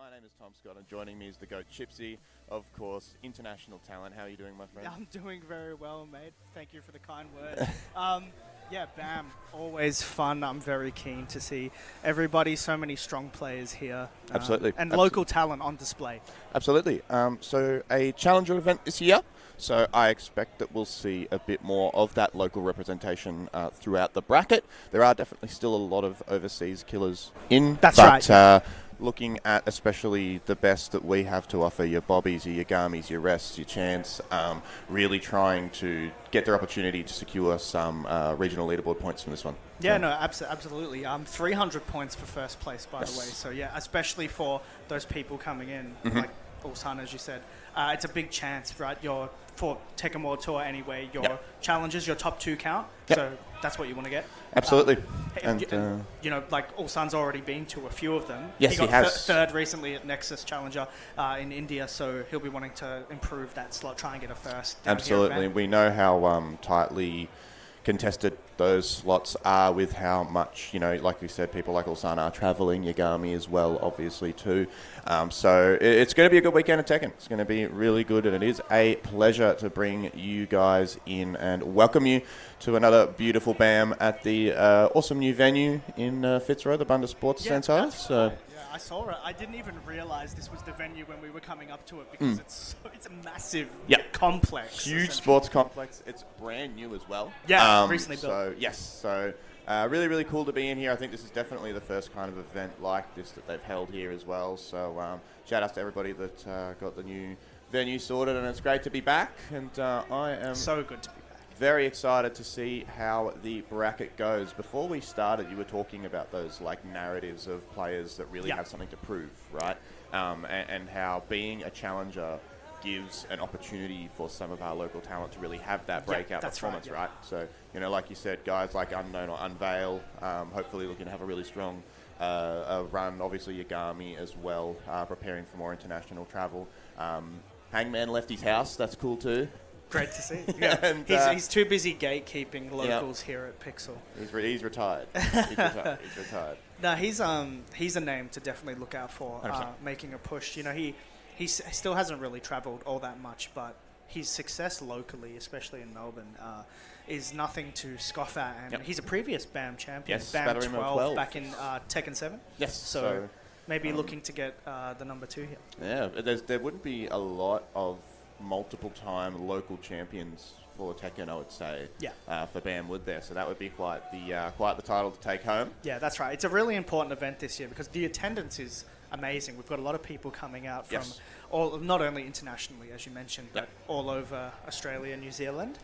My name is Tom Scott, and joining me is the GOAT Chipsy, of course, international talent. How are you doing, my friend? I'm doing very well, mate. Thank you for the kind words. Yeah, BAM, always fun. I'm very keen to see everybody, so many strong players here. Absolutely. And local talent on display. Absolutely. So a challenger event this year. So I expect that we'll see a bit more of that local representation throughout the bracket. There are definitely still a lot of overseas killers in. That's right. Looking at especially the best that we have to offer, your Bobbies, your Yagamis, your Rests, your Chance, really trying to get their opportunity to secure some regional leaderboard points from this one. Yeah, no, absolutely. 300 points for first place, by the way. So, yeah, especially for those people coming in, like Ulsan, as you said. It's a big chance, right? For TEKKEN World Tour anyway, your challenges, your top 2 count. Yep. So that's what you want to get. Absolutely. Like Ulsan's already been to a few of them. Yes, he got has. Third recently at Nexus Challenger in India, so he'll be wanting to improve that slot, try and get a first. Absolutely. We know how tightly contested those slots are with how much, like we said, people like Ulsan are travelling, Yagami as well, obviously, too. So it's going to be a good weekend at Tekken. It's going to be really good, and it is a pleasure to bring you guys in and welcome you to another beautiful BAM at the awesome new venue in Fitzroy, the Bundha Sports Centre. So. I saw it. I didn't even realise this was the venue when we were coming up to it because it's a massive complex. Huge sports complex. It's brand new as well. Yeah, recently built. So, yes. So, really, really cool to be in here. I think this is definitely the first kind of event like this that they've held here as well. So, shout out to everybody that got the new venue sorted, and it's great to be back. And I am so good to be back. Very excited to see how the bracket goes. Before we started, you were talking about those narratives of players that really have something to prove, right? And how being a challenger gives an opportunity for some of our local talent to really have that breakout performance, right? So, like you said, guys like Unknown or Unveil, hopefully looking to have a really strong run. Obviously, Yagami as well, preparing for more international travel. Hangman left his house. That's cool too. Great to see. Yeah. And, he's too busy gatekeeping locals here at Pixel. He's retired. He's retired. No, he's a name to definitely look out for, making a push. He still hasn't really travelled all that much, but his success locally, especially in Melbourne, is nothing to scoff at. And he's a previous BAM champion, BAM 12 back in Tekken 7. Yes. So maybe looking to get the number 2 here. Yeah, there wouldn't be a lot of multiple-time local champions for Tekken, I would say, for BAM would there. So that would be quite the title to take home. Yeah, that's right. It's a really important event this year because the attendance is amazing. We've got a lot of people coming out from not only internationally, as you mentioned, but all over Australia and New Zealand.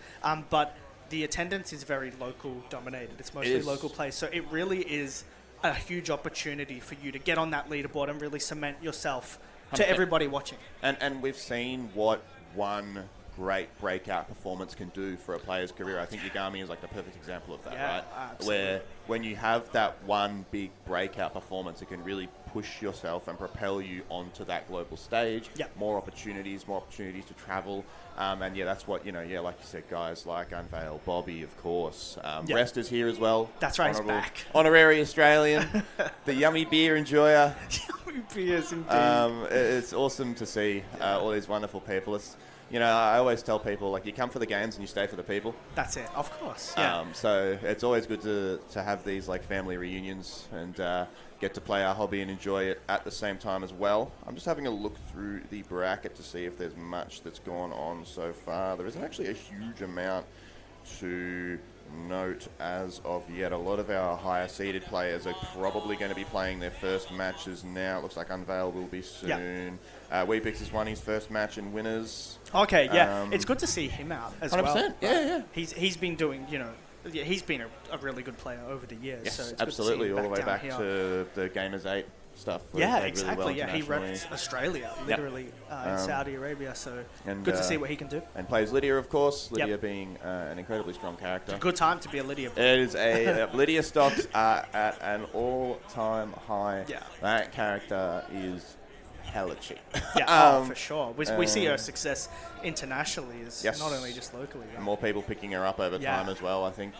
But the attendance is very local dominated. It's mostly local plays. So it really is a huge opportunity for you to get on that leaderboard and really cement yourself to everybody watching. And we've seen what one great breakout performance can do for a player's career. I think Yagami is the perfect example of that, right? Absolutely. Where when you have that one big breakout performance, it can really push yourself and propel you onto that global stage. More opportunities to travel. And that's what, like you said, guys like Unveil, Bobby, of course. Rest is here as well. That's right, he's back. Honorary Australian, the yummy beer enjoyer. Yummy beers, indeed. It's awesome to see all these wonderful people. I always tell people, you come for the games and you stay for the people. That's it, of course. So it's always good to have these family reunions and get to play our hobby and enjoy it at the same time as well. I'm just having a look through the bracket to see if there's much that's gone on so far. There isn't actually a huge amount to note as of yet. A lot of our higher seeded players are probably going to be playing their first matches now. It looks like Unveil will be soon. Weepix has won his first match in winners. Okay, it's good to see him out as 100%. well. Yeah. He's been doing, he's been a really good player over the years. Yes, so it's absolutely, good to see him all the way back here. to the Gamers 8 stuff. Exactly. Really well he reps Australia, literally, in Saudi Arabia. So good to see what he can do. And plays Lydia, of course. Lydia being an incredibly strong character. It's a good time to be a Lydia. It is Lydia stocks are at an all-time high. Yeah. That character is hella cheap. For sure. We see her success internationally, not only just locally. Right? More people picking her up over time as well. I think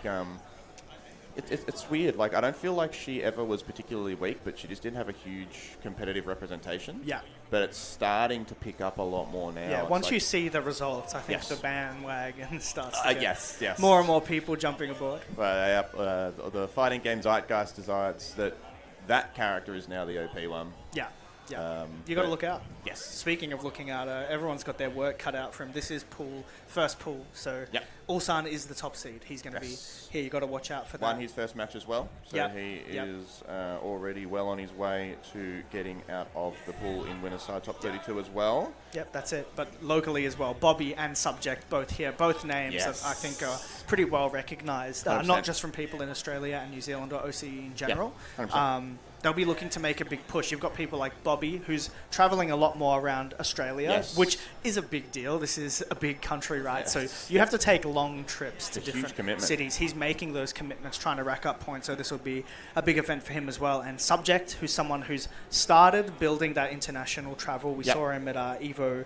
It's weird. Like, I don't feel like she ever was particularly weak, but she just didn't have a huge competitive representation. Yeah. But it's starting to pick up a lot more now. Yeah, It's once like, you see the results, I think Yes. the bandwagon starts to get yes. more and more people jumping aboard. The fighting game zeitgeist decides that character is now the OP one. Yeah. Yeah, you got to look out. Yes. Speaking of looking out, everyone's got their work cut out for him. This is first pool, so Ulsan is the top seed. He's going to be here. You got to watch out for that. Won his first match as well, so he is already well on his way to getting out of the pool in winner's side top 32 as well. Yep, that's it. But locally as well, Bobby and Subject both here. Both names that I think are pretty well recognised, not just from people in Australia and New Zealand or OCE in general. Yeah, they'll be looking to make a big push. You've got people like Bobby, who's travelling a lot more around Australia, which is a big deal. This is a big country, right? So you have to take long trips to different cities. He's making those commitments, trying to rack up points, so this will be a big event for him as well. And Subject, who's someone who's started building that international travel. We saw him at EVO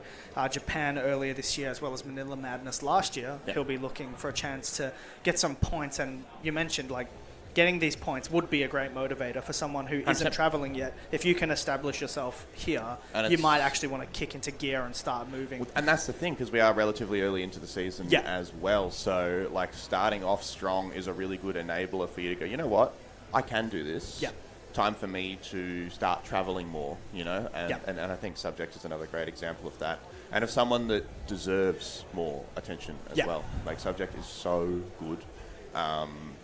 Japan earlier this year, as well as Manila Madness last year. He'll be looking for a chance to get some points. And you mentioned, like, getting these points would be a great motivator for someone who isn't travelling yet. If you can establish yourself here, you might actually want to kick into gear and start moving. And that's the thing, because we are relatively early into the season as well. So, like, starting off strong is a really good enabler for you to go, you know what, I can do this. Time for me to start travelling more, you know? And I think Subject is another great example of that. And of someone that deserves more attention as well. Like, Subject is so good.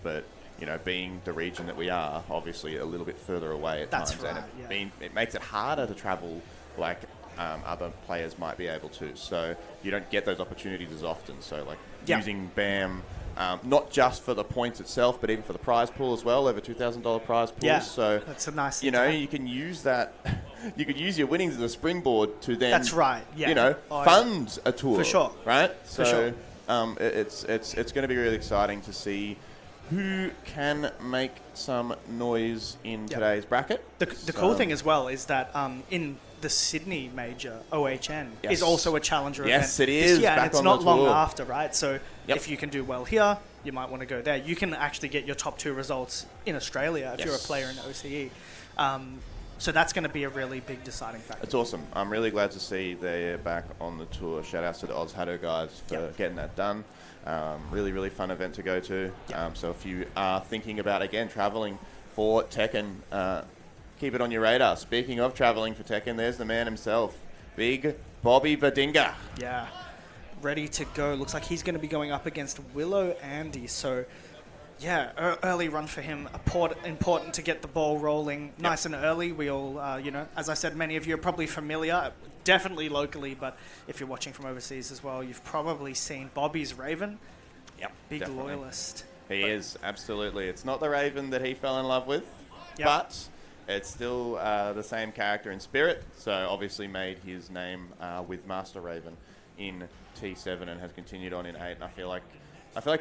But you know, being the region that we are, obviously a little bit further away at times. Right, and it makes it harder to travel like other players might be able to. So you don't get those opportunities as often. So like using BAM, not just for the points itself, but even for the prize pool as well, over $2,000 prize pool. Yeah, so that's a nice you know, you can use that. You could use your winnings as a springboard to then, you know, fund a tour. For sure. Right? So for sure. It's going to be really exciting to see who can make some noise in today's bracket. The cool thing as well is that in the Sydney major, OHN, is also a challenger event. Yes, it is. And it's not long after, right? So if you can do well here, you might want to go there. You can actually get your top 2 results in Australia if you're a player in OCE. So that's going to be a really big deciding factor. It's awesome. I'm really glad to see they're back on the tour. Shout outs to the Oz Haddo guys for getting that done. Really, really fun event to go to. So if you are thinking about, again, travelling for Tekken, keep it on your radar. Speaking of travelling for Tekken, there's the man himself, Big Bobby Badinga. Yeah, ready to go. Looks like he's going to be going up against Willow Andy. So, yeah, early run for him. Important to get the ball rolling nice and early. We all, you know, as I said, many of you are probably familiar, definitely locally, but if you're watching from overseas as well, you've probably seen Bobby's Raven. Big definitely. Loyalist. He is, absolutely. It's not the Raven that he fell in love with, but it's still the same character in spirit. So obviously made his name with Master Raven in T7 and has continued on in 8. And I feel like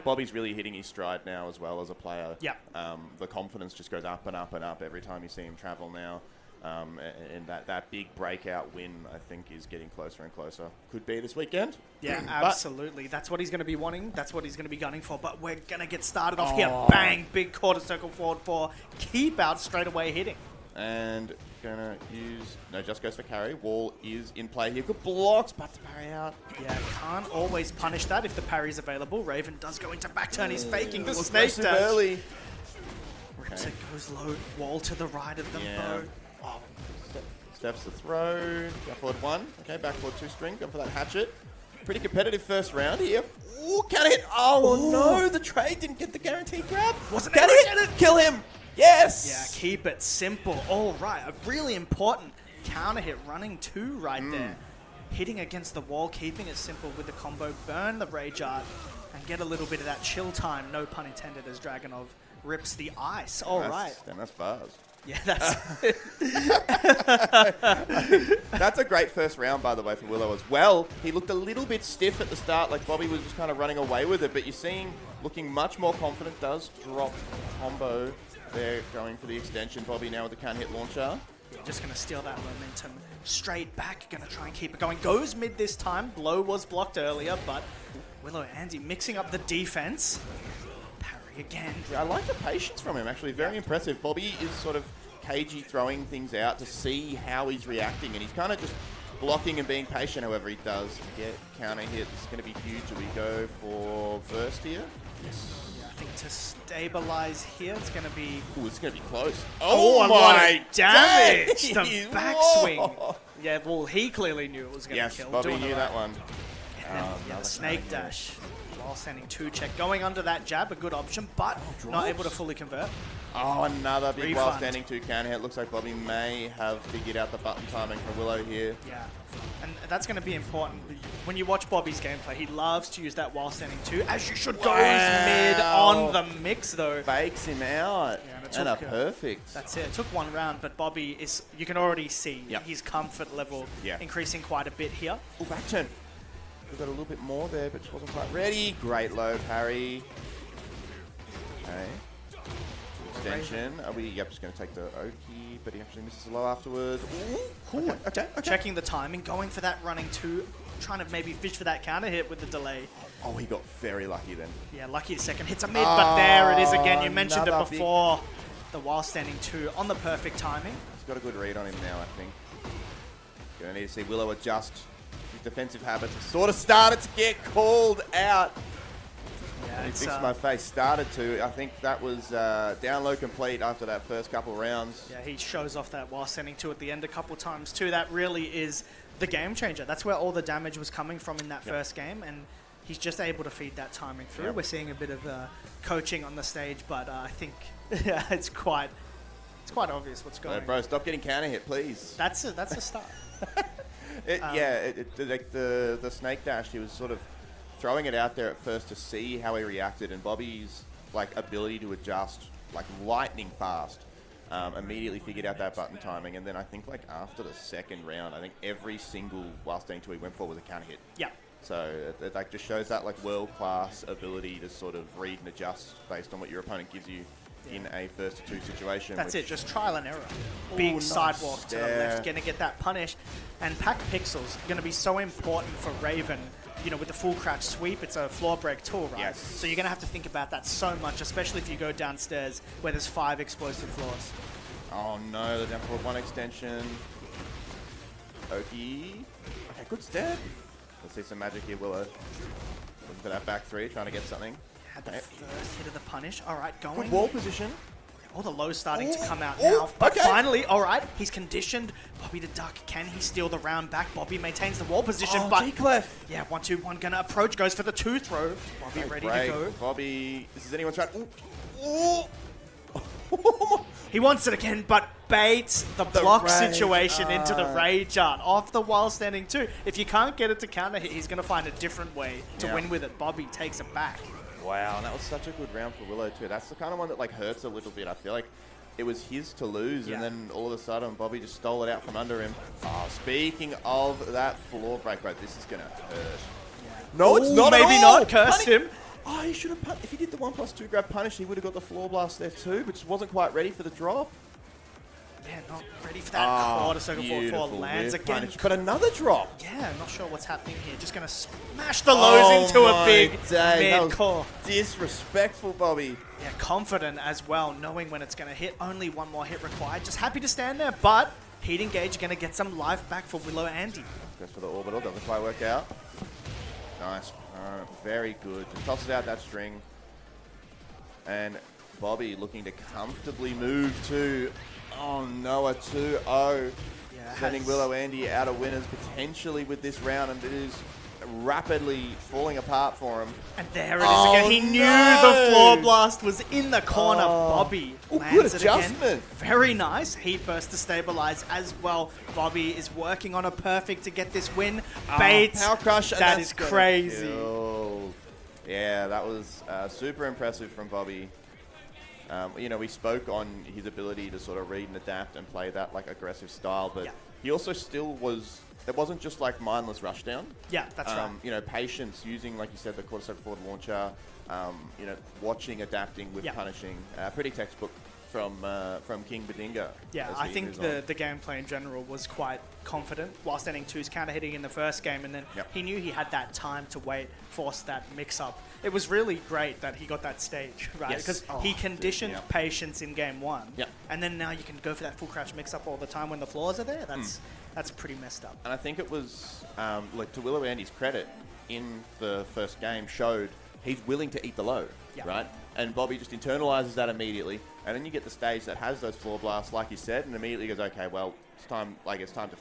Bobby's really hitting his stride now as well as a player. The confidence just goes up and up and up every time you see him travel now. And that big breakout win, I think, is getting closer and closer. Could be this weekend. Yeah, absolutely. That's what he's going to be wanting. That's what he's going to be gunning for. But we're going to get started off here. Bang! Big quarter circle forward 4. Keep out straight away hitting. And gonna use... No, just goes for carry. Wall is in play here. Good blocks, but to parry out. Yeah, can't always punish that if the parry's available. Raven does go into back turn. He's faking the snake dash. Early. Rips it, goes low. Wall to the right of them, though. Steps the throw. Back forward 1. Okay, back forward 2 string. Going for that hatchet. Pretty competitive first round here. Ooh, can hit. Oh, no. The trade didn't get the guaranteed grab. Can it? Kill him. Yes. Yeah, keep it simple. All right. A really important counter hit running 2 right there. Hitting against the wall, keeping it simple with the combo. Burn the Rage Art and get a little bit of that chill time. No pun intended as Dragonov rips the ice. All right. Damn, that's bars. Yeah, that's... That's a great first round, by the way, for Willow as well. He looked a little bit stiff at the start, like Bobby was just kind of running away with it, but you're seeing looking much more confident. Does drop combo there, going for the extension. Bobby now with the can-hit launcher. Just going to steal that momentum straight back. Going to try and keep it going. Goes mid this time. Blow was blocked earlier, but Willow Andy mixing up the defense. Parry again. I like the patience from him, actually. Very impressive. Bobby is sort of cagey, throwing things out to see how he's reacting, and he's kind of just blocking and being patient, however he does. Get counter hit. It's going to be huge. Do we go for burst here? Yes. Yeah, I think to stabilize here, it's going to be... Ooh, it's going to be close. Oh my damage! Days. The backswing. Yeah, well, he clearly knew it was going to kill. Yes, Bobby knew that one. And then, the snake dash. While sending 2-check. Going under that jab, a good option, but not able to fully convert. Oh, another big Refund. while standing 2 counter hit. Looks like Bobby may have figured out the button timing for Willow here. Yeah, and that's going to be important. When you watch Bobby's gameplay, he loves to use that while standing 2, as you should. Goes mid on the mix, though. Fakes him out. Yeah, and a perfect. That's it. It took 1 round, but Bobby is, you can already see his comfort level increasing quite a bit here. Oh, back turn. We've got a little bit more there, but just wasn't quite ready. Great low parry. Okay. Extension. Are we just going to take the Oki, but he actually misses the low afterwards. Ooh. Okay. Checking the timing, going for that running 2, trying to maybe fish for that counter hit with the delay. Oh, he got very lucky then. Yeah, lucky the second hits a mid, but there it is again. You mentioned it before. The while standing 2 on the perfect timing. He's got a good read on him now, I think. Going to need to see Willow adjust his defensive habits. Have sort of started to get called out. Yeah, he fixed my face. Started to. I think that was down low complete after that first couple rounds. Yeah, he shows off that while sending 2 at the end a couple times too. That really is the game changer. That's where all the damage was coming from in that first game, and he's just able to feed that timing through. We're seeing a bit of coaching on the stage, but I think it's quite obvious what's going on. Bro, stop getting counter hit, please. That's a start. The snake dash, he was sort of throwing it out there at first to see how he reacted, and Bobby's ability to adjust lightning fast immediately figured out that button timing, and then I think after the second round, I think every single while staying 2 he went for was a counter hit. Yeah. So it just shows that world-class ability to sort of read and adjust based on what your opponent gives you in a first to 2 situation. That's it, just trial and error. Big sidewalk to the left, going to get that punish. And Pack Pixels going to be so important for Raven. You know, with the full crouch sweep, it's a floor break tool, right? Yes. So you're going to have to think about that so much, especially if you go downstairs where there's 5 explosive floors. Oh no, the down forward 1 extension. Oki. Okay, good step. Let's see some magic here, Willow. Looking for that back 3, trying to get something. Had the first hit of the punish. All right, going. Good wall position. All the lows starting to come out now. But finally, all right, he's conditioned Bobby to duck. Can he steal the round back? Bobby maintains the wall position, but G-Clef. Yeah, 1-2-1 gonna approach, goes for the 2 throw. Bobby ready to go. Bobby, this is anyone's right. Ooh. He wants it again, but baits the block situation into the rage art off the while standing 2. If you can't get it to counter hit, he's gonna find a different way to win with it. Bobby takes it back. Wow, and that was such a good round for Willow too. That's the kind of one that hurts a little bit. I feel like it was his to lose, and then all of a sudden Bobby just stole it out from under him. Oh, speaking of that floor break, bro, this is gonna hurt. No, it's not. Maybe not. Cursed him. Oh, he should have. If he did the 1+2 grab punish, he would have got the floor blast there too, but just wasn't quite ready for the drop. Yeah, not ready for that quarter circle forward 4 lands again. Punish, but another drop. Yeah, not sure what's happening here. Just going to smash the lows into a big mid-core. Disrespectful, Bobby. Yeah, confident as well, knowing when it's going to hit. Only 1 more hit required. Just happy to stand there, but heat engage going to get some life back for Willow Andy. Goes for the orbital, doesn't quite work out. Nice. Very good. Just tosses out that string. And Bobby looking to comfortably move to... Oh no, a 2-0. Sending Willow Andy out of winners potentially with this round, and it is rapidly falling apart for him. And there it is again. He knew the floor blast was in the corner. Bobby lands it again. Very nice. Heat burst to stabilize as well. Bobby is working on a perfect to get this win. Baits. Power crush. That is crazy. Yeah, that was super impressive from Bobby. You know, we spoke on his ability to sort of read and adapt and play that aggressive style, but he also still was. It wasn't just mindless rushdown. Yeah, that's right. You know, patience, using, like you said, the quarter circle forward launcher. You know, watching, adapting with punishing. Pretty textbook. from King Badinga. Yeah, I think the gameplay in general was quite confident, whilst SNK2's counter-hitting in the first game, and then he knew he had that time to wait, force that mix-up. It was really great that he got that stage, right? Because he conditioned patience in game 1, and then now you can go for that full crouch mix-up all the time when the floors are there. That's pretty messed up. And I think it was, like, to Willow Andy's credit, in the first game showed he's willing to eat the low, right? And Bobby just internalizes that immediately, and then you get the stage that has those floor blasts, like you said, and immediately goes, okay, well, it's time. Like it's time to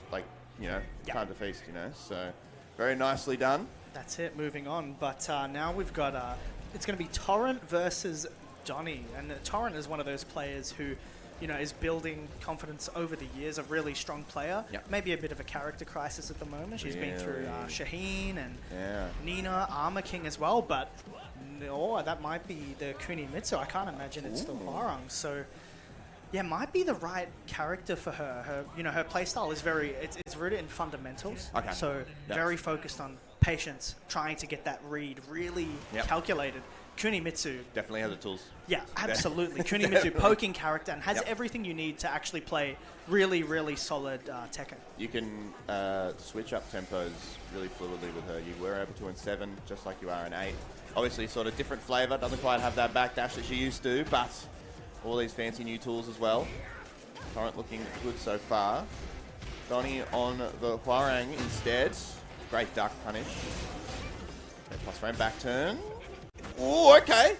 time to feast, So very nicely done. That's it. Moving on, but now we've got it's going to be Torrent versus Donnie, and Torrent is one of those players who, is building confidence over the years. A really strong player. Maybe a bit of a character crisis at the moment. She's been through Shaheen and Nina, Armor King as well, but. Or that might be the Kunimitsu. I can't imagine it's the Hwarang. So, might be the right character for her. Her playstyle is it's rooted in fundamentals. Okay. So very focused on patience, trying to get that read really calculated. Kunimitsu definitely has the tools. Yeah, absolutely. Kunimitsu, poking character, and has everything you need to actually play really, really solid Tekken. You can switch up tempos really fluidly with her. You were able to in 7, just like you are in 8. Obviously, sort of different flavour. Doesn't quite have that backdash that she used to, but all these fancy new tools as well. Torrent looking good so far. Donnie on the Hwarang instead. Great duck punish. Okay, plus frame back turn. Oh, okay.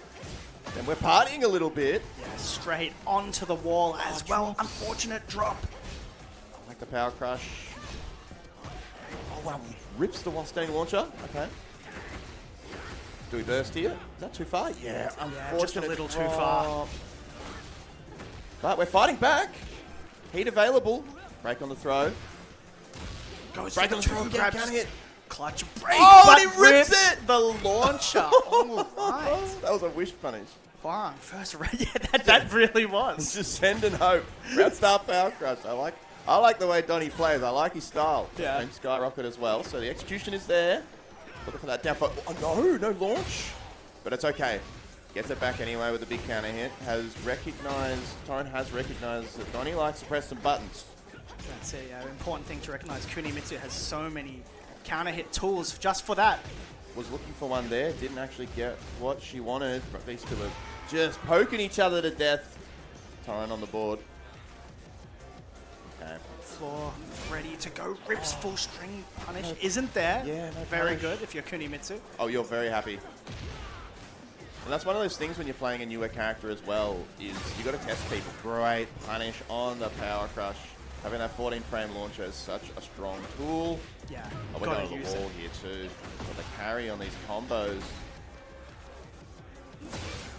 Then we're partying a little bit. Yeah, straight onto the wall as well. Unfortunate drop. Like the power crush. Oh, wow. Rips the while standing launcher. Okay. Do we burst here? Is that too far? Yeah, unfortunate. Just a little too far. But we're fighting back. Heat available. Break on the throw. Goes break on the throw. Can hit. Clutch break. Oh, and he rips it. The launcher. All right. That was a wish punish. Wow, first red. Yeah, that really was. Just send and hope. Round star power crush. I like the way Donnie plays. I like his style. Yeah. And Skyrocket as well. So the execution is there. Looking for that down for... Oh, no launch. But it's okay. Gets it back anyway with a big counter hit. Torrent has recognized that Donnie likes to press some buttons. That's it, yeah. Important thing to recognize. Kunimitsu has so many counter hit tools just for that. Was looking for one there. Didn't actually get what she wanted. But these two are just poking each other to death. Torrent on the board. Okay. Floor ready to go. Rips full string punish. Isn't there? Yeah, no very punish. good if you're Kunimitsu. Oh, you're very happy. And that's one of those things when you're playing a newer character as well, is you got to test people. Great punish on the power crush. Having that 14 frame launcher is such a strong tool. Yeah. Oh, we're going to the wall here too. Got the carry on these combos.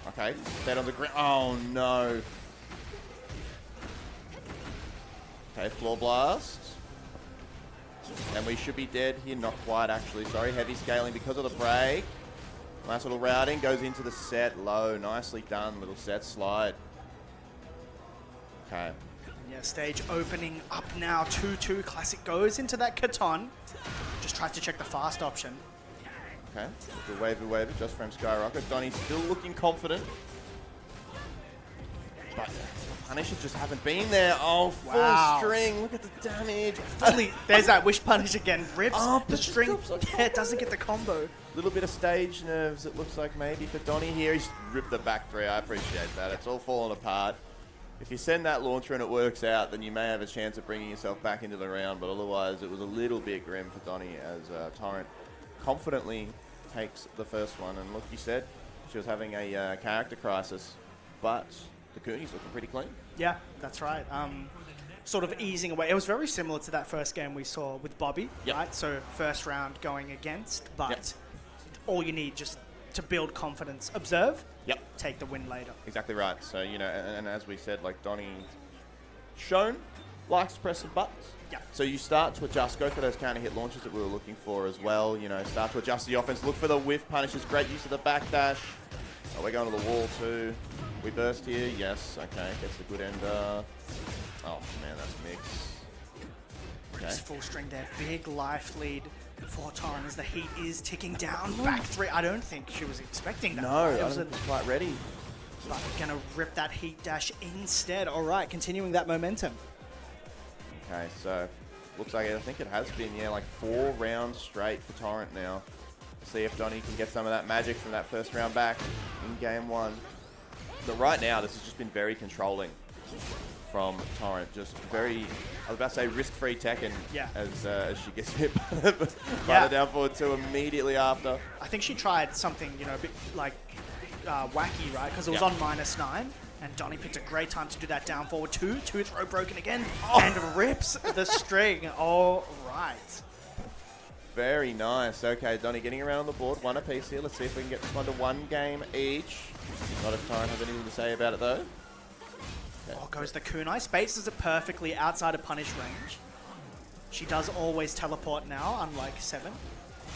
Okay, dead on the ground. Oh no. Okay, floor blast. And we should be dead here. Not quite, actually. Sorry, heavy scaling because of the break. Nice little routing. Goes into the set low. Nicely done. Little set slide. Okay. Yeah, stage opening up now. 2-2. Classic goes into that Katon. Just tries to check the fast option. Okay. The wavy just from Skyrocket. Donnie's still looking confident. But punishes just haven't been there. Oh, full string. Look at the damage. There's that wish punish again. Rips the string. Yeah, doesn't get the combo. Little bit of stage nerves, it looks like maybe for Donnie here. He's ripped the back three. I appreciate that. It's all falling apart. If you send that launcher and it works out, then you may have a chance of bringing yourself back into the round. But otherwise, it was a little bit grim for Donnie as Torrent confidently takes the first one. And look, you said she was having a character crisis, but the Cooney's looking pretty clean. Yeah, that's right. Sort of easing away. It was very similar to that first game we saw with Bobby, right? So first round going against, but all you need just to build confidence, observe, take the win later. Exactly right. So, you know, and as we said, like Donnie shown likes to press some buttons. Yeah. So you start to adjust, go for those counter hit launches that we were looking for as well. You know, start to adjust the offense, look for the whiff punishes, great use of the backdash. Oh, we're going to the wall too. We burst here, yes, okay, gets the good ender. Oh man, that's mixed. Okay. Full string there, big life lead for Torrent as the heat is ticking down. Back three, I don't think she was expecting that. No, I wasn't quite ready. But gonna rip that heat dash instead. All right, continuing that momentum. Okay, so looks like I think it has been, yeah, like 4 rounds straight for Torrent now. See if Donnie can get some of that magic from that first round back in game 1. But right now, this has just been very controlling from Torrent. Just very, I was about to say risk-free Tekken as she gets hit by the down forward 2 immediately after. I think she tried something, you know, a bit like wacky, right? Because it was on -9. And Donnie picked a great time to do that down forward 2. 2 throw broken again. And rips the string. All right. Very nice. Okay, Donnie getting around on the board. 1 apiece here. Let's see if we can get this one to 1 game each. Not if Torrent has anything to say about it, though. Okay. Oh, goes the kunai. Spaces it perfectly outside of punish range. She does always teleport now, unlike 7.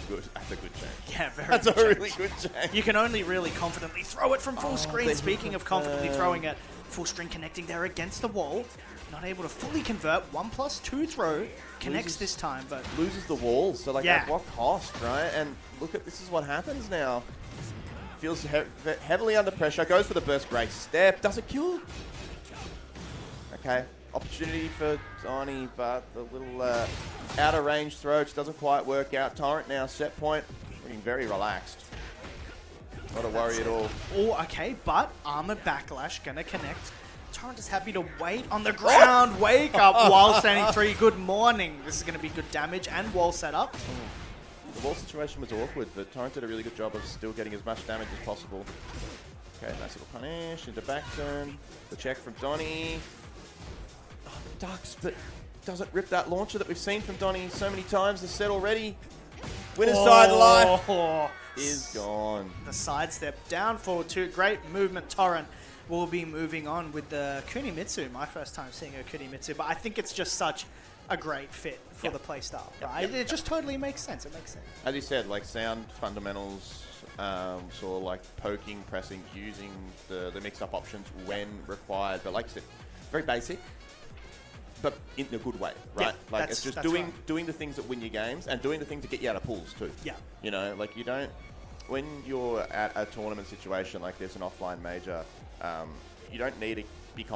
Good. That's a good change. Yeah, very That's good a really good change. You can only really confidently throw it from full screen. Speaking of confidently throwing it, full screen connecting there against the wall. Not able to fully convert. 1+2 throw. Connects this time, but loses the wall. So, like, at what cost, right? And look at, this is what happens now. Feels heavily under pressure. Goes for the burst. Great step. Does it kill? Okay. Opportunity for Donnie, but the little outer range throw just doesn't quite work out. Torrent now set point, looking very relaxed. Not a worry at all. Oh, okay, but armor backlash gonna connect. Torrent is happy to wait on the ground. Wake up while standing 3. Good morning. This is gonna be good damage and wall setup. The wall situation was awkward, but Torrent did a really good job of still getting as much damage as possible. Okay, nice little punish into back turn. The check from Donnie. Ducks, but doesn't rip that launcher that we've seen from Donnie so many times. As said already, winner's side life is gone. The sidestep down forward 2. Great movement. Torrent will be moving on with the Kunimitsu. My first time seeing a Kunimitsu, but I think it's just such a great fit for the playstyle. Right? It just totally makes sense. It makes sense. As you said, like sound fundamentals, sort of like poking, pressing, using the mix-up options when required. But like you said, very basic. But in a good way, right? Yeah, like it's just doing the things that win your games and doing the things that get you out of pools too. Yeah. You know, like you don't, when you're at a tournament situation like this, an offline major, you don't need to be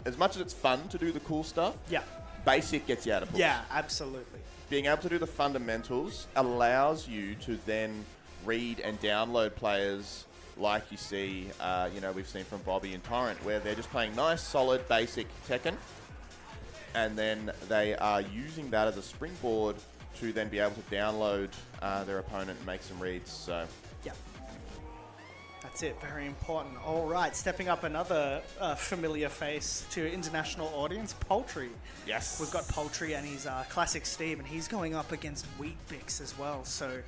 as much as it's fun to do the cool stuff. Yeah. Basic gets you out of pools. Yeah, absolutely. Being able to do the fundamentals allows you to then read and download players like you see, you know, we've seen from Bobby and Torrent, where they're just playing nice, solid, basic Tekken. And then they are using that as a springboard to then be able to download their opponent and make some reads. So, yeah, that's it. Very important. All right, stepping up another familiar face to international audience, Poultry. Yes, we've got Poultry and his classic Steve, and he's going up against Wheatbix as well. So,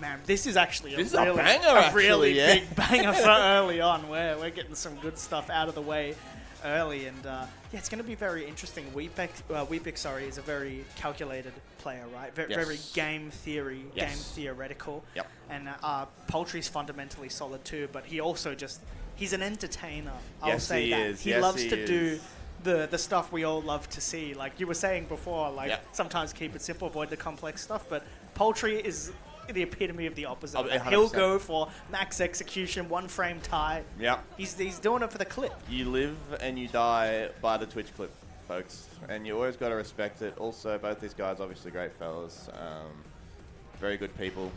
man, this is actually a really big banger for early on. We're getting some good stuff out of the way early, and yeah, it's going to be very interesting. Wheatbix, is a very calculated player, right? Very game theory, game theoretical. Yep. And Poultry's fundamentally solid too, but he also he's an entertainer. I'll say that. He loves to do the stuff we all love to see. Like you were saying before, like sometimes keep it simple, avoid the complex stuff, but Poultry is the epitome of the opposite. 100%. He'll go for max execution, 1 frame tie. Yeah. He's doing it for the clip. You live and you die by the Twitch clip, folks. And you always got to respect it. Also, both these guys, obviously great fellas. Very good people.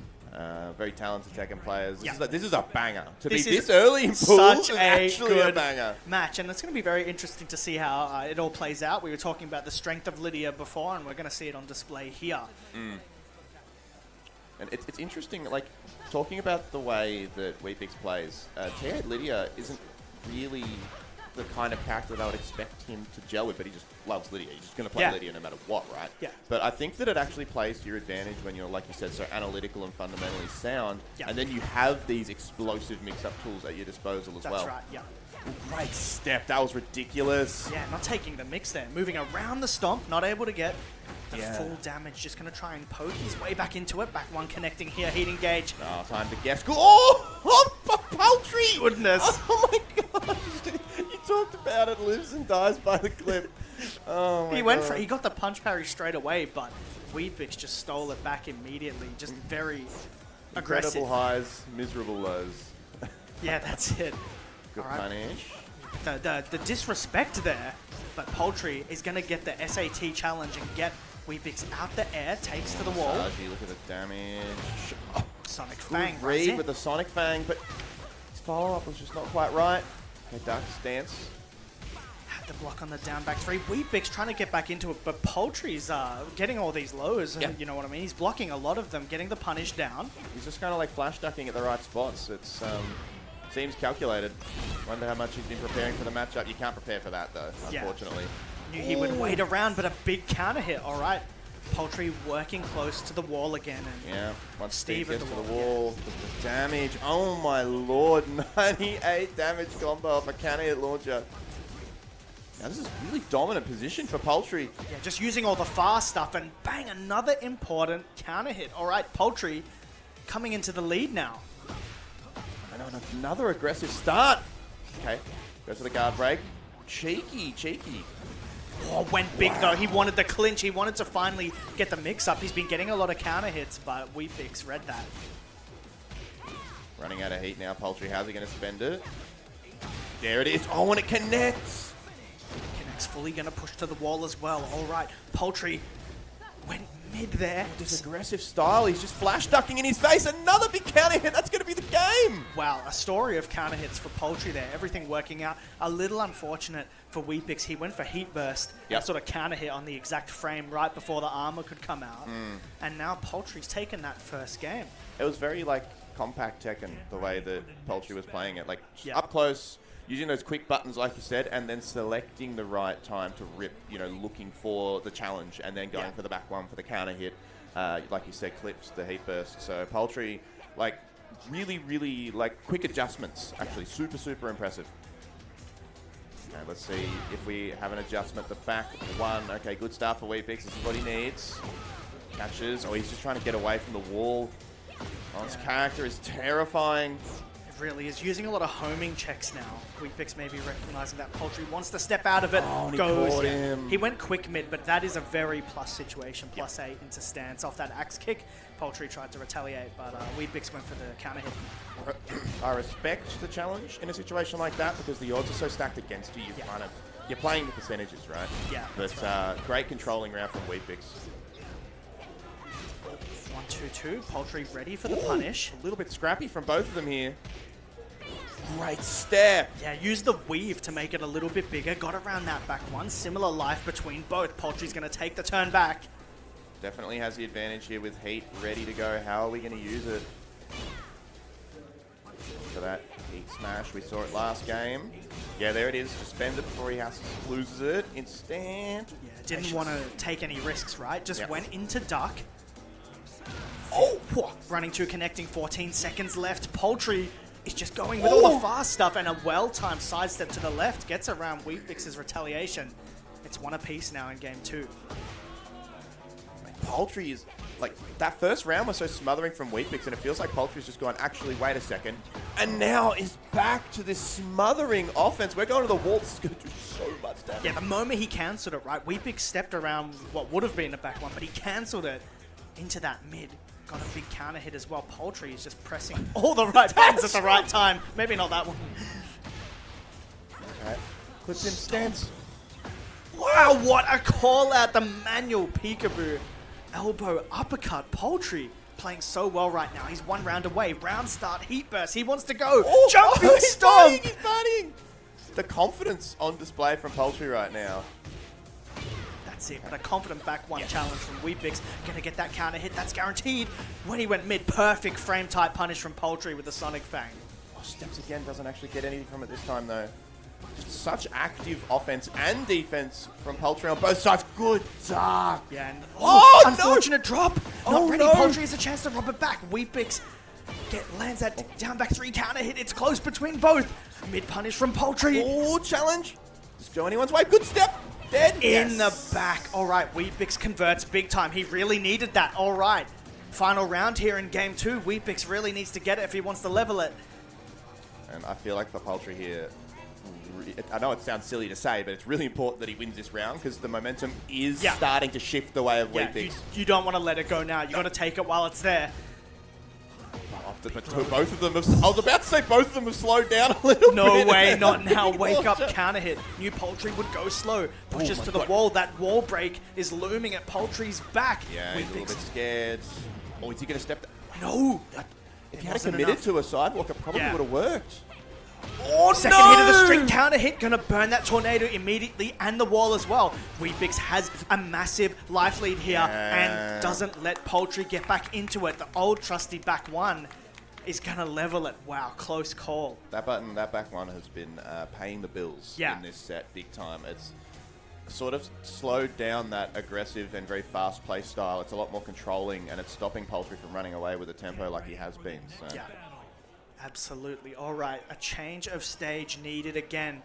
Very talented Tekken players. This is a banger. To be this early in pools is actually a banger. Match. And it's going to be very interesting to see how it all plays out. We were talking about the strength of Lydia before, and we're going to see it on display here. Mm. And it's interesting, like, talking about the way that Wheatbix plays, T8 Lydia isn't really the kind of character that I would expect him to gel with, but he just loves Lydia. He's just going to play Lydia no matter what, right? Yeah. But I think that it actually plays to your advantage when you're, like you said, so analytical and fundamentally sound, and then you have these explosive mix-up tools at your disposal as well. That's right, yeah. Great step. That was ridiculous. Yeah, not taking the mix there. Moving around the stomp, not able to get the full damage. Just going to try and poke his way back into it. Back one connecting here. Heat engage. Oh, time to guess. Oh, Poultry! Goodness. Oh, my gosh. You talked about it. Lives and dies by the clip. Oh, my God. He got the punch parry straight away, but Wheatbix just stole it back immediately. Just very aggressive. Incredible highs, miserable lows. Yeah, that's it. Good punish. The disrespect there, but Poultry is going to get the SAT challenge and get Weebix out the air, takes to the wall. Saji, look at the damage. Oh, Sonic Fang. Read with the Sonic Fang, but his follow-up was just not quite right. Okay, Duck stance. Had the block on the down back three. Weebix trying to get back into it, but Poultry's getting all these lows. Yep. You know what I mean? He's blocking a lot of them, getting the punish down. He's just kind of like flash ducking at the right spots. It's seems calculated. Wonder how much he's been preparing for the matchup. You can't prepare for that though, unfortunately. Knew he would wait around, but a big counter hit. All right, Poultry working close to the wall again. And yeah, once Steve gets at to the the wall, the damage. Oh my lord, 98 damage combo off a counter hit launcher. Now this is a really dominant position for Poultry. Yeah, just using all the fast stuff and bang, another important counter hit. All right, Poultry coming into the lead now. And another aggressive start. Okay, goes for the guard break. Cheeky. Oh, went big though. He wanted the clinch. He wanted to finally get the mix up. He's been getting a lot of counter hits, but Weebix read that. Running out of heat now. Poultry, how's he going to spend it? There it is. Oh, and it connects. Connect's fully going to push to the wall as well. All right, Poultry went mid there. This aggressive style. He's just flash ducking in his face. Another big counter hit. That's going to be the game. Wow, a story of counter hits for Poultry there. Everything working out. A little unfortunate for Weebix. He went for Heat Burst. Yep. Sort of counter hit on the exact frame right before the armor could come out. And now Poultry's taken that first game. It was very like compact Tekken, the way that Poultry was playing it. Like Yep. up close, using those quick buttons like you said, and then selecting the right time to rip, looking for the challenge, and then going for the back one for the counter hit. Like you said, clips the heat burst. So Poultry, like really like quick adjustments, actually super impressive. Okay, let's see if we have an adjustment. The back one, okay, good start for Weebix. This is what he needs. Catches. Oh, he's just trying to get away from the wall. Oh, his character is terrifying. It really is. Using a lot of homing checks now. Weebix maybe recognizing that Poultry wants to step out of it. Oh, and he goes. caught him. He went quick mid, but that is a very plus situation. Plus 8 into stance off that axe kick. Poultry tried to retaliate, but Weebix went for the counter hit. I respect the challenge in a situation like that because the odds are so stacked against you. You're playing the percentages, right? Yeah. But great controlling round from Weebix. 1-2-2. Poultry ready for the punish. A little bit scrappy from both of them here. Great step. Yeah, use the weave to make it a little bit bigger. Got around that back one. Similar life between both. Poultry's going to take the turn back. Definitely has the advantage here with heat ready to go. How are we going to use it? For that heat smash, we saw it last game. Yeah, there it is. Just spends it before he loses it. Instant. Yeah, didn't want to take any risks, right? Just went into duck. Running to connecting, 14 seconds left. Poultry is just going with all the fast stuff, and a well-timed sidestep to the left gets around Weebix's retaliation. It's one apiece now in game 2. Poultry is, like, that first round was so smothering from Weebix, and it feels like Poultry's just gone, actually, wait a second. And now is back to this smothering offense. We're going to the wall. This is going to do so much damage. Yeah, the moment he cancelled it, right, Weebix stepped around what would have been a back one, but he cancelled it into that mid. Got a big counter hit as well. Poultry is just pressing all the right buttons at the right time. Maybe not that one. Okay. Clips in stance. Wow, what a call out. The manual peekaboo. Elbow uppercut. Poultry playing so well right now. He's one round away. Round start, heat burst. He wants to go. Jumping stomp. He's batting. The confidence on display from Poultry right now. That's it, but a confident back one challenge from Weebix. Gonna get that counter hit, that's guaranteed. When he went mid, perfect frame type punish from Poultry with the Sonic Fang. Oh, steps again, doesn't actually get anything from it this time though. Just such active offense and defense from Poultry on both sides. Good dark. Yeah, and unfortunate drop. Not ready. Poultry has a chance to rob it back. Weebix lands that down back 3 counter hit. It's close between both. Mid punish from Poultry. Oh, challenge. Just go anyone's way. Good step. Dead. In the back. All right, Weebix converts big time. He really needed that. All right. Final round here in game 2. Weebix really needs to get it if he wants to level it. And I feel like for Poultry here, I know it sounds silly to say, but it's really important that he wins this round because the momentum is starting to shift the way of Weebix. You don't want to let it go now. You got to take it while it's there. Oh, Both of them have... I was about to say both of them have slowed down a little bit. No way, not now. Wake up, counter hit. New Poultry would go slow. Pushes to the wall. That wall break is looming at Poultry's back. Yeah, he's a little bit scared. Oh, is he going to step... No! If he had committed to a sidewalk, it probably would have worked. Oh, second hit of the string, counter hit, gonna burn that tornado immediately and the wall as well. Weet-Bix has a massive life lead here and doesn't let Poultry get back into it. The old trusty back one is gonna level it. Wow, close call. That back one has been paying the bills in this set big time. It's sort of slowed down that aggressive and very fast play style. It's a lot more controlling and it's stopping Poultry from running away with the tempo like he has been. So. Yeah. Absolutely. All right, a change of stage needed again.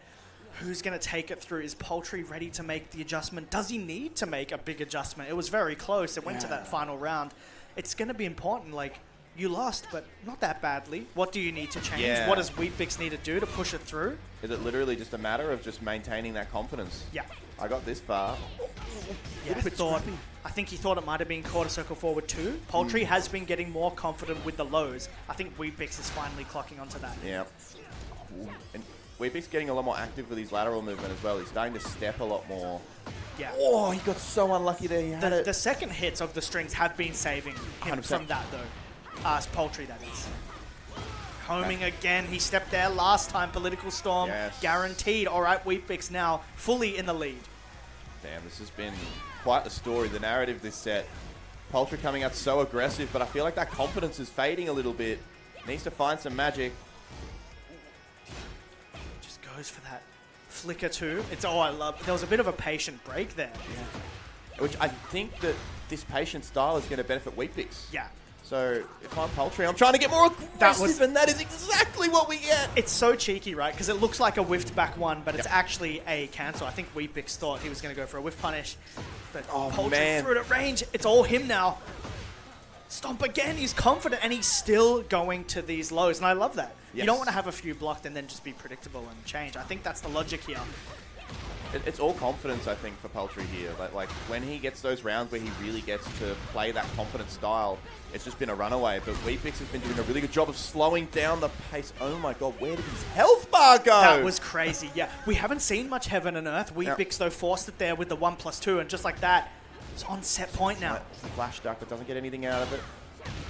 Who's going to take it through? Is Poultry ready to make the adjustment? Does he need to make a big adjustment? It was very close. It went to that final round. It's going to be important. Like, you lost, but not that badly. What do you need to change? Yeah. What does Weet-Bix need to do to push it through? Is it literally just a matter of just maintaining that confidence? Yeah. I got this far. Yeah, I think he thought it might have been quarter circle forward too. Poultry has been getting more confident with the lows. I think Weet-Bix is finally clocking onto that. Yeah. And Weet-Bix getting a lot more active with his lateral movement as well. He's starting to step a lot more. Yeah. Oh, he got so unlucky there. He had the second hits of the strings have been saving him 100%. from that though. Poultry, that is. Homing again. He stepped there last time. Political Storm. Yes. Guaranteed. All right, Weet-Bix now fully in the lead. Damn, this has been quite the story, the narrative this set. Poultry coming out so aggressive, but I feel like that confidence is fading a little bit. Needs to find some magic. Just goes for that flicker too. I love. There was a bit of a patient break there. Yeah. Which I think that this patient style is going to benefit Weet-Bix. Yeah. So if I'm Poultry, I'm trying to get more aggressive, and that is exactly what we get. It's so cheeky, right? Because it looks like a whiffed back one, but it's actually a cancel. I think Weet-Bix thought he was going to go for a whiff punish, but Poultry threw it at range. It's all him now. Stomp again. He's confident, and he's still going to these lows, and I love that. Yes. You don't want to have a few blocked and then just be predictable and change. I think that's the logic here. It's all confidence, I think, for Poultry here. Like when he gets those rounds where he really gets to play that confident style, it's just been a runaway. But Weet-Bix has been doing a really good job of slowing down the pace. Oh my god, where did his health bar go? That was crazy, yeah. We haven't seen much heaven and earth. Weet-Bix, though, forced it there with the 1+2, and just like that, it's on set point now. Flash duck, but doesn't get anything out of it.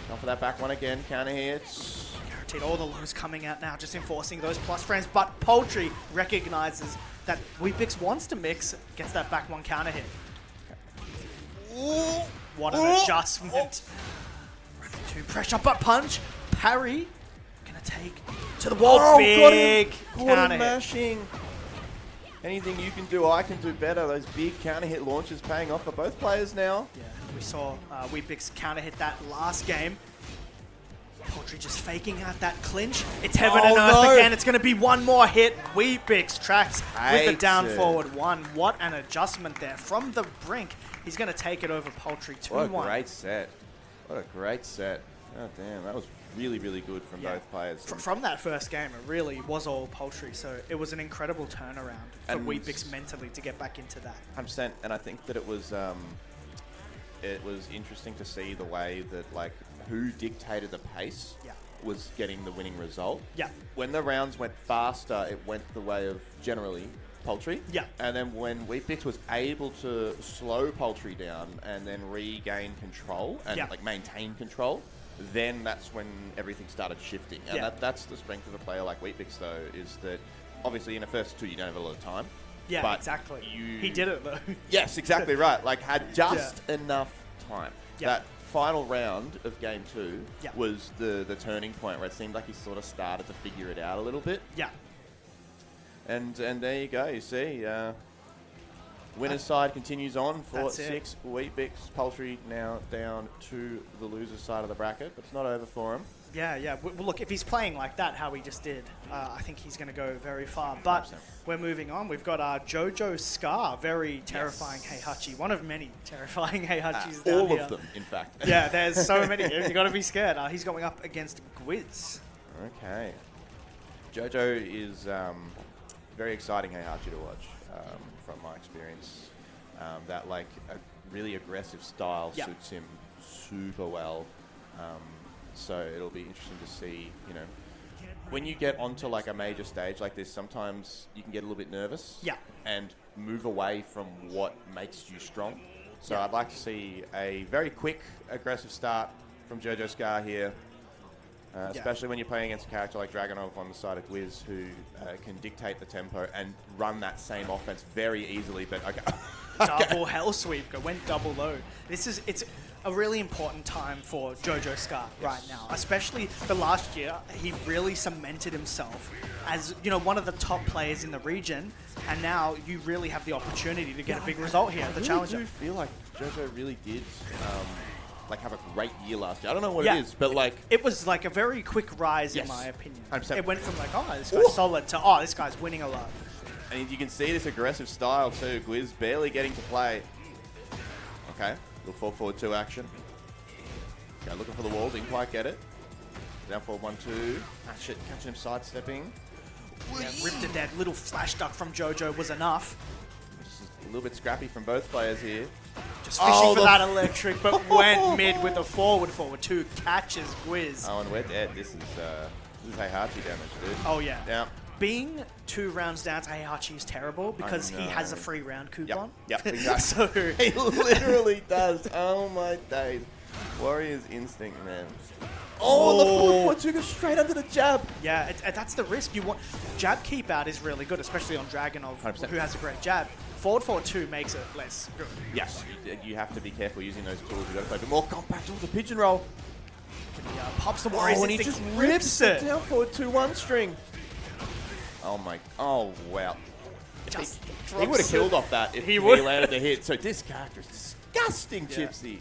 Not for that back one again, counter hits. Guaranteed all the lows coming out now, just enforcing those plus frames. But Poultry recognizes that Weet-Bix wants to mix, gets that back one counter hit. Ooh. What an adjustment. To pressure, but punch. Parry. Gonna take to the wall. Big counter hit. Mashing. Anything you can do, I can do better. Those big counter hit launches paying off for both players now. Yeah, we saw Weet-Bix counter hit that last game. Poultry just faking out that clinch. It's heaven and earth again. It's going to be one more hit. Weet-Bix tracks with the down forward one. What an adjustment there from the brink. He's going to take it over Poultry 2-1. What a great set. What a great set. Oh, damn. That was really, really good from both players. From that first game, it really was all Poultry. So it was an incredible turnaround for Weet-Bix mentally to get back into that. 100%. And I think that it was interesting to see the way that, like, who dictated the pace was getting the winning result. Yeah. When the rounds went faster, it went the way of generally Poultry. Yeah. And then when Weet-Bix was able to slow Poultry down and then regain control and like maintain control, then that's when everything started shifting. And that's the strength of a player like Weet-Bix, though, is that obviously in the first two you don't have a lot of time. Yeah, but exactly. He did it, though. Yes, exactly right. Like, had just enough time. Yeah. That final round of game 2 was the turning point where it seemed like he sort of started to figure it out a little bit. Yeah. And there you go. You see, winner's side continues on for 6. Weet-Bix, Poultry now down to the loser's side of the bracket, but it's not over for him. Yeah. Well, look, if he's playing like that, how he just did, I think he's going to go very far. But 100%. We're moving on. We've got Jojo Scar, very terrifying Heihachi. One of many terrifying Heihachis down all here. of them, in fact. Yeah, there's so many. You've got to be scared. He's going up against Gwiz. Okay. Jojo is very exciting Heihachi to watch, from my experience. That, like, a really aggressive style suits him super well. So it'll be interesting to see, you know, when you get onto like a major stage like this, sometimes you can get a little bit nervous. Yeah. And move away from what makes you strong. So Yeah. I'd like to see a very quick, aggressive start from Jojo Scar here. Especially when you're playing against a character like Dragonov on the side of Gwiz, who can dictate the tempo and run that same offense very easily. But okay. Double hell sweep, went double low. It's a really important time for Jojo Scar right now, especially the last year. He really cemented himself as, you know, one of the top players in the region, and now you really have the opportunity to get a big result here at the Challenger. I do feel like Jojo really did like have a great year last year. I don't know what it is, but like it was like a very quick rise in my opinion. 100%. It went from like, oh, this guy's solid to, oh, this guy's winning a lot. And you can see this aggressive style too. Gwiz barely getting to play. Okay, little 4-4-2 action. Okay, looking for the wall, didn't quite get it. Down forward 1-2. Ah shit, catching him sidestepping. Yeah, ripped it dead. Little flash duck from Jojo was enough. Just a little bit scrappy from both players here. Just fishing for that electric, but went mid with a forward 2. Catches Gwiz. Oh, and we're dead. This is Heihachi damage, dude. Oh, yeah. Yeah. Being 2 rounds down to Heihachi is terrible because he has a free round coupon. Yep, exactly. So he literally does. Oh, my days. Warriors instinct, man. Oh, the 4-4-2 goes straight under the jab. Yeah, that's the risk. You want jab keep out is really good, especially on Dragonov, 100%. who has a great jab. Forward 4-2 makes it less good. Yes, you have to be careful using those tools. You've got to play a bit more compact with the pigeon roll. Yeah, pops the Warriors and he just rips it down forward 2-1 string. Oh my! Oh wow! He would have killed off that if he landed the hit. So this character is disgusting, Chipsy.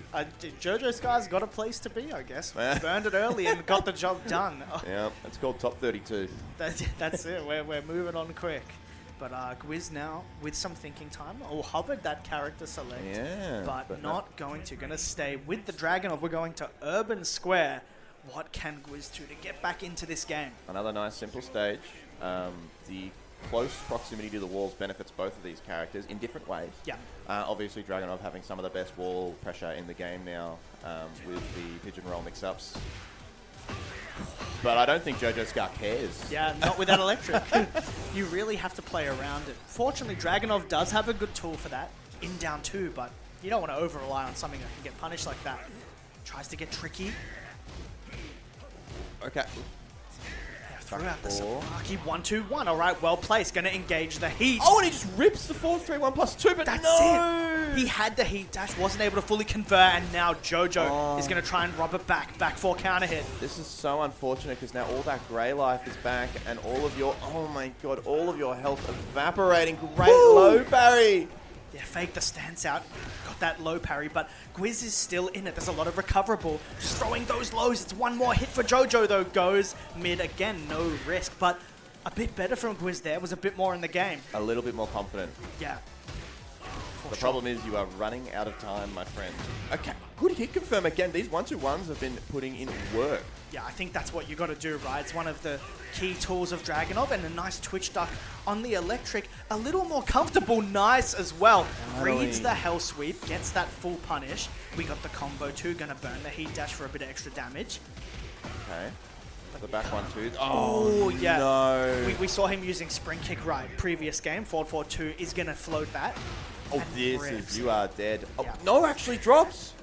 Jojo Scar's got a place to be, I guess. Burned it early and got the job done. Yeah, it's called top 32. That's it. We're moving on quick. But Gwiz now, with some thinking time, hovered that character select. Yeah. But not going to. Going to stay with the Dragonov. We're going to Urban Square. What can Gwiz do to get back into this game? Another nice, simple stage. The close proximity to the walls benefits both of these characters in different ways. Yeah. Obviously, Dragonov having some of the best wall pressure in the game now with the pigeon roll mix-ups. But I don't think Jojo Scar cares. Yeah, not with that electric. You really have to play around it. Fortunately, Dragonov does have a good tool for that in down 2, but you don't want to over-rely on something that can get punished like that. Tries to get tricky. Okay. Threw out the Sabaki 1-2-1. All right, well placed. Going to engage the heat. Oh, and he just rips the 4-3-1+2, but that's it. He had the heat dash, wasn't able to fully convert, and now Jojo is going to try and rob it back 4 counter hit. This is so unfortunate because now all that grey life is back, and all of your, oh my god, all of your health evaporating. Great low parry. Yeah, fake the stance out. Got that low parry, but Gwiz is still in it. There's a lot of recoverable. Just throwing those lows. It's one more hit for Jojo, though. Goes mid again, no risk. But a bit better from Gwiz there. Was a bit more in the game. A little bit more confident. Yeah. The problem is you are running out of time, my friend. Okay, good hit confirm again. These 1-2-1s have been putting in work. Yeah, I think that's what you got to do, right? It's one of the key tools of Dragonov, and a nice twitch duck on the electric. A little more comfortable, nice as well. Reads the hell sweep, gets that full punish. We got the combo too, gonna burn the heat dash for a bit of extra damage. Okay. The back 1-2. Oh, yeah. No. We saw him using spring kick right previous game. Forward 4-2 is gonna float that. Oh, this is, you are dead. Oh, Yeah. no, actually drops.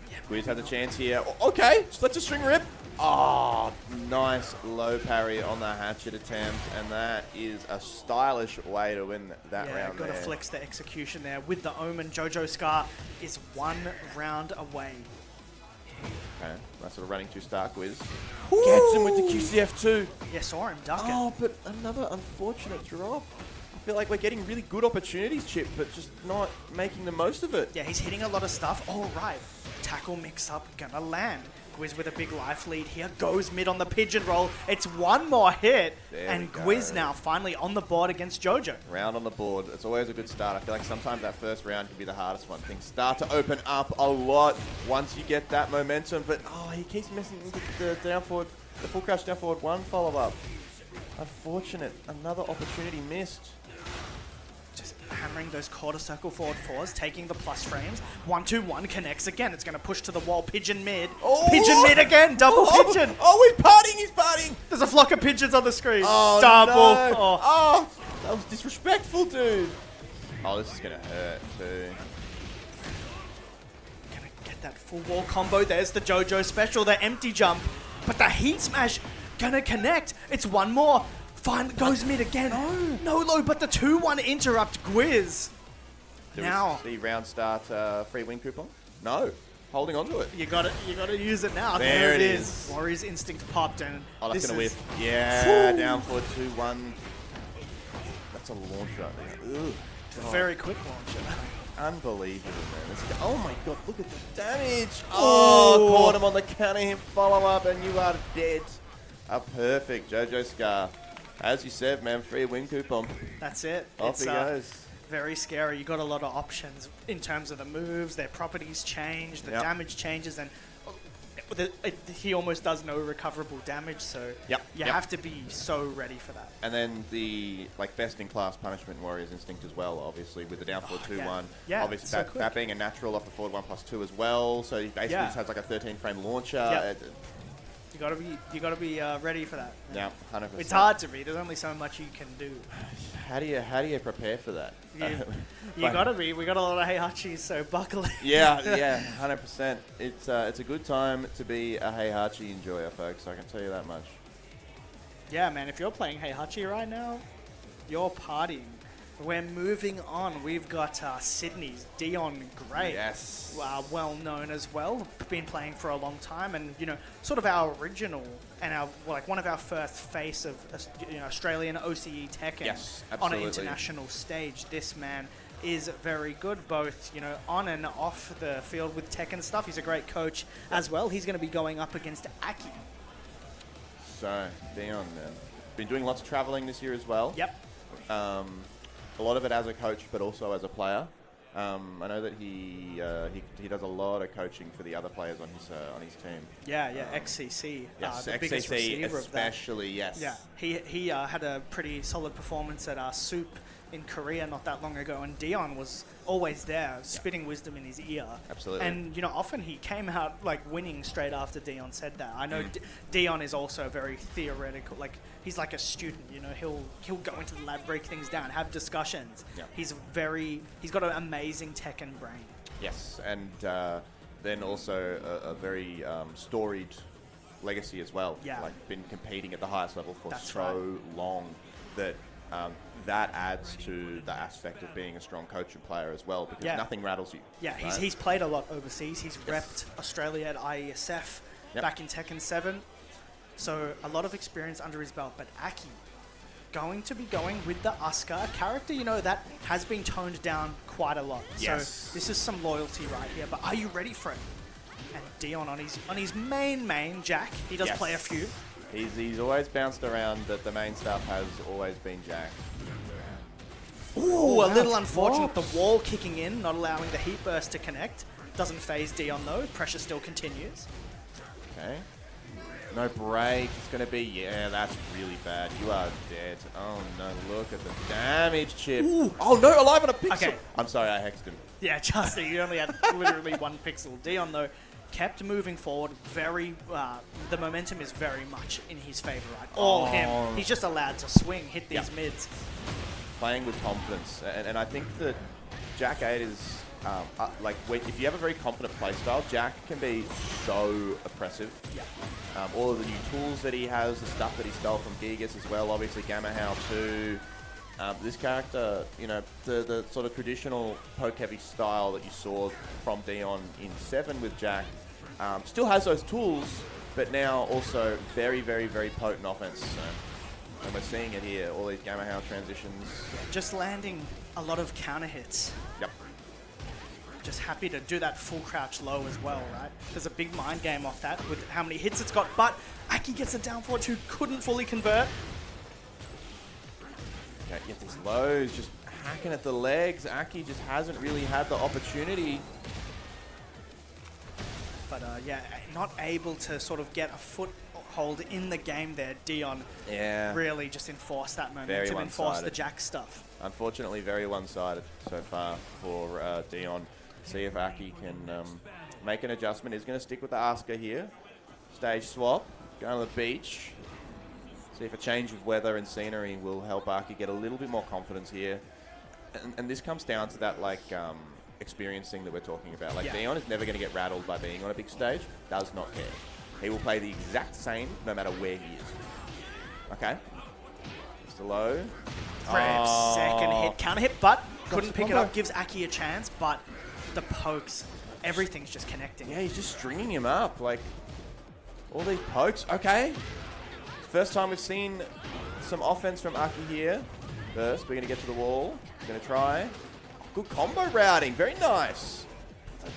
Yeah. Gwiz has a chance here. Okay, just lets a string rip. Oh, nice low parry on the hatchet attempt, and that is a stylish way to win that round got to there. flex the execution there with the Omen. Jojo Scar is 1 round away. Okay, nice sort of running to start Gwiz. Gets him with the QCF2. Yeah, saw him duck it. Oh, but another unfortunate drop. I feel like we're getting really good opportunities, Chip, but just not making the most of it. Yeah, he's hitting a lot of stuff. All right, tackle mix up, gonna land. Gwiz with a big life lead here, goes mid on the pigeon roll. It's one more hit, and Gwiz now finally on the board against Jojo. Round on the board. It's always a good start. I feel like sometimes that first round can be the hardest one. Things start to open up a lot once you get that momentum, but he keeps missing the down forward, the full crouch down forward 1 follow-up. Unfortunate. Another opportunity missed. Just hammering those quarter circle forward fours, taking the plus frames. 1-2-1 connects again. It's going to push to the wall. Pigeon mid. Oh. Pigeon mid again. Double pigeon. Oh, he's partying. He's partying. There's a flock of pigeons on the screen. Oh, double. no. Oh. That was disrespectful, dude. Oh, this is going to hurt, too. Gonna get that full wall combo. There's the JoJo special, the empty jump. But the heat smash gonna connect. It's one more. Fine, goes mid again. No low, but the 2-1 interrupt Gwiz. Now the round start free win coupon. No, holding on to it. You gotta use it now. There it is. Warriors instinct popped and oh, that's gonna whiff. Yeah, down for 2-1. That's a launcher. Ugh. Very quick launcher. Unbelievable, man. Oh my god, look at the damage. Oh, caught him on the counter hit follow up, and you are dead. A perfect JoJo Scar. As you said, man, free win coupon. That's it. Off he goes. Very scary. You got a lot of options in terms of the moves, their properties change, the damage changes, and he almost does no recoverable damage, so you have to be so ready for that. And then the best in class punishment Warriors instinct as well, obviously with the down forward 2-1. Yeah, obviously that being a natural off the forward 1+2 as well. So he basically just has like a 13 frame launcher. You gotta be ready for that. Yeah, 100%. It's hard to be. There's only so much you can do. How do you prepare for that? You gotta be. We got a lot of Heihachis, so buckle in. Yeah, 100%. It's a good time to be a Heihachi enjoyer, folks. I can tell you that much. Yeah, man. If you're playing Heihachi right now, you're partying. We're moving on. We've got Sydney's Dion Gray. Yes. Well known as well. Been playing for a long time, and sort of our original and our one of our first face of Australian OCE Tekken on an international stage. This man is very good, both on and off the field with Tekken stuff. He's a great coach as well. He's going to be going up against Aki. So Dion, man, been doing lots of traveling this year as well. Yep. A lot of it as a coach, but also as a player. I know that he does a lot of coaching for the other players on his team. Yeah, XCC. Yes, the XCC biggest receiver especially. Of that. Yes. Yeah, he had a pretty solid performance at Soup in Korea not that long ago, and Dion was always there, spitting wisdom in his ear. Absolutely. And often he came out winning straight after Dion said that. I know Dion is also very theoretical. He's like a student. He'll go into the lab, break things down, have discussions. Yeah. He's got an amazing Tekken brain. Yes, and then also a very storied legacy as well. Yeah. Been competing at the highest level for long that that adds to the aspect of being a strong coach and player as well, because nothing rattles you. Yeah, right? he's played a lot overseas. He's repped Australia at IESF back in Tekken 7. So a lot of experience under his belt. But Aki, going to be going with the Asuka, a character, that has been toned down quite a lot. Yes. So this is some loyalty right here. But are you ready for it? And Dion on his main Jack. He does play a few. He's always bounced around, but the main stuff has always been Jack. Ooh, a little unfortunate. The wall kicking in, not allowing the heat burst to connect. Doesn't phase Dion though. Pressure still continues. Okay. No break. It's going to be, that's really bad. You are dead. Oh no, look at the damage, Chip. Ooh. Oh no, alive on a pixel. Okay. I'm sorry, I hexed him. Yeah, just you only had literally 1 pixel. Dion though kept moving forward. The momentum is very much in his favor, right? All him. He's just allowed to swing, hit these mids. Playing with confidence, and I think that Jack 8 is if you have a very confident playstyle, Jack can be so oppressive. Yeah. All of the new tools that he has, the stuff that he stole from Gigas as well, obviously Gamma How too. This character, the sort of traditional poke-heavy style that you saw from Dion in 7 with Jack, still has those tools, but now also very, very, very potent offense. And we're seeing it here, all these Gamma How transitions. Just landing a lot of counter hits. Yep. Just happy to do that full crouch low as well, right? There's a big mind game off that with how many hits it's got, but Aki gets a down forward who couldn't fully convert. Okay, get these lows, just hacking at the legs. Aki just hasn't really had the opportunity. But not able to sort of get a hold in the game there, Dion really just enforced that momentum, enforced the Jack stuff. Unfortunately, very one-sided so far for Dion. See if Aki can make an adjustment. He's going to stick with the Asuka here. Stage swap, going to the beach. See if a change of weather and scenery will help Aki get a little bit more confidence here. And this comes down to that experience thing that we're talking about. Dion is never going to get rattled by being on a big stage. Does not care. He will play the exact same no matter where he is. Okay. Mr. Low. Grabs, second hit, counter hit, but couldn't pick it up. Gives Aki a chance, but the pokes, everything's just connecting. Yeah, he's just stringing him up. All these pokes. Okay. First time we've seen some offense from Aki here. First, we're going to get to the wall. We're going to try. Good combo routing. Very nice.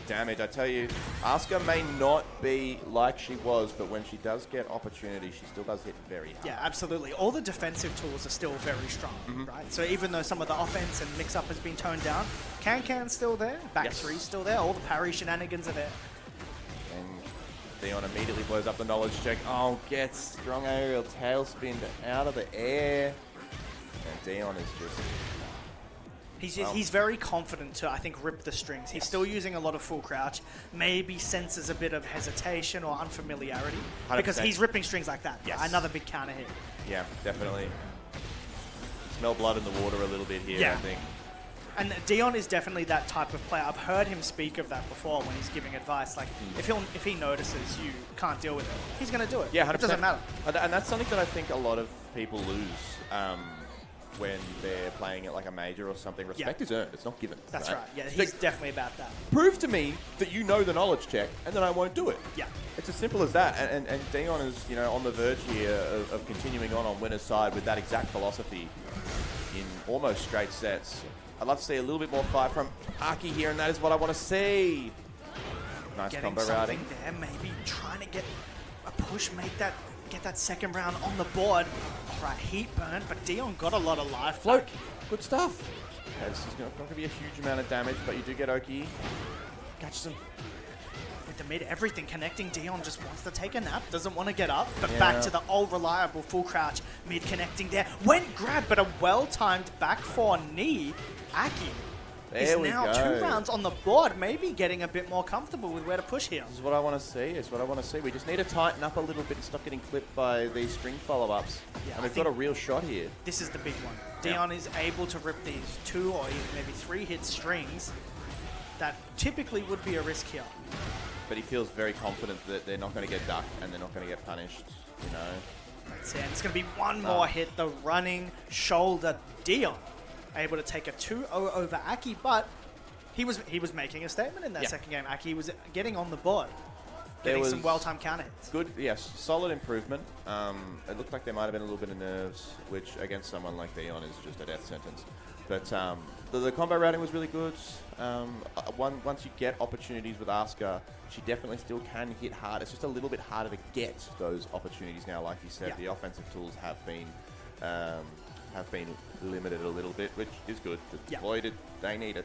Damage, I tell you. Asuka may not be like she was, but when she does get opportunity, she still does hit very hard. Yeah, absolutely. All the defensive tools are still very strong, right? So even though some of the offense and mix-up has been toned down, Can's still there, back three's still there, all the parry shenanigans are there. And Dion immediately blows up the knowledge check. Oh, gets strong aerial tailspin out of the air. And Dion is just... He's very confident to, I think, rip the strings. He's still using a lot of full crouch. Maybe senses a bit of hesitation or unfamiliarity 100%. Because he's ripping strings like that. Yes. Another big counter hit. Yeah, definitely. Smell blood in the water a little bit here, I think. And Dion is definitely that type of player. I've heard him speak of that before when he's giving advice. If he notices you can't deal with it, he's going to do it. Yeah, 100%. It doesn't matter. And that's something that I think a lot of people lose. When they're playing at a major or something. Respect is earned. It's not given. That's right. Yeah, he's definitely about that. Prove to me that you know the knowledge check, and then I won't do it. Yeah. It's as simple as that. And Dion is, on the verge here of continuing on winner's side with that exact philosophy in almost straight sets. I'd love to see a little bit more fight from Aki here, and that is what I want to see. Nice combo routing. There, maybe trying to get a push, get that second round on the board. Right, heat burn, but Dion got a lot of life. Float. Good stuff. Okay, this is not going to be a huge amount of damage, but you do get Oki. Catches him. With the mid, everything connecting. Dion just wants to take a nap, doesn't want to get up, but back to the old reliable full crouch. Mid connecting there. Went grab, but a well-timed back four knee. Aki is now 2 rounds on the board, maybe getting a bit more comfortable with where to push here. This is what I want to see. It's what I want to see. We just need to tighten up a little bit and stop getting clipped by these string follow-ups. Yeah, and we've got a real shot here. This is the big one. Dion is able to rip these 2 or even maybe 3 hit strings that typically would be a risk here. But he feels very confident that they're not going to get ducked and they're not going to get punished, That's it. It's going to be one more hit. The running shoulder. Dion able to take a 2-0 over Aki, but he was making a statement in that second game. Aki was getting on the board, getting some well-timed counter hits. Good, yes, solid improvement. It looked like there might have been a little bit of nerves, which against someone like Dion is just a death sentence. But the combo routing was really good. Once you get opportunities with Asuka, she definitely still can hit hard. It's just a little bit harder to get those opportunities now. Like you said, the offensive tools have been limited a little bit, which is good. Boy, did they need it.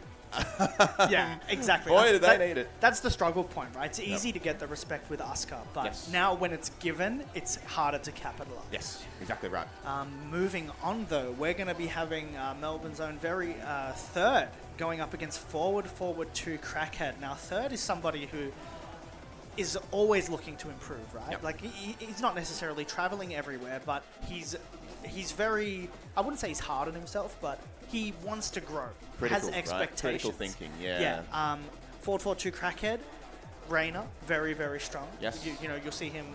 Yeah, exactly. Boy, did they need it. That's the struggle point, right? It's easy to get the respect with Asuka, but now when it's given, it's harder to capitalize. Yes, exactly right. Moving on, though, we're going to be having Melbourne's own very Third going up against forward 2 Crackhead. Now, Third is somebody who is always looking to improve, right? Yep. Like, he's not necessarily traveling everywhere, but he's very, I wouldn't say he's hard on himself, but he wants to grow. Critical, has expectations. Right? Critical thinking, yeah. Forward 2 Crackhead, Reina, very, very strong. Yes. You'll see him,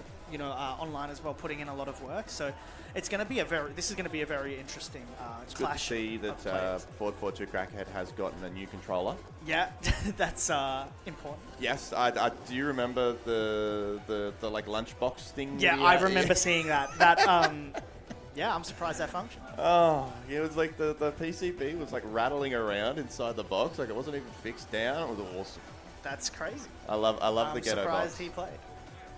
online as well, putting in a lot of work. So it's going to be this is going to be a very interesting it's clash. Good to see that Forward 2 Crackhead has gotten a new controller. Yeah, that's important. Yes, I do you remember the lunchbox thing? Yeah, I remember seeing that. That yeah, I'm surprised that functioned. Oh, it was like the PCB was like rattling around inside the box, like it wasn't even fixed down. It was awesome. That's crazy. I love the ghetto box. I'm surprised he played.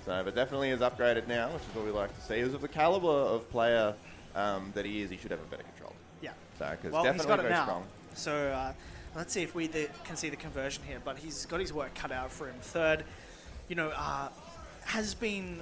So, but definitely is upgraded now, which is what we like to see. Is of the caliber of player that he is, he should have a better control. Yeah. So, because well, definitely he's got it very now. strong. So let's see if we can see the conversion here. But he's got his work cut out for him. Third, has been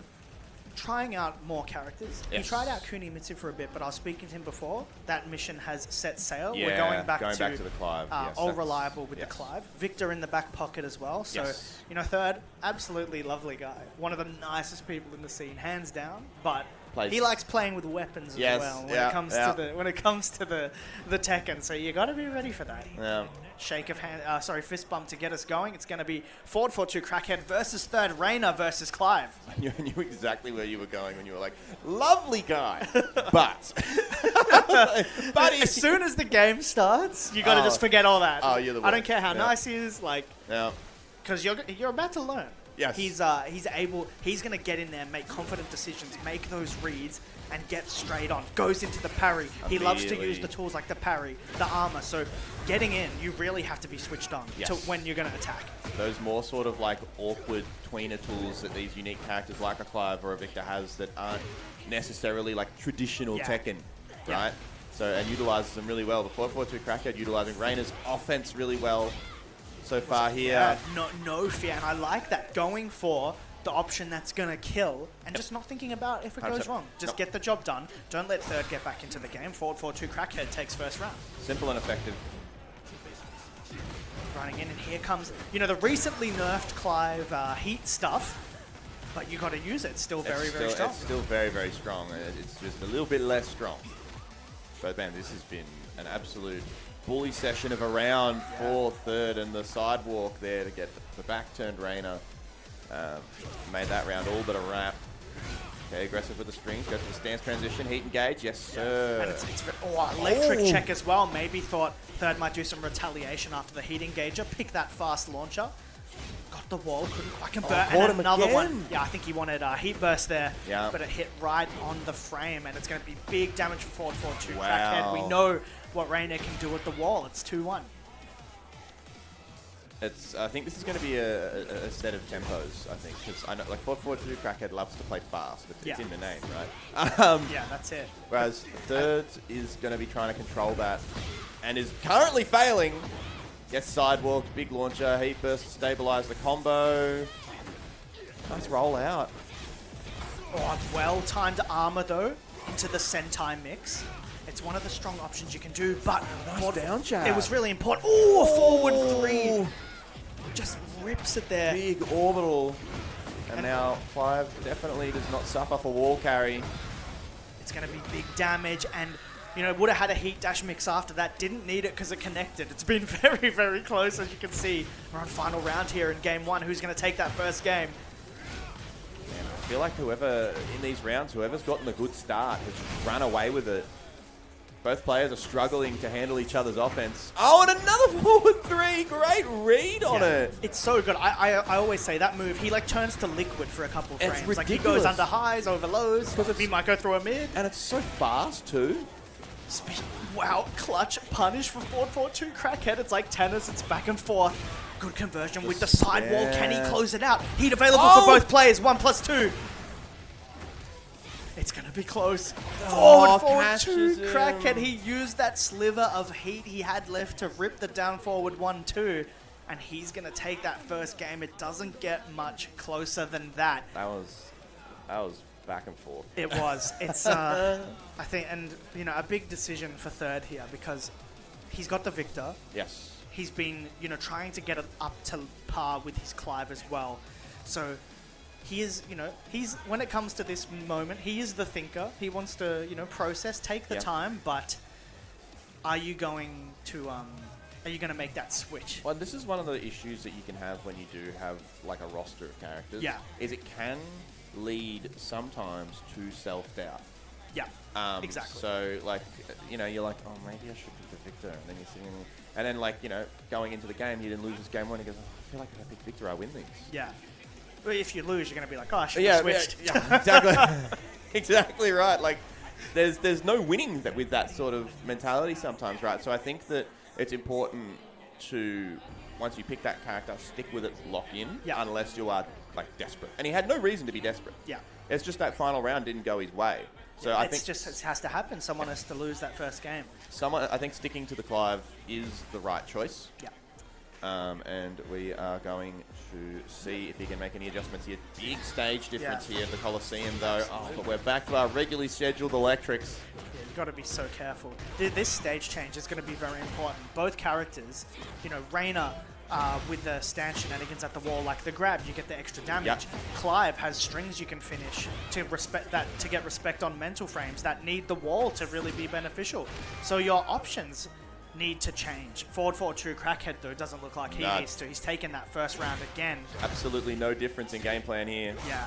trying out more characters. Yes. He tried out Kunimitsu for a bit, but I was speaking to him before. That mission has set sail. Yeah, We're going back to the Clive. Yes, all reliable with the Clive. Victor in the back pocket as well. So, third, absolutely lovely guy. One of the nicest people in the scene, hands down. But he likes playing with weapons as well when it comes to the Tekken. So you got to be ready for that. Yeah. Shake of hand, fist bump to get us going. It's going to be forward 4-2 Crackhead versus third Reina versus Clive. I knew exactly where you were going when you were like, lovely guy, but as soon as the game starts, you got to just forget all that. Oh, you're the worst. I don't care how nice he is, because you're about to learn. Yes. He's going to get in there, make confident decisions, make those reads, and get straight on. Goes into the parry. He loves to use the tools like the parry, the armor. So getting in, you really have to be switched on to when you're going to attack. Those more sort of like awkward tweener tools that these unique characters like a Clive or a Victor has that aren't necessarily like traditional Tekken, right? So, and utilizes them really well. The 4-4-2 Crackhead utilizing Reina's offense really well so far here. Yeah, no fear, and I like that. Going for the option that's going to kill and just not thinking about if it goes wrong. Just get the job done. Don't let third get back into the game. Forward 4-2 Crackhead takes first round. Simple and effective. Running in, and here comes, the recently nerfed Clive heat stuff, but you got to use it. It's still very strong. It's still very, very strong. It's just a little bit less strong. But man, this has been an absolute bully session of a round for third, and the sidewalk there to get the back turned Reina. Made that round all but a wrap. Okay, aggressive with the strings, goes to the stance transition, heat engage, yes sir. And it's electric check as well. Maybe thought third might do some retaliation after the heat engager. Pick that fast launcher. Got the wall, couldn't quite convert, and another one. Yeah, I think he wanted a heat burst there, but it hit right on the frame, and it's going to be big damage for forward 4-2 Crackhead. We know what Reina can do at the wall. It's 2-1. I think this is going to be a set of tempos, I think, because I know, like, 4-4-2 Crackhead loves to play fast. It's in the name, right? Yeah, that's it. Whereas third is going to be trying to control that, and is currently failing. Gets sidewalked, big launcher, heat burst to stabilize the combo. Nice roll out. Well-timed armor, though, into the Sentai mix. It's one of the strong options you can do, but nice down jab. It was really important. Oh, forward 3. Just rips it there. Big orbital. And now Clive definitely does not suffer for wall carry. It's going to be big damage, and would have had a heat dash mix after that. Didn't need it because it connected. It's been very, very close, as you can see. We're on final round here in game 1. Who's going to take that first game? Man, I feel like whoever's gotten the good start has run away with it. Both players are struggling to handle each other's offense. Oh, and another forward 3. Great read on it. It's so good. I always say that move, he turns to liquid for a couple of frames. Ridiculous. Like he goes under highs, over lows. He might go through a mid. And it's so fast too. Wow, clutch punish for 4-4-2 Crackhead. It's like tennis. It's back and forth. Good conversion with the sidewall. Can he close it out? Heat available for both players. 1+2. It's going to be close. Forward 4-2 Crackhead. He used that sliver of heat he had left to rip the down forward 1-2. And he's going to take that first game. It doesn't get much closer than that. That was back and forth. It was. It's, I think, and, a big decision for third here because he's got the Victor. Yes. He's been, trying to get it up to par with his Clive as well. So he is, when it comes to this moment, he is the thinker. He wants to, process, take the time, but are you going to make that switch? Well, this is one of the issues that you can have when you do have like a roster of characters. Yeah. Is it can lead sometimes to self-doubt. Yeah, exactly. So, like, you're like, oh, maybe I should pick the Victor. And then you're sitting, and then, like, going into the game, you didn't lose this game one. He goes, oh, I feel like if I pick Victor, I win these. Yeah. Well, if you lose, you're going to be like, oh, I should have switched. Yeah, exactly. Exactly right. Like, there's no winning with that sort of mentality sometimes, right? So I think that it's important to, once you pick that character, stick with it, lock in, unless you are, like, desperate. And he had no reason to be desperate. Yeah. It's just that final round didn't go his way. So I think it has to happen. Someone has to lose that first game. I think sticking to the Clive is the right choice. Yeah. and we are going to see if he can make any adjustments here. Big stage difference here at the Coliseum, though. Oh, but we're back to our regularly scheduled electrics. Yeah, you've got to be so careful. This stage change is going to be very important. Both characters, you know, Reina with the stand shenanigans at the wall, like the grab, you get the extra damage. Yep. Clive has strings you can finish to get respect on mental frames that need the wall to really be beneficial. So your options need to change. Forward 4-2 Crackhead, though, doesn't look like he needs to. He's taken that first round again. Absolutely no difference in game plan here. Yeah.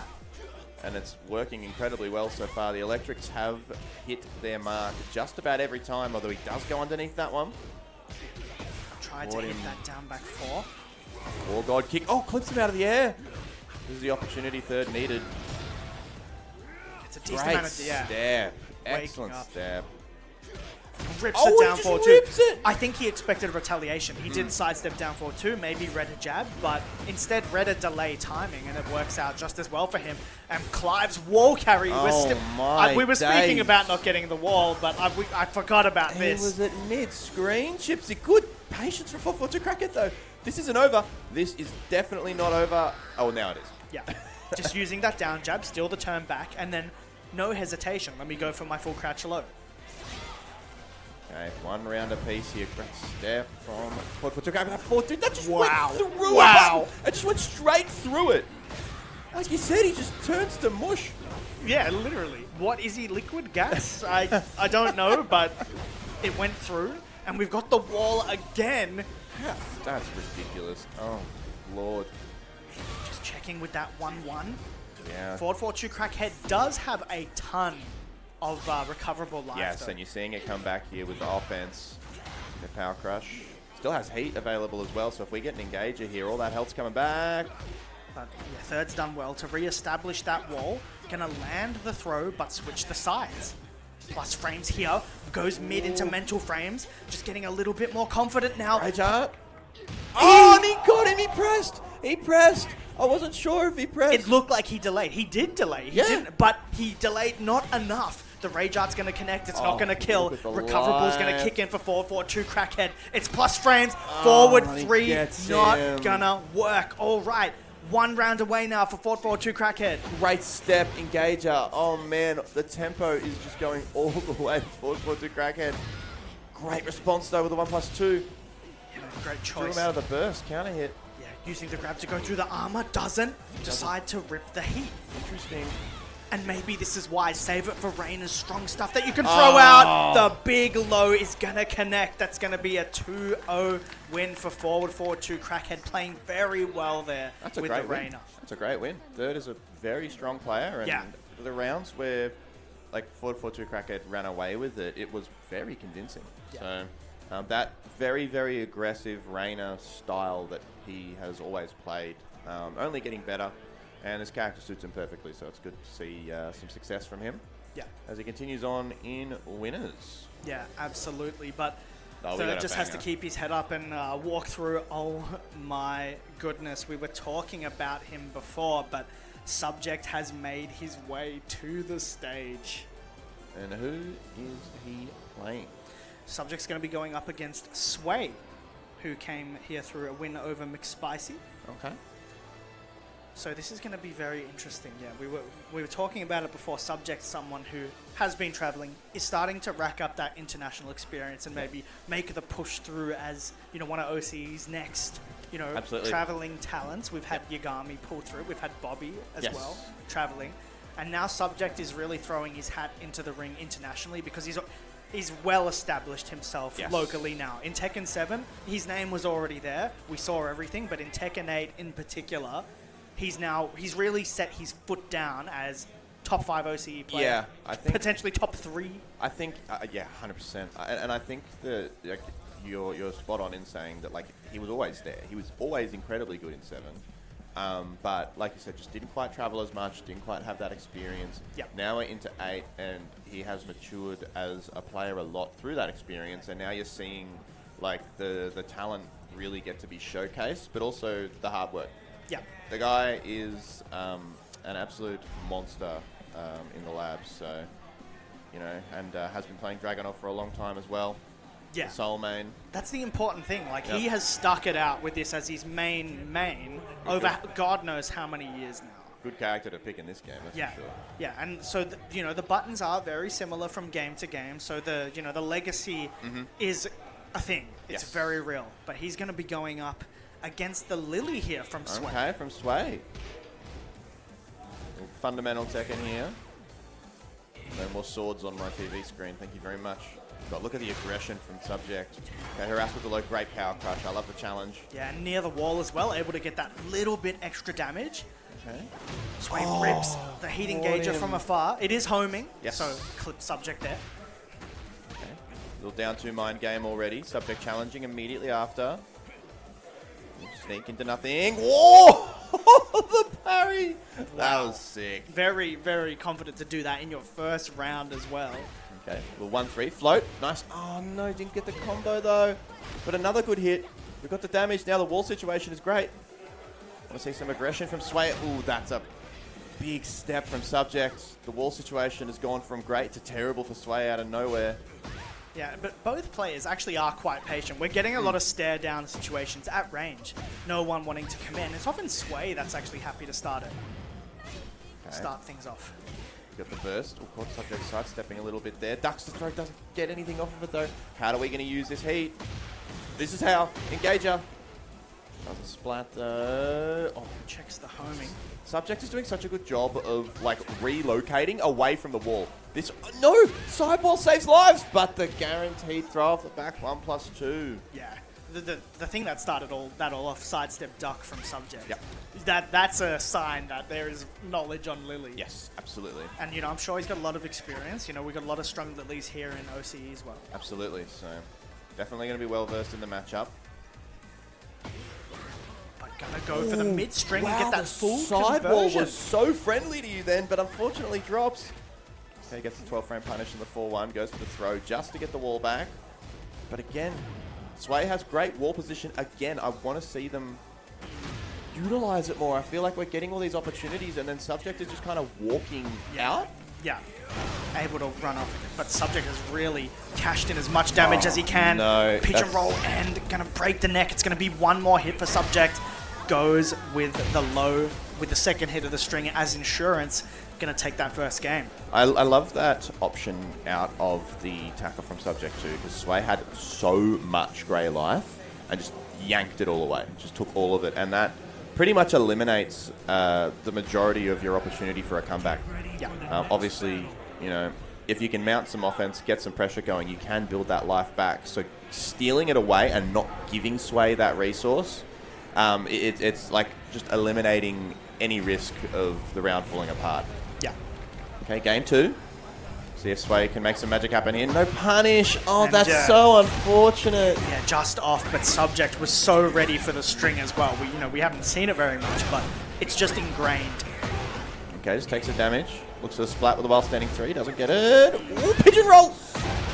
And it's working incredibly well so far. The electrics have hit their mark just about every time, although he does go underneath that one. Tried to hit that down back 4. War God kick. Oh, clips him out of the air. This is the opportunity third needed. It's a decent amount of stab. Excellent stab. Rips it down 4-2. It. I think he expected retaliation. He did sidestep down 4-2, maybe read a jab, but instead read a delay timing, and it works out just as well for him. And Clive's wall carry was we were speaking about not getting the wall, but I forgot about this. He was at mid-screen. Chipsy, good patience from 4-4-2 Crackhead, though. This isn't over. This is definitely not over. Oh, now it is. Yeah. Just using that down jab, still the turn back, and then no hesitation. Let me go for my full crouch low. Okay, 1 round apiece here. Great step from 4-4-2 Crackhead. 4-2. That just went through it. It just went straight through it. Like you said, he just turns to mush. Yeah, literally. What is he, liquid gas? I don't know, but it went through, and we've got the wall again. That's ridiculous. Oh, Lord. Just checking with that 1-1. Yeah. 4-4-2 Crackhead does have a ton of recoverable life. Yes, though. and you're seeing it come back here with the offense. The Power Crush. Still has heat available as well, so if we get an engager here, all that health's coming back. But yeah, third's done well to re-establish that wall. Gonna land the throw, but switch the sides. Plus frames here. Goes mid into mental frames. Just getting a little bit more confident now. Right up. Oh, and he got him. He pressed. He pressed. I wasn't sure if he pressed. It looked like he delayed. He did delay. He didn't, but he delayed not enough. The Rage Art's going to connect. It's not going to kill. Recoverable's going to kick in for 4-4-2 Crackhead. It's plus frames. Forward 3. Not going to work. All right. 1 round away now for 4-4-2 Crackhead. Great step, engager. Oh, man. The tempo is just going all the way for 4-4-2 Crackhead. Great response, though, with the 1+2. Yeah, great choice. Threw him out of the burst. Counter hit. Yeah, using the grab to go through the armor. Doesn't. Decide to rip the heat. Interesting. And maybe this is why. Save it for Reina's strong stuff that you can throw out. The big low is going to connect. That's going to be a 2-0 win for forward 4-2 Crackhead, playing very well there with the Reina. That's a great win. Third is a very strong player. And the rounds where like forward 4-2 Crackhead ran away with it, it was very convincing. Yeah. So that very, very aggressive Reina style that he has always played, only getting better. And his character suits him perfectly, so it's good to see some success from him. Yeah. As he continues on in winners. Yeah, absolutely. But Third just has to keep his head up and walk through. Oh my goodness, we were talking about him before, but Subject has made his way to the stage. And who is he playing? Subject's going to be going up against Sway, who came here through a win over McSpicy. Okay. So this is going to be very interesting. Yeah, we were talking about it before. Subject, someone who has been traveling, is starting to rack up that international experience and maybe make the push through as, you know, one of OCE's next, you know, traveling talents. We've had Yagami pull through. We've had Bobby as well traveling, and now Subject is really throwing his hat into the ring internationally because he's well established himself locally now. In Tekken 7, his name was already there. We saw everything, but in Tekken 8 in particular, he's really set his foot down as top 5 OCE player. Yeah, I think potentially top 3. I think 100%. And I think that you're spot on in saying that like he was always there. He was always incredibly good in 7. But like you said, just didn't quite travel as much, didn't quite have that experience. Yep. Now we're into 8 and he has matured as a player a lot through that experience, and now you're seeing like the talent really get to be showcased, but also the hard work. Yeah. The guy is an absolute monster in the labs, so, you know, and has been playing Dragunov for a long time as well. Yeah. the sole main. That's the important thing. Like, he has stuck it out with this as his main over God knows how many years now. Good character to pick in this game, that's for sure. Yeah, and so, the buttons are very similar from game to game, so the legacy is a thing. It's very real. But he's going to be going up against the Lily here from Sway. Okay, from Sway. Fundamental Tekken here. No more swords on my TV screen, thank you very much. But look at the aggression from Subject. Okay, harassed with the low, great power crush. I love the challenge. Yeah, and near the wall as well, able to get that little bit extra damage. Okay. Sway rips the heat engager from afar. It is homing, yes. So clip Subject there. Okay. Little down 2 mind game already. Subject challenging immediately after. Sneak into nothing. Whoa! The parry! That was sick. Very, very confident to do that in your first round as well. Okay, well, 1-3, float, nice. Oh no, didn't get the combo though. But another good hit. We got the damage, now the wall situation is great. Want to see some aggression from Sway. Ooh, that's a big step from Subject. The wall situation has gone from great to terrible for Sway out of nowhere. Yeah, but both players actually are quite patient. We're getting a lot of stare down situations at range. No one wanting to come in. It's often Sway that's actually happy to start it. Okay. Start things off. Got the burst. Oh, caught Subject sidestepping a little bit there. Ducks the throw, doesn't get anything off of it though. How are we going to use this heat? This is how. Engager. Doesn't splat though. Oh, checks the homing. Subject is doing such a good job of like relocating away from the wall. This no sidewall saves lives, but the guaranteed throw off the back 1+2. Yeah, the thing that started all off, sidestep duck from Subject. Yep. That's a sign that there is knowledge on Lily. Yes, absolutely. And I'm sure he's got a lot of experience. We've got a lot of strong Lilies here in OCE as well. Absolutely. So definitely going to be well versed in the matchup. Gonna go for the mid string and get that full sidewall conversion. Was so friendly to you then, but unfortunately drops. Okay, gets the 12-frame punish in the 4-1, goes for the throw just to get the wall back. But again, Sway has great wall position. Again, I want to see them utilize it more. I feel like we're getting all these opportunities and then Subject is just kind of walking out. Yeah. Able to run off, but Subject has really cashed in as much damage as he can. No, pitch and roll and gonna break the neck. It's gonna be one more hit for Subject. Goes with the low, with the second hit of the string as insurance. Gonna take that first game. I love that option out of the tackle from Subject too, because Sway had so much grey life and just yanked it all away. Just took all of it, and that pretty much eliminates the majority of your opportunity for a comeback. Yeah. Obviously, if you can mount some offense, get some pressure going, you can build that life back. So stealing it away and not giving Sway that resource, it's like just eliminating any risk of the round falling apart. Yeah. Okay, game 2. See if Sway can make some magic happen here. No punish. Oh, and that's so unfortunate. Yeah, just off, but Subject was so ready for the string as well. We haven't seen it very much, but it's just ingrained. Okay, just takes the damage. Looks for the splat with the while standing 3. Doesn't get it. Ooh, pigeon roll.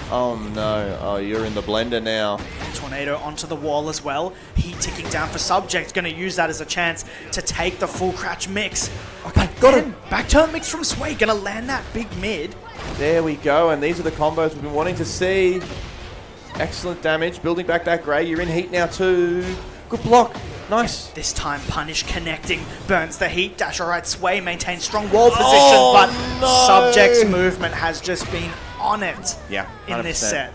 Oh no. Oh, you're in the blender now. Tornado onto the wall as well. Heat ticking down for Subject. Going to use that as a chance to take the full crouch mix. Okay, got him. Back turn mix from Sway. Going to land that big mid. There we go. And these are the combos we've been wanting to see. Excellent damage. Building back that grey. You're in heat now too. Good block. Nice. This time Punish connecting. Burns the heat. Dash alright. Sway maintains strong wall position. But no. Subject's movement has just been on it. Yeah, 100%. In this set.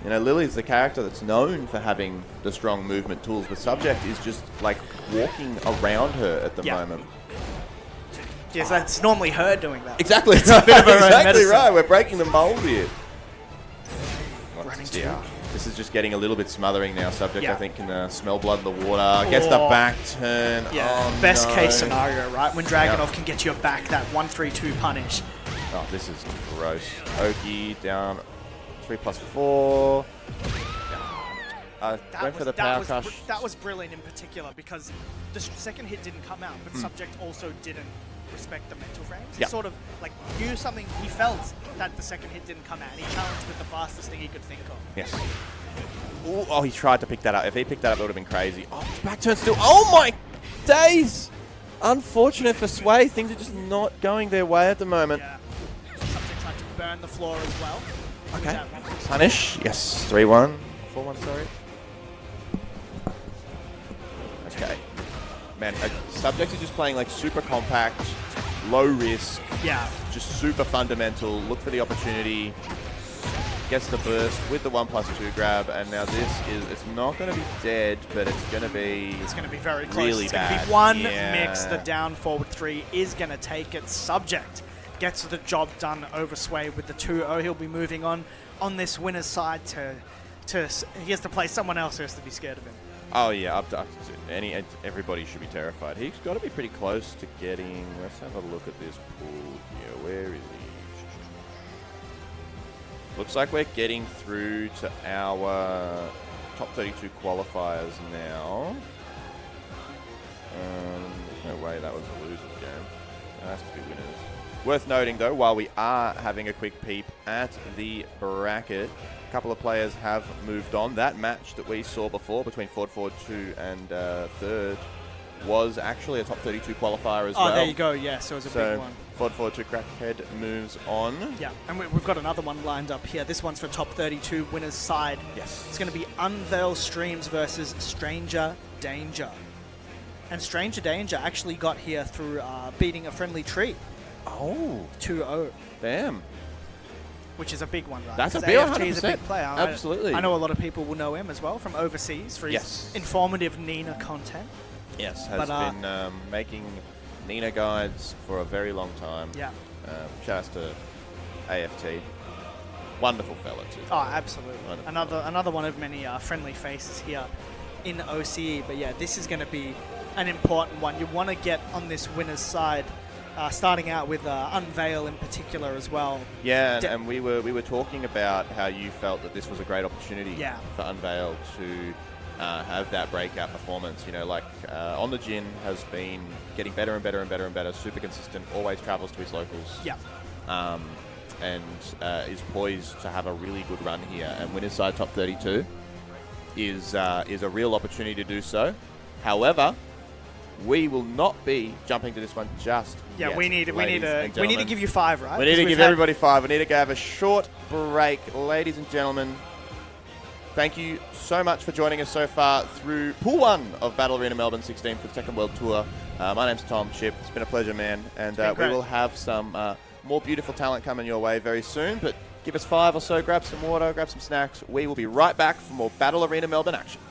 Lily's the character that's known for having the strong movement tools, but Subject is just like walking around her at the moment. Yes, that's normally her doing that. Exactly. It's a bit of her own exactly medicine. right. We're breaking the mold here. Running This is just getting a little bit smothering now. Subject, I think, can smell blood in the water. Gets the back turn. Yeah, oh, best no. case scenario, right? When Dragunov can get you back that 1-3-2 punish. Oh, this is gross. Oki down 3+4. Went for the power crush. That was brilliant in particular because the second hit didn't come out, but Subject also didn't respect the mental frames. He sort of knew something. He felt that the second hit didn't come out, and he challenged with the fastest thing he could think of. Yes. Ooh, oh, he tried to pick that up. If he picked that up, it would have been crazy. Oh, back turn still. Oh my days! Unfortunate for Sway. Things are just not going their way at the moment. Yeah. Subject tried to burn the floor as well. Okay. Punish. Yes. 3-1. 4-1, sorry. Okay. Man, Subject is just playing like super compact, low risk. Yeah. Just super fundamental. Look for the opportunity. Gets the burst with the 1+2 grab, and now this is, it's not going to be dead, but it's going to be... It's going to be very close. Really it's bad. going to be one Yeah. mix. The down forward 3 is going to take it. Subject gets the job done over Sway with the 2-0. He'll be moving on this winner's side to he has to play someone else who has to be scared of him. Oh yeah, everybody should be terrified. He's got to be pretty close to getting... Let's have a look at this pool here. Where is he? Looks like we're getting through to our top 32 qualifiers now. There's no way that was a loser's game. It has to be winners. Worth noting though, while we are having a quick peep at the bracket, a couple of players have moved on. That match that we saw before between Ford 2 and Third was actually a top 32 qualifier as well. Oh, there you go. Yeah, so it was a big one. Ford 2 Crackhead moves on. Yeah, and we've got another one lined up here. This one's for top 32 winners side. Yes. It's going to be Unveil Streams versus Stranger Danger. And Stranger Danger actually got here through beating a friendly tree. Oh. 2-0. Damn. Which is a big one, right? That's a big big 100%. Is a big player. Absolutely. I know a lot of people will know him as well from overseas for his informative Nina content. Yes, has been making Nina guides for a very long time. Yeah. Shout outs to AFT. Wonderful fella too. Oh, absolutely. Wonderful. Another one of many friendly faces here in OCE. But yeah, this is going to be an important one. You want to get on this winner's side, starting out with Unveil in particular as well. Yeah, and we were talking about how you felt that this was a great opportunity for Unveil to have that breakout performance. You know, like On the Gin has been getting better and better and better and better, super consistent, always travels to his locals. Yeah. And is poised to have a really good run here. And winner's side top 32 is a real opportunity to do so. However, we will not be jumping to this one just yet. we need to give you 5, right? We need to give everybody 5. We need to have a short break, ladies and gentlemen. Thank you so much for joining us so far through Pool 1 of Battle Arena Melbourne 16 for the TEKKEN World Tour. My name's Tom Chip. It's been a pleasure, man. And we will have some more beautiful talent coming your way very soon. But give us 5 or so, grab some water, grab some snacks. We will be right back for more Battle Arena Melbourne action.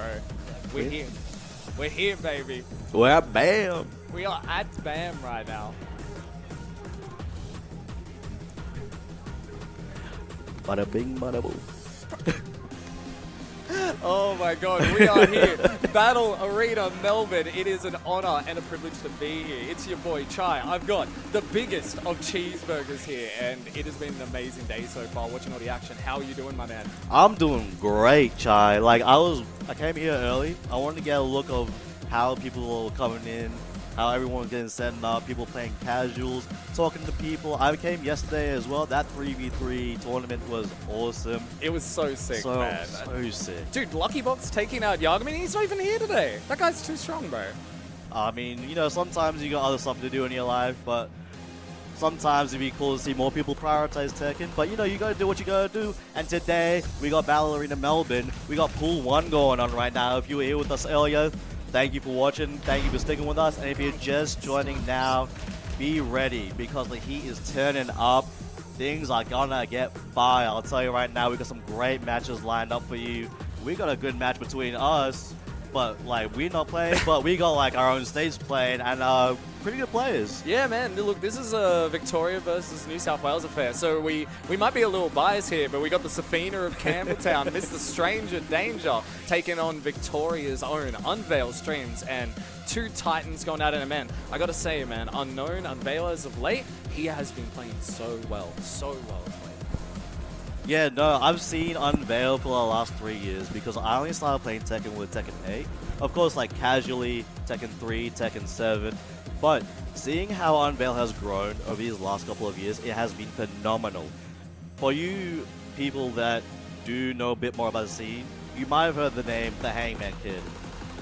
bro. We're here. We're here, baby. We're at BAM. We are at BAM right now. Bada bing, bada boom. Oh my god, we are here. Battle Arena Melbourne. It is an honor and a privilege to be here. It's your boy Chai. I've got the biggest of cheeseburgers here, and it has been an amazing day so far watching all the action. How are you doing, my man? I'm doing great, Chai. Like I came here early. I wanted to get a look of how people were coming in, how everyone was getting set up, people playing casuals, talking to people. I came yesterday as well. That 3v3 tournament was awesome. It was so sick, man. So sick. Dude, Lucky Box taking out Yag. I mean, he's not even here today. That guy's too strong, bro. I mean, you know, sometimes you got other stuff to do in your life, but sometimes it'd be cool to see more people prioritize Tekken. But, you know, you gotta do what you gotta do. And today, we got Battle Arena Melbourne. We got Pool 1 going on right now. If you were here with us earlier, thank you for watching. Thank you for sticking with us. And if you're just joining now, be ready because the heat is turning up. Things are gonna get fire. I'll tell you right now, we got some great matches lined up for you. We got a good match between us, but like we're not playing, but we got like our own stage playing and pretty good players. Yeah, man. Look, this is a Victoria versus New South Wales affair, so we might be a little biased here, but we got the Safina of Campbelltown, Mr. Stranger Danger, taking on Victoria's own Unveil Streams, and two titans going at it. And man, I gotta say, man, Unknown Unveil as of late, he has been playing so well of late. Yeah, no, I've seen Unveil for the last 3 years because I only started playing Tekken with Tekken 8. Of course, like casually, Tekken 3, Tekken 7. But seeing how Unveil has grown over these last couple of years, it has been phenomenal. For you people that do know a bit more about the scene, you might have heard the name The Hangman Kid.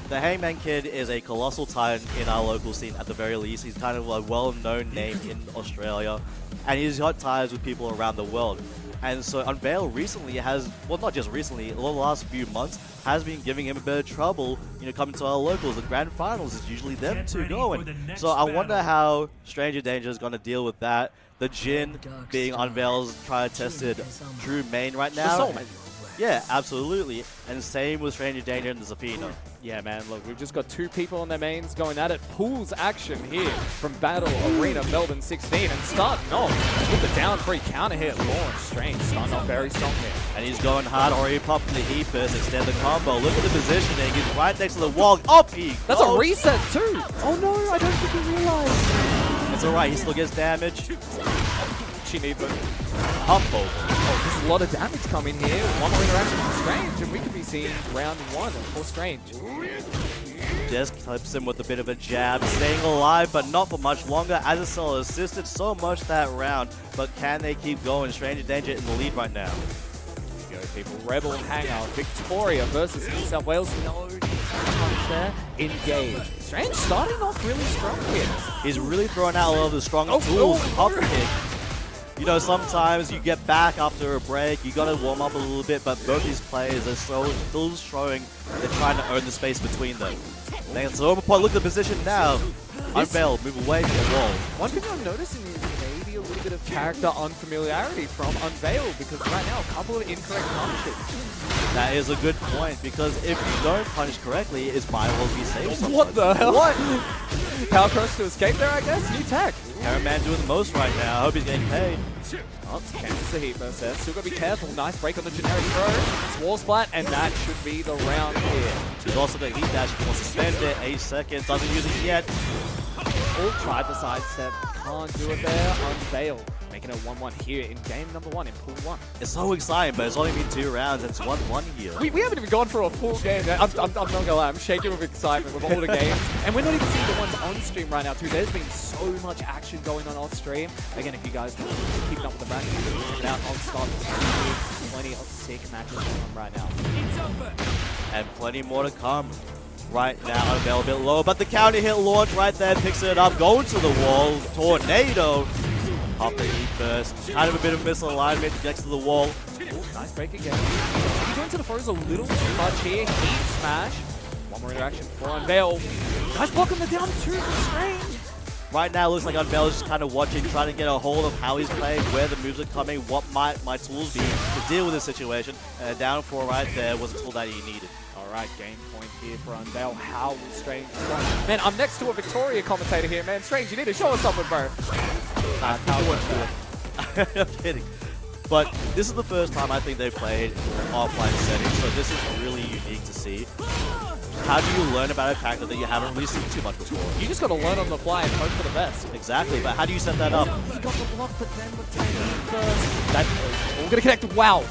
The Hangman Kid is a colossal titan in our local scene at the very least. He's kind of a well-known name in Australia, and he's got ties with people around the world. And so Unveil recently has, well not just recently, over the last few months, has been giving him a bit of trouble, you know, coming to our locals. The grand finals is usually them two going. So I wonder how Stranger Danger is going to deal with that. The Jin being Unveil's tried-tested true main right now. Yeah, absolutely. And same with Stranger Danger and the Safina. Yeah, man, look, we've just got two people on their mains going at it. Pools action here from Battle Arena Melbourne 16. And starting off with the down 3 counter hit launch. Strange, starting off very strong here. And he's going hard, already popping the heat burst, extend the combo. Look at the positioning, he's right next to the wall. Up he goes. That's a reset too. Oh no, I don't think he realized. It's alright, he still gets damage. She needs it. Humble. Oh, there's a lot of damage coming here. One more interaction from Strange, and we could be seeing round 1 for Strange. Just clips him with a bit of a jab, staying alive, but not for much longer. Azicel assisted so much that round, but can they keep going? Stranger Danger in the lead right now. Here we go, people. Rebel Hangout, Victoria versus New South Wales. No punch there. Engage. Strange starting off really strong here. He's really throwing out a lot of the strong tools. Hop kick. You know, sometimes you get back after a break, you gotta warm up a little bit, but both these players are still showing they're trying to own the space between them. Then it's over point, look at the position now. Unveil, move away from the wall. One thing I'm noticing is maybe a little bit of character unfamiliarity from Unveil, because right now a couple of incorrect punches. That is a good point, because if you don't punish correctly, it might well be safe. What the hell? What? Power cross to escape there, I guess. New tech. Hammerman doing the most right now. I hope he's getting paid. Oh, cancels the heat burst there. Still got to be careful. Nice break on the generic throw. It's wall splat, and that should be the round here. He's also got heat dash. He wants to spend it. 8 seconds. Doesn't use it yet. Oh, tried the sidestep. Can't do it there. Unveil. Making it 1-1 here in game number 1 in pool 1. It's so exciting, but it's only been 2 rounds and it's 1-1 here. We haven't even gone for a full game. I'm not gonna lie, I'm shaking with excitement with all the games. And we're not even seeing the ones on stream right now too. There's been so much action going on off stream. Again, if you guys are keeping up with the bracket, you can check it out on Start. Plenty of sick matches going on right now. And plenty more to come. Right now, Unveil a bit low, but the counter hit launch right there picks it up, going to the wall. Tornado. Pop the heat burst. Kind of a bit of misalignment next to the wall. Ooh, nice break again. He's going to the throws a little too much here. Heat smash. One more interaction for Unveil. Nice block on the down 2 for Strange. Right now, it looks like Unveil is just kind of watching, trying to get a hold of how he's playing, where the moves are coming, what might my tools be to deal with this situation. And a down 4 right there was the tool that he needed. Alright, game point here for Unveil. How will Strange respond? Man, I'm next to a Victoria commentator here, man. Strange, you need to show us something, bro. I'm kidding. But this is the first time I think they've played offline settings, so this is really unique to see. How do you learn about a character that you haven't really seen too much before? You just got to learn on the fly and hope for the best. Exactly, but how do you set that up? He got the block, but then with the first. That is all gonna connect. Wow.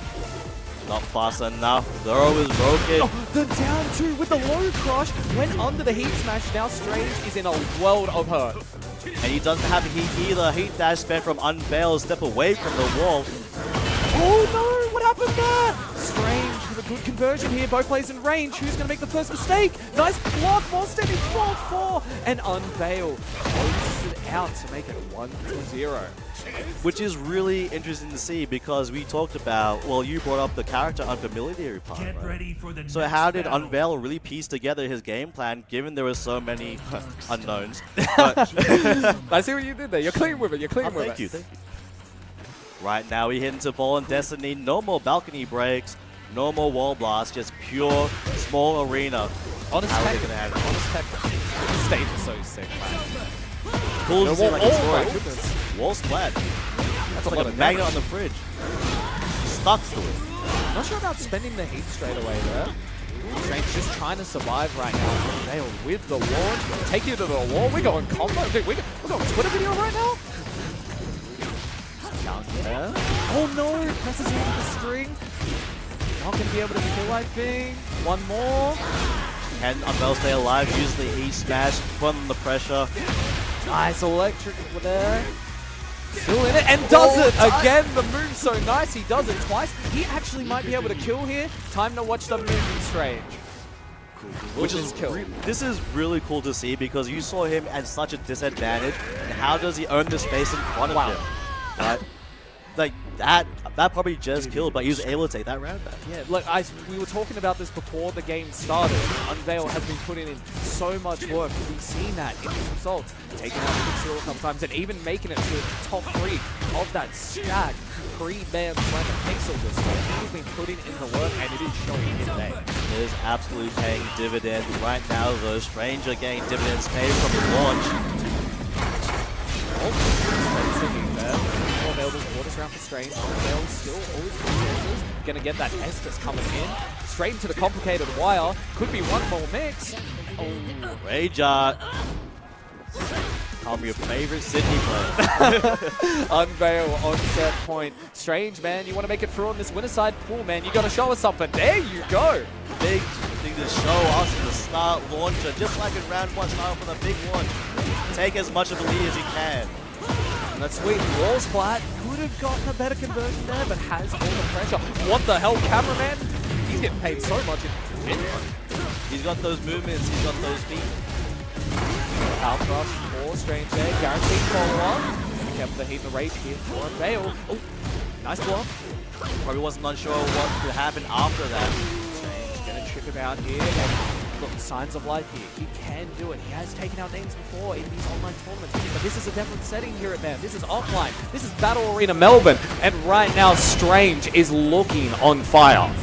Not fast enough. Throw is broken. Oh, the down two with the low crush went under the heat smash. Now Strange is in a world of hurt. And he doesn't have heat either. Heat dash spent from Unveil, step away from the wall. Oh no, what happened there? Strange with a good conversion here. Both players in range. Who's going to make the first mistake? Nice block. More steady 4-4. And Unveil closes it out to make it 1-0. Which is really interesting to see because we talked about, well, you brought up the character unfamiliarity part. Get right? ready for the So how did Unveil really piece together his game plan given there were so many unknowns? I see what you did there. You're clean with it. You're clean with Thank it. you, thank you. Right now we hit into Fallen Destiny. No more balcony breaks, no more wall blast, just pure small arena. Honest How are they Tekken. gonna add it? Honest Tekken. This stage is so sick, man. Cool to see like oh a my Troy. goodness. Wall splat. That's It's like a magnet on the fridge. Stuck to it. Not sure about spending the heat straight away there. Strange just trying to survive right now. Unveil with the launch. Take you to the wall. We're going combo. Dude, we're going Twitter video right now. Down there. Oh no! Presses into the string. Not going to be able to kill, I think. One more. Can Unveil stay alive? Use the heat smash from the pressure. Nice electric there. Still in it and does it again. The move's so nice. He does it twice. He actually might be able to kill here. Time to watch the moving Strange. Which is this is really cool to see because you saw him at such a disadvantage. And how does he earn the space in front of him? Right? Like that probably just killed, but he was able to take that round back. Yeah, look, we were talking about this before the game started. Unveil has been putting in so much work. We've seen that in his results. Taking out Pixel a couple times and even making it to the top 3 of that stack pre-ban Slender Pixel this year. He's been putting in the work and it is showing today. It is absolutely paying dividends. Right now, though, Strange are getting dividends paid from the launch. Available quarters round for Strange. Unveil still always resources. Gonna get that Estus coming in. Straight into the complicated wire. Could be one more mix. Oh. Rage Art. Call me your favorite Sydney player. Unveil on set point. Strange, man. You want to make it through on this winner side pool, man. You got to show us something. There you go. Big thing to show us in the start launcher. Just like in round 1, start off with a big launch. Take as much of the lead as you can. That's sweet. Wall splat. Could have gotten a better conversion there, but has all the pressure. What the hell, cameraman? He's getting paid so much in He's got those movements. He's got those feet. Out rush for Strange there. Guaranteed follow-up. Kept the heat and the rage here for Unveil. Oh, nice block. Probably wasn't unsure what could happen after that. Strange gonna trip him out here. And look, signs of life here. He can do it. He has taken out names before in these online tournaments. But this is a different setting here at BAM. This is offline. This is Battle Arena Melbourne. And right now, Strange is looking on fire.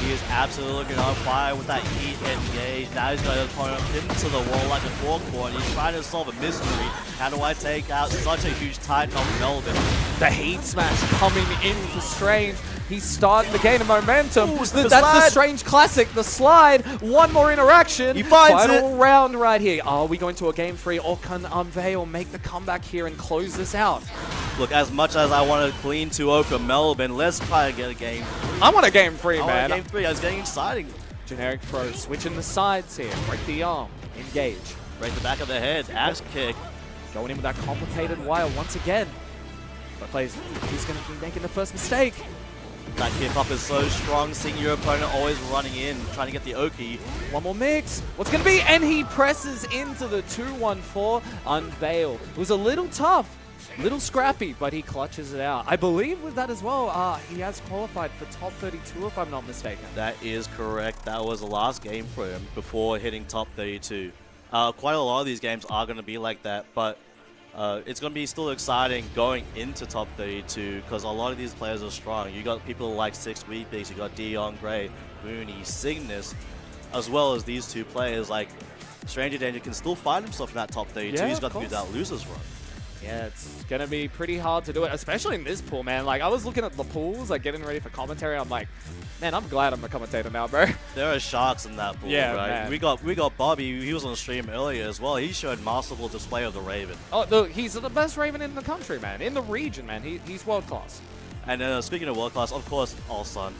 He is absolutely looking on fire with that heat engage. Now he's got his opponent into the wall like a forecourt. He's trying to solve a mystery. How do I take out such a huge titan of Melbourne? The heat smash coming in for Strange. He's starting to gain a momentum. Ooh, That's the the Strange classic, the slide. One more interaction. He finds Final round right here. Are we going to a game 3 or can Unveil make the comeback here and close this out? Look, as much as I want to clean 2-0 for Melbourne, let's try to get a game. I want a game 3, I man. want a game 3. I was getting exciting. Generic throw, switching the sides here. Break the arm, engage. Break the back of the head, axe kick. Going in with that complicated wire once again. But plays, he's going to be making the first mistake. That kick up is so strong, seeing your opponent always running in, trying to get the Oki. One more mix. What's going to be? And he presses into the 2-1-4. Unveil. It was a little tough, little scrappy, but he clutches it out. I believe with that as well, he has qualified for top 32 if I'm not mistaken. That is correct. That was the last game for him before hitting top 32. Quite a lot of these games are going to be like that, but it's going to be still exciting going into top 32 because a lot of these players are strong. You got people like 6 Weepies, you got Dion Gray, Mooney, Cygnus. as well as these two players, like Stranger Danger can still find himself in that top 32. Yeah, He's got of to do that losers run. Yeah, it's going to be pretty hard to do it, especially in this pool, man. Like, I was looking at the pools, like, getting ready for commentary. I'm like, man, I'm glad I'm a commentator now, bro. There are sharks in that pool, Yeah, right? man. We got Bobby. He was on stream earlier as well. He showed masterful display of the Raven. Oh, look, he's the best Raven in the country, man. In the region, man. He's world class. And speaking of world class, of course, Ulsan.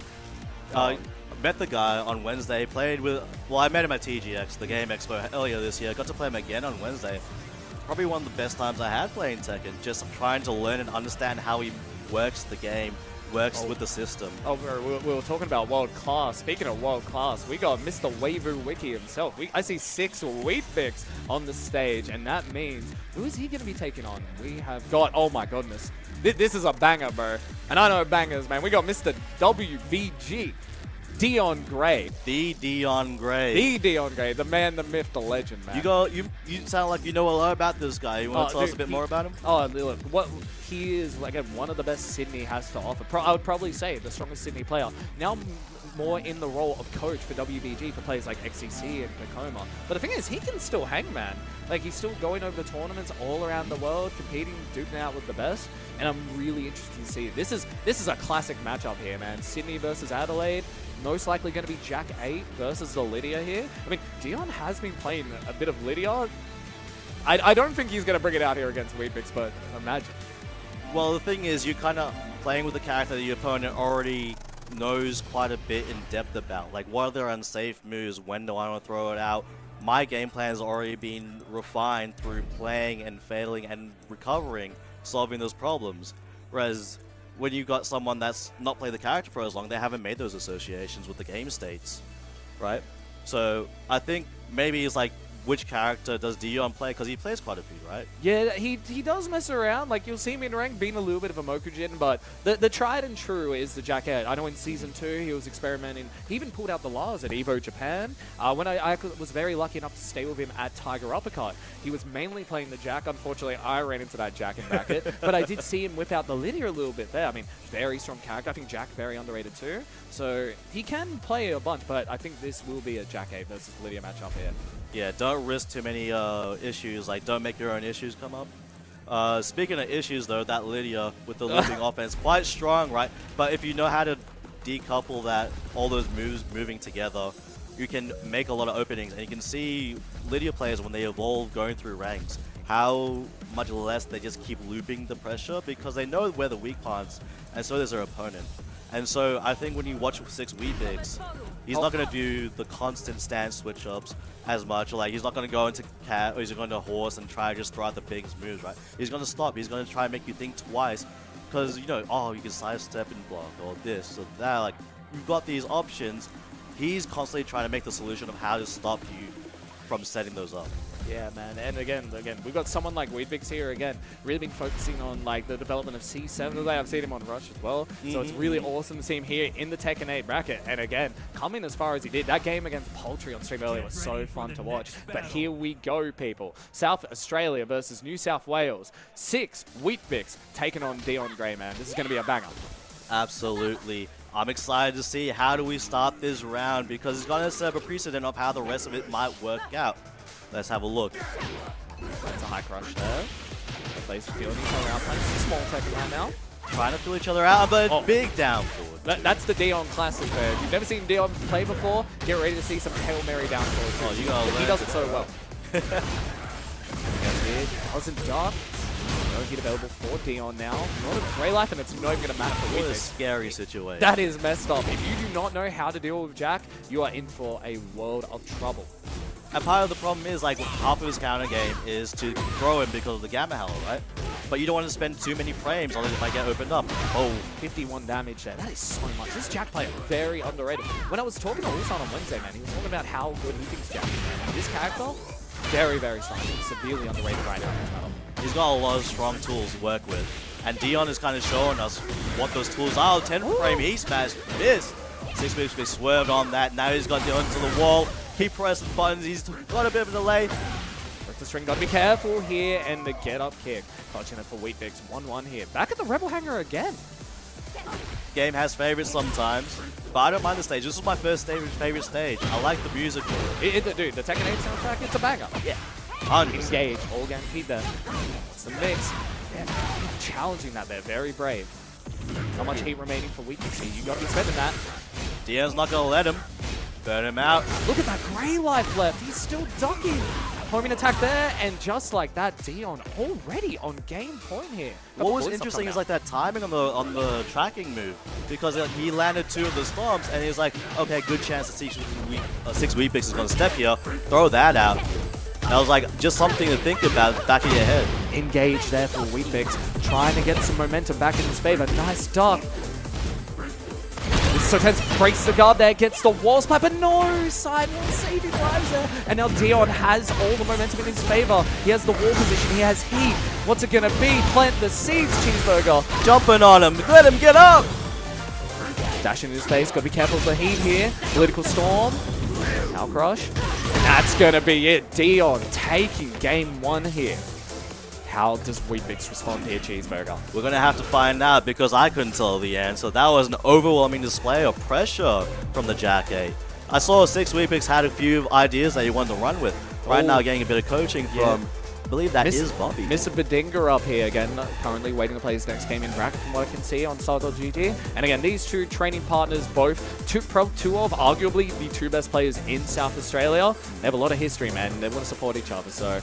Oh. Met the guy on Wednesday. Played with. Well, I met him at TGX, the Game Expo, earlier this year. Got to play him again on Wednesday. Probably one of the best times I had playing Tekken. Just trying to learn and understand how he works the game, works with the system. Oh, we were talking about world class. Speaking of world class, we got Mr. Waivu Wiki himself. I see 6 Wheatbix on the stage, and that means, who is he going to be taking on? We have got, oh my goodness. This is a banger, bro. And I know bangers, man. We got Mr. WVG. Dion Gray. The Dion Gray. The Dion Gray. The man, the myth, the legend, man. You sound like you know a lot about this guy. You want to tell us a bit more about him? Oh, look, what he is, again, one of the best Sydney has to offer. I would probably say the strongest Sydney player. Now more in the role of coach for WBG for players like XCC and Tacoma. But the thing is, he can still hang, man. Like, he's still going over the tournaments all around the world, competing, duking out with the best. And I'm really interested to see. This is a classic matchup here, man. Sydney versus Adelaide. Most likely going to be Jack 8 versus the Lydia here. I mean, Dion has been playing a bit of Lydia. I don't think he's going to bring it out here against Wheatbix, but imagine. Well, the thing is, you're kind of playing with a character that your opponent already knows quite a bit in depth about. Like, what are their unsafe moves? When do I want to throw it out? My game plan has already been refined through playing and failing and recovering, solving those problems. Whereas when you got someone that's not played the character for as long, they haven't made those associations with the game states, right? So I think maybe it's like, which character does Dion play? Because he plays quite a few, right? Yeah, he does mess around. Like, you'll see him in rank being a little bit of a Mokujin, but the tried and true is the Jack 8. I know in Season 2 he was experimenting. He even pulled out the Lars at EVO Japan. When I was very lucky enough to stay with him at Tiger Uppercut, he was mainly playing the Jack. Unfortunately, I ran into that Jack in bracket, but I did see him whip out the Lydia a little bit there. I mean, very strong character. I think Jack very underrated too. So he can play a bunch, but I think this will be a Jack 8 versus Lydia matchup here. Yeah, don't risk too many issues. Like, don't make your own issues come up. Speaking of issues, though, that Lydia with the looping offense, quite strong, right? But if you know how to decouple that, all those moves moving together, you can make a lot of openings. And you can see Lydia players, when they evolve going through ranks, how much less they just keep looping the pressure because they know where the weak points, and so does their opponent. And so I think when you watch 6 Wheatbix, he's not going to do the constant stance switch-ups as much. Like, he's not going to go into cat or he's going to horse and try to just throw out the biggest moves, right? He's going to stop. He's going to try and make you think twice because, you know, oh, you can sidestep and block or this or that. Like, you've got these options. He's constantly trying to make the solution of how to stop you from setting those up. Yeah, man. And again, we've got someone like Wheatbix here, again, really been focusing on like the development of C7 today. I've seen him on Rush as well. So it's really awesome to see him here in the Tekken 8 bracket. And again, coming as far as he did. That game against Poultry on stream earlier was so fun to watch. But here we go, people. South Australia versus New South Wales. 6 Wheatbix taking on Dion Gray, man. This is going to be a banger. Absolutely. I'm excited to see how do we start this round because it's going to serve a precedent of how the rest of it might work out. Let's have a look. That's a high crush there. Plays fielding around playing some small Tekken right now. Trying to fill each other out, but big down forward. That's the Dion classic there. If you've never seen Dion play before, get ready to see some Hail Mary down forward. Oh, you gotta learn. He does it so well. Doesn't duck. No hit available for Dion now. Not a Grey Life, and it's not even going to matter for What Wheatbix. a scary situation. That is messed up. If you do not know how to deal with Jack, you are in for a world of trouble. And part of the problem is, like, half of his counter game is to throw him because of the Gamma Howler, right? But you don't want to spend too many frames on it if I get opened up. Oh, 51 damage there. That is so much. This Jack player, very underrated. When I was talking to Ulsan on Wednesday, man, he was talking about how good he thinks Jack is, man. And this character, very, very strong. He's severely underrated right now in this battle. he's got a lot of strong tools to work with. And Dion is kind of showing us what those tools are. 10 frame, he smashed, missed. 6 moves be swerved on that. Now he's got Dion to the wall. He pressed buttons. He's got a bit of a delay. That's the string. Got to be careful here. And the get up kick. Touching it for Wheatbix. 1-1 here. Back at the Rebel Hangar again. game has favorites sometimes, but I don't mind the stage. This was my first favorite stage. I like the music. Dude, the Tekken 8 soundtrack, it's a banger. Yeah. 100%. Engage, all guaranteed there. It's the mix. Yeah, challenging that there, very brave. Not much heat remaining for weakness here. You got to be expecting that. Dion's not going to let him. Burn him out. Look at that grey life left. He's still ducking. Homing attack there, and just like that, Dion already on game point here. What was interesting is like that timing on the tracking move, because he landed 2 of the stomps, and he was like, okay, good chance that 6 weak picks is going to step here. Throw that out. That was like just something to think about back of your head. Engage there for Weepix, trying to get some momentum back in his favor. Nice duck. So tense, breaks the guard there, gets the wall splat, but no! Side one saving lives there. And now Dion has all the momentum in his favor. He has the wall position, he has heat. What's it gonna be? Plant the seeds, Cheeseburger. Jumping on him, let him get up! Dash in his face, gotta be careful of the heat here. Political Storm, Cow Crush. That's gonna be it. Dion taking game 1 here. How does Weepix respond here, Cheeseburger? We're going to have to find out, because I couldn't tell the answer. That was an overwhelming display of pressure from the Jack 8. I saw 6 Weepix had a few ideas that he wanted to run with. Right now getting a bit of coaching from, I believe that is Bobby. Mr. Bedinga up here again, currently waiting to play his next game in bracket from what I can see on Star.gg. And again, these 2 training partners, both two of arguably the 2 best players in South Australia. They have a lot of history, man. They want to support each other, so...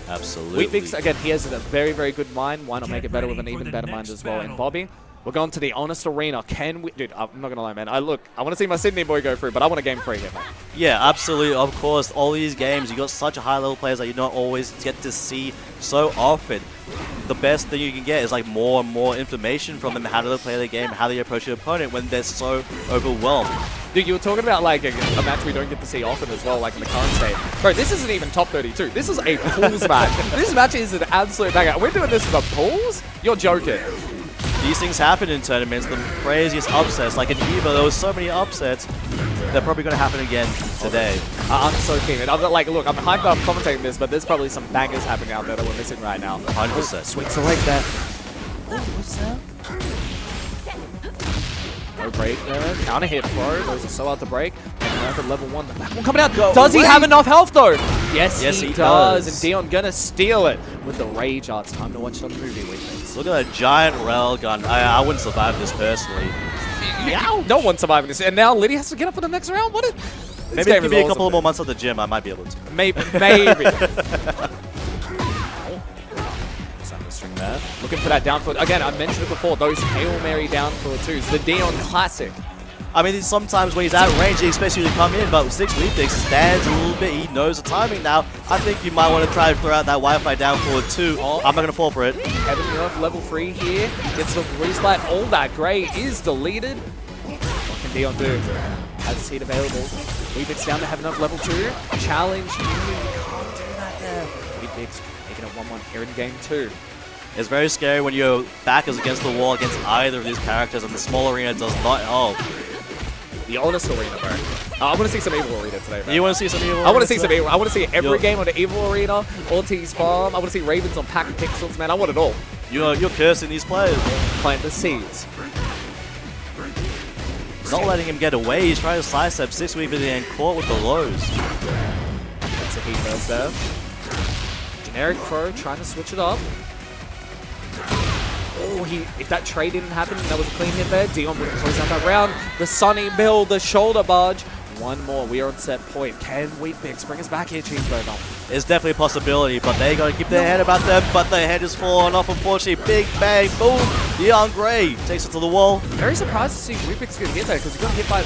Absolutely. Weepix, again, he has a very, very good mind. Why not make it better with an even better mind as well? And Bobby, we're going to the Honest Arena. Can we... Dude, I'm not going to lie, man. I want to see my Sydney boy go through, but I want a game 3 here, man. Yeah, absolutely. Of course, all these games, you got such a high-level players that you don't always get to see so often. The best thing you can get is like more and more information from them, how do they play the game, how they approach your opponent when they're so overwhelmed. Dude, you were talking about like a match we don't get to see often as well, like in the current state. Bro, this isn't even top 32. This is a pools match. This match is an absolute banger. We're doing this for pools? You're joking. These things happen in tournaments, the craziest upsets. Like in EVO, there was so many upsets. They're probably going to happen again today. I'm so keen. And I'm like, look, I'm hyped up commentating this, but there's probably some bangers happening out there that we're missing right now. 100%. Sweet select there. What's that? No break there. Counter hit throw. Those are so hard to break. At level 1. The back one coming out. Does he have enough health though? Yes, he does. And Dion gonna steal it with the Rage Arts. Time to watch the movie with Look at that giant railgun. I wouldn't survive this personally. Yeah, no one's surviving this. And now Liddy has to get up for the next round. What is Maybe give me a couple more months at the gym, I might be able to. Maybe. String there. Looking for that down foot. Again, I mentioned it before, those Hail Mary down foot twos. The Dion classic. I mean, sometimes when he's out of range, he expects you to come in, but with 6 Weepix, stands a little bit. He knows the timing now. I think you might want to try to throw out that Wi-Fi down forward too. I'm not going to fall for it. Heaven, you're off level 3 here. Gets the resplat. All that grey is deleted. What can Dion do? Has seat available. Weepix down to Heaven of level 2. Challenge. You can't do that there. Weepix making it 1-1 here in game 2. It's very scary when your back is against the wall against either of these characters, and the small arena does not help. The Honest Arena, bro. I want to see some Evil Arena today, bro. You want to see some Evil Arena? I want to see some Evil. I want to see every game on the Evil Arena, Ortiz Farm. I want to see Ravens on Pack Pixels, man. I want it all. You're cursing these players. Plant the seeds. Not letting him get away. He's trying to sidestep 6 Weepix and caught with the lows. That's a heat burst there. Generic throw, trying to switch it up. Oh, if that trade didn't happen, that was a clean hit there. Dion would close out that round. The Sunny build, the shoulder barge. One more. We are on set point. Can Weepix bring us back here, Cheeseburger? It's definitely a possibility, but they got to keep their head about them. But their head is falling off, unfortunately. Big bang, boom. Dion Gray takes it to the wall. Very surprised to see Weepix get hit there because he got hit by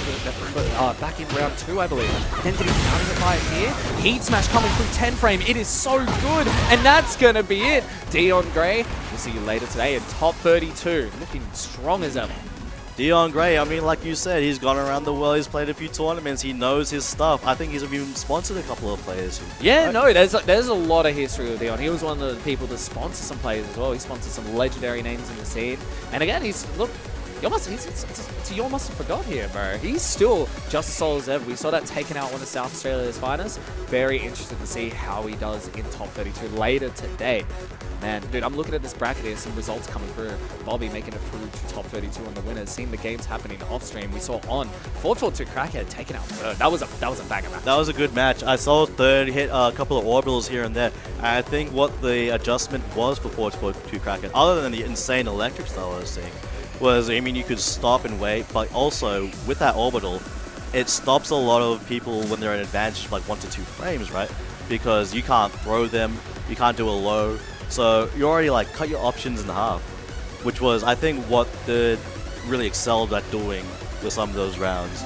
back in round 2, I believe. Then did he counter hit by it here? Heat smash coming through 10 frame. It is so good, and that's gonna be it. Dion Gray. We'll see you later today in top 32, looking strong as ever. Dion Gray, I mean, like you said, he's gone around the world, he's played a few tournaments, he knows his stuff. I think he's even sponsored a couple of players. Yeah, right? No, there's a lot of history with Dion. He was one of the people to sponsor some players as well. He sponsored some legendary names in the scene. And again, you must have forgot here, bro. He's still just as solid as ever. We saw that taken out one of South Australia's finest. Very interested to see how he does in top 32 later today. Man, dude, I'm looking at this bracket here, some results coming through. Bobby making it through to top 32 on the winners. Seeing the games happening off stream, we saw on 4-4-2 Crackhead taking out third. That was a banger match. That was a good match. I saw third hit a couple of orbitals here and there. And I think what the adjustment was for 4-4-2 Crackhead, other than the insane electric style I was seeing, was, I mean, you could stop and wait, but also with that orbital, it stops a lot of people when they're in advantage like 1 to 2 frames, right? Because you can't throw them, you can't do a low. So you already like cut your options in half, which was, I think, what they really excelled at doing with some of those rounds.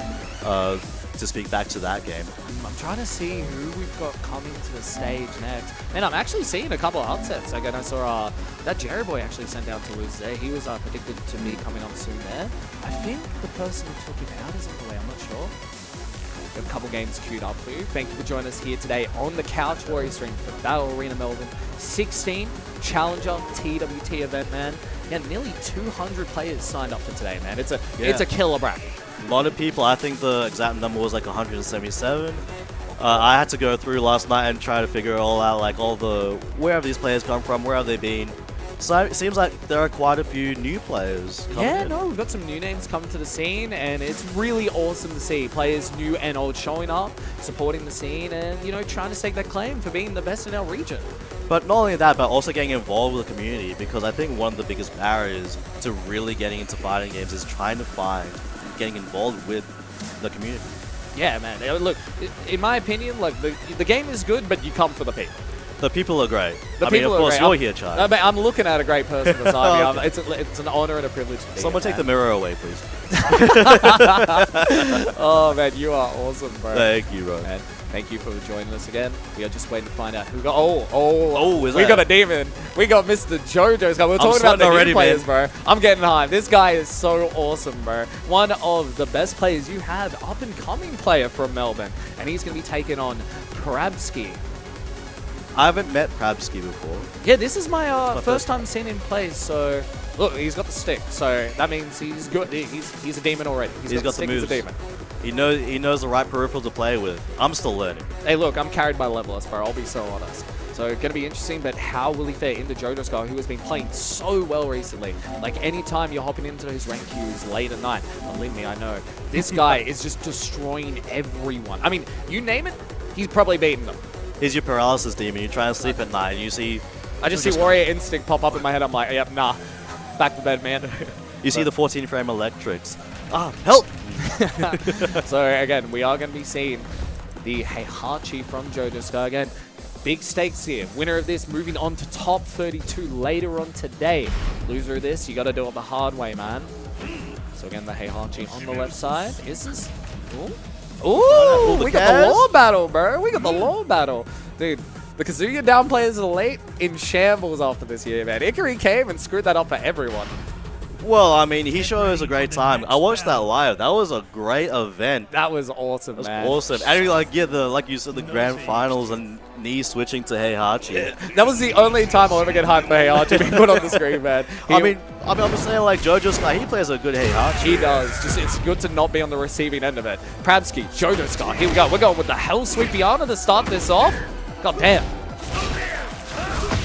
To speak back to that game, I'm trying to see who we've got coming to the stage next. Man, I'm actually seeing a couple of upsets. Again, I saw that Jerry Boy actually sent out to lose there. He was predicted to be coming on soon there. I think the person who took him out is on the way. I'm not sure. We have a couple games queued up for you. Thank you for joining us here today on the CouchWarriors stream for Battle Arena Melbourne 16 Challenger TWT event, man. Yeah, nearly 200 players signed up for today, man. It's a killer bracket. A lot of people. I think the exact number was like 177. I had to go through last night and try to figure it all out, like where have these players come from, where have they been. So it seems like there are quite a few new players coming in. No, we've got some new names coming to the scene, and it's really awesome to see players new and old showing up, supporting the scene, and, you know, trying to stake that claim for being the best in our region. But not only that, but also getting involved with the community, because I think one of the biggest barriers to really getting into fighting games is trying to find getting involved with the community. Yeah, man. Look, in my opinion, like the game is good, but you come for the people. The people are great. I mean, of course, you're here, Chad. I'm looking at a great person beside me. It's an honor and a privilege to be Someone here, take the mirror away, please. Oh, man, you are awesome, bro. Thank you, bro. Man, thank you for joining us again. We are just waiting to find out who got... we got a demon. We got Mr. JoJo's guy. We were talking about the new players, bro. I'm getting hyped. This guy is so awesome, bro. One of the best players you have, up-and-coming player from Melbourne. And he's going to be taking on Prabski. I haven't met Prabski before. Yeah, this is my first time seeing him play, so... Look, he's got the stick, so that means he's good. He's a demon already. He's got the stick, he's a demon. He knows the right peripheral to play with. I'm still learning. Hey, look, I'm carried by Levelers, bro. I'll be so honest. So, going to be interesting, but how will he fare into JoJo's guy, who has been playing so well recently? Like, anytime you're hopping into his rank queues late at night, believe me, I know, this guy is just destroying everyone. I mean, you name it, he's probably beaten them. He's your paralysis demon. You try and sleep at night, and you see... I just see Warrior Instinct pop up in my head. I'm like, yep, nah. Back to bed, man. You see the 14-frame electrics. Help! So, again, we are going to be seeing the Heihachi from JoJo's guy again. Big stakes here. Winner of this moving on to top 32 later on today. Loser of this, you got to do it the hard way, man. So, again, the Heihachi on the left side. Is this... Ooh, we got the law battle, bro. We got the law battle. Dude, the Kazuya down players are late in shambles after this year, man. Ikari came and screwed that up for everyone. Well, I mean, he showed us a great time. I watched that live. That was a great event. That was awesome, man. That was awesome. And like you said, the grand finals and knee switching to Heihachi. That was the only time I'll ever get hyped for Heihachi being put on the screen, man. I mean, I'm just saying, like, JoJo's guy, he plays a good Heihachi. He does. Just it's good to not be on the receiving end of it. Prabski, JoJo's guy. Here we go. We're going with the Hell Sweep Piana to start this off. God damn.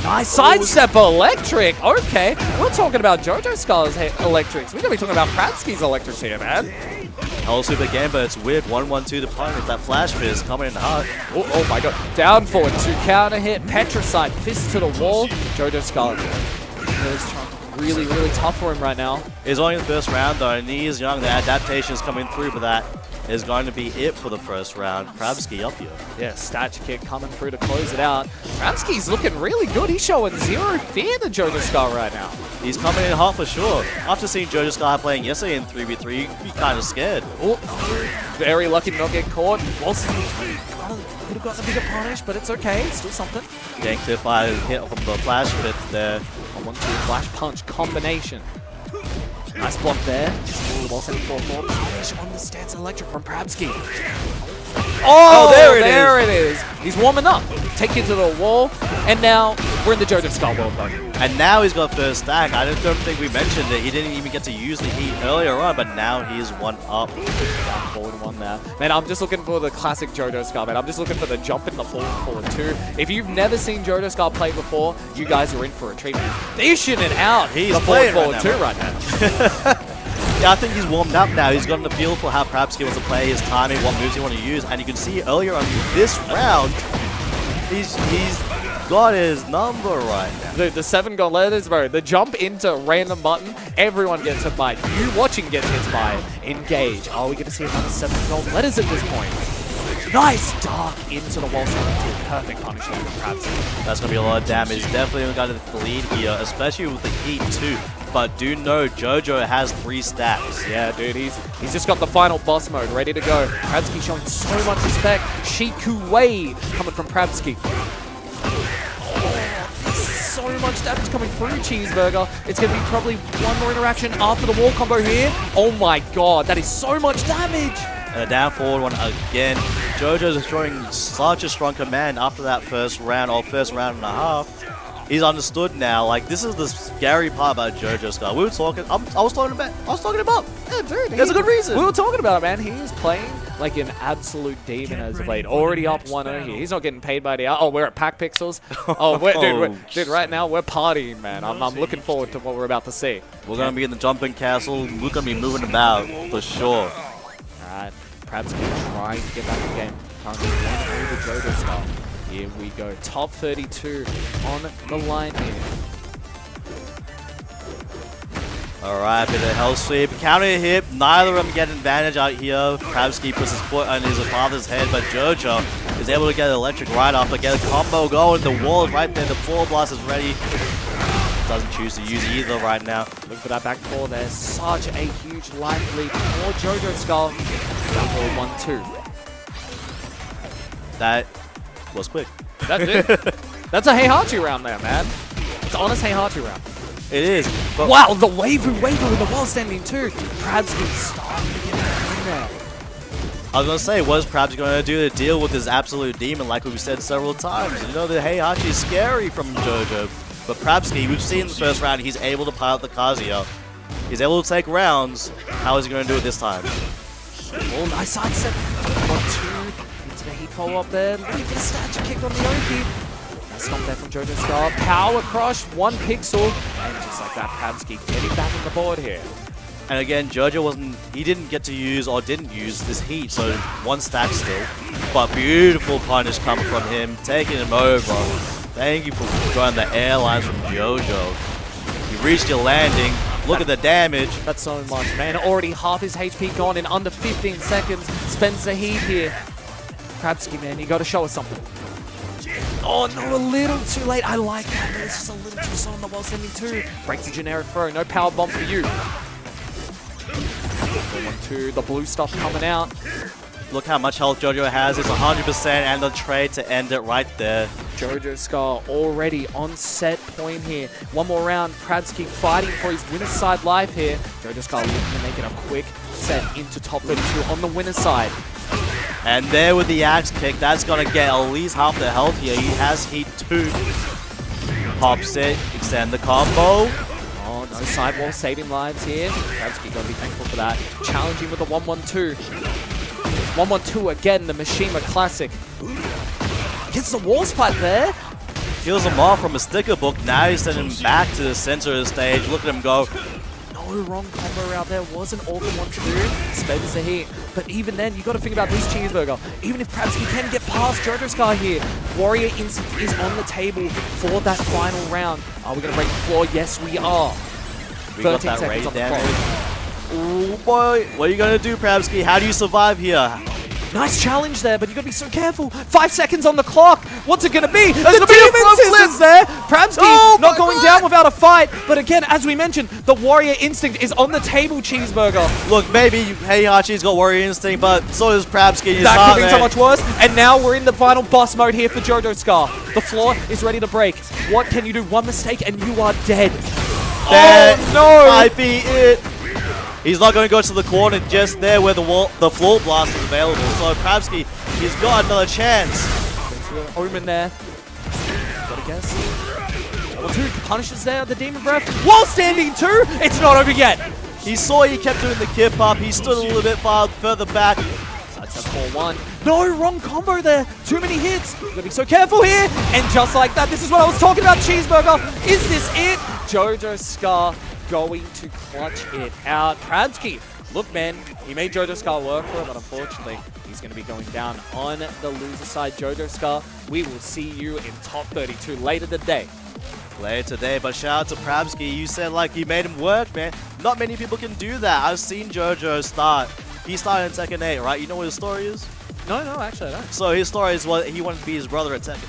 Nice sidestep electric. Okay, we're talking about JoJo Scar's electrics. We're going to be talking about Prabski's electrics here, man. Hell Sweep again, but it's weird. 1-1-2 the punish. That flash fist coming in hard. Oh my god. Down forward, 2 counter hit. Petricite, fist to the wall. JoJo Scar. Really, really tough for him right now. It's only the first round though, and he is young. The adaptation is coming through, but that is going to be it for the first round. Prabski up here. Yeah, statue kick coming through to close it out. Prabski's looking really good. He's showing zero fear to JoJo Scar right now. He's coming in hot for sure. After seeing JoJo Scar playing yesterday in 3v3, you'd be kind of scared. Oh, very lucky to not get caught. Wilson could have got the bigger punish, but it's okay. It's still something. Getting clipped by a hit from the flash pit there. A 1-2 flash punch combination. Nice block there. Wilson 4-4. Punish on the stance electric from Prabski. Oh, there it is. He's warming up. Take you to the wall. And now We're in the JoJo Skull world though. And now he's got first stack. I don't think we mentioned it. He didn't even get to use the heat earlier on, but now he is one up. Down forward one there. Man, I'm just looking for the classic JoJo Skull, man. I'm just looking for the jump in the forward two. If you've never seen JoJo Skull play before, you guys are in for a treat. Dishing it out. He's the playing forward right two now. right now. Yeah, I think he's warmed up now. He's gotten a feel for how Prabsky wants to play, his timing, what moves he wants to use. And you can see earlier on this round, he's got his number right now. Dude, the 7 gold letters, bro. The jump into random button, everyone gets hit by. You watching gets hit by. Engage. Oh, we get to see another 7 gold letters at this point. Nice dark into the wall. Perfect punishment from Prabsky. That's going to be a lot of damage. Definitely going to get the lead here, especially with the heat too. But do know JoJo has 3 stacks. Yeah, dude, he's just got the final boss mode ready to go. Prabsky showing so much respect. Shiku Wei coming from Prabsky. So much damage coming through Cheeseburger. It's going to be probably one more interaction after the wall combo here. Oh my god, that is so much damage. And a down forward one again. JoJo is showing such a strong command after that first round or first round and a half. He's understood now. Like, this is the scary part about JoJo Skull. We were talking. I was talking about. Yeah, dude. There's a good reason. We were talking about it, man. He is playing like an absolute demon as of late. Already up 1-0 here. He's not getting paid by the hour. Oh, we're at Pack Pixels. Oh, dude, right now we're partying, man. I'm looking forward to what we're about to see. We're gonna be in the jumping castle. We're gonna be moving about for sure. All right, Prabsky trying to get back in the game. Currently 1 over JoJo Skull. Here we go. Top 32 on the line here. Alright, bit of hell sweep. Counter hit. Neither of them get an advantage out here. Prabsky puts his foot on his father's head, but JoJo is able to get an electric right off, but get a combo going. The wall is right there. The floor blast is ready. Doesn't choose to use either right now. Look for that back four there. Such a huge life lead for JoJo Skull. Down for 1-2. That was quick. That's it. That's a Heihachi round there, man. It's an honest Heihachi round. It is. But wow, the waifu in the wall standing too. Prabsky starting to get in there. I was going to say, what is Prabsky going to do to deal with this absolute demon like we've said several times? You know, the Heihachi is scary from JoJo. But Prabsky, we've seen in the first round, he's able to pilot the Kazuya. He's able to take rounds. How is he going to do it this time? Oh, nice side step. 1-2. Into the heat follow-up there. Look at the statue kick on the Oki. Nice stomp there from JoJo Skull. Power crush, 1 pixel. And just like that, Prabsky getting back on the board here. And again, JoJo didn't get to use or didn't use this heat, so 1 stack still. But beautiful punish coming from him, taking him over. Thank you for throwing the airlines from JoJo. You reached your landing. Look at the damage. That's so much, man. Already half his HP gone in under 15 seconds. Spends the heat here. Prabsky, man, you got to show us something. Oh, no, a little too late. I like that, but it's just a little too slow on the wall sending too. Breaks the generic throw. No power bomb for you. 1-2. The blue stuff coming out. Look how much health JoJo has. It's 100% and the trade to end it right there. JoJo Skull already on set point here. One more round. Prabsky fighting for his winner's side life here. JoJo Skull looking to make it a quick set into top 32 on the winner's side. And there with the axe kick, that's going to get at least half the health here. He has heat too. Pops it, extend the combo. Oh, no sidewall saving lives here. Prabsky got to be thankful for that. Challenging with a 1-1-2. 1-1-2 again, the Mishima Classic. Gets the wall spot there. Heals him off from a sticker book. Now he's sending him back to the center of the stage. Look at him go. No wrong combo out there. Wasn't all the one to do. Spends the heat. But even then, you got to think about this Cheeseburger. Even if Prabsky can get past JoJo Skull here, Warrior Instinct is on the table for that final round. Are we going to break the floor? Yes, we are. We got that raid damage. Oh boy, what are you going to do, Prabsky? How do you survive here? Nice challenge there, but you got to be so careful. 5 seconds on the clock. What's it going to be? There's the demon scissors there. Prabsky not going down without a fight. But again, as we mentioned, the Warrior Instinct is on the table, Cheeseburger. Look, maybe Heihachi's got Warrior Instinct, but so does Prabsky. That could be so much worse. And now we're in the final boss mode here for JoJo Skull. The floor is ready to break. What can you do? One mistake and you are dead. Oh no! Might be it. He's not going to go to the corner just there where the floor blast is available. So Prabsky, he's got another chance. Omen there. Gotta guess. Level 2 punishes there the Demon Breath while standing 2. It's not over yet. He saw he kept doing the kip up. He stood a little bit further back. Sidestep 4-1. No, wrong combo there. Too many hits. Gotta be so careful here. And just like that, this is what I was talking about, Cheeseburger. Is this it? Jojo Scar going to clutch it out. Krabsky, look, man, he made Jojo Scar work for it, but unfortunately, he's going to be going down on the loser side. Jojo Scar, we will see you in top 32 later today. Later today, but shout out to Prabsky. You said like he made him work, man. Not many people can do that. I've seen Jojo start. He started in Tekken 8, right? You know what his story is? No, actually I don't. So his story is what he wanted to be his brother at Tekken.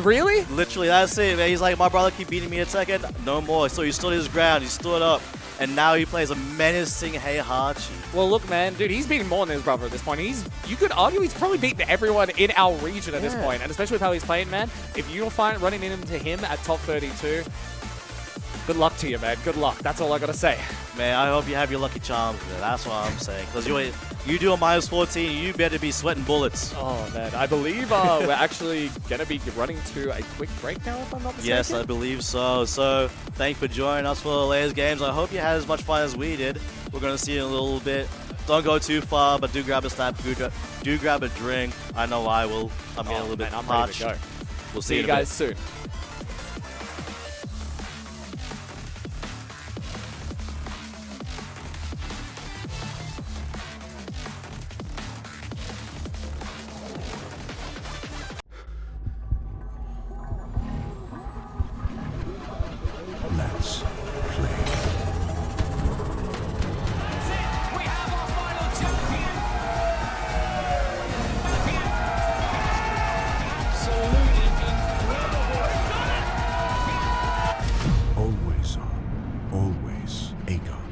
Really? Literally, that's it, man. He's like, my brother keep beating me at Tekken. No more. So he stood his ground. He stood up. And now he plays a menacing Heihachi. Well, look, man, dude, he's beaten more than his brother at this point. You could argue he's probably beaten everyone in our region at this point, and especially with how he's playing, man. If you find running into him at top 32, good luck to you, man. Good luck. That's all I gotta say. Man, I hope you have your lucky charms, man. That's what I'm saying. Because you do a -14, you better be sweating bullets. Oh, man. I believe we're actually going to be running to a quick break now, if I'm not mistaken. Yes, I believe so. So, thank you for joining us for the latest games. I hope you had as much fun as we did. We're going to see you in a little bit. Don't go too far, but do grab a snap. Do grab a drink. I know I will. I'm getting a little bit parched. Ready to go. We'll see you in a guys bit. soon. Let's play. We have our final champion. Absolutely incredible. Always on. Always Aegon.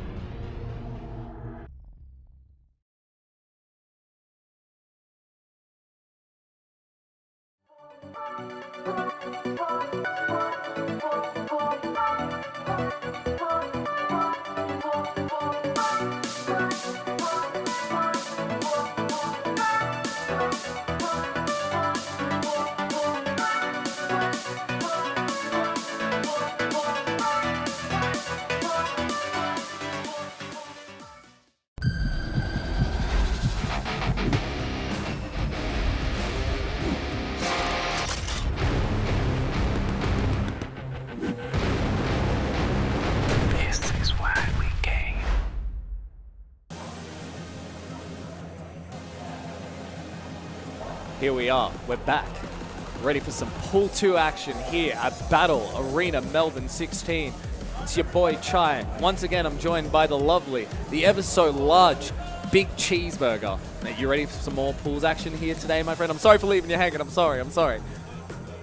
This is why we came. Here we are. We're back. Ready for some Pool 2 action here at Battle Arena Melbourne 16. It's your boy Chai. Once again, I'm joined by the lovely, the ever so large, Big Cheeseburger. Now, you ready for some more pools action here today, my friend? I'm sorry for leaving you hanging. I'm sorry.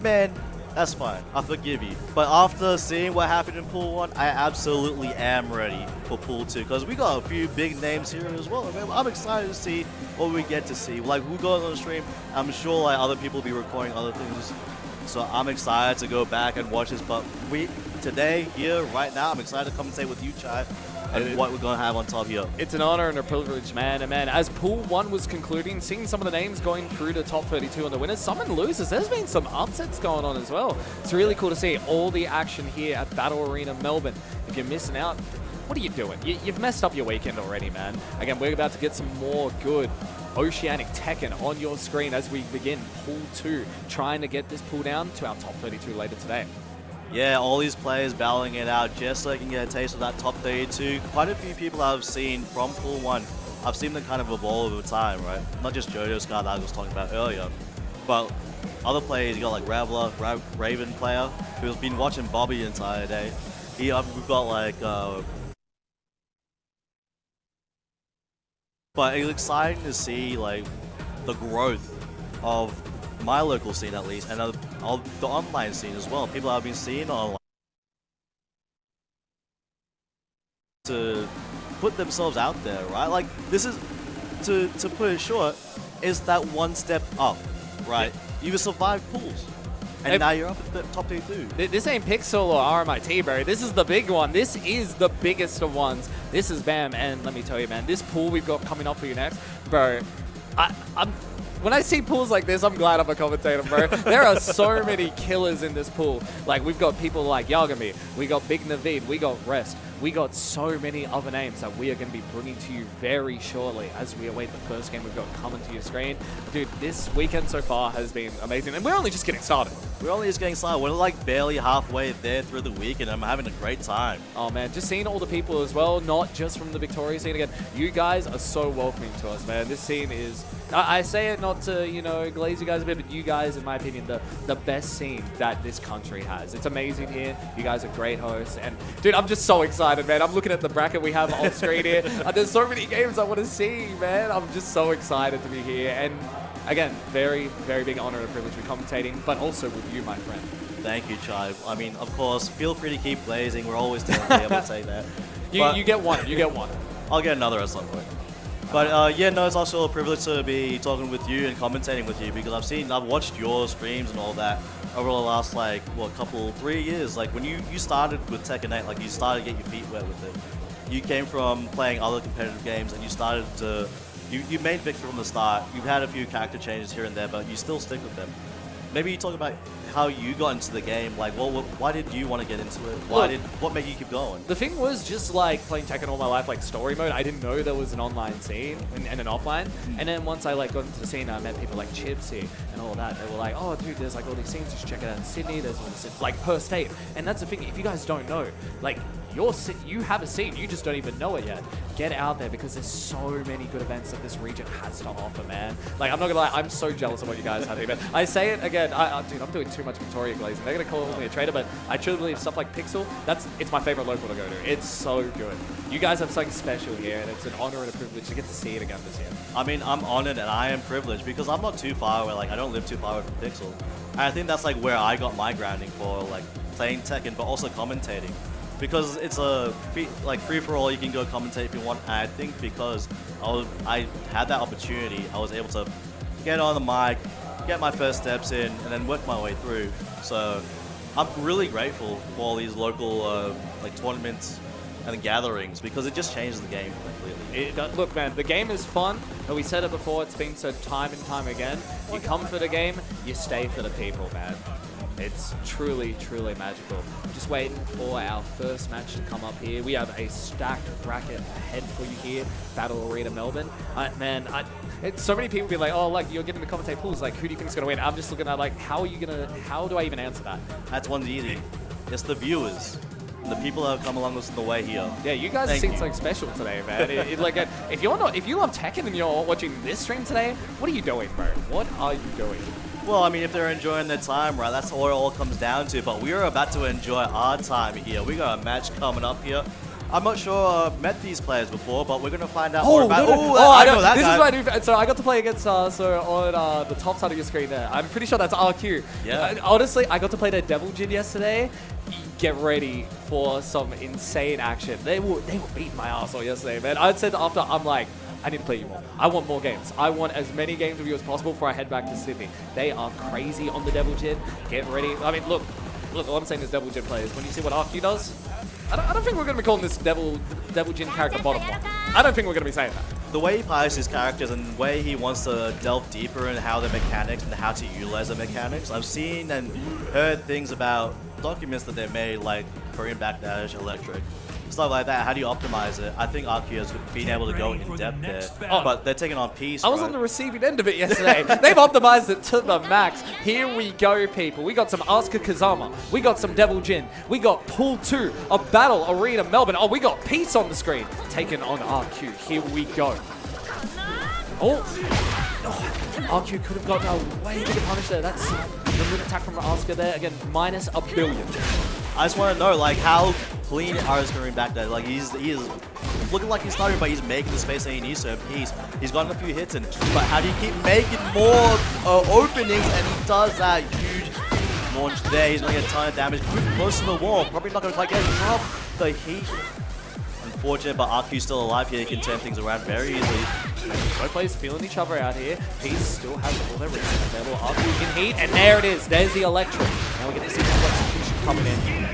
Man, that's fine. I forgive you. But after seeing what happened in Pool 1, I absolutely am ready for Pool 2. Because we got a few big names here as well. Man, I'm excited to see what we get to see. Like, who goes on the stream, I'm sure like other people will be recording other things. So I'm excited to go back and watch this. But today, here, right now, I'm excited to commentate with you, Chai, and what we're going to have on top here. It's an honor and a privilege, man. And man, as Pool 1 was concluding, seeing some of the names going through to top 32 on the winners, some and losers, there's been some upsets going on as well. It's really cool to see all the action here at Battle Arena Melbourne. If you're missing out, what are you doing? You've messed up your weekend already, man. Again, we're about to get some more good Oceanic Tekken on your screen as we begin Pool 2, trying to get this pool down to our top 32 later today. Yeah, all these players battling it out just so they can get a taste of that top 32. Quite a few people I've seen from Pool 1, I've seen them kind of evolve over time, right? Not just Jojo Scar that I was talking about earlier, but other players, you got like Raveler, Raven player, who's been watching Bobby the entire day. We've got like... but it's exciting to see like the growth of my local scene at least, and of the online scene as well. People I've been seeing online to put themselves out there, right? Like this is, to put it short, is that one step up, right? Yeah. You've survived pools, and now you're up at the top 32. This ain't Pixel or RMIT, bro. This is the big one. This is the biggest of ones. This is BAM, and let me tell you, man, this pool we've got coming up for you next, bro, when I see pools like this, I'm glad I'm a commentator, bro. There are so many killers in this pool. Like, we've got people like Yagami, we got Big Naveed, we got Rest, we got so many other names that we are going to be bringing to you very shortly as we await the first game we've got coming to your screen. Dude, this weekend so far has been amazing, and we're only just getting started. We're only just getting started. We're like barely halfway there through the week, and I'm having a great time. Oh man, just seeing all the people as well, not just from the Victoria scene again. You guys are so welcoming to us, man. This scene is, I say it not to, you know, glaze you guys a bit, but you guys, in my opinion, the best scene that this country has. It's amazing here. You guys are great hosts, and dude, I'm just so excited, man. I'm looking at the bracket we have on screen here. There's so many games I want to see, man. I'm just so excited to be here, and again, very, very big honor and privilege to be commentating, but also with you, my friend. Thank you, Chive. I mean, of course, feel free to keep blazing. We're always going to be able to say that. You get one. You get one. I'll get another at some point. But yeah, no, it's also a privilege to be talking with you and commentating with you because I've watched your streams and all that over the last, like, what, 3 years. Like, when you started with Tekken 8, like, you started to get your feet wet with it. You came from playing other competitive games and you started to... You made Victor from the start. You've had a few character changes here and there, but you still stick with them. Maybe you talk about how you got into the game. Like, why did you want to get into it? What made you keep going? The thing was just like playing Tekken all my life, like story mode. I didn't know there was an online scene and an offline. And then once I like got into the scene, I met people like Chipsy and all that. They were like, oh, dude, there's like all these scenes. You should check it out in Sydney. There's all this like per state. And that's the thing. If you guys don't know, like you have a scene, you just don't even know it yet. Get out there because there's so many good events that this region has to offer, man. Like, I'm not gonna lie, I'm so jealous of what you guys have here, man. I say it again, dude, I'm doing too much Victoria glazing. They're gonna call me a traitor, but I truly believe stuff like Pixel, it's my favorite local to go to. It's so good. You guys have something special here, and it's an honor and a privilege to get to see it again this year. I mean, I'm honored and I am privileged because I'm not too far away. Like, I don't live too far away from Pixel. And I think that's like where I got my grounding for, like, playing Tekken, but also commentating. Because it's a free-for-all, you can go commentate if you want. And I think because I had that opportunity, I was able to get on the mic, get my first steps in, and then work my way through. So I'm really grateful for all these local like tournaments and gatherings because it just changes the game completely. Look, man, the game is fun, but we said it before, it's been said time and time again. You come for the game, you stay for the people, man. It's truly, truly magical. Just waiting for our first match to come up here. We have a stacked bracket ahead for you here. Battle Arena Melbourne. Man, so many people be like, oh, like, you're getting the commentate pools. Like, who do you think is going to win? I'm just looking at, like, how do I even answer that? That's one's easy. It's the viewers. The people that have come along the way here. Yeah, you guys have seen something special today, man. If you love Tekken and you're watching this stream today, what are you doing, bro? What are you doing? Well, I mean, if they're enjoying their time, right, that's what it all comes down to. But we are about to enjoy our time here. We got a match coming up here. I'm not sure I've met these players before, but we're going to find out more about... I know that guy. This is my new... So I got to play against... on the top side of your screen there. I'm pretty sure that's RQ. Yeah. Honestly, I got to play their Devil Jin yesterday. Get ready for some insane action. They were beating my ass all yesterday, man. I said after, I'm like, I need to play you more. I want more games. I want as many games with you as possible before I head back to Sydney. They are crazy on the Devil Jin. Get ready. I mean, look, all I'm saying is Devil Jin players. When you see what RQ does, I don't think we're going to be calling this Devil Jin character bottom one. I don't think we're going to be saying that. The way he plays his characters and the way he wants to delve deeper in how the mechanics and how to utilize the mechanics, I've seen and heard things about documents that they made, like Korean Backdash, Electric, stuff like that. How do you optimize it? I think RQ has been able to go in depth there, but they're taking on Peace. I was on the receiving end of it yesterday. They've optimized it to the max. Here we go, people. We got some Asuka Kazama. We got some Devil Jin. We got Pool 2 of Battle Arena Melbourne. Oh, we got Peace on the screen. Taking on RQ. Here we go. Oh, RQ could have gotten a way bigger punish there. That's the good attack from Asuka there. Again, minus a billion. I just want to know, like, how clean is Korean back there. Like, he is looking like he's starting, but he's making the space that he needs to. He's gotten a few hits in, but how do you keep making more openings? And he does that huge launch there. He's going to get a ton of damage. Close to the wall. Probably not going to quite get drop the heat. Unfortunate, but RQ's still alive here. He can turn things around very easily. Both players feeling each other out here. Peace still has all their reasons available. RQ can heat, and there it is. There's the Electric. Now we're going to see some execution coming in.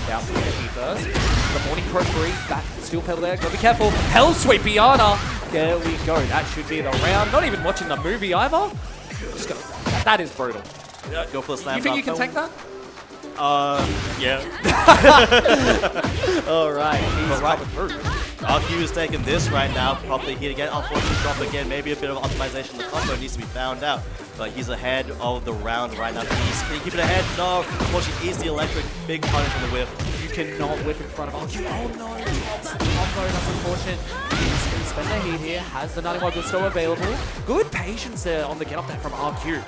Down to the first. The Morning Crow 3, back to the Steel Pedal there. Gotta be careful. Hell Sweep Biana There we go. That should be the round. Not even watching the movie either. Just gonna, that is brutal. Go for the slam. You think you can take that? Yeah. All right. He's coming through. RQ is taking this right now. Probably hit again. Unfortunately, drop again. Maybe a bit of optimization. The combo needs to be found out. But he's ahead of the round right now. Can he keep it ahead? No. Unfortunately, easy electric. Big punish from the whip. You cannot whip in front of RQ. Oh no. Drops the combo. That's unfortunate. He's going to spend the heat here. Has the 91 good still available. Good patience there on the get up there from RQ.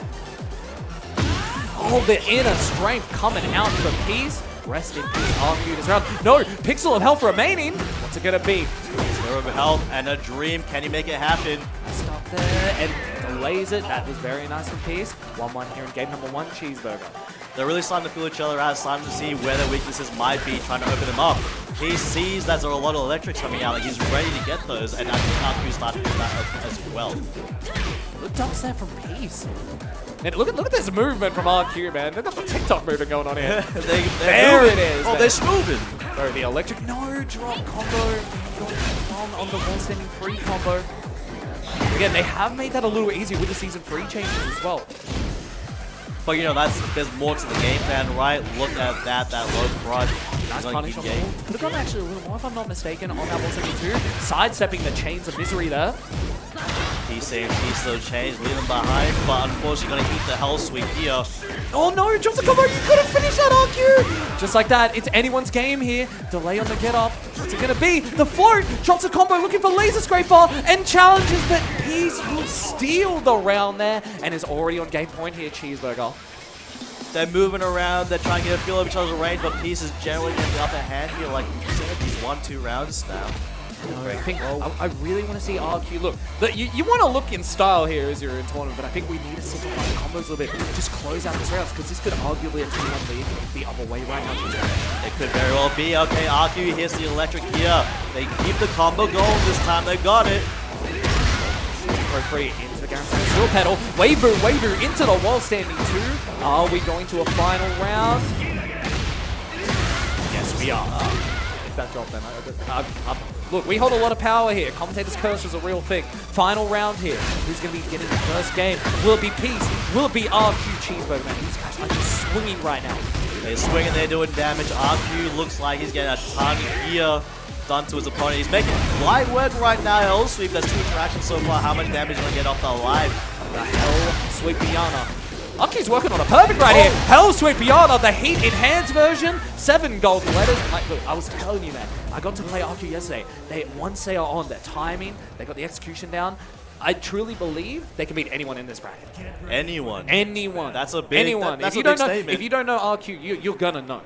Oh, the inner strength coming out for Peace. Rest in peace, RQ this round. No, Pixel of Health remaining. What's it gonna be? Zero of health and a dream. Can he make it happen? Stop there and delays it. That was very nice from Peace. 1-1 here in game number 1, Cheeseburger. They're really starting to feel each other out, starting to see where their weaknesses might be, trying to open them up. He sees that there are a lot of electrics coming out, like he's ready to get those, and I think RQ's starting to do that as well. Good dumps there from Peace. And look at this movement from RQ, man. They've got the TikTok movement going on here. There it is. Oh, they're smoothing. Oh, the electric. No, drop combo. On the wall standing free combo. Again, they have made that a little easier with the Season 3 changes as well. But you know, there's more to the game plan, right? Look at that low crush. Nice punish on the wall. Could have gone actually a little more, if I'm not mistaken, on that wall 72. Sidestepping the chains of misery there. He's saying he's still changed, leaving him behind, but unfortunately gonna eat the hell sweep here. Oh no, drops the combo, you couldn't finish that RQ! Just like that, it's anyone's game here. Delay on the get up. What's it gonna be? The float drops a combo looking for Laser Scraper and challenges, but Peace will steal the round there and is already on game point here, Cheeseburger. They're moving around, they're trying to get a feel of each other's range, but Peace is generally getting the upper hand here, like you said, these 1-2 rounds now. No, I think I really want to see RQ. Look, you want to look in style here as you're in tournament, but I think we need to simplify the combos a little bit. Just close out this round because this could arguably a 2-1 lead the other way right now. It could very well be. Okay, RQ hits the electric here. They keep the combo going this time. They got it. Pro free into the guarantee. Still pedal. Wave into the wall standing 2. Are we going to a final round? Yes, we are. That drop then. Look, we hold a lot of power here. Commentator's curse is a real thing. Final round here. Who's going to be getting the first game? Will it be Peace? Will it be RQ? Cheeseburger, man. These guys are just swinging right now. They're swinging, they're doing damage. RQ looks like he's getting a ton here done to his opponent. He's making light work right now. Hell sweep, there's 2 interactions so far. How much damage is going to get off the live? The Hell Sweep Biana. RQ's working on a perfect right here. Hell Sweep Biana, the Heat Enhanced version. 7 gold letters. Look, I was telling you, man. I got to play RQ yesterday. Once they are on their timing, they got the execution down. I truly believe they can beat anyone in this bracket. Anyone. That's a big statement. If you don't know RQ, you're gonna know.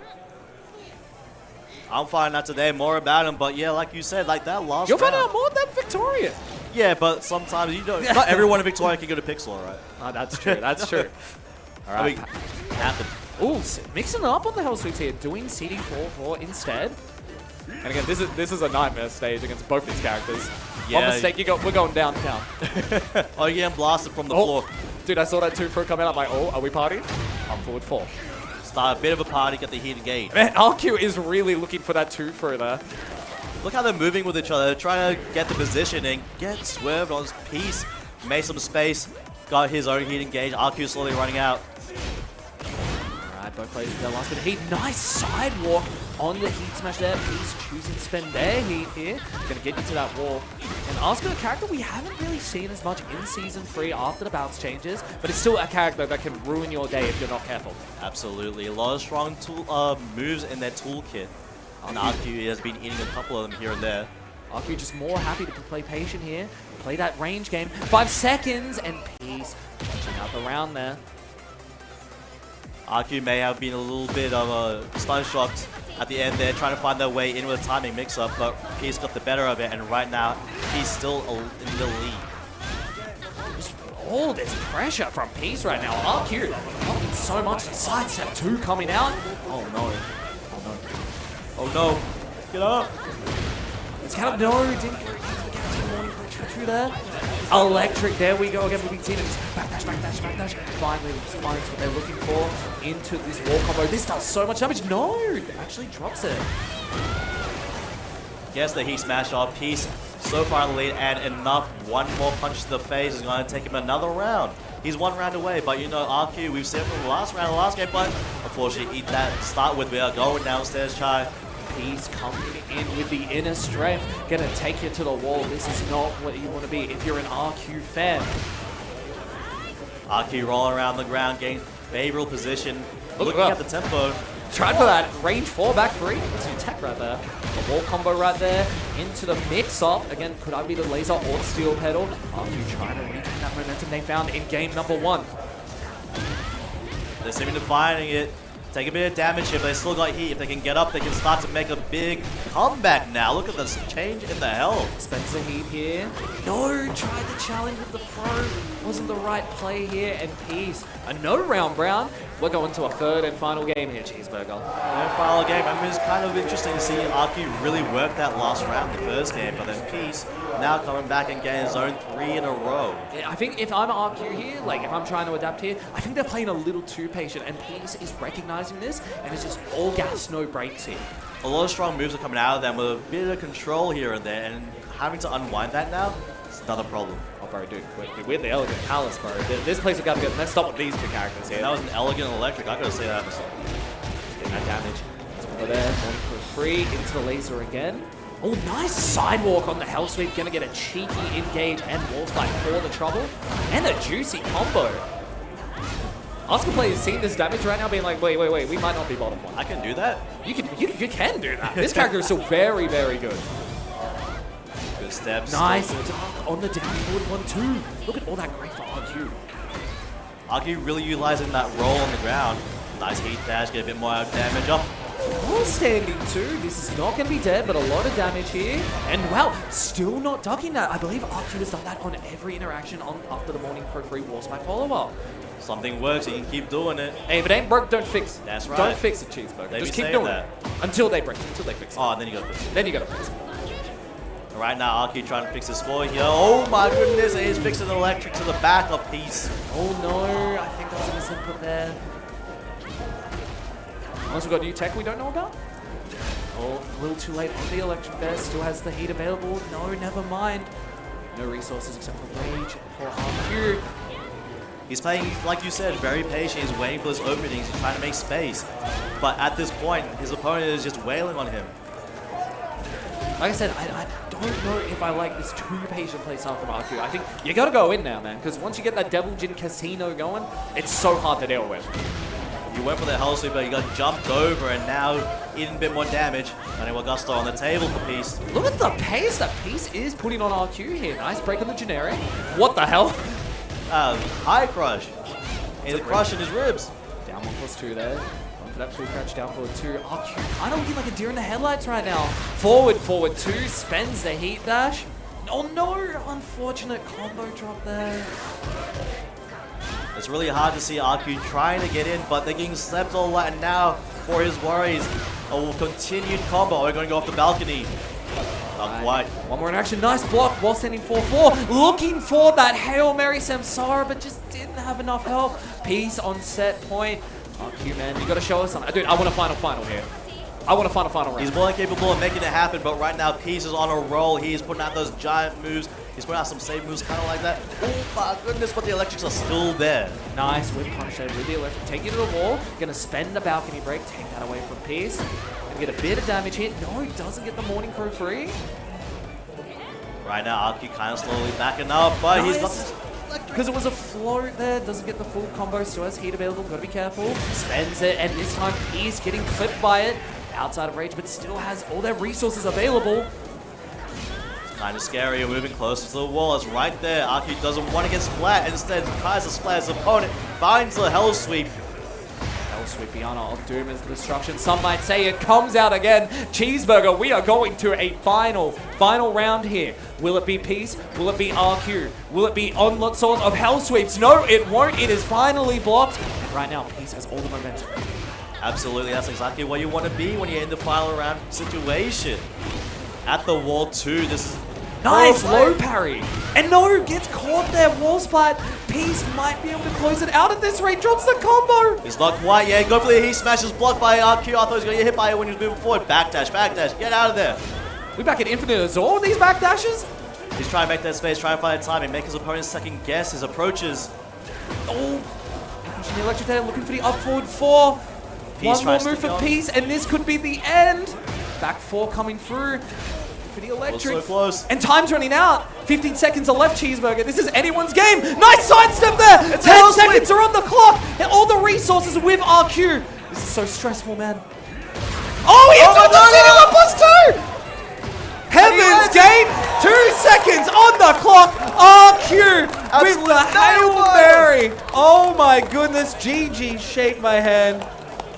I'm finding out today more about him, but yeah, like you said, like that last You'll round. find out more than Victoria. Yeah, but sometimes you don't. Not everyone in Victoria can go to Pixel, right? Oh, that's true. That's true. All right. Happen. Ooh, mixing it up on the Hell Sweeps here, doing CD4 instead. And again, this is a nightmare stage against both these characters. Yeah. One mistake, we're going downtown. Oh, you're getting blasted from the floor. Dude, I saw that 2-4 come out. I'm like, oh, are we partying? I'm forward 4. Start a bit of a party, get the heat engaged. Man, RQ is really looking for that 2-4 there. Look how they're moving with each other. They're trying to get the position and get swerved on his piece. Made some space, got his own heat engaged. RQ slowly running out. Alright, both players with their last bit of heat. Nice sidewalk on the heat smash there. He's choosing to spend their heat here. Gonna get into that wall. And Asuka, a character we haven't really seen as much in Season 3 after the bounce changes, but it's still a character that can ruin your day if you're not careful. Absolutely. A lot of strong moves in their toolkit. And RQ has been eating a couple of them here and there. RQ just more happy to play patient here. Play that range game. 5 seconds and Peace punching out the round there. RQ may have been a little bit of a stun shocked at the end there, trying to find their way in with a timing mix-up, but Peace got the better of it, and right now, he's still in the lead. Just all this pressure from Peace right now. RQ helping so much. The sidestep 2 coming out. Oh no. Oh no. Oh no. Get up. It's kind of no, didn't get through there. Electric, there we go again, moving team. Backdash. Finally finds what they're looking for into this wall combo. This does so much damage. No, it actually drops it. Gets the heat smash off. Peace so far in the lead, and enough. One more punch to the face is going to take him another round. He's 1 round away, but you know, RQ, we've seen it from the last round, the last game, but unfortunately, eat that to start with. We are going downstairs, Chai. He's coming in with the inner strength, gonna take you to the wall. This is not what you want to be if you're an RQ fan. RQ rolling around the ground, getting favorable position, Look looking up. at the tempo. Tried for that range 4 back 3. That's your tech right there. The wall combo right there into the mix up. Again, could I be the laser or the steel pedal? RQ trying to regain that momentum they found in game number 1. They're seeming to finding it. Take a bit of damage here, but they still got heat. If they can get up, they can start to make a big comeback now. Look at this change in the health. Spencer Heat here. No, tried the challenge with the throw. Wasn't the right play here, and Peace. A no round Brown. We're going to a 3rd and final game here, Cheeseburger. And final game. I mean, it's kind of interesting to see RQ really work that last round, the first game, but then Peace now coming back and getting his own 3 in a row. I think if I'm RQ here, like if I'm trying to adapt here, I think they're playing a little too patient, and Peace is recognizing this, and it's just all gas, no brakes here. A lot of strong moves are coming out of them with a bit of control here and there, and having to unwind that now, it's another problem. Oh, bro, dude, we're the Elegant Palace, bro. This place has got to get messed up with these two characters here. That was an elegant electric, I gotta say that. Getting that damage. Over there, going for free into the laser again. Oh, nice sidewalk on the Hell Sweep. Gonna get a cheeky engage and wall spike for the trouble. And a juicy combo. Oscar players seeing this damage right now being like, wait, we might not be bottom 1. I can do that. You can do that. This character is still very, very good. Good steps. Nice dunk on the down forward 1-2. Look at all that great for RQ. RQ really utilizing that roll on the ground. Nice heat dash, get a bit more damage up. All standing too. This is not going to be dead, but a lot of damage here. And wow, still not ducking that. I believe RQ has done that on every interaction on after the Morning Pro 3 Wall Spike follow-up. Something works, you can keep doing it. Hey, if it ain't broke, don't fix it. That's right. Don't fix it, Cheeseburger. They Just be keep saying doing that. it. Until they break it. Until they fix it. Oh, and then you gotta fix it. Then you gotta fix it. Right now, RQ trying to fix his score here. Oh my goodness, he's fixing the electric to the back of Peace. Oh no, I think that was a misinput there. Unless we've got new tech we don't know about? Oh, a little too late on the electric there. Still has the heat available. No, never mind. No resources except for rage for RQ. He's playing, like you said, very patient. He's waiting for his openings. He's trying to make space. But at this point, his opponent is just wailing on him. Like I said, I don't know if I like this too patient play style from RQ. I think you gotta go in now, man, because once you get that Devil Jin Casino going, it's so hard to deal with. You went for the Hell Sweep, but you got jumped over, and now eating a bit more damage. And Gusto on the table for Peace. Look at the pace that Peace is putting on RQ here. Nice break on the generic. What the hell? High crush. He's crushing his ribs. Down 1+2 there. Going for that full crouch, down forward 2. RQ kind of looking like a deer in the headlights right now. Forward 2. Spends the heat dash. Oh no, unfortunate combo drop there. It's really hard to see RQ trying to get in, but they're getting slept all that. And now for his worries, a continued combo. We're going to go off the balcony. Not quite. One more in action. Nice block while standing 4-4. Looking for that Hail Mary Samsara, but just didn't have enough help. Peace on set point. RQ, man, you got to show us something. Dude, I want a final here. I want a final round. He's more than capable of making it happen, but right now Peace is on a roll. He's putting out those giant moves. He's putting out some save moves kind of like that. Oh my goodness, but the electrics are still there. Nice whip punish there with the electric. Take you to the wall. Gonna spend the balcony break. Take that away from Peace. Gonna get a bit of damage hit. No, he doesn't get the Morning Crow free. Right now, RQ kind of slowly backing up, but he's got... Because it was a float there, doesn't get the full combo, still has heat available, gotta be careful. Spends it, and this time he's getting clipped by it. Outside of rage, but still has all their resources available. It's kind of scary, moving closer to the wall. It's right there. RQ doesn't want to get splat, instead tries to splat his opponent, finds the Hell Sweep. Hell Sweep Biana of Doom is destruction. Some might say it comes out again. Cheeseburger, we are going to a final round here. Will it be Peace? Will it be RQ? Will it be onslaught of Hell Sweeps? No, it won't. It is finally blocked. And right now, Peace has all the momentum. Absolutely, that's exactly what you want to be when you're in the final round situation. At the wall 2, this is... Nice low parry. And no, gets caught there. Wall splat. Peace might be able to close it out at this rate. Drops the combo. He's not quite yet. Go for the heat smash. Is blocked by RQ. I thought he was going to get hit by it when he was moving forward. Backdash. Get out of there. We back at Infinite Azor with these back dashes? He's trying to make that space, trying to find timing, make his opponent second guess his approaches. Oh, pushing the Electric Data, looking for the up forward 4. Peace One more tries to move for go. Peace, and this could be the end. Back 4 coming through for the Electric. So close. And time's running out. 15 seconds are left, Cheeseburger. This is anyone's game. Nice sidestep there. 10 seconds are on the clock. And all the resources with RQ. This is so stressful, man. Oh, he hits on the city 1+2. Heaven's Gate, 2 seconds on the clock. RQ with the Hail Mary. Oh my goodness, GG, shake my hand.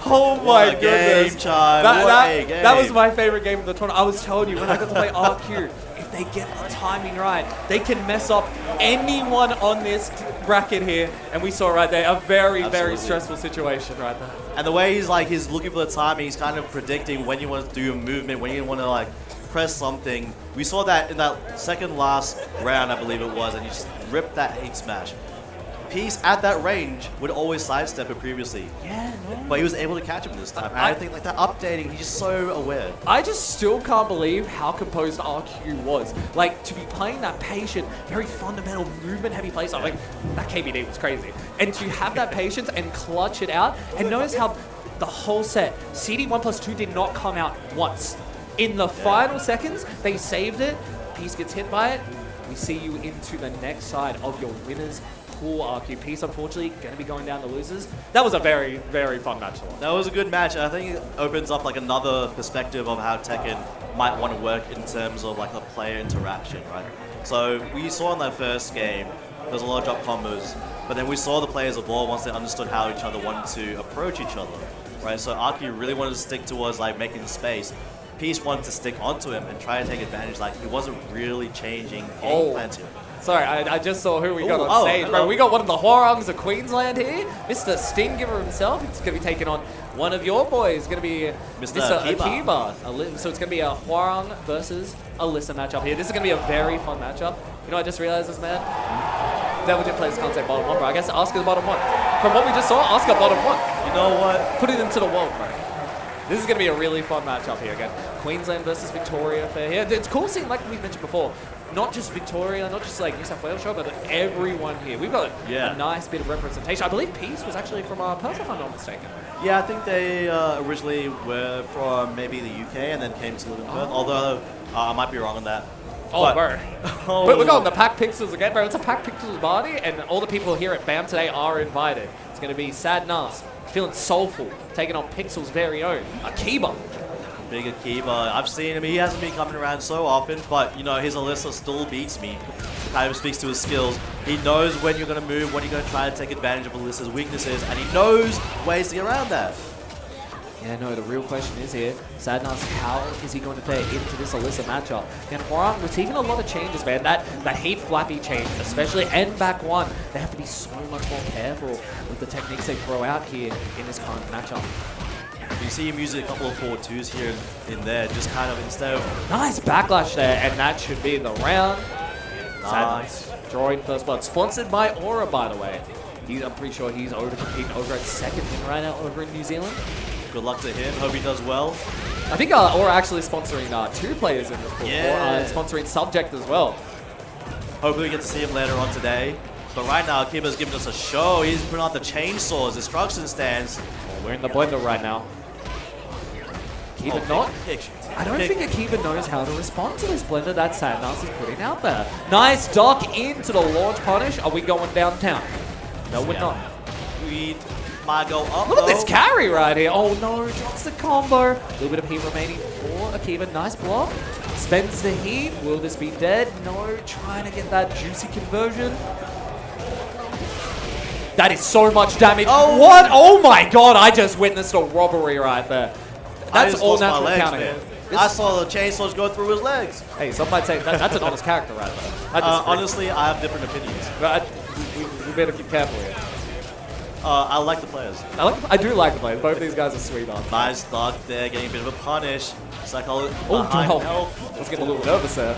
Oh my goodness. Game, Chime. That was my favorite game of the tournament. I was telling you, when I got to play RQ, if they get the timing right, they can mess up anyone on this bracket here. And we saw right there a very, very stressful situation right there. And the way he's looking for the timing, he's kind of predicting when you want to do a movement, when you want to press something. We saw that in that second last round, I believe it was, and he just ripped that hate smash. Peace at that range would always sidestep it previously. Yeah, no. But he was able to catch him this time. And I think that updating, he's just so aware. I just still can't believe how composed RQ was. Like, to be playing that patient, very fundamental movement-heavy play style, like, that KBD was crazy. And to have that patience and clutch it out, and notice how the whole set, CD 1+2 did not come out once. In the final seconds, they saved it. Peace gets hit by it. We see you into the next side of your winners pool. RQ Peace, unfortunately, going to be going down the losers. That was a very, very fun match to watch. That was a good match. I think it opens up another perspective of how Tekken might want to work in terms of the player interaction, right? So we saw in that first game, there's a lot of drop combos, but then we saw the players evolve once they understood how each other wanted to approach each other, right? So RQ really wanted to stick towards making space. Peace wanted to stick onto him and try to take advantage. He wasn't really changing game plans here. Sorry, I just saw who we got on stage, bro. We got one of the Hwoarangs of Queensland here. Mr. Stinggiver himself. He's going to be taking on one of your boys. It's going to be Mr. Akiba. So it's going to be a Hwoarang versus Alyssa matchup here. This is going to be a very fun matchup. You know, I just realized this, man. Devil Jin players can't say bottom 1, bro. I guess Asuka's bottom 1. From what we just saw, Asuka bottom 1. You know what? Put it into the wall, bro. This is going to be a really fun matchup here again. Queensland versus Victoria fair here. It's cool seeing, like we mentioned before, not just Victoria, not just New South Wales show, but everyone here. We've got a nice bit of representation. I believe Peace was actually from Perth, if I'm not mistaken. Yeah, I think they originally were from maybe the UK and then came to live in Perth, although I might be wrong on that. Oh, bro. We're going to Pack Pixels again, bro. It's a Pack Pixels party, and all the people here at BAM today are invited. It's going to be Sad Nas, feeling soulful, taking on Pixel's very own Akiba. Big Akiba. I've seen him. He hasn't been coming around so often, but, his Alyssa still beats me. Kind of speaks to his skills. He knows when you're going to move, when you're going to try to take advantage of Alyssa's weaknesses, and he knows ways to get around that. Yeah, no, the real question is here, Sadnas, how is he going to play into this Alyssa matchup? And Hwoarang receiving a lot of changes, man. That Heat Flappy change, especially, and back 1, they have to be so much more careful with the techniques they throw out here in this current matchup. You see him using a couple of 4-2s here and there, just kind of instead of... Nice backlash there, and that should be the round. Nice. Sadnas drawing first blood. Sponsored by Aura, by the way. I'm pretty sure he's competing over at second right now over in New Zealand. Good luck to him. Hope he does well. I think Aura actually sponsoring 2 players in this pool. Yeah. Sponsoring Subject as well. Hopefully we get to see him later on today. But right now, Akiba's giving us a show. He's putting out the chainsaws, destruction stands. Oh, we're in the blender right now. Akiba not. I don't think Akiba knows how to respond to this blender that Sadnas is putting out there. Nice duck into the launch punish. Are we going downtown? No, we're not. We might go up. Look at this carry right here. Oh no, drops the combo. A little bit of heat remaining for Akiba. Nice block. Spends the heat. Will this be dead? No, trying to get that juicy conversion. That is so much damage. Oh. What? Oh my god, I just witnessed a robbery right there. That's all natural counter. I saw the chainsaws go through his legs. Hey, some might say that's an honest character right there. Honestly, I have different opinions. But we better keep careful here. I like the players. I do like the players. Both of these guys are sweet on. Nice duck there, getting a bit of a punish. Psychology. I was getting a little nervous there.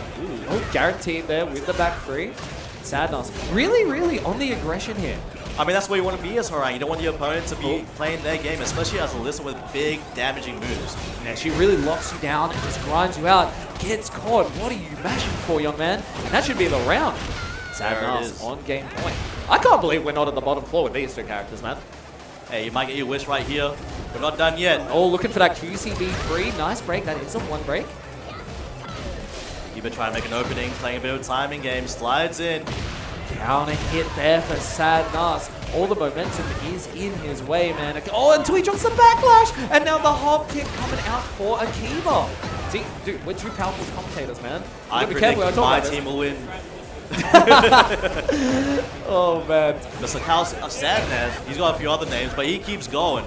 Oh, guaranteed there with the back 3. Sadnas. Really, really on the aggression here. I mean, that's where you want to be as Harang. You don't want your opponent to be playing their game, especially as Alyssa with big, damaging moves. Yeah, she really locks you down and just grinds you out. Gets caught. What are you mashing for, young man? And that should be the round. Sad enough, on game point. I can't believe we're not at the bottom floor with these two characters, man. Hey, you might get your wish right here. We're not done yet. Oh, looking for that QCB3. Nice break. That is a one break. You've been trying to make an opening, playing a bit of timing game, slides in. Counter hit there for Sad Nas. All the momentum is in his way, man. Oh, until he drops the backlash! And now the hop kick coming out for Akiva. See, dude, we're two powerful commentators, man. I Be predict careful, I talk my about this. team will win. Oh, man. Mr. Cal Sadness, he's got a few other names, but he keeps going.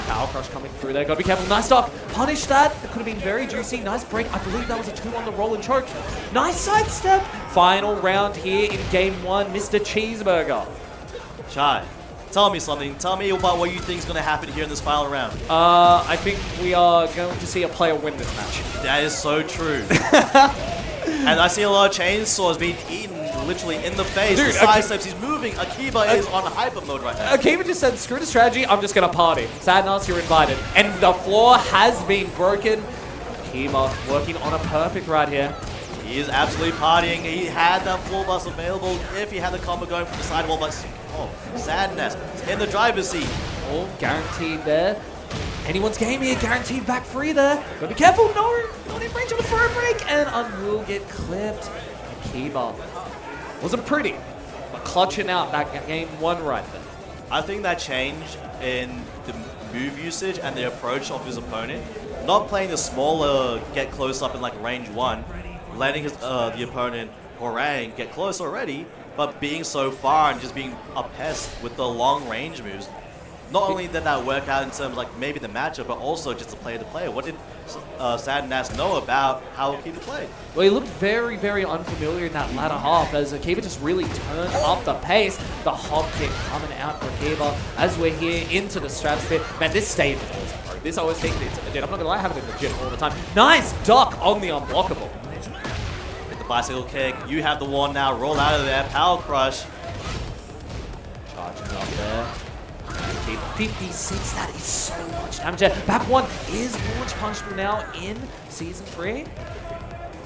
Power crush coming through there. Gotta be careful. Nice stock. Punish that. That could have been very juicy. Nice break. I believe that was a 2 on the roll and choke. Nice sidestep. Final round here in game 1. Mr. Cheeseburger. Chai, tell me something. Tell me about what you think is going to happen here in this final round. I think we are going to see a player win this match. That is so true. And I see a lot of chainsaws being eaten literally in the face. Dude, the sidesteps, he's moving. Akiva is on hyper mode right now. Akiva just said, screw the strategy, I'm just going to party. Sadness, you're invited. And the floor has been broken. Akiva working on a perfect right here. He is absolutely partying. He had that full bus available if he had the combo going from the sidewall, but Sadness in the driver's seat. Oh, guaranteed there. Anyone's game here, guaranteed back free there. Gotta be careful, no, not in range of a throw break, and will get clipped. Akiva wasn't pretty, but clutching out that game 1 right there. I think that change in the move usage and the approach of his opponent, not playing the smaller get close up in like range 1, letting his the opponent Harang get close already, but being so far and just being a pest with the long range moves. Not only did that work out in terms of like maybe the matchup, but also just the player to player. What did Sadness know about how Akiva played? Well, he looked very, very unfamiliar in that latter half as Akiva just really turned up the pace. The hop kick coming out for Akiva as we're here into the stratosphere. Man, this stage is awesome, bro. This always takes it. I'm not gonna lie, I have it in the gym all the time. Nice duck on the unblockable. With the bicycle kick, you have the one now. Roll out of there. Power crush. Charging up there. 56, that is so much damage there. Back 1 is launch punishable now in Season 3.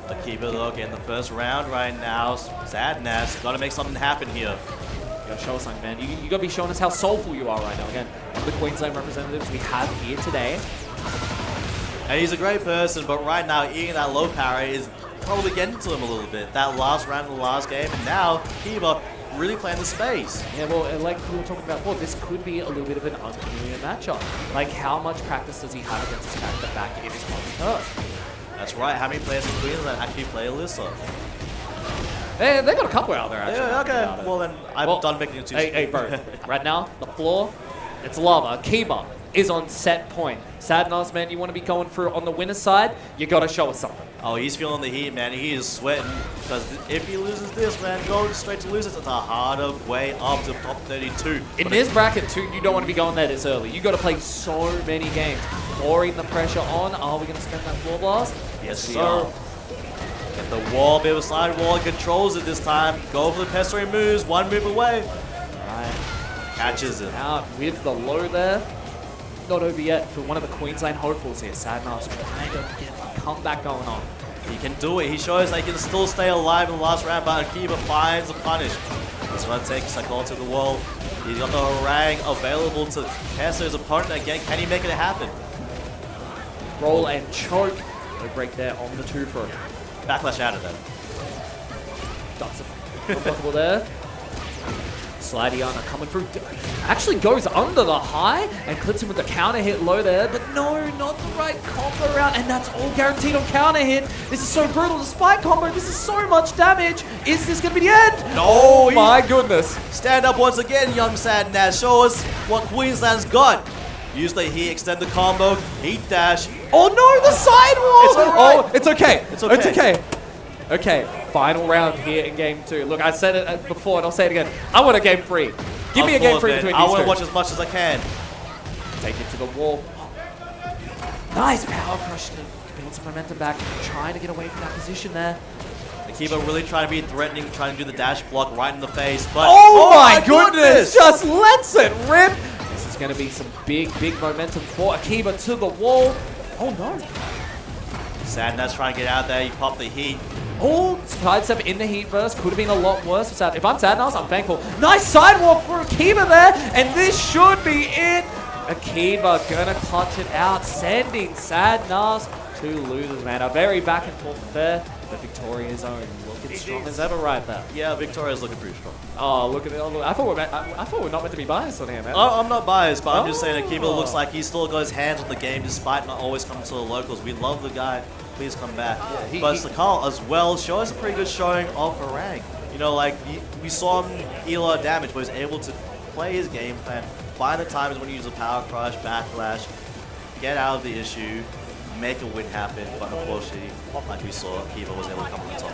Akiva though getting the first round right now. Sadness, gotta make something happen here. You gotta show us something, man. You gotta be showing us how soulful you are right now. Again, one of the Queensland representatives we have here today. And he's a great person, but right now eating that low parry is probably getting to him a little bit. That last round of the last game, and now Akiva really playing the space. Yeah, well, like we were talking about before, this could be a little bit of an unfamiliar matchup. Like, how much practice does he have against this character back in his home turf? That's right. How many players in Queensland actually play Alyssa? They got a couple out there, actually. Yeah, okay. Well, then I'm done making it too. Hey, bro. Right now, the floor, it's lava. Akiva is on set point. Sadness, man, you want to be going through on the winner's side, you got to show us something. Oh, he's feeling the heat, man. He is sweating. Because if he loses this, man, going straight to losers, it's a harder way up to top 32. In this bracket, too, you don't want to be going there this early. You got to play so many games. Pouring the pressure on. Are we going to spend that floor blast? Yes, sir. Get the wall, bit of a slide wall. Controls it this time. Go for the pestering moves. One move away. Right. Catches it. Out with the low there. Not over yet for one of the Queensland hopefuls here. Sadness trying to get a comeback going on. He can do it. He shows that he can still stay alive in the last round, but Akiva finds the punish. He's going to take Sakol to the wall. He's got the Harang available to test his opponent again. Can he make it happen? Roll and choke. No break there on the 2-throw. Backlash out of that. Ducks unblockable there. Slidiana coming through. Actually goes under the high and clips him with the counter hit low there. But no, not the right combo route. And that's all guaranteed on counter hit. This is so brutal. The spike combo, this is so much damage. Is this going to be the end? No, Oh my goodness. Stand up once again, young Sadness. Show us what Queensland's got. Use the heat, extend the combo, heat dash. Oh no, the sidewall! It's all right. Oh, it's okay. It's okay. It's okay. Okay, final round here in game 2. Look, I said it before and I'll say it again. I want a game 3. Give me a game 3 between I these want two. to watch as much as I can. Take it to the wall. Nice power crush to build some momentum back. Trying to get away from that position there. Akiba really trying to be threatening, trying to do the dash block right in the face, but Oh my goodness! Just lets it rip. This is going to be some big momentum for Akiba to the wall. Oh no. Sadness trying to get out there, he popped the heat. Oh, sidestep in the heat burst could have been a lot worse. If I'm Sadnas, I'm thankful. Nice sidewalk for Akiba there, and this should be it. Akiba gonna clutch it out, sending Sadnas to losers, man. A very back and forth affair, but Victoria's own looking strong as ever right there. Yeah, Victoria's looking pretty strong. Oh, look at it. I thought we're not meant to be biased on here, man. I'm not biased, but I'm just saying Akiba looks like he's still got his hands on the game despite not always coming to the locals. We love the guy. Please come back. Yeah, but Sakal as well shows a pretty good showing of Farang. You know, like we saw him deal a lot of damage, but he was able to play his game plan, find the times when he uses a power crush, backlash, get out of the issue, make a win happen. But unfortunately, like we saw, Akiba was able to come on the top.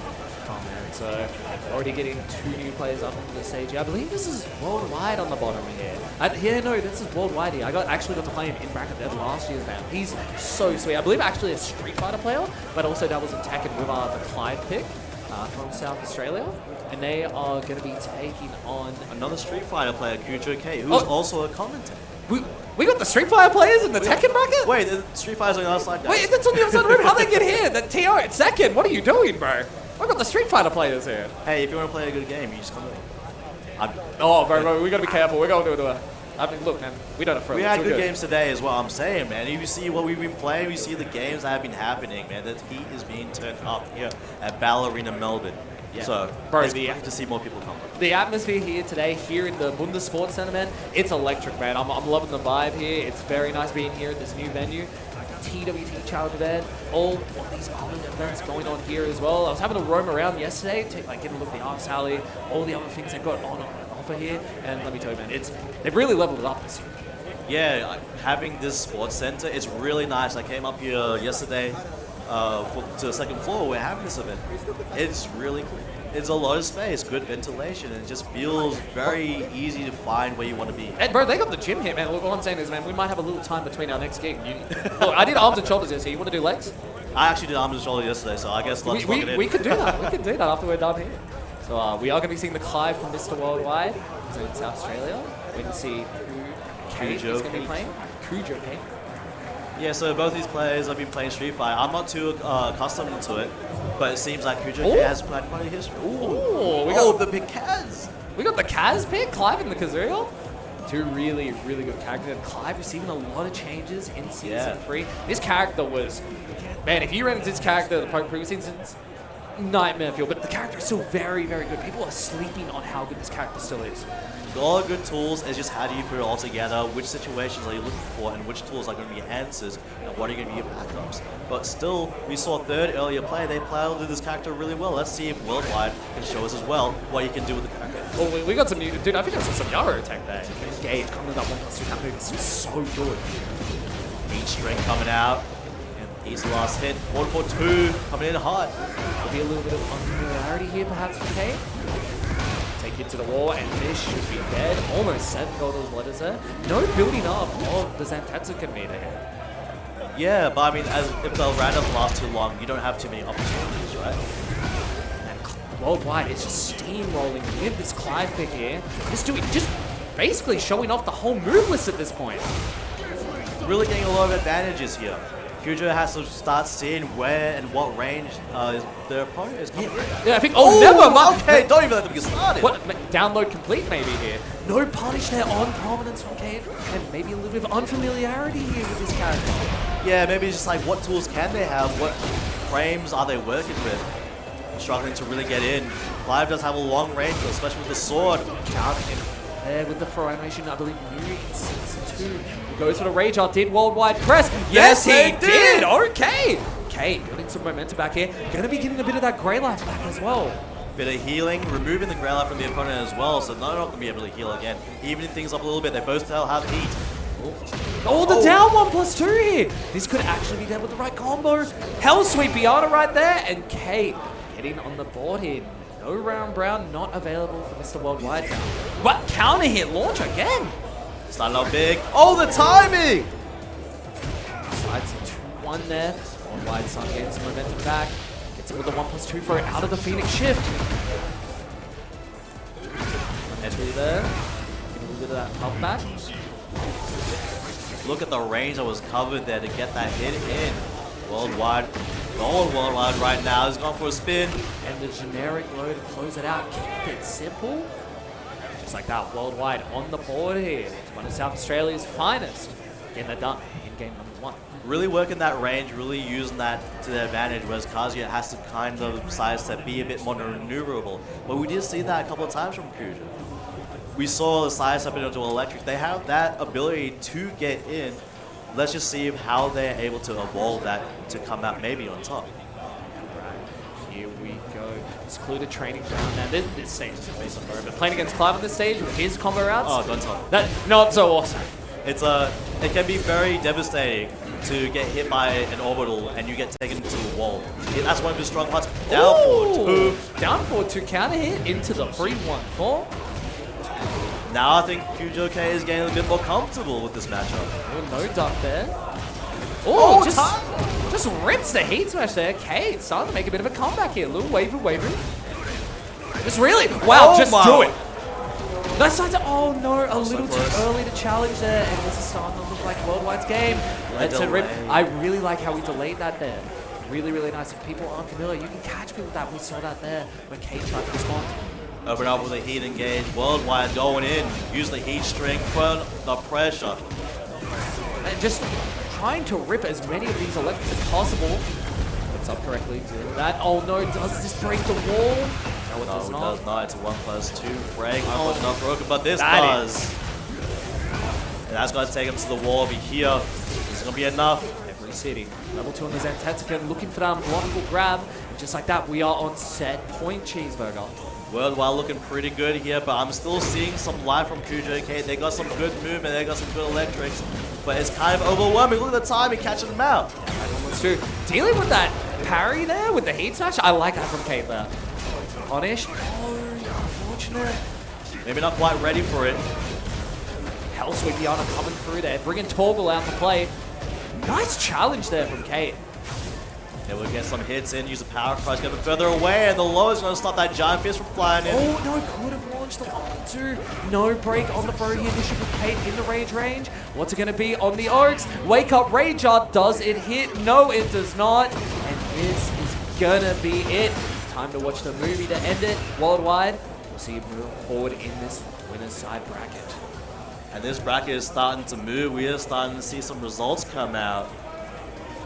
Oh man, so already getting 2 new players up on the stage. I believe this is worldwide on the bottom here. No, this is worldwide here. I actually got to play him in bracket dead last year's man. He's so sweet. I believe actually a Street Fighter player, but also doubles in Tekken with the Clyde pick from South Australia. And they are going to be taking on Another Street Fighter player, Kujo K, who's also a commentator. We got the Street Fighter players in the Tekken bracket? Wait, the Street Fighter's on the other side, guys. Wait, that's on the other side of the room. How'd they get here? The TO at second. What are you doing, bro? I've got the Street Fighter players here. Hey, if you want to play a good game, you just come in. Oh, bro, we got to be careful. We're going to do it. I mean, look, man, we don't have We had good games today is what I'm saying, man. If you see what we've been playing, we see the games that have been happening, man. The heat is being turned up here at Arena Melbourne. Yeah. So, bro, it's great to see more people come. The atmosphere here today, here in the Bundha Sports Centre, man, it's electric, man. I'm loving the vibe here. It's very nice being here at this new venue. TWT Challenge event, all of these other events going on here as well. I was having a roam around yesterday, get a look at the Arts Alley, all the other things they've got on offer here, and let me tell you, man, they've really leveled it up this year. Yeah, having this sports center, it's really nice. I came up here yesterday to the second floor. We're having this event. It's really cool. It's a lot of space, good ventilation, and it just feels very easy to find where you want to be. And bro, they got the gym here, man. Look, all I'm saying is, man, we might have a little time between our next gig. Look, I did arms and shoulders yesterday. You want to do legs? I actually did arms and shoulders yesterday, so I guess let's lock it in. We could do that. We could do that after we're done here. So we are going to be seeing the Clive from Mr. Worldwide in South Australia. We can see who Kate is going to be playing. Kujo Kate. Yeah, so both these players have been playing Street Fighter. I'm not too accustomed to it, but it seems like Kujo Kate has quite a history. Ooh, we got the big Kaz. We got the Kaz pick, Clive and the Kazuya. 2 really, really good characters. Clive receiving a lot of changes in Season 3. This character was, man, if you ran into this character the previous seasons, nightmare feel, but the character is still very, very good. People are sleeping on how good this character still is. All good tools is just how do you put it all together, which situations are you looking for, and which tools are going to be your answers, and what are going to be your backups. But still, we saw third earlier play, they played this character really well. Let's see if Worldwide can show us as well what you can do with the character. Well, we got some new, dude, I think I saw some Yaro attack there. Gage coming with that 1+2, that move is so good. Heat strength coming out. He's the last hit. 1-4-2 coming in hard. There'll be a little bit of unfamiliarity here, perhaps, for Kate. Take it to the wall, and this should be dead. Almost 7 gold letters there. No building up of the Zantetsuken meter here. Yeah, but I mean, if the random lasts too long, you don't have too many opportunities, right? And Worldwide is just steamrolling with this Clive pick here. Just basically showing off the whole move list at this point. Really getting a lot of advantages here. Kujo has to start seeing where and what range their opponent is coming in. Yeah, I think. Oh, never mind. Okay, don't even let them get started. What? Download complete maybe here. No punish there on prominence from Cade, and maybe a little bit of unfamiliarity here with this character. Yeah, maybe it's just like what tools can they have? What frames are they working with? Struggling to really get in. Clive does have a long range, especially with the sword. Count in there with the throw animation, I believe new in Season 2. Goes for the Rage Art, did Worldwide press. Yes, he did! Okay! Kate getting some momentum back here. Gonna be getting a bit of that Grey Life back as well. Bit of healing, removing the Grey Life from the opponent as well, so they're not going to be able to heal again. Evening things up a little bit, they both still have heat. Oh, the down 1+2 here. This could actually be dead with the right combo. Hell Sweep Biana right there, and Kate getting on the board here. No Round Brown not available for Mr. Worldwide. What? Counter hit launch again? Starting out big. Oh, the timing! Slides 2-1 there. Worldwide Sun getting some momentum back. Hits him with the 1+2 throw out of the Phoenix shift. Entry there. Get a little bit of that pump back. Look at the range that was covered there to get that hit in. Worldwide, going worldwide right now. He's gone for a spin. And the generic low to close it out. Keep it simple. Just like that, worldwide on the board here. It's one of South Australia's finest. Getting that done in game number 1. Really working that range, really using that to their advantage, whereas Kazuya has to kind of sidestep, be a bit more maneuverable. But we did see that a couple of times from Kuja. We saw the sidestep into electric. They have that ability to get in. Let's just see how they're able to evolve that to come out maybe on top. Right, here we go. Secluded training ground. Now this stage is based on Bro, but playing against Clive on this stage with his combo routes. Oh, don't tell me. That not so awesome. It can be very devastating to get hit by an orbital and you get taken to the wall. That's one of his strong parts. Down forward 2. Down forward 2 counter hit into the 3-1-4. Now I think QJK is getting a bit more comfortable with this matchup. Oh, no duck there. Oh, just rips the heat smash there. Kate starting to make a bit of a comeback here. A little wavy. Just really, wow, Oh just my. do it. That starts to, oh no, a little close. too early to challenge there. And this is starting to look like Worldwide's game. Let's rip. I really like how he delayed that there. Really, really nice. If people aren't familiar, you can catch people with that. We saw that there when Kate tried to respond. Open up with a heat engage. Worldwide going in. Use the heat string. Put the pressure. And just trying to rip as many of these electrics as possible. Puts up correctly. Doing that. Oh no, does this break the wall? No, it does not. It does not. It's a 1+2 break. Oh, not broken, but this That does. And that's going to take him to the wall over here. This is going to be enough. Every city. Level 2 on the Zentetica, looking for that unblockable grab. And just like that, we are on set point, Cheeseburger. Worldwide looking pretty good here, but I'm still seeing some life from QJK. They got some good movement, they got some good electrics, but it's kind of overwhelming. Look at the time, he catching them out. Let's do. Dealing with that parry there with the heat smash, I like that from Kate there. Punish. Oh, unfortunate. Maybe not quite ready for it. Hell Sweep Yana coming through there, bringing Torgal out to play. Nice challenge there from Kate. Yeah, we'll get some hits in, use the power crush, get a bit further away, and the low is going to stop that giant fist from flying in. Oh no, could have launched the 1-2. No break on the throw here. Bishop with Kate in the range. What's it going to be on the Oaks? Wake up Rager. Does it hit? No, it does not. And this is going to be it. Time to watch the movie to end it. Worldwide, we'll see it move forward in this winner's side bracket. And this bracket is starting to move. We are starting to see some results come out.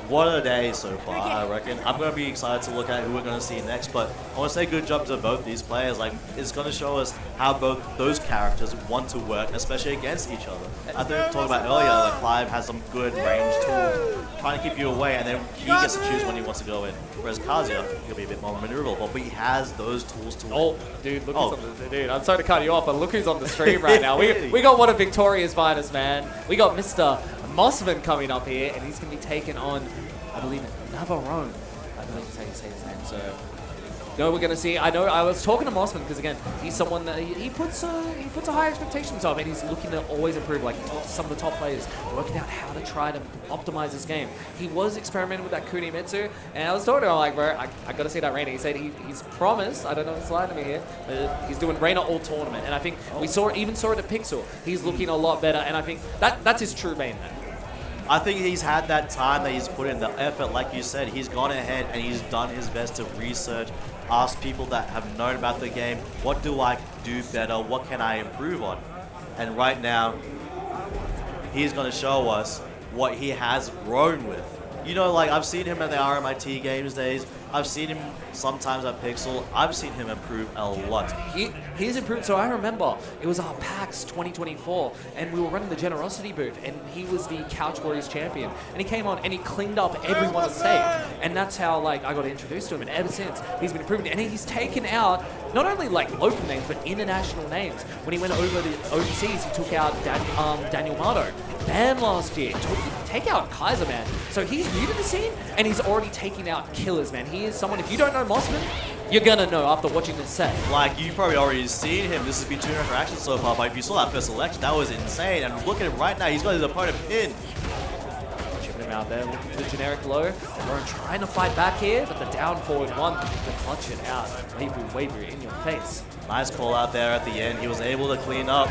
What a day so far, I reckon. I'm going to be excited to look at who we're going to see next, but I want to say good job to both these players. Like, it's going to show us how both those characters want to work, especially against each other. I think we talked about earlier, like Clive has some good range tools, trying to keep you away, and then he gets to choose when he wants to go in. Whereas Kazuya, he'll be a bit more maneuverable, but he has those tools to Oh, dude, look who's on the, dude, I'm sorry to cut you off, but look who's on the stream right now. We got one of Victoria's finest, man. We got Mr. Mossman coming up here, and he's going to be taking on, I believe, Navarone. I believe that's how you say his name. So, no, we're going to see. I know I was talking to Mossman because, again, he's someone that he puts a high expectations of, and he's looking to always improve, like some of the top players, working out how to try to optimize his game. He was experimenting with that Kunimitsu, and I was talking to him, like, bro, I got to see that Reina. He said he's promised, I don't know if he's lying to me here, but he's doing Reina all tournament, and I think we even saw it at Pixel. He's looking a lot better, and I think that's his true main man. I think he's had that time that he's put in, the effort, like you said. He's gone ahead and he's done his best to research, ask people that have known about the game, what do I do better, what can I improve on? And right now, he's going to show us what he has grown with. You know, like, I've seen him at the RMIT Games days. I've seen him sometimes at Pixel. I've seen him improve a lot. He's improved. So I remember it was our PAX 2024, and we were running the Generosity booth, and he was the CouchWarriors champion. And he came on and he cleaned up everyone on stage, and that's how like I got introduced to him. And ever since, he's been improving. And he's taken out not only like local names but international names. When he went over the overseas, he took out Daniel Mardo. BAM last year, take out Kaiser, man. So he's new to the scene, and he's already taking out killers, man. He is someone, if you don't know Mossman, you're gonna know after watching this set. Like, you've probably already seen him. This has been 2 interactions so far, but if you saw that first selection, that was insane. And look at him right now. He's got his opponent pinned. Chipping him Team out there looking for the generic low. We're trying to fight back here, but the down forward one to clutch it out. Waver in your face. Nice call out there at the end. He was able to clean up.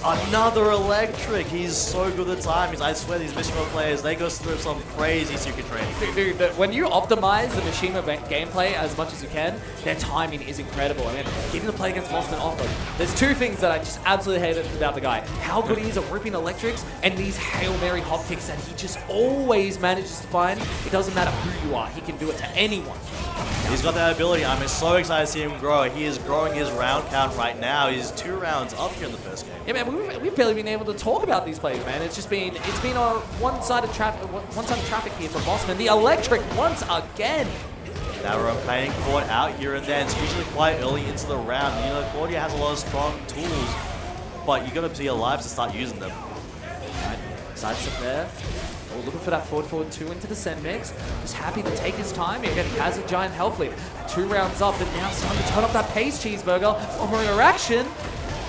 Another electric. He's so good at timings. I swear these Mishima players, they go through some crazy secret training. Dude, when you optimize the Mishima gameplay as much as you can, their timing is incredible. I mean, getting to play against Mossman often. There's two things that I just absolutely hate about the guy. How good he is at ripping electrics and these Hail Mary hop kicks that he just always manages to find. It doesn't matter who you are. He can do it to anyone. He's got that ability. I'm so excited to see him grow. He is growing his round count right now. He's 2 rounds up here in the first game. Yeah, man, we've barely been able to talk about these players, man. It's been a one-sided traffic here from Mossman. The electric once again. Now we're playing court out here and there. It's usually quite early into the round. You know, Claudia has a lot of strong tools, but you got to be alive to start using them. Right, sidestep there. Oh, looking for that forward 2 into the send mix. Just happy to take his time. Again, he has a giant health lead. 2 rounds up, and now starting to turn up that pace cheeseburger. One more interaction.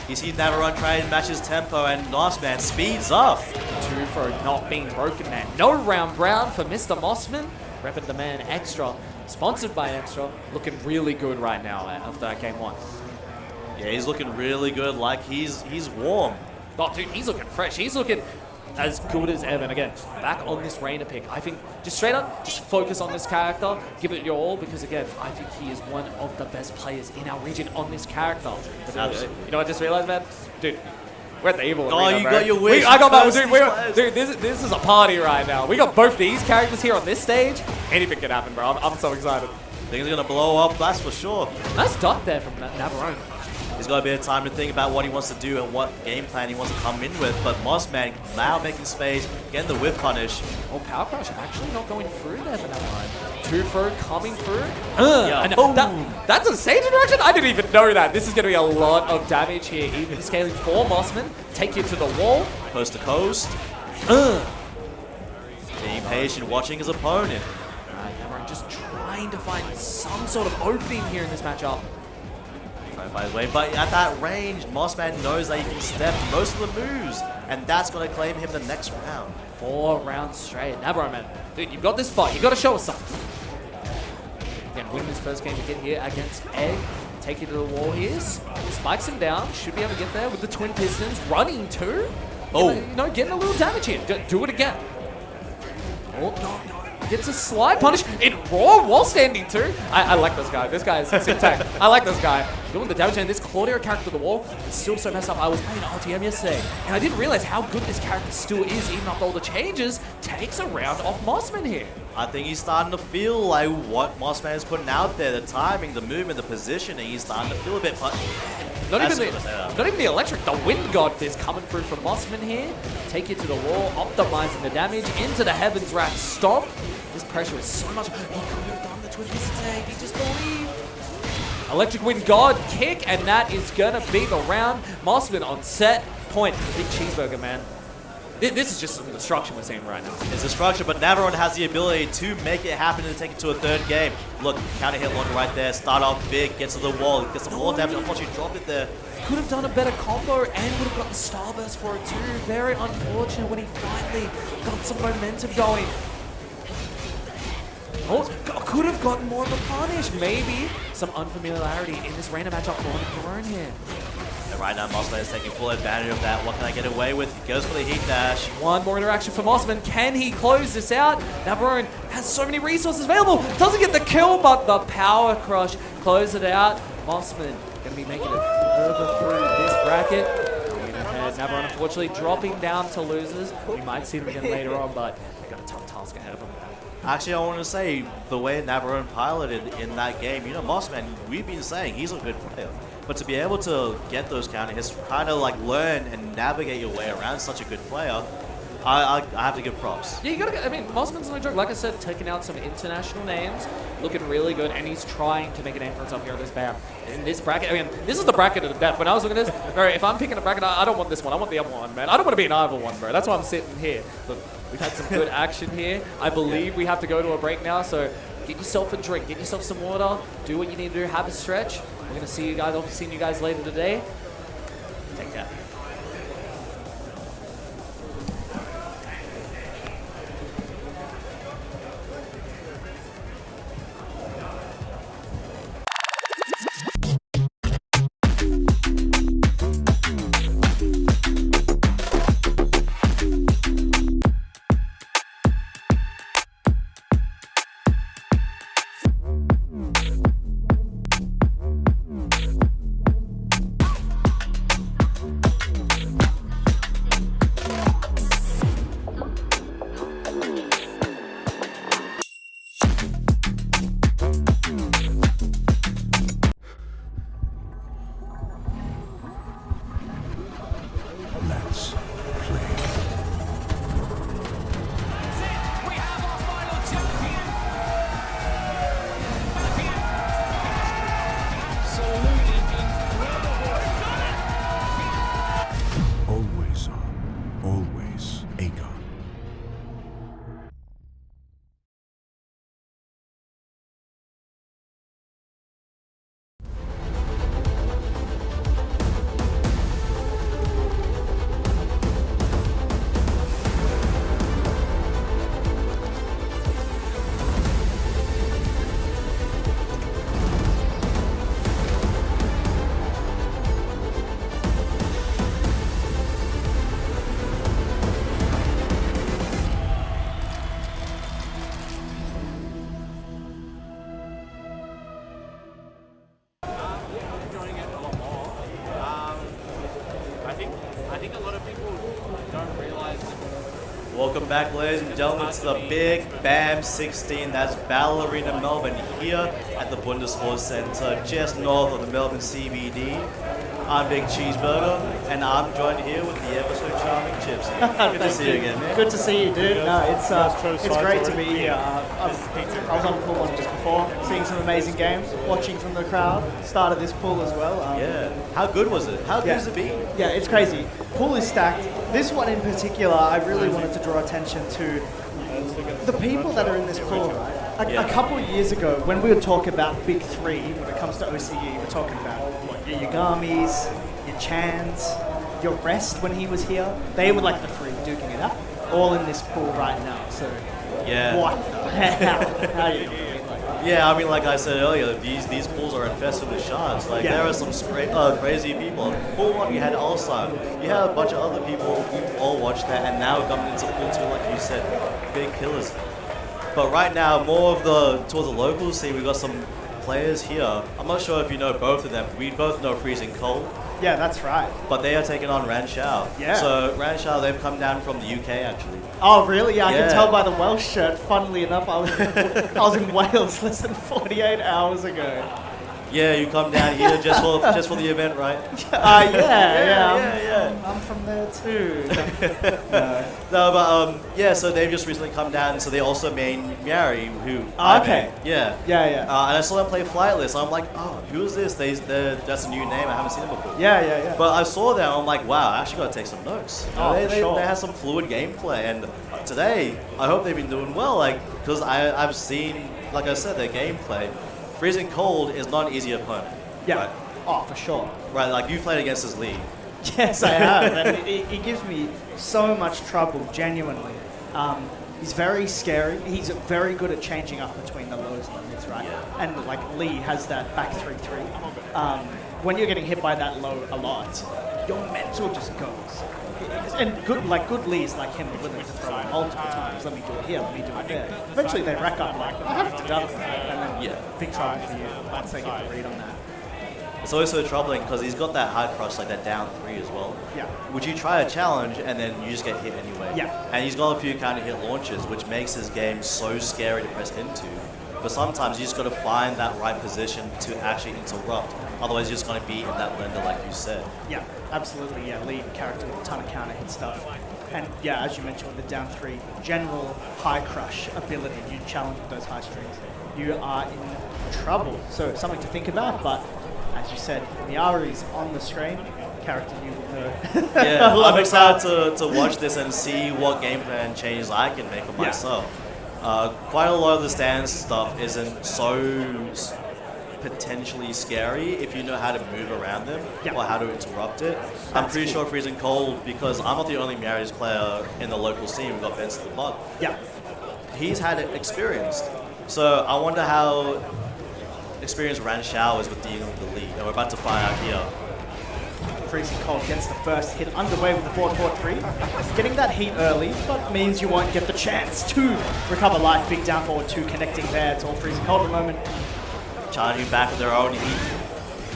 You see Navarone trying to match his tempo, and Mossman speeds up. 2 for not being broken, man. No round brown for Mr. Mossman. Repping the man Extra. Sponsored by Extra. Looking really good right now after game 1. Yeah, he's looking really good, like he's warm. Oh, dude, he's looking fresh. He's looking as good as ever. And again, back on this Reina pick. I think just straight up, just focus on this character, give it your all, because again, I think he is one of the best players in our region on this character. Absolutely. You know what I just realized, man? Dude, we're at the evil Oh, arena, you bro. got your wish. I got my First dude, this is a party right now. We got both these characters here on this stage. Anything can happen, bro. I'm so excited. Things are going to blow up, that's for sure. Nice duck there from Navarone. He's got a bit of time to think about what he wants to do and what game plan he wants to come in with, but Mossman now making space, getting the whip punish. Oh, Power Crush actually not going through there for Navarone. 2 throw coming through. Yeah. And that's a stage interaction? I didn't even know that. This is going to be a lot of damage here. Even scaling for Mossman. Take you to the wall. Coast to coast. Being patient, watching his opponent. Navarone just trying to find some sort of opening here in this matchup. Trying to find his way, but at that range, Mossman knows that he can step most of the moves, and that's going to claim him the next round. 4 rounds straight. Navarone, man. Dude, you've got this fight. You've got to show us something. Again, win this first game to get here against Egg. Take it to the wall here. Spikes him down. Should be able to get there with the twin pistons. Running too. Oh. You know, getting a little damage here. Do it again. Oh, no. Gets a slide punish in raw while standing too. I like this guy. This guy is sick tech. I like this guy. Doing the damage, and this Claudia character to the wall is still so messed up. I was playing RTM yesterday, and I didn't realize how good this character still is, even after all the changes. Takes a round off Mossman here. I think he's starting to feel like what Mossman is putting out there, the timing, the movement, the positioning. He's starting to feel a bit. Not even the electric, the wind god fist coming through from Mossman here. Take it to the wall, optimizing the damage into the Heaven's Wrath stomp. This pressure is so much. He could have done the twin pistons egg. He just believed. Electric wind god kick, and that is gonna be the round. Mossman on set point. Big cheeseburger, man. This is just some destruction we're seeing right now. It's destruction, but Navarone has the ability to make it happen and take it to a 3rd game. Look, counter hit one right there. Start off big, gets to the wall, gets some more damage. Unfortunately, dropped it there. Could have done a better combo and would have got the starburst for it too. Very unfortunate when he finally got some momentum going. Oh, could have gotten more of a punish. Maybe some unfamiliarity in this Reina matchup for Navarone here. And right now, Mossman is taking full advantage of that. What can I get away with? He goes for the heat dash. One more interaction for Mossman. Can he close this out? Navarone has so many resources available. Doesn't get the kill, but the power crush. Close it out. Mossman going to be making it further through this bracket. Going ahead. Navarone unfortunately dropping down to losers. We might see them again later on, but we've got a tough task ahead of them. Actually, I want to say, the way Navarone piloted in that game, you know, Mossman, we've been saying he's a good player. But to be able to get those counter hits, kind of like learn and navigate your way around such a good player, I have to give props. Yeah, you gotta. I mean, Mossman's no joke. Like I said, taking out some international names, looking really good, and he's trying to make a name for himself here on this BAM. In this bracket, I mean, this is the bracket of the death. When I was looking at this, bro, if I'm picking a bracket, I don't want this one. I want the other one, man. I don't want to be an either one, bro. That's why I'm sitting here. Look, we've had some good action here. I believe we have to go to a break now, so get yourself a drink, get yourself some water, do what you need to do, have a stretch. We're gonna see you guys. I'll be seeing you guys later today. Take care. lot of people don't realize that. Welcome back, ladies and gentlemen, to the big BAM16. That's Battle Arena Melbourne here at the Bundha Sports Centre, just north of the Melbourne CBD. I'm Big Cheeseburger, and I'm joined here with the ever so charming Chips. Good to see you again, man. Good to see you, dude. No, it's great to be here. I was on the pool one just before, seeing some amazing games, watching from the crowd. Started this pool as well. Yeah. How good was it? How good has it been? Yeah, it's crazy. Pool is stacked. This one in particular, I really wanted to draw attention to the people that are in this pool, right? A couple of years ago, when we would talk about Big Three, when it comes to OCE, we're talking about your Yagamis, your Chans, your Rest when he was here. They were like the three duking it out, all in this pool right now. So, Yeah. what the hell? How you doing? Yeah, I mean, like I said earlier, these pools are infested with shards. Like, there are some crazy people. Pool 1, you had Ulsan. You had a bunch of other people who all watched that, and now coming into pool 2, like you said, big killers. But right now, more of towards the local scene, we've got some players here. I'm not sure if you know both of them. We both know Freezing Cold. Yeah, that's right. But they are taking on Ranshao. Yeah. So Ranshao, they've come down from the UK actually. Oh, really? Yeah, I Yeah. can tell by the Welsh shirt. Funnily enough, I was in Wales less than 48 hours ago. Yeah, you come down here just for the event, right? Yeah. I'm from there too. No, but yeah. So they've just recently come down. So they also made Miari, who Okay. Yeah. Yeah. And I saw them play Flightless. I'm like, oh, who is this? That's a new name. I haven't seen them before. Yeah. But I saw them. I'm like, wow, I actually got to take some notes. You know, Oh, for sure. They have some fluid gameplay, and today I hope they've been doing well. Like, because I've seen, like I said, their gameplay. Freezing Cold is not an easy opponent. Yeah. Right? Oh, for sure. Right, like you played against his league. Yes, I have. And it gives me so much trouble, genuinely. He's very scary. He's very good at changing up between the lows and the mids, right? Yeah. And like Lee has that back 3-3. When you're getting hit by that low a lot, your mental just goes. And good Lees like him are willing to throw it multiple times. Let me do it here, let me do it there. Eventually they rack up like, I have to do it. And then big trouble for you once they get the read on that. It's always so troubling because he's got that high crush, like that down 3 as well. Yeah. Would you try a challenge and then you just get hit anyway? Yeah. And he's got a few counter hit launches, which makes his game so scary to press into. But sometimes you just got to find that right position to actually interrupt. Otherwise, you're just going to be in that blender, like you said. Yeah, absolutely. Yeah, lead character with a ton of counter hit stuff. And yeah, as you mentioned with the down 3, general high crush ability, you challenge with those high strings, you are in trouble. So something to think about, but as you said, Miari's on the screen, character you will know. Yeah, I'm excited to watch this and see what game plan changes I can make for myself. Quite a lot of the stance stuff isn't so potentially scary if you know how to move around them or how to interrupt it. I'm pretty sure Freezing Cold, because I'm not the only Miari's player in the local scene, we've got Benson the Bug. Yeah. He's had it experienced. So I wonder how experienced Ranshao is with dealing with the lead. And we're about to find out here. Freezing Cold gets the first hit underway with the 4-4-3. Getting that heat early, but means you won't get the chance to recover life. Big down forward 2 connecting there. It's all Freezing Cold at the moment. Charging back with their own heat.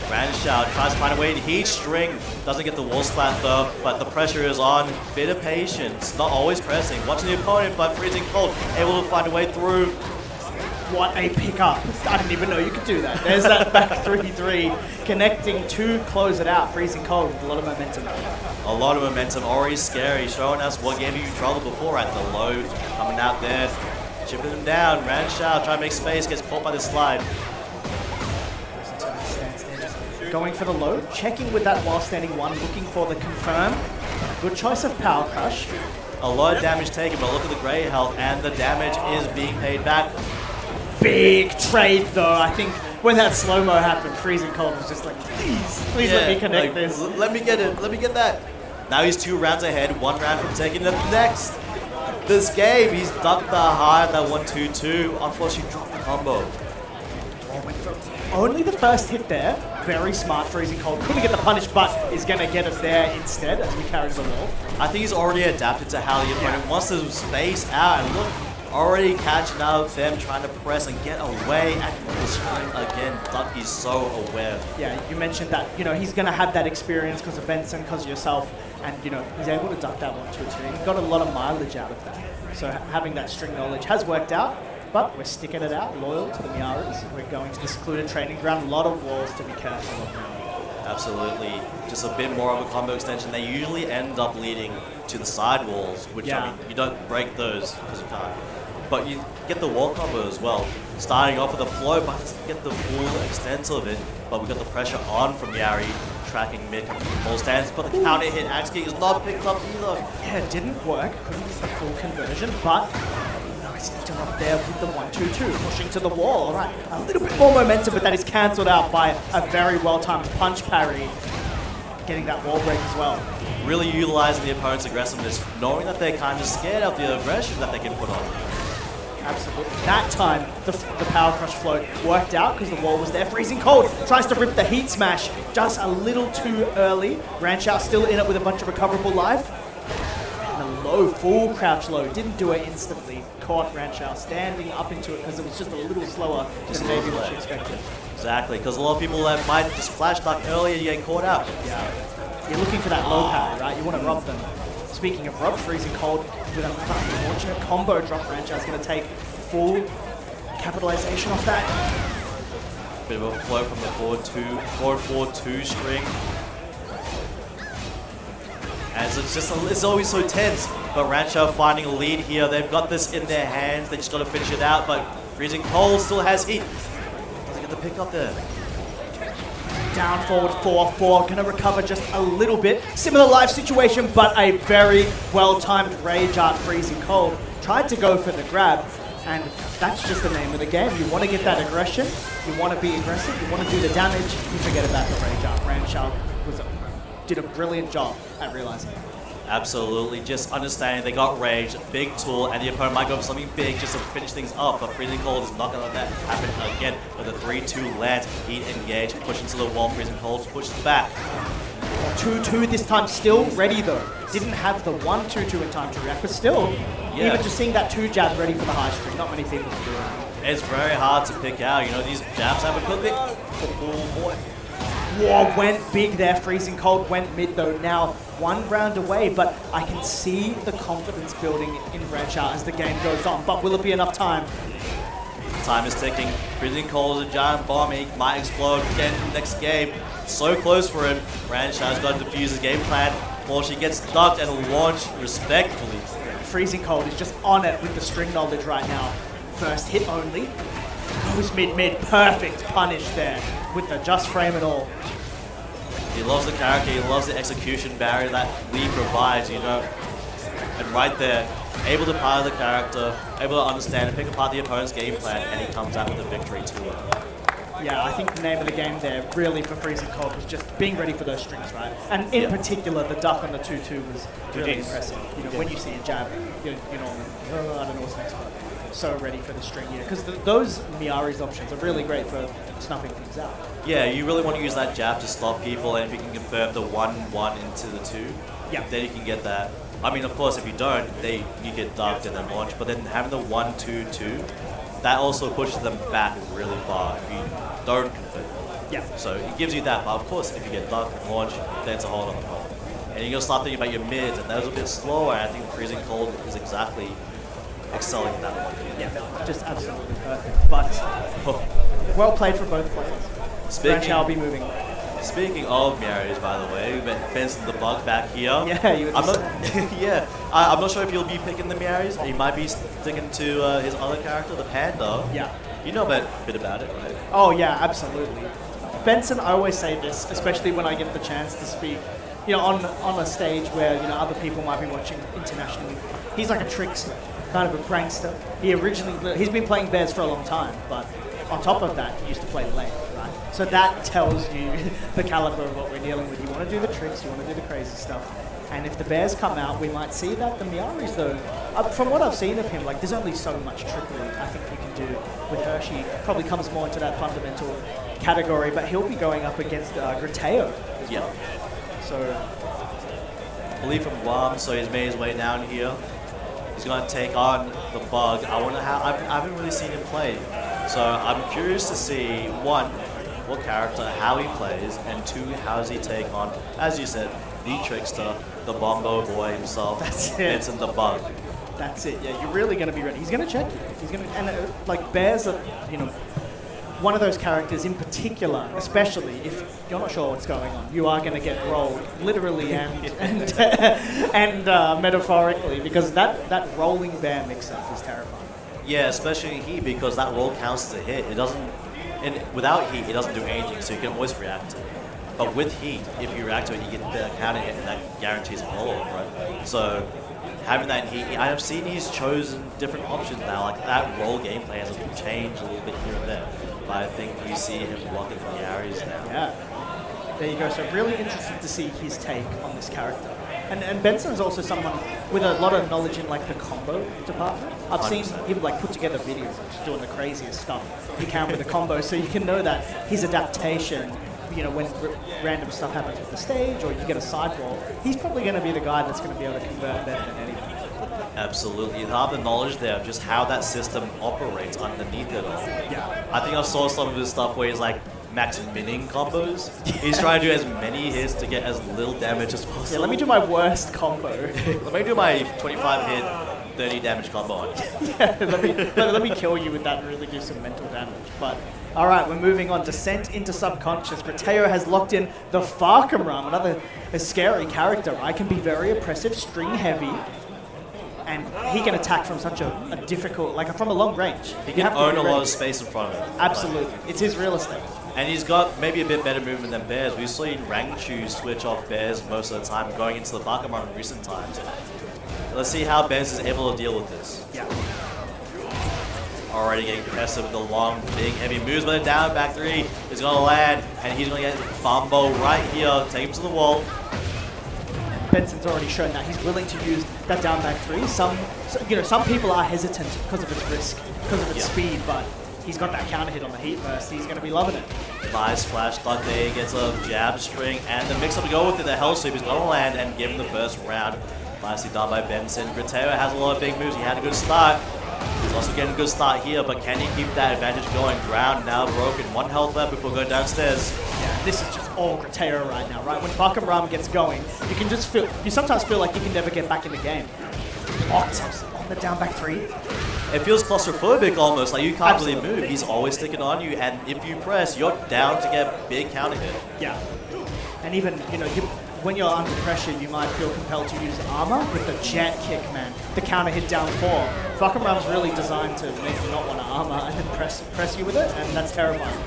Ranshao tries to find a way to heat string. Doesn't get the wall splat though, but the pressure is on. Bit of patience, not always pressing. Watching the opponent, but Freezing Cold able to find a way through. What a pickup. I didn't even know you could do that. There's that back 3-3 connecting to close it out. Freezing Cold with a lot of momentum. A lot of momentum, already scary, showing us what gave you trouble before at the low. Coming out there, chipping them down. Ranshao trying to make space, gets caught by the slide. Going for the low, checking with that while standing 1, looking for the confirm. Good choice of Power Crush. A lot of damage taken, but look at the grey health, and the damage is being paid back. Big trade though. I think when that slow-mo happened, Freezing Cold was just like, please let me connect this. Let me get it, let me get that. Now he's 2 rounds ahead, 1 round from taking the next. This game, he's ducked the high, that 1-2-2. Unfortunately, dropped the combo. Only the first hit there. Very smart. Freezing Cold couldn't get the punish, but is going to get it there instead as we carry the wall. I think he's already adapted to how the opponent wants to space out, and look, already catching out them trying to press and get away at the string again. Duck is so aware. Yeah, you mentioned that, you know, he's going to have that experience because of Benson, because of yourself. And, you know, he's able to duck that 1-2-2. He got a lot of mileage out of that. So having that string knowledge has worked out, but we're sticking it out, loyal to the Miaras. We're going to the secluded training ground. A lot of walls to be careful of now. Absolutely. Just a bit more of a combo extension. They usually end up leading to the side walls, which, I mean, you don't break those because you can't. But you get the wall combo as well. Starting off with a flow, but doesn't get the full extent of it. But we got the pressure on from Yari, tracking mid all stands, but the counter hit Axki is not picked up either. Yeah, it didn't work. Couldn't get the full conversion, but nice interrupt there with the 1-2-2, pushing to the wall. All right, a little bit more momentum, but that is cancelled out by a very well-timed punch parry, getting that wall break as well. Really utilizing the opponent's aggressiveness, knowing that they're kind of scared of the aggression that they can put on. Absolutely. That time, the power crush float worked out because the wall was there. Freezing cold, tries to rip the heat smash just a little too early. Ranchow still in it with a bunch of recoverable life. And a low, full crouch low. Didn't do it instantly. Caught Ranchow standing up into it because it was just a little slower than maybe what you expected. Exactly, because a lot of people that might just flash duck earlier, you get caught out. Yeah. You're looking for that low parry, right? You want to rob them. Speaking of rob, Freezing Cold with an unfortunate combo drop. Ranchow's going to take full capitalization off that. Bit of a flow from the 4-4-2 string. As it's just, it's always so tense. But Ranchow finding a lead here. They've got this in their hands. They just got to finish it out. But Freezing Cold still has heat. Doesn't get the pick up there. Down forward 4-4, gonna recover just a little bit. Similar life situation, but a very well-timed Rage Art Freezing Cold. Tried to go for the grab, and that's just the name of the game. You want to get that aggression, you want to be aggressive, you want to do the damage, you forget about the Rage Art. Ranchow did a brilliant job at realizing it. Absolutely, just understanding they got rage, big tool, and the opponent might go for something big just to finish things up, but Freezing Cold is not going to let that happen again with a 3-2 land, heat engage, push into the wall, Freezing Cold pushes back. 2-2 this time, still ready though. Didn't have the 1-2-2 in time to react, but still, even just seeing that 2 jab ready for the high string, not many people can do it. It's very hard to pick out, you know, these jabs have a good bit. Oh boy. Whoa, went big there. Freezing Cold went mid though. Now 1 round away, but I can see the confidence building in Ranchow as the game goes on. But will it be enough time? Time is ticking. Freezing Cold is a giant bomb. He might explode again next game. So close for him. Ranchow's got to defuse his game plan. She gets ducked and launched respectfully. Freezing Cold is just on it with the string knowledge right now. First hit only. Goes mid. Perfect punish there with the just frame and all. He loves the character, he loves the execution barrier that Lee provides, you know. And right there, able to pilot the character, able to understand and pick apart the opponent's game plan, and he comes out with a victory to it. Yeah, I think the name of the game there, really for Freezing Cold, was just being ready for those strings, right? And in particular, the duck on the 2-2 was really impressive. You know, when you see a jab, you know, I don't know what's next, but so ready for the string here. Because those Miari's options are really great for snuffing things out. Yeah, you really want to use that jab to stop people, and if you can convert the 1-1 into the 2, then you can get that. I mean, of course, if you don't, you get ducked and then launch, but then having the 1-2-2, that also pushes them back really far if you don't convert. Yeah. So it gives you that, but of course, if you get ducked and launch, then it's a whole other problem. And you're going to start thinking about your mids, and those are a bit slower, and I think Freezing Cold is exactly excelling in that one. Yeah, just absolutely perfect. But well played for both players. Ranchow will be moving. Speaking of Miaris, by the way, we met Benson the Bug back here. Yeah, you would I'm not, I'm not sure if he'll be picking the Miaris. He might be sticking to his other character, the Panda. Yeah. You know a bit about it, right? Oh, yeah, absolutely. Benson, I always say this, especially when I get the chance to speak, you know, on a stage where, you know, other people might be watching internationally. He's like a trickster, kind of a prankster. He's been playing Bears for a long time, but on top of that, he used to play late, right? So that tells you the caliber of what we're dealing with. You want to do the tricks, you want to do the crazy stuff. And if the Bears come out, we might see that. The Miaris, though, from what I've seen of him, like, there's only so much trickery I think you can do with Hershey. Probably comes more into that fundamental category, but he'll be going up against Grateo as well. So, I believe from Guam, so he's made his way down here. He's going to take on the Bug. I haven't really seen him play. So I'm curious to see, 1, what character, how he plays, and 2, how does he take on, as you said, the Trickster, the Bombo boy himself. That's it. Benson the Bug. That's it. Yeah, you're really going to be ready. He's going to check you. He's going to, and like Bear's, one of those characters in particular, especially if you're not sure what's going on, you are going to get rolled literally and metaphorically, because that rolling bear mix-up is terrifying. Yeah, especially in heat, because that roll counts as a hit. It doesn't, and without heat, it doesn't do anything, so you can always react to it. But with heat, if you react to it, you get the counter hit, and that guarantees a roll, right? So having that heat, I have seen he's chosen different options now. Like that roll gameplay has changed a little bit here and there, but I think you see him blocking from the areas now. Yeah. There you go. So really interested to see his take on this character. And Benson's also someone with a lot of knowledge in like the combo department. I've seen 100%. him like put together videos of just doing the craziest stuff he can with the combo, so you can know that his adaptation, when random stuff happens with the stage or you get a sidewall, he's probably going to be the guy that's going to be able to convert better than anyone. Absolutely. You have the knowledge there of just how that system operates underneath it all. Yeah. I think I saw some of his stuff where he's like max minning combos. He's trying to do as many hits to get as little damage as possible. Yeah, let me do my worst combo. Let me do my 25 hit, 30 damage combo on you. Yeah, let me kill you with that and really do some mental damage. But all right, we're moving on. Descent into Subconscious. Rateo has locked in the Farkham Ram, another scary character. I can be very oppressive, string heavy, and he can attack from such a difficult, like from a long range. He can own a lot of space in front of him. Absolutely, it's his real estate. And he's got maybe a bit better movement than Bears. We've seen Rangchu switch off Bears most of the time going into the Farkham Ram in recent times. Let's see how Bears is able to deal with this. Yeah. Already getting aggressive with the long, big, heavy moves, but the down back three is going to land, and he's going to get Bumbo right here, take him to the wall. Benson's already shown that he's willing to use that down back three. Some people are hesitant because of its risk, because of its speed, but he's got that counter hit on the heat burst. He's going to be loving it. Nice flash stuck there, he gets a jab string, and the mix-up to go with it, the hell sweep is going to land and give him the first round. Nicely done by Benson. Rateo has a lot of big moves, he had a good start. He's also getting a good start here, but can he keep that advantage going? Ground now broken, 1 health left before going downstairs. Yeah, this is just all Rateo right now, right? When Farkham Ram gets going, you sometimes feel like you can never get back in the game. Locked on the down back three. It feels claustrophobic almost, like you can't Absolutely. really move. He's always sticking on you, and if you press, you're down to get big counter hit. Yeah. And even, when you're under pressure, you might feel compelled to use armor with the jet kick, man. The counter hit down 4. Farkham Ram's really designed to make you not want to armor and then press you with it, and that's terrifying.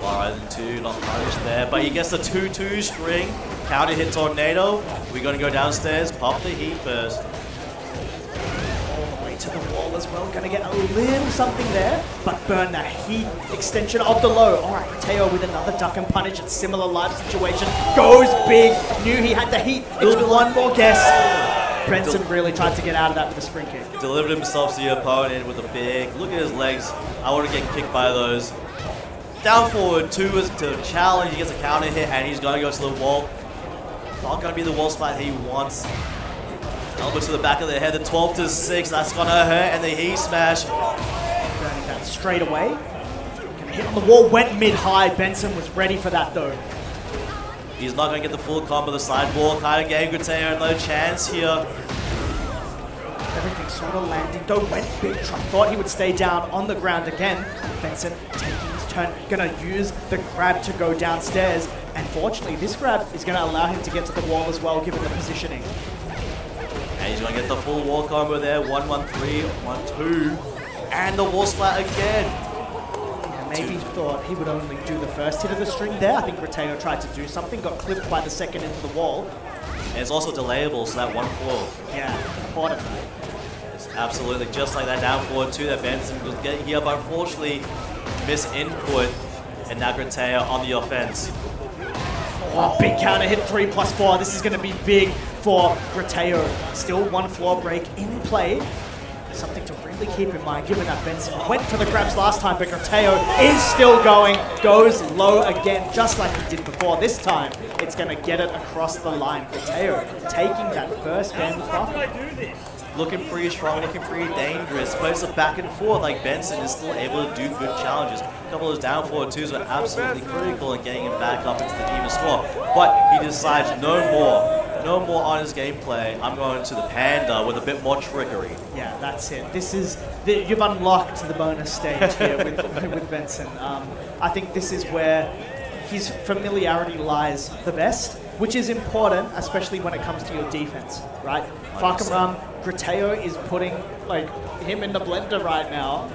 Alright, then 2, not punished there, but he gets the 2-2 string. Counter hit tornado. We're going to go downstairs, pop the heat first. All the way to the wall as well. Gonna get a little something there, but burn the heat extension of the low. Alright, Rateo with another duck and punish. It's similar life situation. Goes big. Knew he had the heat. It's one more guess. Benson really tried to get out of that with a spring kick. Delivered himself to the opponent with a big, look at his legs. I want to get kicked by those. Down forward, 2 is to challenge. He gets a counter hit, and he's going to go to the wall. Not going to be the wall spot he wants. Elbow to the back of the head, the 12-6, that's going to hurt, and the heat smash. Burning that straight away. Gonna hit on the wall, went mid-high. Benson was ready for that though. He's not going to get the full combo, the sidewall kind of gave Rateo no chance here. Everything sort of landing, though went big. Thought he would stay down on the ground again. Benson taking his turn, gonna use the grab to go downstairs. And fortunately, this grab is gonna allow him to get to the wall as well, given the positioning. And he's going to get the full wall combo there, 1-1-3, 1-2. And the wall splat again. Yeah, maybe thought he would only do the first hit of the string there. I think Rateo tried to do something, got clipped by the second into the wall. And it's also delayable, so that 1-4. Yeah, important. It's absolutely just like that down forward 2 that Benson was getting here, but unfortunately, miss input. And now Rateo on the offense. Oh, big counter hit, 3+4. This is going to be big for Rateo. Still 1 floor break in play. Something to really keep in mind, given that Benson went for the grabs last time, but Rateo is still going. Goes low again, just like he did before. This time, it's going to get it across the line. Rateo taking that first bend off. Looking pretty strong, looking pretty dangerous. Plays it back and forth like Benson is still able to do good challenges. A couple of those down forward 2s were absolutely critical in getting him back up into the even score. But he decides no more. no more honest gameplay. I'm going to the Panda with a bit more trickery. Yeah, that's it. You've unlocked the bonus stage here with Benson. I think this is where his familiarity lies the best, which is important, especially when it comes to your defense, right? Farkamram, Grateo is putting him in the blender right now.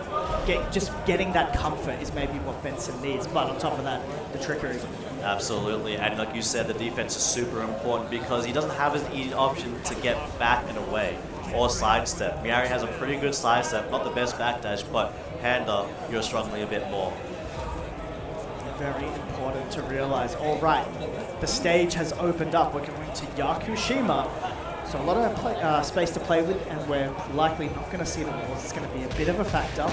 Just getting that comfort is maybe what Benson needs, but on top of that, the trickery. Absolutely, and like you said, the defense is super important because he doesn't have an easy option to get back and away or sidestep. Miari has a pretty good sidestep, not the best backdash, but Panda, you're struggling a bit more. Very important to realize. All right, the stage has opened up. We're going to Yakushima. So a lot of space to play with, and we're likely not going to see the walls. It's going to be a bit of a factor.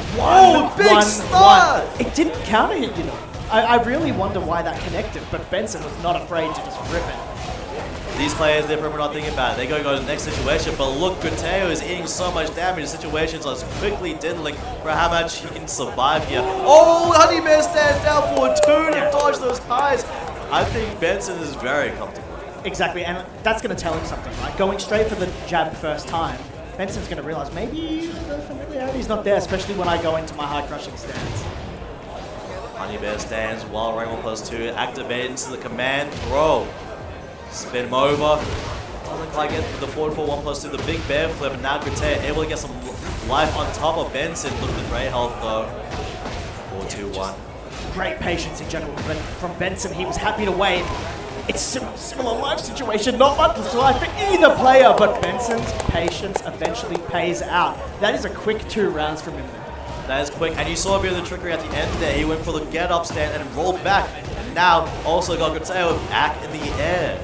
Big start! It didn't counter hit, you know. I really wonder why that connected, but Benson was not afraid to just rip it. These players, they're probably not thinking about it. They're going to go to the next situation, but look, Grateo is eating so much damage. The situations are quickly diddling for how much he can survive here. Oh, Honey Bear stands down for a 2 to dodge those highs. I think Benson is very comfortable. Exactly, and that's going to tell him something, right? Going straight for the jab first time, Benson's going to realize maybe the familiarity's not there, especially when I go into my high crushing stance. Honey Bear stands while rank 1+2, activate into the command throw. Spin him over. Doesn't quite get the forward for 1+2, the big bear flip, and now Grateo able to get some life on top of Benson. Look at the great health though. 4-2-1. Great patience in general from Benson. He was happy to wait. It's a similar life situation, not much life for either player, but Benson's patience eventually pays out. That is a quick 2 rounds from him. That is quick, and you saw a bit of the trickery at the end there. He went for the get up stand and rolled back, and now also got Grateo back in the air.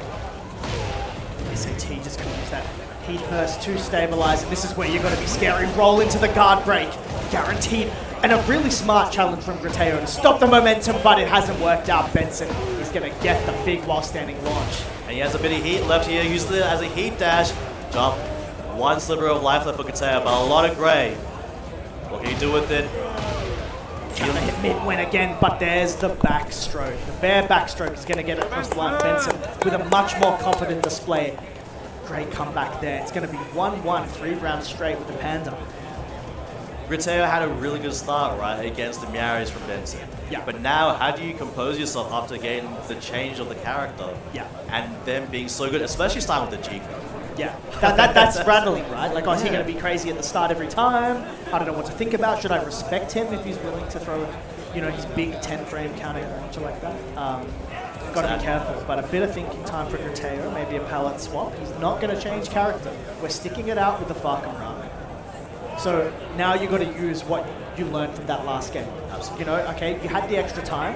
SNK just going to use that heat burst to stabilize, and this is where you're going to be scary. Roll into the guard break, guaranteed. And a really smart challenge from Grateo to stop the momentum, but it hasn't worked out. Benson is going to get the big while standing launch. And he has a bit of heat left here, uses it as a heat dash. Jump, 1 sliver of life left for Grateo, but a lot of gray. What can you do with it? Trying to hit mid-win again, but there's the backstroke. The bare backstroke is going to get it across the line. Benson with a much more confident display. Great comeback there. It's going to be 1-1, 3 rounds straight with the Panda. Grateo had a really good start, right, against the Miaris from Benson. Yeah. But now, how do you compose yourself after getting the change of the character? Yeah. And them being so good, especially starting with the G code. Yeah, that's rattling, right? Like, is he going to be crazy at the start every time? I don't know what to think about. Should I respect him if he's willing to throw, his big 10-frame counter launcher like that? Got to be careful. But a bit of thinking time for Grateo, maybe a palette swap. He's not going to change character. We're sticking it out with the Farkamram. So now you've got to use what you learned from that last game. Absolutely. Okay, you had the extra time,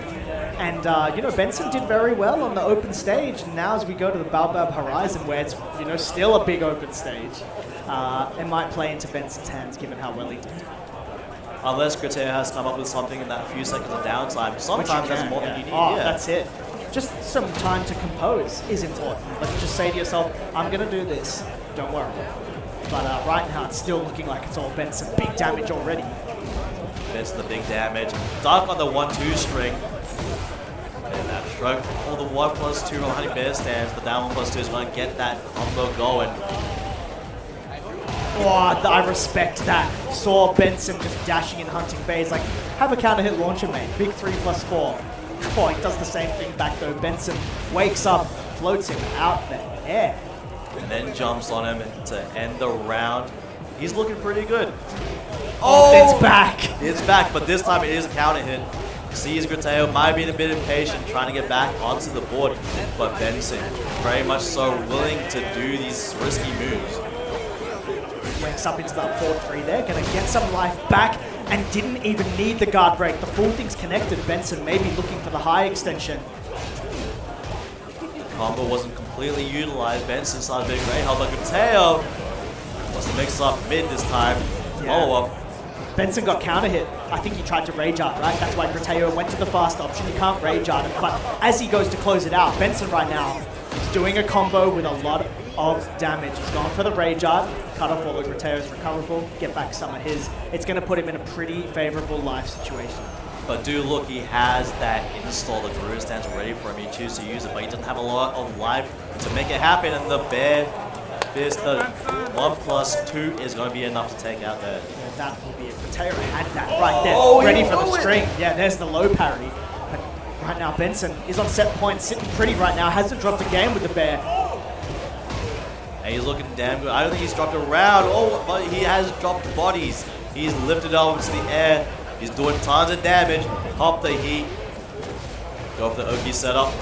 and Benson did very well on the open stage. And now as we go to the Baobab Horizon, where it's still a big open stage, it might play into Benson's hands given how well he did. Unless Grateo has come up with something in that few seconds of downtime, sometimes that's more than you need. Oh, that's it. Just some time to compose is important. Like, just say to yourself, I'm going to do this. Don't worry. But right now, it's still looking like it's all Benson. Big damage already. Benson the big damage. Dark on the 1-2 string. And that stroke. All the 1+2 from Honey Bear stands, but that 1+2 is going to get that combo going. Oh, I respect that. Saw Benson just dashing and hunting bays. Like, have a counter hit launcher, mate. Big 3+4. Oh, he does the same thing back though. Benson wakes up, floats him out the air. And then jumps on him to end the round. He's looking pretty good. Oh, it's back. It's back, but this time it is a counter hit. Sees Grateo might be a bit impatient, trying to get back onto the board, but Benson very much so willing to do these risky moves. Wakes up into that 4-3 there, gonna get some life back, and didn't even need the guard break. The full thing's connected. Benson maybe looking for the high extension. Combo wasn't completely utilized. Benson started being great help, but Grateo wants to mix up mid this time. Follow up. Benson got counter hit. I think he tried to rage art, right? That's why Grateo went to the fast option. You can't rage art it, but as he goes to close it out, Benson right now is doing a combo with a lot of damage. He's gone for the rage art, cut off all of Grateo's recoverable, get back some of his. It's going to put him in a pretty favorable life situation. But do look, he has that install, the Garou stance ready for him. He chooses to use it, but he doesn't have a lot of life to make it happen. And the bear fist, the 1+2 is going to be enough to take out there. Yeah, that will be it. Mateo had that right there, ready for the string. Yeah, there's the low parry. But right now, Benson is on set point, sitting pretty right now. Hasn't dropped a game with the bear. And he's looking damn good. I don't think he's dropped a round. Oh, but he has dropped bodies. He's lifted up into the air. He's doing tons of damage. Hop the heat. Go for the Oki setup.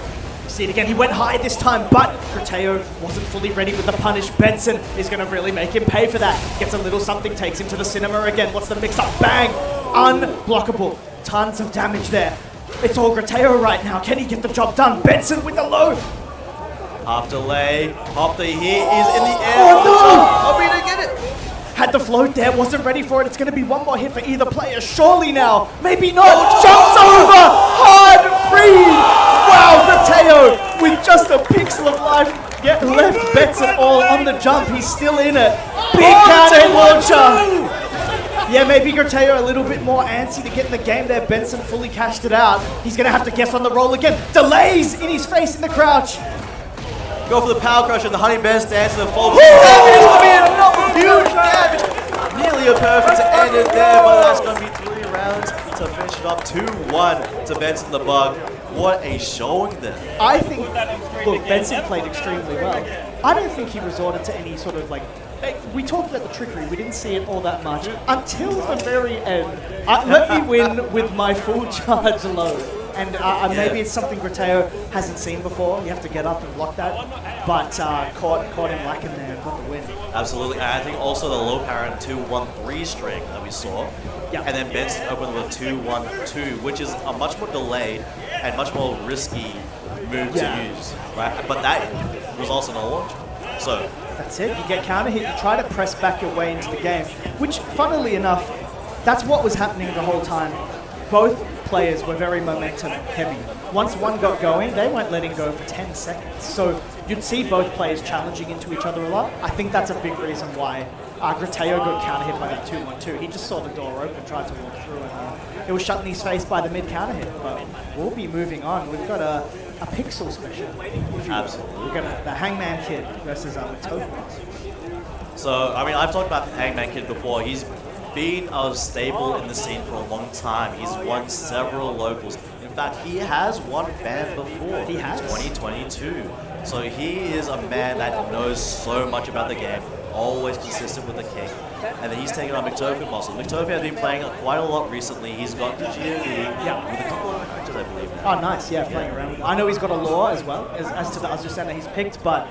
See it again, he went high this time, but Grateo wasn't fully ready with the punish. Benson is going to really make him pay for that. Gets a little something, takes him to the cinema again. What's the mix-up? Bang! Unblockable. Tons of damage there. It's all Grateo right now. Can he get the job done? Benson with the low. Half delay. Hop the heat. He's in the air. Oh, no! Oh, he didn't get it. Had the float there, wasn't ready for it. It's going to be one more hit for either player. Surely now. Maybe not. Jumps over. Hard breathe. Wow, Grateo with just a pixel of life. Yet left Benson all on the jump. He's still in it. Big counter launcher. Yeah, maybe Grateo a little bit more antsy to get in the game there. Benson fully cashed it out. He's going to have to guess on the roll again. Delays in his face in the crouch. Go for the power crush and the honey bear stance and the fall. Damage is going to be enough. Huge damage. Nearly a perfect to end it there, but that's going to be 3 rounds to finish it up. 2-1 to Benson the Bug. What a showing there. I think, look, Benson played extremely well. I don't think he resorted to any sort of we talked about the trickery, we didn't see it all that much until the very end. Let me win with my full charge load. And maybe it's something Grateo hasn't seen before. You have to get up and block that. But caught him lacking there and got the win. Absolutely. And I think also the low power 2-1-3 string that we saw. Yeah. And then Benson opened with a 2-1-2, which is a much more delayed and much more risky move to use. Right? But that was also no launch. So that's it. You get counter hit, you try to press back your way into the game. Which, funnily enough, that's what was happening the whole time. Both players were very momentum heavy. Once one got going, they weren't letting go for 10 seconds. So you'd see both players challenging into each other a lot. I think that's a big reason why Grateo got counter hit by that 2-1-2. He just saw the door open, tried to walk through, and it was shut in his face by the mid counter hit. But we'll be moving on. We've got a pixel special. absolutely. We've got the Hangman Kid versus Tofu. So, I mean, I've talked about the Hangman Kid before. He's been a staple in the scene for a long time. He's won several locals. In fact, he has won BAM before. He has. 2022. So he is a man that knows so much about the game, always consistent with the kick. And then he's taken on McTofu Muscle. McTofu has been playing quite a lot recently. He's got the GBVS with a couple of characters, I believe. Oh, nice. Yeah, playing around with it. I know he's got a lore as well, as to the Azure Center he's picked, but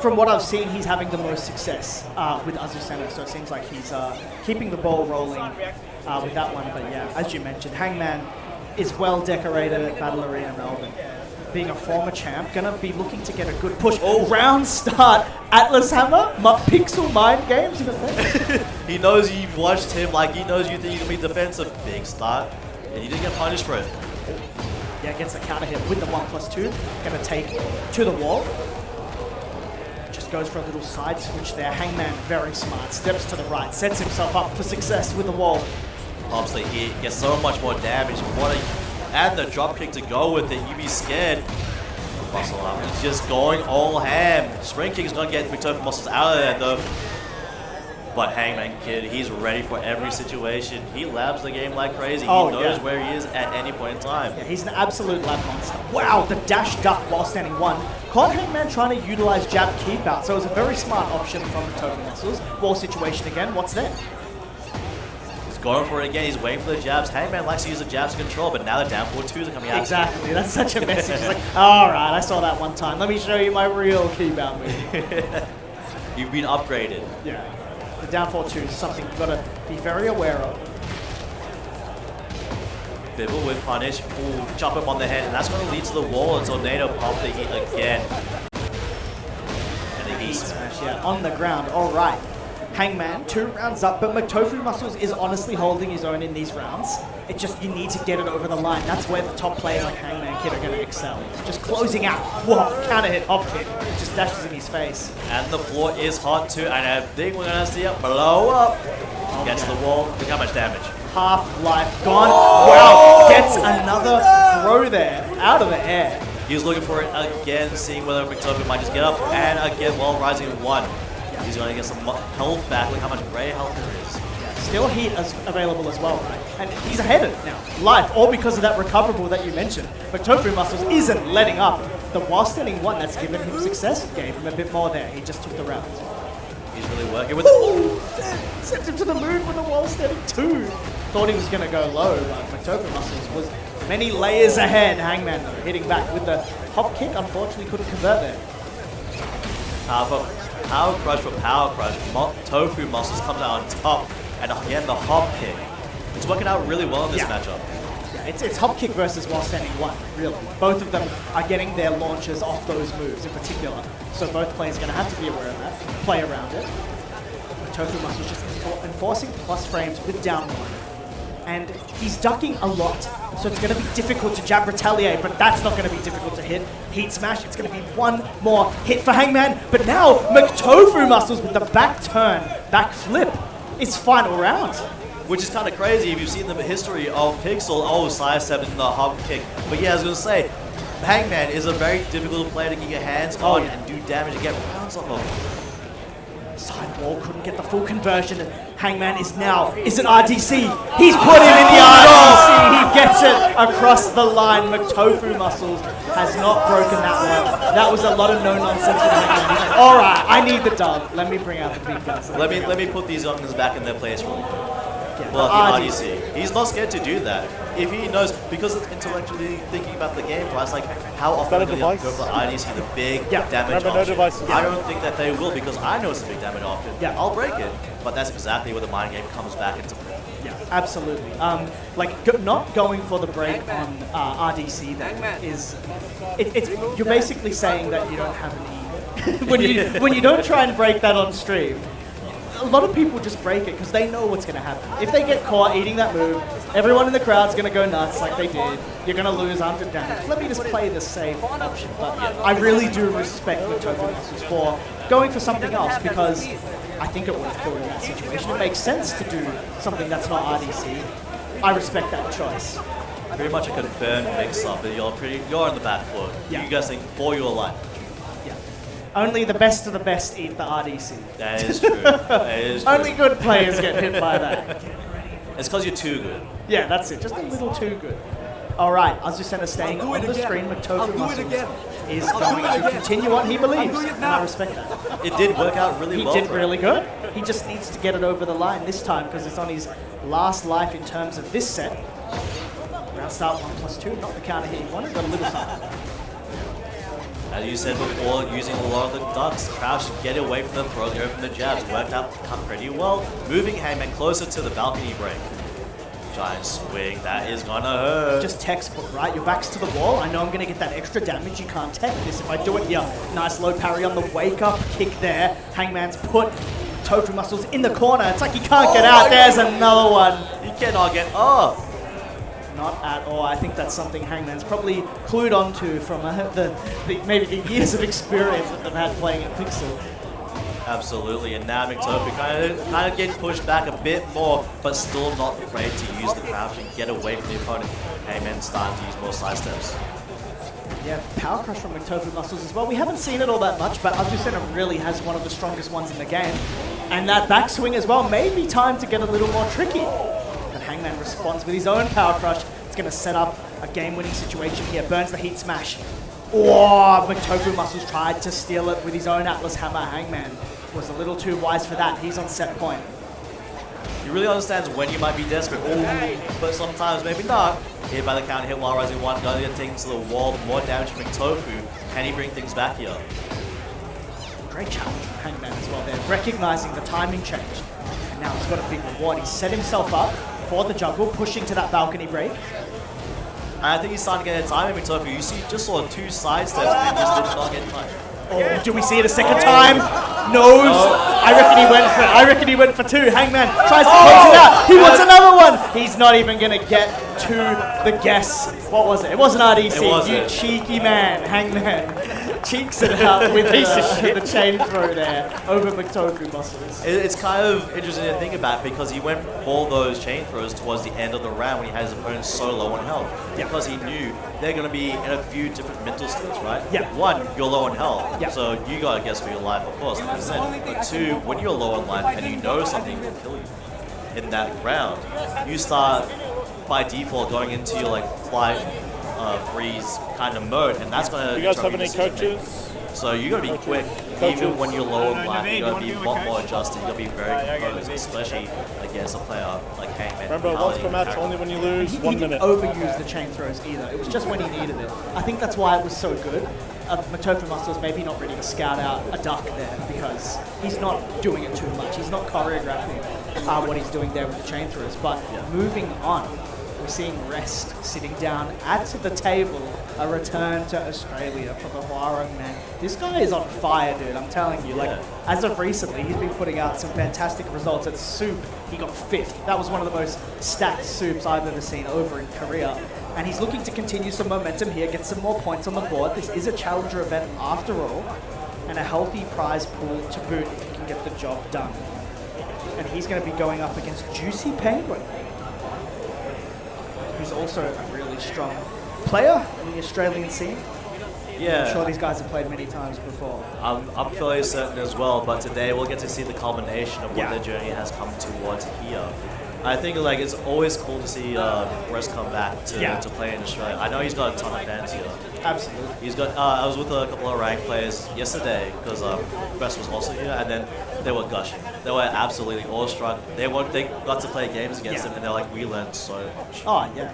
from what I've seen, he's having the most success with Azure Center, so it seems like he's keeping the ball rolling with that one. But yeah, as you mentioned, Hangman is well decorated at Battle Arena Melbourne. Being a former champ, gonna be looking to get a good push. Oh, round start, Atlas Hammer, Pixel Mind Games in effect. He knows you've watched him, like he knows you think you can be defensive. Big start, and you didn't get punished for it. Yeah, gets a counter hit with the 1+2, gonna take to the wall. Just goes for a little side switch there. Hangman, very smart, steps to the right, sets himself up for success with the wall. Obviously, he gets so much more damage. And the drop kick to go with it. You'd be scared. Muscle up. He's just going all ham. Spring kick is going to get McTofu Muscles out of there, though. But Hangman Kid, he's ready for every situation. He labs the game like crazy. He knows where he is at any point in time. Yeah, he's an absolute lab monster. Wow, the dash duck while standing one. Caught Hangman trying to utilize jab keep out, so it was a very smart option from McTofu Muscles. Wall situation again. What's there? Going for it again, he's waiting for the jabs. Hangman likes to use the jabs to control, but now the down 4-2s are coming out. Exactly, that's such a message. It's like, alright, I saw that one time. Let me show you my real keep out move. You've been upgraded. Yeah. The down 4-2 is something you've got to be very aware of. Bibble with punish. Ooh, chop him on the head, and that's going to lead to the wall, and Tornado pump the heat again. And the heat smash, yeah, on the ground, alright. Hangman, 2 rounds up, but McTofu Muscles is honestly holding his own in these rounds. It's just, you need to get it over the line. That's where the top players like Hangman Kid are going to excel. Just closing out. Whoa, counter hit, up kick. Just dashes in his face. And the floor is hot too, and I think we're going to see it blow up. Get to the wall. Look how much damage. half life gone. Wow, gets another throw there out of the air. He's looking for it again, seeing whether McToken might just get up, and again, while rising 1. He's going to get some health back. Look how much grey health there is. Still heat available as well, right? And he's ahead of it now. Life, all because of that recoverable that you mentioned. But Tofu Muscles isn't letting up. The while standing 1 that's given him success gave him a bit more there. He just took the round. He's really working with it. Sent him to the moon with the while standing 2. Thought he was going to go low, but Tofu Muscles was many layers ahead. Hangman, though, hitting back with the hop kick. Unfortunately, couldn't convert there. Power Crush for Power Crush. Tofu Muscles comes out on top. And again, the hop kick. It's working out really well in this matchup. Yeah, it's hop kick versus while standing 1, really. Both of them are getting their launches off those moves in particular. So both players are going to have to be aware of that, play around it. But Tofu Muscles just enforcing plus frames with down 1. And he's ducking a lot, so it's going to be difficult to jab retaliate, but that's not going to be difficult to hit. Heat smash, it's going to be one more hit for Hangman, but now McTofu Muscles with the back turn, back flip, it's final round. Which is kind of crazy if you've seen the history of Pixel, side step in the hop kick. But yeah, I was going to say, Hangman is a very difficult player to get your hands on and do damage and get rounds off of. Sidewall couldn't get the full conversion. Hangman is now, is it RDC? He's put him in the RDC. He gets it across the line. McTofu Muscles has not broken that one. That was a lot of no nonsense with Hangman. He's like, all right, I need the dub. Let me bring out the big guns. Let me put these youngins back in their place really quick. Yeah, Well, the RDC. He's not scared to do that. If he knows, because it's intellectually thinking about the game, right? It's like, how often do they go for the IDC, the big damage option? I don't think that they will, because I know it's a big damage option. Yeah. I'll break it, but that's exactly where the mind game comes back into play. Yeah, absolutely. Not going for the break on RDC then is, you're basically saying that you don't have any, when you don't try and break that on stream, a lot of people just break it because they know what's going to happen. If they get caught eating that move, everyone in the crowd's going to go nuts like they did. You're going to lose 100 damage. Let me just play the safe option. But I really do respect McTofu Muscles for going for something else because I think it worked for in that situation. It makes sense to do something that's not RDC. I respect that choice. Pretty much a confirmed mix-up, but you're on the back foot. Yeah. You guys think for your life. Only the best of the best eat the RDC. That is true. That is true. Only good players get hit by that. It's because you're too good. Yeah, that's it. Just a little too good. All right, Azu Center staying on the screen. McTofu Muscles is going to continue what he believes, and I respect that. It did work out really well. He did really good. He just needs to get it over the line this time because it's on his last life in terms of this set. Round start 1+2, not the counter hit he wanted, but a little something. As you said before, using a lot of the ducks, Crouch to get away from the throw, go from the jabs, worked out pretty well. Moving Hangman closer to the balcony break. Giant swing, that is gonna hurt. Just textbook, right? Your back's to the wall. I know I'm gonna get that extra damage. You can't tech this if I do it here. Nice low parry on the wake up kick there. Hangman's put Tofu Muscles in the corner. It's like he can't get out. There's another one. He cannot get off. Not at all. I think that's something Hangman's probably clued onto from maybe the years of experience that they've had playing at Pixel. Absolutely, and now McTofu kind of getting pushed back a bit more, but still not afraid to use the crouch and get away from the opponent. Hangman starting to use more side steps. Yeah, power crush from McTofu Muscles as well. We haven't seen it all that much, but Azu Center really has one of the strongest ones in the game. And that backswing as well may be time to get a little more tricky. But Hangman responds with his own power crush. It's going to set up a game-winning situation here. Burns the heat smash. Oh, McTofu Muscles tried to steal it with his own Atlas Hammer. Hangman was a little too wise for that. He's on set point. He really understands when you might be desperate, but sometimes maybe not. Hit by the counter hit while rising 1, gonna get taken to the wall, more damage from McTofu. Can he bring things back here? Great challenge from Hangman as well there, recognizing the timing change. And now he's got a big reward. He's set himself up for the juggle, pushing to that balcony break. And I think he's starting to get a time in McTofu. You see, just saw 2 side steps and just did not get time. Oh, do we see it a second time? Nose. I reckon he went for 2. Hangman tries to close it out. He wants another one. He's not even going to get to the guess. What was it? It wasn't RDC. You cheeky man, Hangman. cheeks it out with the chain throw there over McToku muscles. It's kind of interesting to think about because he went for those chain throws towards the end of the round when he had his opponent so low on health. Yeah. Because he knew they're going to be in a few different mental states, right? Yeah. One, you're low on health, Yeah. so you got to guess for your life, of course, 100%. But two, when you're low on life and you know something will kill you in that round, you start by default going into your like flight, freeze kind of mode, and that's going to. You guys have any coaches? So you got to be quick, even when you're low on life. You got to be a lot more adjusted. You got to be very composed, especially against a player like Hangman. Remember, once per match, only when you lose, He 1 didn't minute. overuse the chain throws either. It was just when he needed it. I think that's why it was so good. Matofu Muscles maybe not ready to scout out a duck there because he's not doing it too much. He's not choreographing what he's doing there with the chain throws. But moving on, we're seeing Rest sitting down at the table. A return to Australia for the Huarong, man. This guy is on fire, dude. I'm telling you. Like, as of recently, he's been putting out some fantastic results. At Soup, he got 5th. That was one of the most stacked Soups I've ever seen over in Korea. And he's looking to continue some momentum here, get some more points on the board. This is a challenger event after all, and a healthy prize pool to boot if he can get the job done. And he's going to be going up against Juicy Penguin, who's also a really strong player in the Australian scene. Yeah. I'm sure these guys have played many times before. I'm fairly certain as well, but today we'll get to see the culmination of what their journey has come towards here. I think like it's always cool to see Rest come back to play in Australia. I know he's got a ton of fans here. Absolutely. He's got. I was with a couple of ranked players yesterday because Rest was also here, and then they were gushing. They were absolutely awestruck. They got to play games against him, and they're like, we learned so much. Oh, yeah.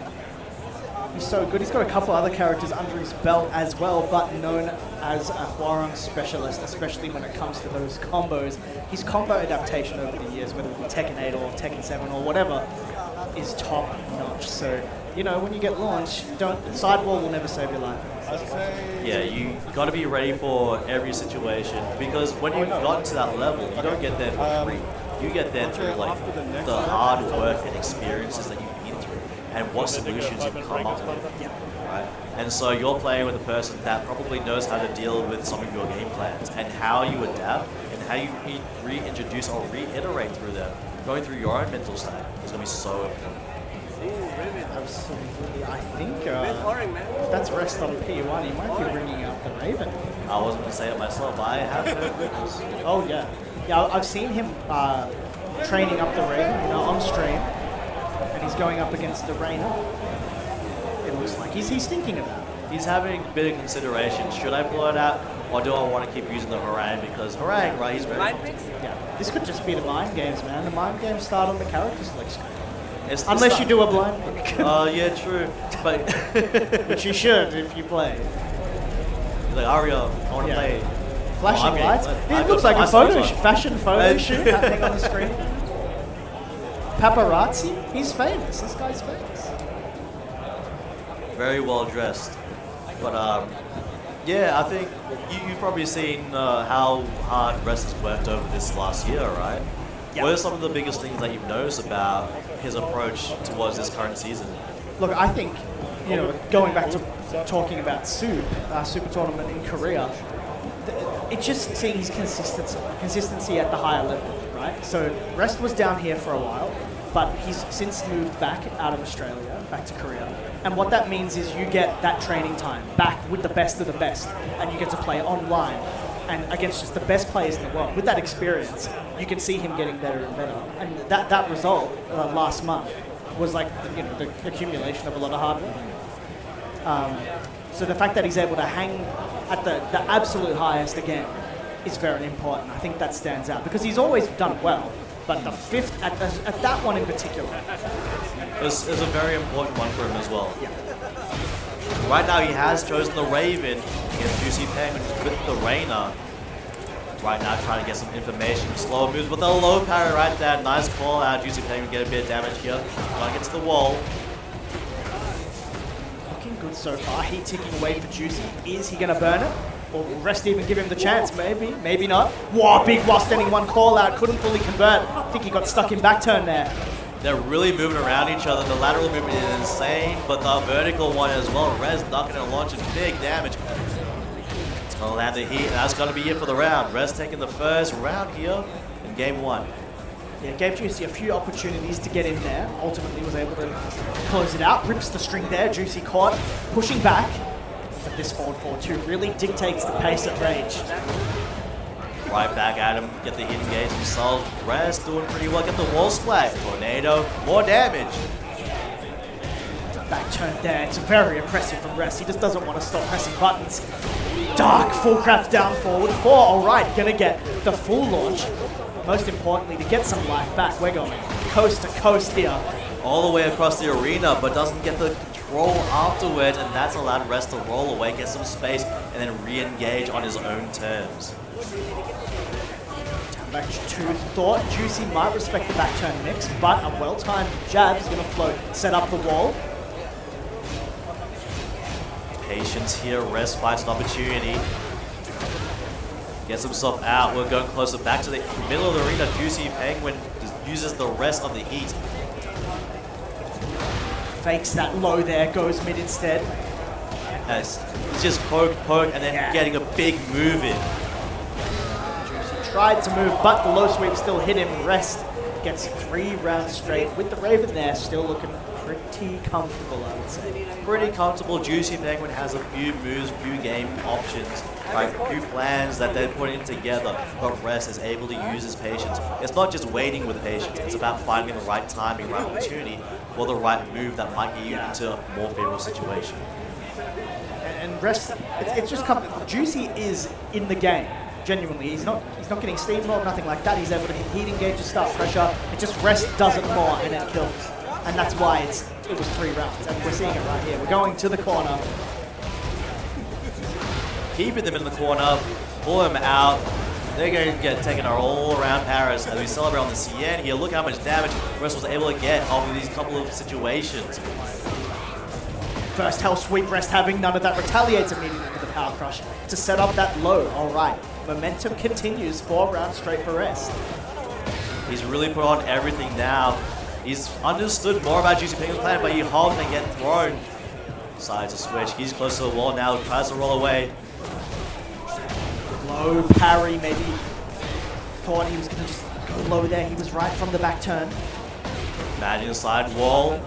He's so good. He's got a couple other characters under his belt as well, but known as a Huarong specialist, especially when it comes to those combos. His combo adaptation over the years, whether it be Tekken 8 or Tekken 7 or whatever, is top notch. So, you know, when you get launched, sidewall will never save your life. Yeah, you got to be ready for every situation because when you've gotten to that level, you don't get there for free. You get there through like the hard work and experiences that you've been through and what solutions you've come up with. Right? And so you're playing with a person that probably knows how to deal with some of your game plans and how you adapt and how you reintroduce or reiterate through them. Going through your own mental state is going to be so important. Absolutely. I think if that's Rest on P1, he might be bringing out the Raven. I wasn't going to say it myself, but I have heard rumors. Oh, yeah. Yeah, I've seen him training up the Raven, you know, on stream. And he's going up against the Rainer. It looks like he's thinking about it. He's having a bit of consideration. Should I blow it out, or do I want to keep using the Harang? Because Harang, right, he's very... Yeah, this could just be the mind games, man. The mind games start on the character selection. It's Unless you do a blind pick. yeah, true. But Which you should if you play. like Aria, I want to Yeah. play. Flashing I'm lights. getting- It looks like a fashion photo shoot happening on the screen. Paparazzi? He's famous. This guy's famous. Very well dressed. But yeah, I think you've probably seen how hard Rest has worked over this last year, right? Yeah. What are some of the biggest things that you've noticed about his approach towards this current season? Look, I think, you know, going back to talking about Super Tournament in Korea, it's just seeing his consistency at the higher level, right? So Rest was down here for a while, but he's since moved back out of Australia, back to Korea. And what that means is you get that training time back with the best of the best, and you get to play online and against just the best players in the world. With that experience, you can see him getting better and better. And that result last month was like, you know, the accumulation of a lot of hard work. So the fact that he's able to hang at the absolute highest again is very important. I think that stands out because he's always done well, but the 5th at that one in particular. It's a very important one for him as well. Yeah. Right now he has chosen the Raven against Juicy Penguin with the Rainer. Right now trying to get some information. Slow moves with a low parry right there. Nice call out. Juicy Penguin get a bit of damage here. Trying to get to the wall. Looking good so far. Heat ticking away for Juicy. Is he going to burn it? Or will Rest even give him the chance? Maybe, maybe not. Wow, big while standing one call out. Couldn't fully convert. I think he got stuck in back turn there. They're really moving around each other. The lateral movement is insane, but the vertical one as well. Rez knocking and launching big damage. They'll land the heat, and that's going to be it for the round. Rest taking the first round here in game 1. Yeah, gave Juicy a few opportunities to get in there. Ultimately was able to close it out. Rips the string there. Juicy caught, pushing back. But this forward 4-2 really dictates the pace at Rage. Right back at him, get the hit engage himself. Rest doing pretty well, get the wall splat. Tornado, more damage. Back turn there. It's very impressive from Rest. He just doesn't want to stop pressing buttons. Dark full craft down forward. 4, alright, gonna get the full launch. Most importantly, to get some life back, we're going coast to coast here. All the way across the arena, but doesn't get the control afterwards, and that's allowed Rest to roll away, get some space, and then re-engage on his own terms. Back to thought. Juicy might respect the back turn mix, but a well-timed jab is going to float, set up the wall. Patience here, Rest finds an opportunity. Gets himself out, we're going closer back to the middle of the arena. Juicy Penguin uses the rest of the heat. Fakes that low there, goes mid instead. As he's just poke, and then getting a big move in. Juicy tried to move, but the low sweep still hit him. Rest gets 3 rounds straight with the Raven there, still looking pretty comfortable, I would say. Pretty comfortable. Juicy Penguin has a few moves, few game options, right? A few plans that they're putting together, but Rest is able to use his patience. It's not just waiting with patience, it's about finding the right timing, right opportunity, or the right move that might get you into a more favorable situation. And Rest, it's just Juicy is in the game. Genuinely, he's not getting steamrolled, nothing like that. He's able to hit heat engages, start pressure. It just Rest does it more, and it kills. And that's why it was 3 rounds, and we're seeing it right here. We're going to the corner. Keeping them in the corner, pull them out. They're going to get taken all around Paris as we celebrate on the CN here. Look how much damage Rest was able to get off of these couple of situations. First hell sweep, Rest having none of that, retaliates immediately with the power crush to set up that low. All right, momentum continues, 4 rounds straight for Rest. He's really put on everything now. He's understood more about Juicy Penguin's plan, but he holds and get thrown. Decides to switch. He's close to the wall now. Tries to roll away. Low parry, maybe. Thought he was going to just go low there. He was right from the back turn. Imagine side wall.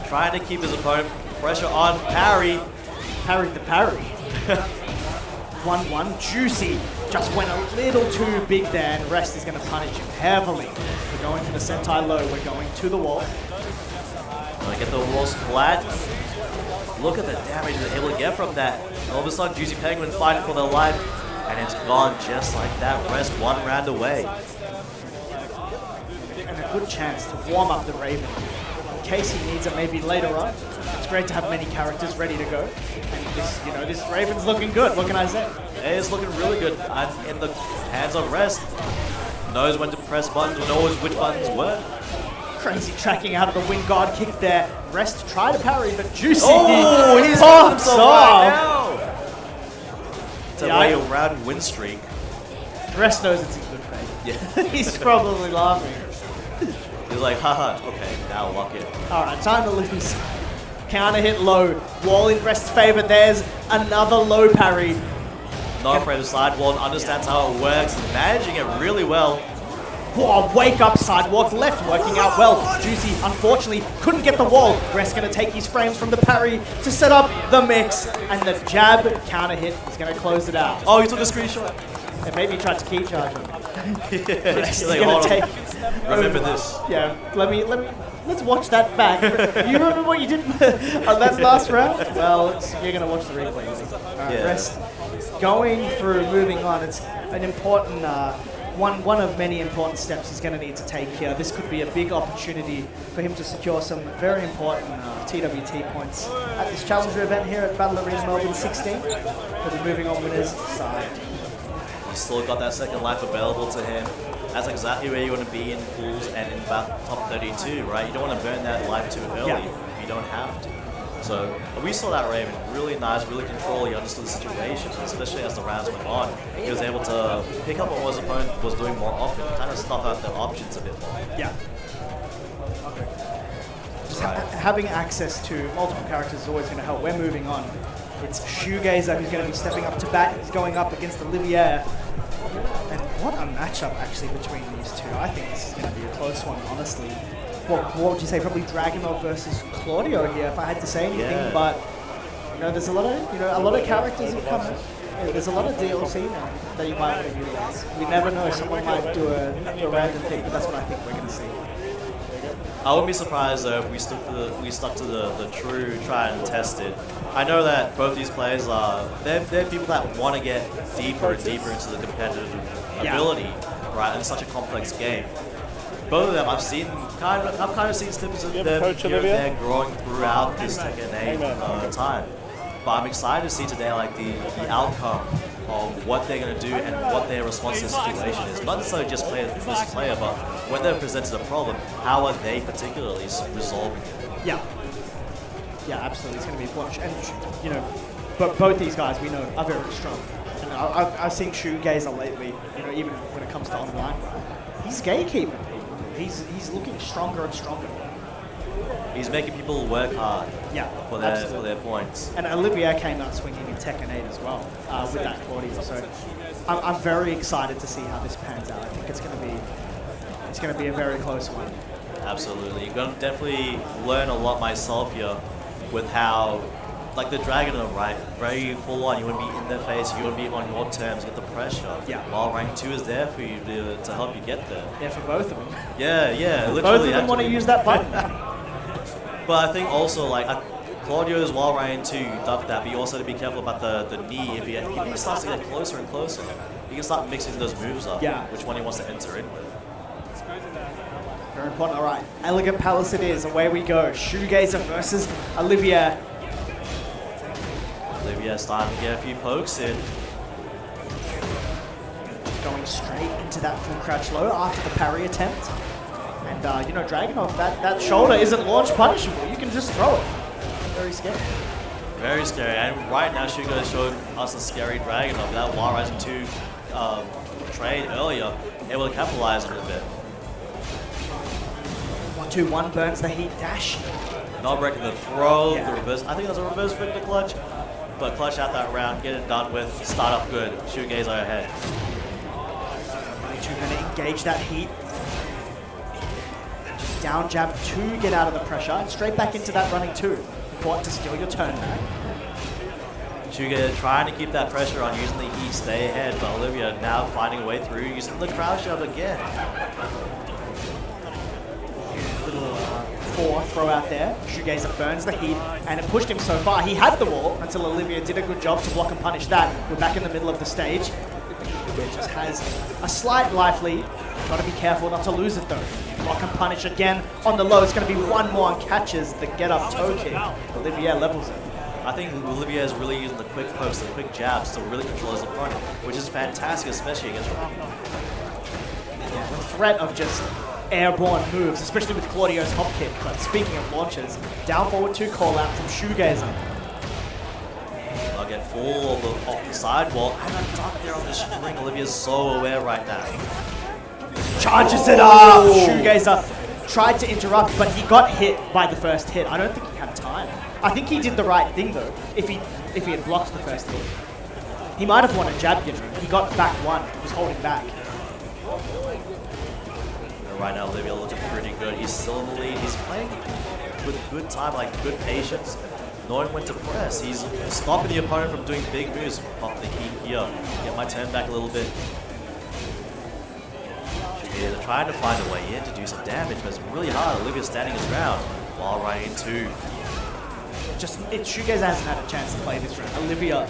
Trying to keep his opponent pressure on. Parry. Parried the parry. 1-1. Juicy just went a little too big there, and Rest is going to punish him heavily. We're going to the sentai low. We're going to the wall. Gonna get the wall splat. Look at the damage he's able to get from that. All of a sudden, Juicy Penguin fighting for their life, and it's gone just like that. Rest 1 round away. And a good chance to warm up the Raven in case he needs it maybe later on. It's great to have many characters ready to go. And this Raven's looking good. What can I say? It is looking really good. And in the hands of Rest. Knows when to press buttons, knows which buttons work. Crazy tracking out of the wing guard kick there. Rest try to parry, but Juicy he's pops off off. now. It's a way round win streak. Rest knows it's in good faith. Yeah. He's probably laughing. He's like, haha, okay, now lock it. All right, time to lose. Counter hit low. Wall in Rest's favor. There's another low parry. Not afraid of sidewall, understands how it works, managing it really well. Oh, wake up sidewalk left, working out well. Juicy, unfortunately, couldn't get the wall. Rest going to take his frames from the parry to set up the mix. And the jab counter hit is going to close it out. Oh, he took a screenshot. And maybe he tried to key charge him. He's like, gonna hold on. take Remember this. Yeah, let's watch that back. You remember what you did on that last round? Well, you're going to watch the replay. Alright, Yeah. Rest going through, moving on. It's an important, one of many important steps he's going to need to take here. This could be a big opportunity for him to secure some very important TWT points at this Challenger event here at Battle Arena Melbourne 16 for the moving on winners side. He's still got that second life available to him. That's exactly where you want to be in pools and in about top 32, right? You don't want to burn that life too early if you don't have to. So we saw that Raven really nice, really controlled. He understood the situation, especially as the rounds went on. He was able to pick up on what his opponent was doing more often, kind of snuff out the options a bit more. Yeah. Okay. Just having access to multiple characters is always going to help. We're moving on. It's Shoegazer who's going to be stepping up to bat. He's going up against Olivier. And what a matchup actually between these two. I think this is going to be a close one, honestly. What would you say? Probably Dragunov versus Claudio here, if I had to say anything. Yeah. But there's a lot of characters that come in. There's a lot of DLC now that you might want to utilize. We never know. Someone might do a random thing, but that's what I think we're going to see. I wouldn't be surprised though if we stuck to the true try and test it. I know that both these players they're people that want to get deeper and deeper into the competitive ability, right? In such a complex game. Both of them, I've kind of seen snippets of them Coach here and Olivia? there growing throughout this Tekken 8 time. But I'm excited to see today like the outcome of what they're going to do and what their response to the situation is. Not necessarily just player versus player, but when they're presented a problem, how are they particularly resolving it? Yeah. Yeah, absolutely. It's going to be important. And, but both these guys we know are very strong. And I've seen Shoegazer lately, even when it comes to online. He's gatekeeping. He's looking stronger and stronger. He's making people work hard for their points. And Olivier came out swinging in Tekken 8 as well with that Claudio. So I'm very excited to see how this pans out. I think it's going to be a very close one. Absolutely. You're going to definitely learn a lot myself here with how, like the Dragunov, right? Very full on. You want to be in their face. You want to be on your terms, get the pressure. Yeah. While rank 2 is there for you to help you get there. Yeah, for both of them. Yeah. Literally. Both of them want to use that button. But I think also, like, Claudio's while rank 2, you duck that, but you also have to be careful about the knee. If he starts to get closer and closer, you can start mixing those moves up. Yeah. Which one he wants to enter in. Very important. All right. Elegant Palace it is. Away we go. Shoegazer versus Olivier. Olivier starting to get a few pokes in. Going straight into that full crouch low after the parry attempt. And, Dragunov, that shoulder isn't launch punishable. You can just throw it. Very scary. Very scary. And right now, Shugo showed us a scary Dragunov. That Wild Rising 2 trade earlier, able to capitalize on it a bit. 1-2-1 burns the heat dash. Not breaking the throw, Yeah. the reverse. I think that's a reverse flip to clutch. But clutch out that round, get it done with, start off good. Shoegazer ahead. 2 going to engage that heat. Down jab to get out of the pressure and straight back into that running 2. Important to steal your turn back. Shuga trying to keep that pressure on, using the heat, stay ahead. But Olivia now finding a way through, using the crouch shove again. Little 4 throw out there. Shoegazer burns the heat and it pushed him so far. He had the wall until Olivia did a good job to block and punish that. We're back in the middle of the stage. Olivia just has a slight life lead. Got to be careful not to lose it though. Block and punish again on the low. It's going to be one more and catches the get up toe kick. Olivier levels it. I think Olivier is really using the quick pokes, the quick jabs to really control his opponent, which is fantastic, especially against Rock. Yeah, the threat of just airborne moves, especially with Claudio's hop kick. But speaking of launches, down forward 2 call out from Shoegazer. I'll get full off the sidewall and a duck there on the string. Olivia's so aware right now. Charges it up! Shoegazer tried to interrupt, but he got hit by the first hit. I don't think he had time. I think he did the right thing though, if he had blocked the first hit. He might have won a jab, He got back 1, he was holding back. Right now, Olivia looking pretty good. He's still in the lead. He's playing with good time, like good patience, knowing when to press. He's stopping the opponent from doing big moves. Pop the heat here. Get my turn back a little bit. Yeah, they're trying to find a way in to do some damage, but it's really hard. Olivia's standing his ground while right into. Shoegazer hasn't had a chance to play this round. Olivia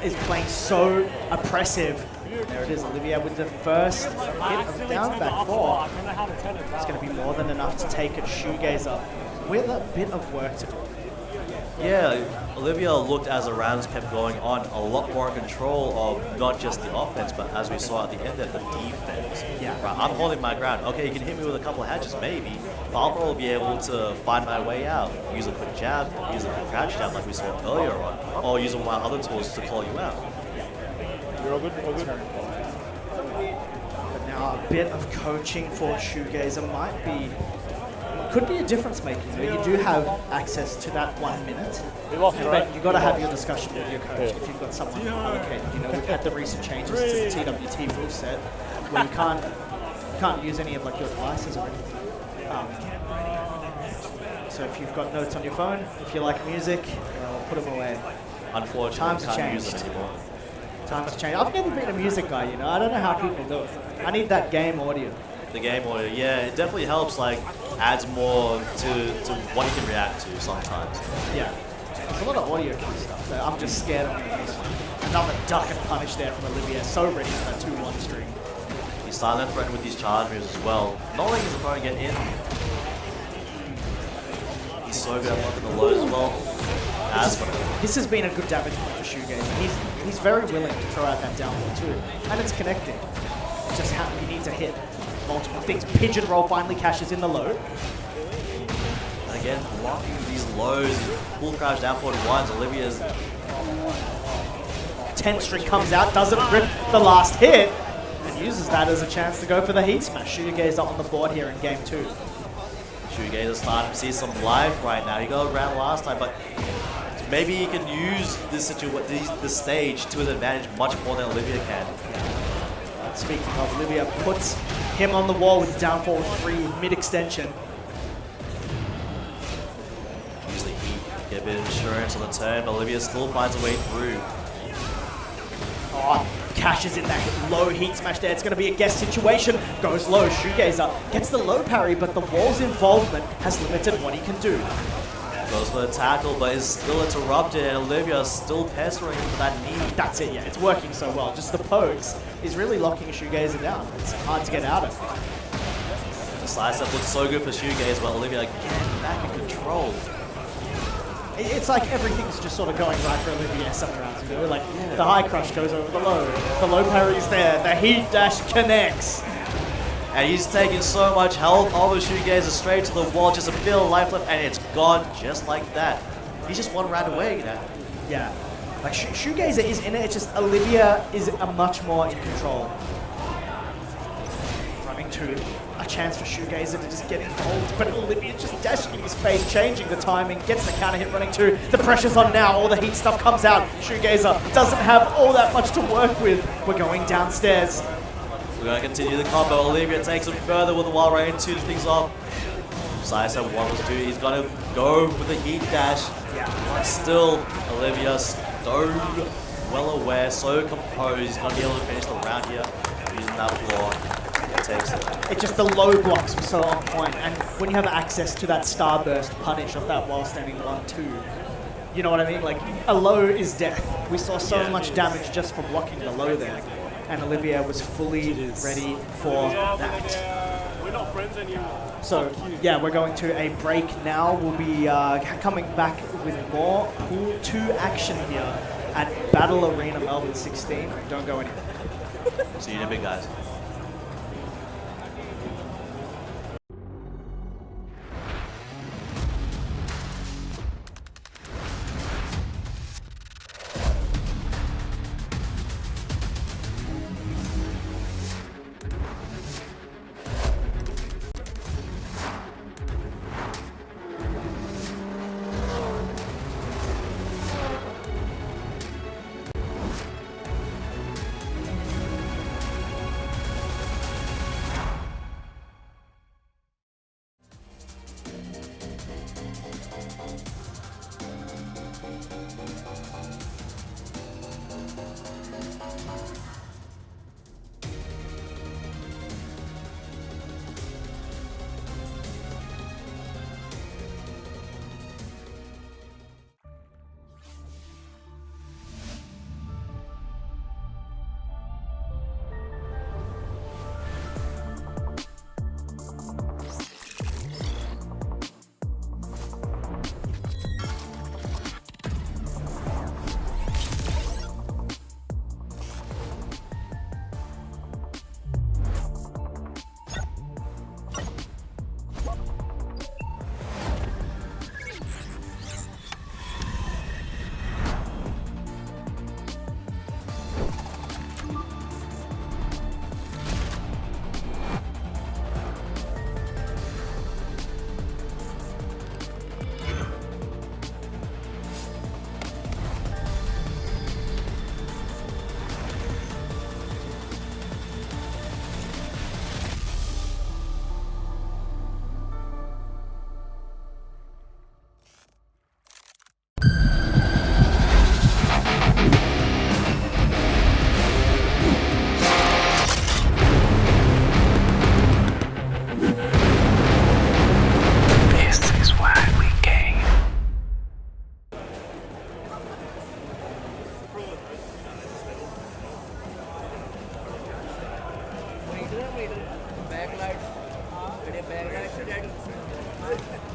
is playing so oppressive. There it is, Olivia with the first hit of down back 4. It's going to be more than enough to take it. Shoegazer with a bit of work to do. Yeah, Olivia looked as the rounds kept going on a lot more in control of not just the offense, but as we saw at the end of the defense. Yeah. Right, I'm holding my ground. Okay, you can hit me with a couple of hatches, maybe, but I'll probably be able to find my way out. Use a quick jab, use a quick crouch jab like we saw earlier on, or use one of my other tools to call you out. You're all good? All good? But now a bit of coaching for Shoegazer might be could be a difference maker. You know, you do have access to that 1 minute. We lost, right? But you've got to have your discussion with your coach if you've got someone allocated. You know, we've had the recent changes to the TWT rule set where you can't use any of like your devices or anything. So if you've got notes on your phone, if you like music, put them away. Unfortunately, Times can't have use changed. them anymore. Times change. I've never been a music guy, you know. I don't know how people do it. I need that game audio. The game audio, yeah, it definitely helps, like, adds more to what you can react to sometimes. Yeah. There's a lot of audio key stuff, so I'm just scared of it. Another duck and punish there from Olivia. So ready for that 2-1 string. He's starting to threaten with these charge moves as well. Not only is he trying to get in, he's so good at blocking the lows as well. This has been a good damage point for Shoegaze. He's very willing to throw out that downward too. And it's connecting. It's just how you need to hit multiple things. Pigeon roll finally cashes in the low. And again, blocking these lows, full crouch down forward ones. Olivia's 10 string comes out, doesn't rip the last hit, and uses that as a chance to go for the heat smash. Shoegaze up on the board here in game 2. Shoegaze is starting to see some life right now. He got around last time, but maybe he can use this stage to his advantage much more than Olivia can. Speaking of, Olivia puts him on the wall with down forward 3 mid-extension. Use the heat, get a bit of insurance on the turn, but Olivia still finds a way through. Oh, cashes in that low heat smash there. It's going to be a guess situation. Goes low, Shoegazer gets the low parry, but the wall's involvement has limited what he can do. Goes for the tackle, but is still interrupted, and Olivia is still pestering him for that knee. That's it, yeah. It's working so well. Just the pokes is really locking Shoegazer down. It's hard to get out of. The side step looks so good for Shoegaze, but Olivia again back in control. It's like everything's just sort of going right for Olivia some rounds, you know? Like, the high crush goes over the low parry's there, the heat dash connects. And he's taking so much health off of Shoegazer straight to the wall, just a bit of life left, and it's gone just like that. He's just one round away, you know? Yeah. Like, Shoegazer is in it, it's just Olivia is a much more in control. Running to a chance for Shoegazer to just get involved, but Olivia just dashing in his face, changing the timing, gets the counter hit running to. The pressure's on now, all the heat stuff comes out. Shoegazer doesn't have all that much to work with. We're going downstairs. We're going to continue the combo. Olivia takes him further with the while running 2 things off. Side step 1 was 2. He's going to go with the heat dash. Yeah. But still, Olivia so well aware, so composed. He's going to be able to finish the round here using that floor. Takes it. It's just the low blocks were so on point, and when you have access to that starburst punish of that while standing 1-2, you know what I mean? Like, a low is death. We saw so much damage just from blocking the low there, and Olivia was fully ready for that. We're not friends anymore. So, yeah, we're going to a break now. We'll be coming back with more Pool 2 action here at Battle Arena Melbourne 16. Don't go anywhere. See you in a bit, guys.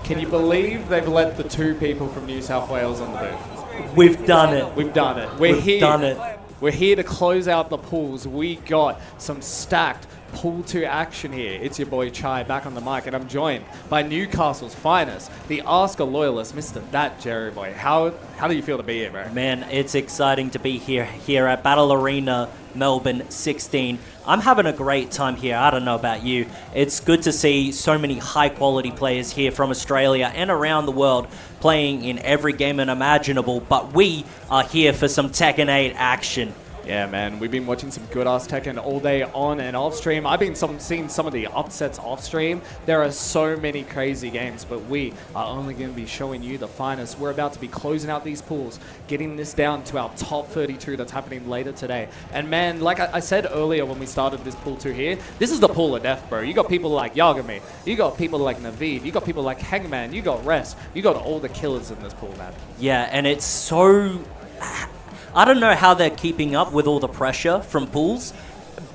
Can you believe they've let the 2 people from New South Wales on the booth? We've done it. We've done it. We're here. Done it. We're here to close out the pools. We got some stacked pool 2 action here. It's your boy Chai back on the mic, and I'm joined by Newcastle's finest, the Asker loyalist, Mr. That Jerry Boy. How do you feel to be here, bro? Man, it's exciting to be here at Battle Arena Melbourne 16. I'm having a great time here. I don't know about you. It's good to see so many high-quality players here from Australia and around the world playing in every game imaginable, but we are here for some Tekken 8 action. Yeah, man, we've been watching some good-ass Tekken all day on and off stream. I've been seeing some of the upsets off stream. There are so many crazy games, but we are only going to be showing you the finest. We're about to be closing out these pools, getting this down to our top 32 that's happening later today. And man, like I said earlier when we started this pool 2 here, this is the pool of death, bro. You got people like Yagami, you got people like Naveed, you got people like Hangman, you got Rest, you got all the killers in this pool, man. Yeah, and it's so... I don't know how they're keeping up with all the pressure from pools,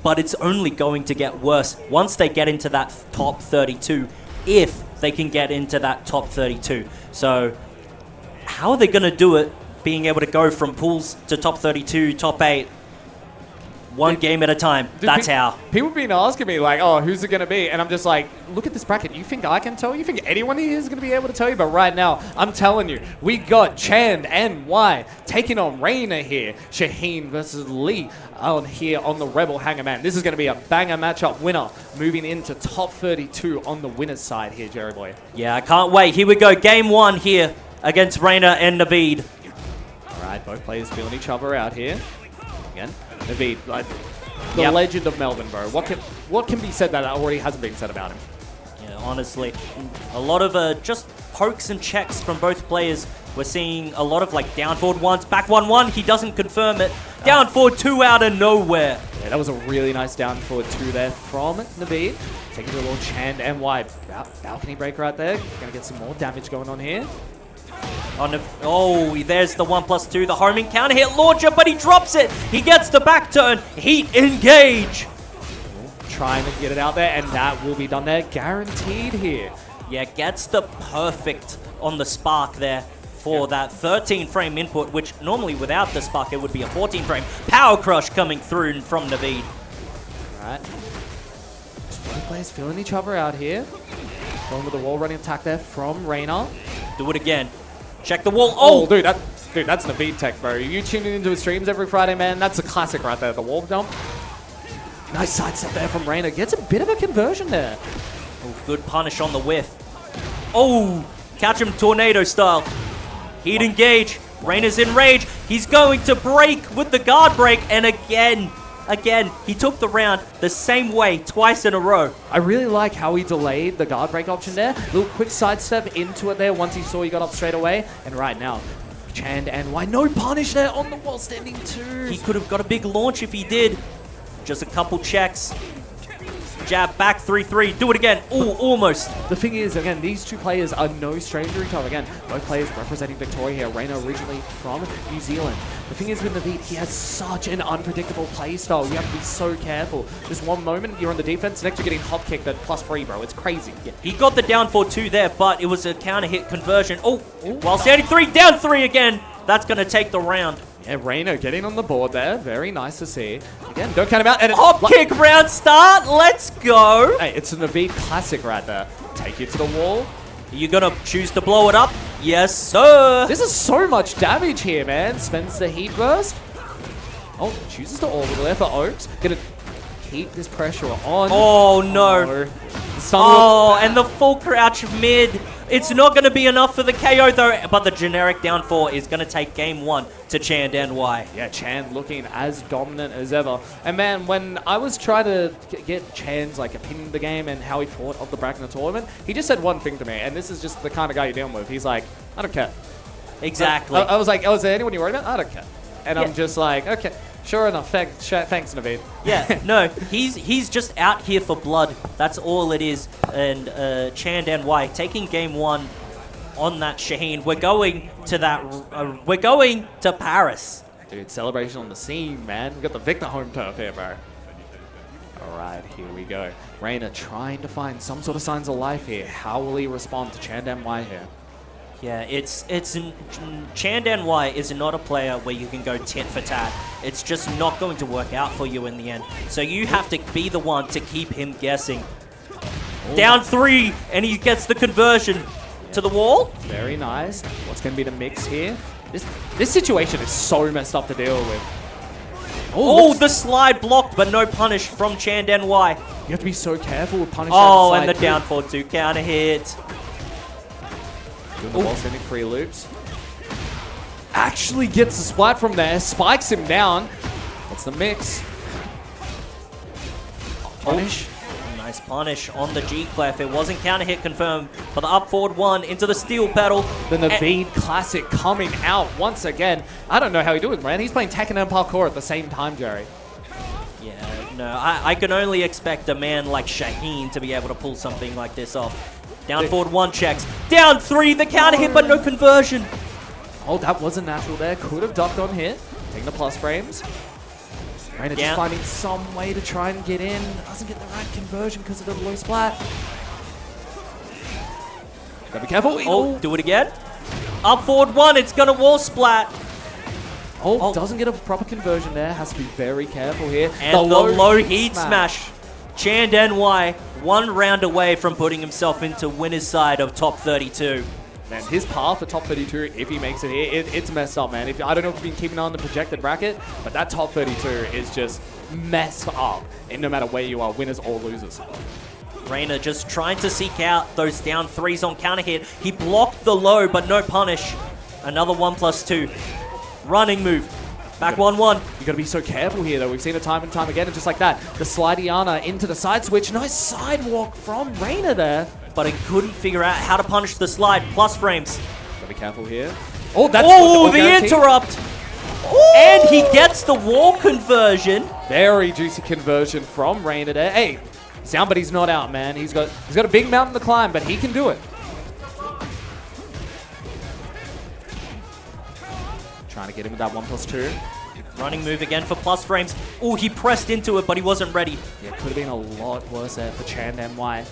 but it's only going to get worse once they get into that top 32, if they can get into that top 32. So how are they going to do it, being able to go from pools to top 32, top 8, one game at a time? That's how. People have been asking me, like, oh, who's it going to be? And I'm just like, look at this bracket. You think I can tell? You think anyone here is going to be able to tell you? But right now, I'm telling you, we got Chand and Y taking on Reina here. Shaheen versus Lee on here on the Rebel Hanger Man. This is going to be a banger matchup. Winner moving into top 32 on the winner's side here, Jerry Boy. Yeah, I can't wait. Here we go. Game 1 here against Reina and Naveed. All right, both players feeling each other out here. Again, Naveed, like the legend of Melbourne, bro. What can be said that already hasn't been said about him? Yeah, honestly, a lot of just pokes and checks from both players. We're seeing a lot of like down forward ones, back 1-1. He doesn't confirm it. Down forward 2 out of nowhere. Yeah, that was a really nice down forward 2 there from Naveed. Taking a little Chand and Y balcony break right there. Gonna get some more damage going on here. Oh, there's the 1+2, the homing counter hit launcher, but he drops it. He gets the back turn. Heat engage. Trying to get it out there, and that will be done there. Guaranteed here. Yeah, gets the perfect on the spark there for that 13-frame input, which normally without the spark, it would be a 14-frame. Power crush coming through from Naveed. All right. Just both players feeling each other out here. Going with the wall running attack there from Reina. Do it again. Check the wall. Oh, dude, that's Naveed tech, bro. You tuning into his streams every Friday, man? That's a classic right there. The wall jump. Nice sidestep there from Reina. Gets a bit of a conversion there. Oh, good punish on the whiff. Oh, catch him tornado style. Heat engage. Reina's in rage. He's going to break with the guard break, and again, he took the round the same way twice in a row. I really like how he delayed the guard break option there. Little quick sidestep into it there once he saw he got up straight away. And right now, Chand and Y, no punish there on the wall standing 2. He could have got a big launch if he did. Just a couple checks. Jab back 3-3. Do it again. Oh, almost. The thing is, again, these 2 players are no stranger to each other. Again, both players representing Victoria here. Reina originally from New Zealand. The thing is with Naveed, he has such an unpredictable play style. You have to be so careful. Just one moment, you're on the defense. Next, you're getting hop kicked at +3, bro. It's crazy. Yeah, he got the down 4-2 there, but it was a counter hit conversion. Oh, while standing 3, down 3 again. That's going to take the round. Yeah, Reina getting on the board there. Very nice to see. Again, don't count him out. And hop kick round start. Let's go. Hey, it's a Naveed classic right there. Take you to the wall. You going to choose to blow it up? Yes, sir. This is so much damage here, man. Spends the heat burst. Oh, chooses to orbital there for Oaks. Gonna keep this pressure on. Oh, no. Oh, and the full crouch mid. It's not going to be enough for the KO, though, but the generic down 4 is going to take game 1 to Chand and Y. Yeah, Chand looking as dominant as ever. And, man, when I was trying to get Chand's opinion of the game and how he fought off the bracket in the tournament, he just said one thing to me, and this is just the kind of guy you're dealing with. He's like, I don't care. Exactly. I was like, oh, is there anyone you're worried about? I don't care. And I'm just like, okay. Sure enough, thanks, Naveed. Yeah, no, he's just out here for blood. That's all it is. And Chand and Y taking game 1 on that Shaheen. We're going to that. We're going to Paris. Dude, celebration on the scene, man. We got the Victor home turf here, bro. All right, here we go. Reina trying to find some sort of signs of life here. How will he respond to Chandan Y here? Yeah, Chandan Y is not a player where you can go tit for tat. It's just not going to work out for you in the end. So you have to be the one to keep him guessing. Ooh. Down 3, and he gets the conversion to the wall. Very nice. What's going to be the mix here? This situation is so messed up to deal with. Oh, the slide blocked, but no punish from Chandan Y. You have to be so careful with punishing. Oh, and the down 4-2 counter hit. Doing the ball sending free loops. Actually gets the splat from there, spikes him down. What's the mix? Punish. Nice punish on the G-Clef. It wasn't counter hit confirmed, but the up forward 1 into the steel pedal. Then the Veed Classic coming out once again. I don't know how he do it, man. He's playing Tekken and Parkour at the same time, Jerry. Yeah, no, I can only expect a man like Shaheen to be able to pull something like this off. Down forward 1 checks. Down 3, the counter hit, but no conversion. Oh, that wasn't natural there. Could have ducked on hit. Taking the plus frames. Reina just finding some way to try and get in. Doesn't get the right conversion because of the low splat. Gotta be careful. Oh, do it again. Up forward 1, it's gonna wall splat. Oh, doesn't get a proper conversion there. Has to be very careful here. And the low heat smash. Chandan Y, 1 round away from putting himself into winner's side of top 32. Man, his path to top 32, if he makes it here, it's messed up, man. I don't know if you've been keeping on the projected bracket, but that top 32 is just messed up. And no matter where you are, winners or losers. Reina just trying to seek out those down 3s on counter hit. He blocked the low, but no punish. Another 1+2. Running move. Back 1-1. You got to be so careful here, though. We've seen it time and time again, and just like that, the Slidiana into the side switch. Nice sidewalk from Reina there. But he couldn't figure out how to punish the slide. Plus frames. Got to be careful here. Oh, that's the interrupt. Ooh. And he gets the wall conversion. Very juicy conversion from Reina there. Hey, somebody's not out, man. He's got a big mountain to climb, but he can do it. Trying to get him with that 1+2. Running move again for plus frames. Oh, he pressed into it, but he wasn't ready. Yeah, could have been a lot worse there for Chandan Y.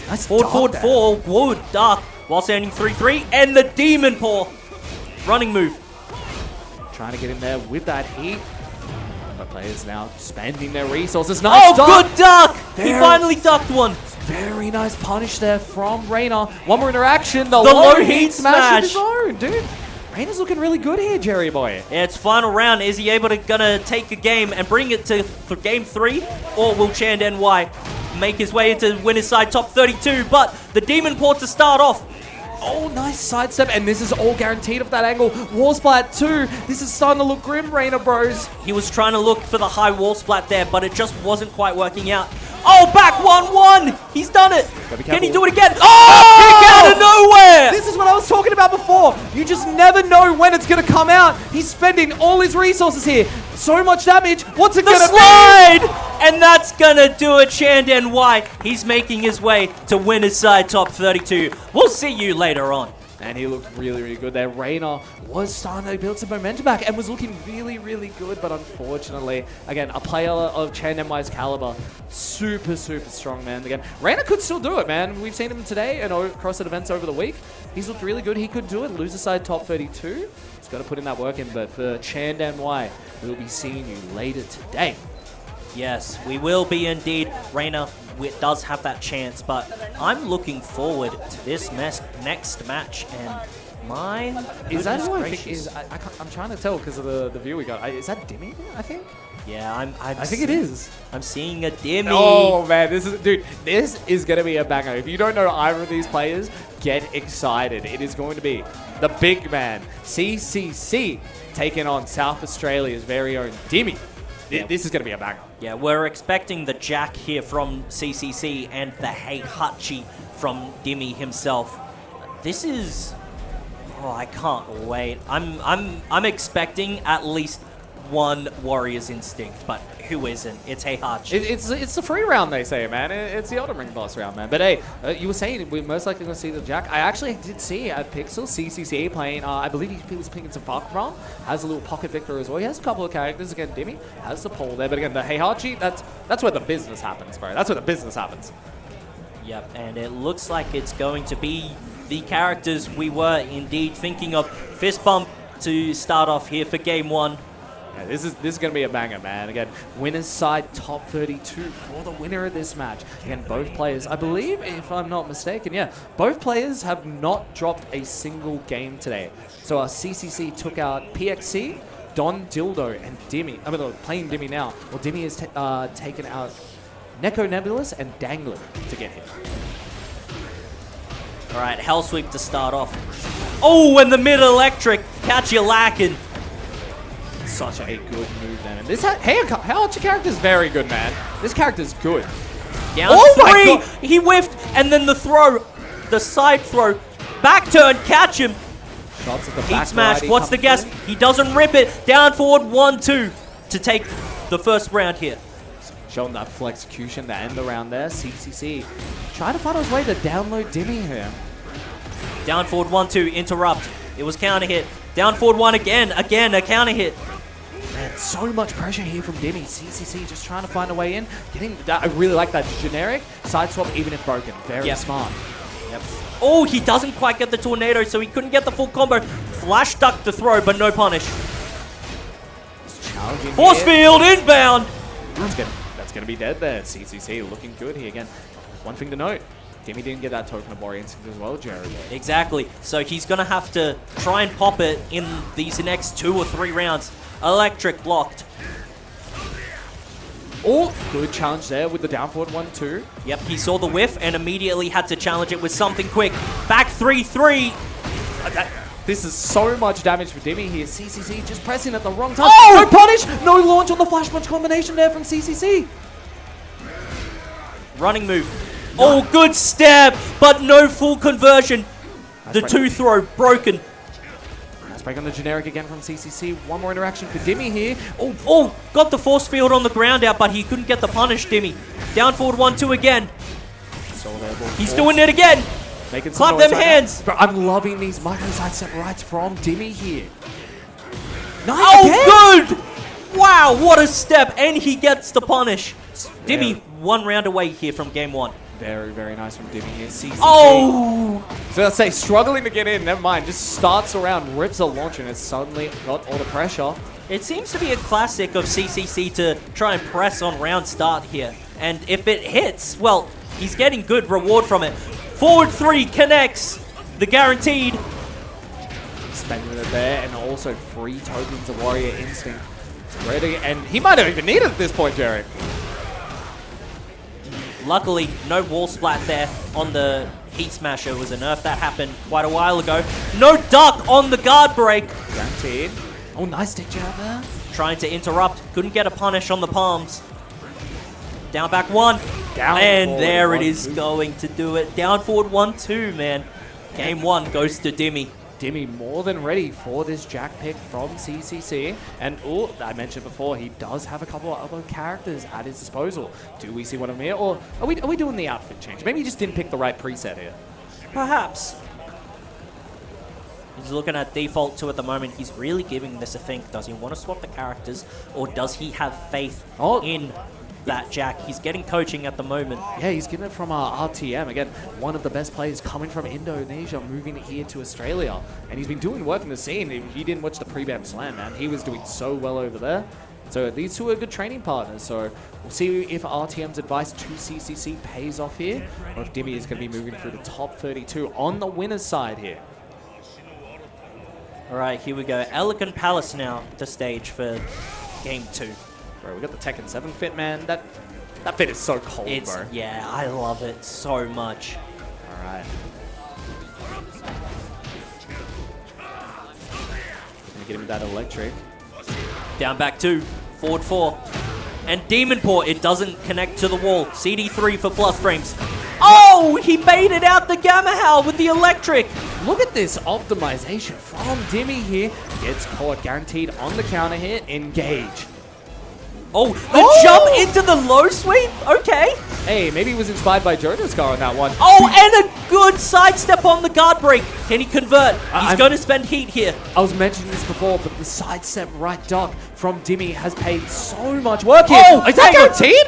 Nice forward 4, wood, dark, while standing 3-3, and the Demon Paw. Running move. Trying to get in there with that heat. But players now spending their resources. Nice duck. Good duck! He finally ducked one. Very nice punish there from Reina. One more interaction. The low heat smash. Of his own, dude. Reina's looking really good here, Jerry boy. Yeah, it's final round. Is he able to gonna take a game and bring it to game 3? Or will Chandan Y make his way into winner's side top 32? But the Demon Paw to start off. Oh, nice sidestep, and this is all guaranteed off that angle. Wall splat 2. This is starting to look grim, Reina bros. He was trying to look for the high wall splat there, but it just wasn't quite working out. Oh, back 1-1. He's done it. Can he do it again? Oh, kick out of nowhere. This is what I was talking about before. You just never know when it's going to come out. He's spending all his resources here. So much damage. What's it going to be? Slide! And that's going to do it, Chandan Y. He's making his way to winner's side top 32. We'll see you later on. And he looked really, really good there. Reina was starting to build some momentum back and was looking really, really good. But unfortunately, again, a player of Chandan Y's caliber, super, super strong, man. Again, Reina could still do it, man. We've seen him today and across at events over the week. He's looked really good. He could do it. Loser side top 32. He's got to put in that work in. But for Chandan Y, we'll be seeing you later today. Yes, we will be indeed. Reina does have that chance, but I'm looking forward to this next match, and mine is that who I think is? I'm trying to tell because of the view we got. Is that Dimmy? I think. Yeah, I think it is. I'm seeing a Dimmy. Oh man, this is gonna be a banger. If you don't know either of these players, get excited. It is going to be the big man CCC taking on South Australia's very own Dimmy. Yeah. This is going to be a banger. Yeah, we're expecting the Jack here from CCC and the Heihachi from Dimmy himself. This is... Oh, I can't wait. I'm expecting at least one Warriors instinct, but who isn't? It's Heihachi. It's the free round, they say, man. It's the Elden Ring boss round, man. But hey, you were saying we're most likely going to see the Jack. I actually did see at Pixel CCC playing. I believe he was picking some Fakram. Has a little pocket victor as well. He has a couple of characters. Again, Dimmy has the pole there. But again, the Heihachi, that's where the business happens, bro. That's where the business happens. Yep, and it looks like it's going to be the characters we were indeed thinking of. Fist bump to start off here for game 1. Yeah, this is going to be a banger, man. Again, winner's side top 32 for the winner of this match. Again, both players, I believe, if I'm not mistaken, yeah, both players have not dropped a single game today. So our CCC took out PXC, Don Dildo, and Dimmy. I mean, they're playing Dimmy now. Well, Dimmy has taken out Neko Nebulous and Dangler to get him. All right, Hell Sweep to start off. Oh, and the mid-electric. Catch you lacking. Such a good move, man. And this Heihachi character is very good, man. This character's good. Down Oh my 3. God. He whiffed, and then the throw. The side throw. Back turn, catch him. Shots at the Heat back smash. variety What's the coming guess? through. He doesn't rip it. Down forward 1-2 to take the first round here. Showing that full execution to end the round there. CCC trying to find his way to download Dimmy here. Down forward 1-2. Interrupt. It was counter hit. Down forward 1 again. Again, a counter hit. Man, so much pressure here from Dimmy. CCC just trying to find a way in. Getting that, I really like that generic side swap, even if broken. Very smart. Yep. Oh, he doesn't quite get the tornado, so he couldn't get the full combo. Flash duck the throw, but no punish. Challenging Force here. field inbound. That's gonna be dead there. CCC looking good here again. One thing to note. Dimmy didn't get that token of Warrior Instinct as well, Jared. Exactly. So he's going to have to try and pop it in these next 2 or 3 rounds. Electric blocked. Oh, good challenge there with the down forward 1-2. Yep, he saw the whiff and immediately had to challenge it with something quick. Back 3-3. This is so much damage for Dimmy here. CCC just pressing at the wrong time. Oh! No punish! No launch on the flash punch combination there from CCC. Running move. Oh, good stab, but no full conversion. The 2 throw broken. Let's break on the generic again from CCC. One more interaction for Dimmy here. Oh, got the force field on the ground out, but he couldn't get the punish, Dimmy. Down forward 1-2 again. He's doing it again. Making some Clap noise them right hands. now. Bro, I'm loving these micro side step rights from Dimmy here. Nice Oh, again. good. Wow, what a step. And he gets the punish. Dimmy 1 round away here from game 1. Very, very nice from Dimmy here. CCC. Oh! So let's say struggling to get in, never mind. Just starts around, rips a launch, and has suddenly got all the pressure. It seems to be a classic of CCC to try and press on round start here. And if it hits, well, he's getting good reward from it. Forward 3 connects. The guaranteed. Spending it there, and also 3 tokens of Warrior Instinct. Ready, and he might not even need it at this point, Jared. Luckily, no wall splat there on the Heat Smasher. It was a nerf that happened quite a while ago. No duck on the guard break. Guaranteed. Oh, nice stick jab there. Trying to interrupt. Couldn't get a punish on the palms. Down back 1. Down and forward there it 1-2. is going to do it. Down forward 1-2, man. Game 1 goes to Dimmy. Dimmy more than ready for this Jack pick from CCC. And I mentioned before, he does have a couple of other characters at his disposal. Do we see one of them here? Or are we doing the outfit change? Maybe he just didn't pick the right preset here. Perhaps. He's looking at default 2 at the moment. He's really giving this a think. Does he want to swap the characters? Or does he have faith in that Jack? He's getting coaching at the moment. Yeah, he's getting it from RTM. Again, one of the best players coming from Indonesia, moving here to Australia. And he's been doing work in the scene. If you didn't watch the pre-BAM slam, man, he was doing so well over there. So these two are good training partners. So we'll see if RTM's advice to CCC pays off here, or if Dimmy is going to be moving through the top 32 on the winner's side here. All right, here we go. Elegant Palace now to stage for game 2. Bro, we got the Tekken 7 fit, man. That fit is so cold, bro. Yeah, I love it so much. All right. Gonna get him with that electric. Down back 2, forward 4. And Demon Paw, it doesn't connect to the wall. CD3 for plus frames. Oh, he baited out the Gamma Howl with the electric. Look at this optimization from Dimmy here. Gets caught, guaranteed on the counter hit. Engage. Oh, the jump into the low sweep? Okay. Hey, maybe he was inspired by JoJo's car on that one. Oh, and a good sidestep on the guard break. Can he convert? He's going to spend heat here. I was mentioning this before, but the sidestep right duck from Dimmy has paid so much work here. Oh, is that guaranteed?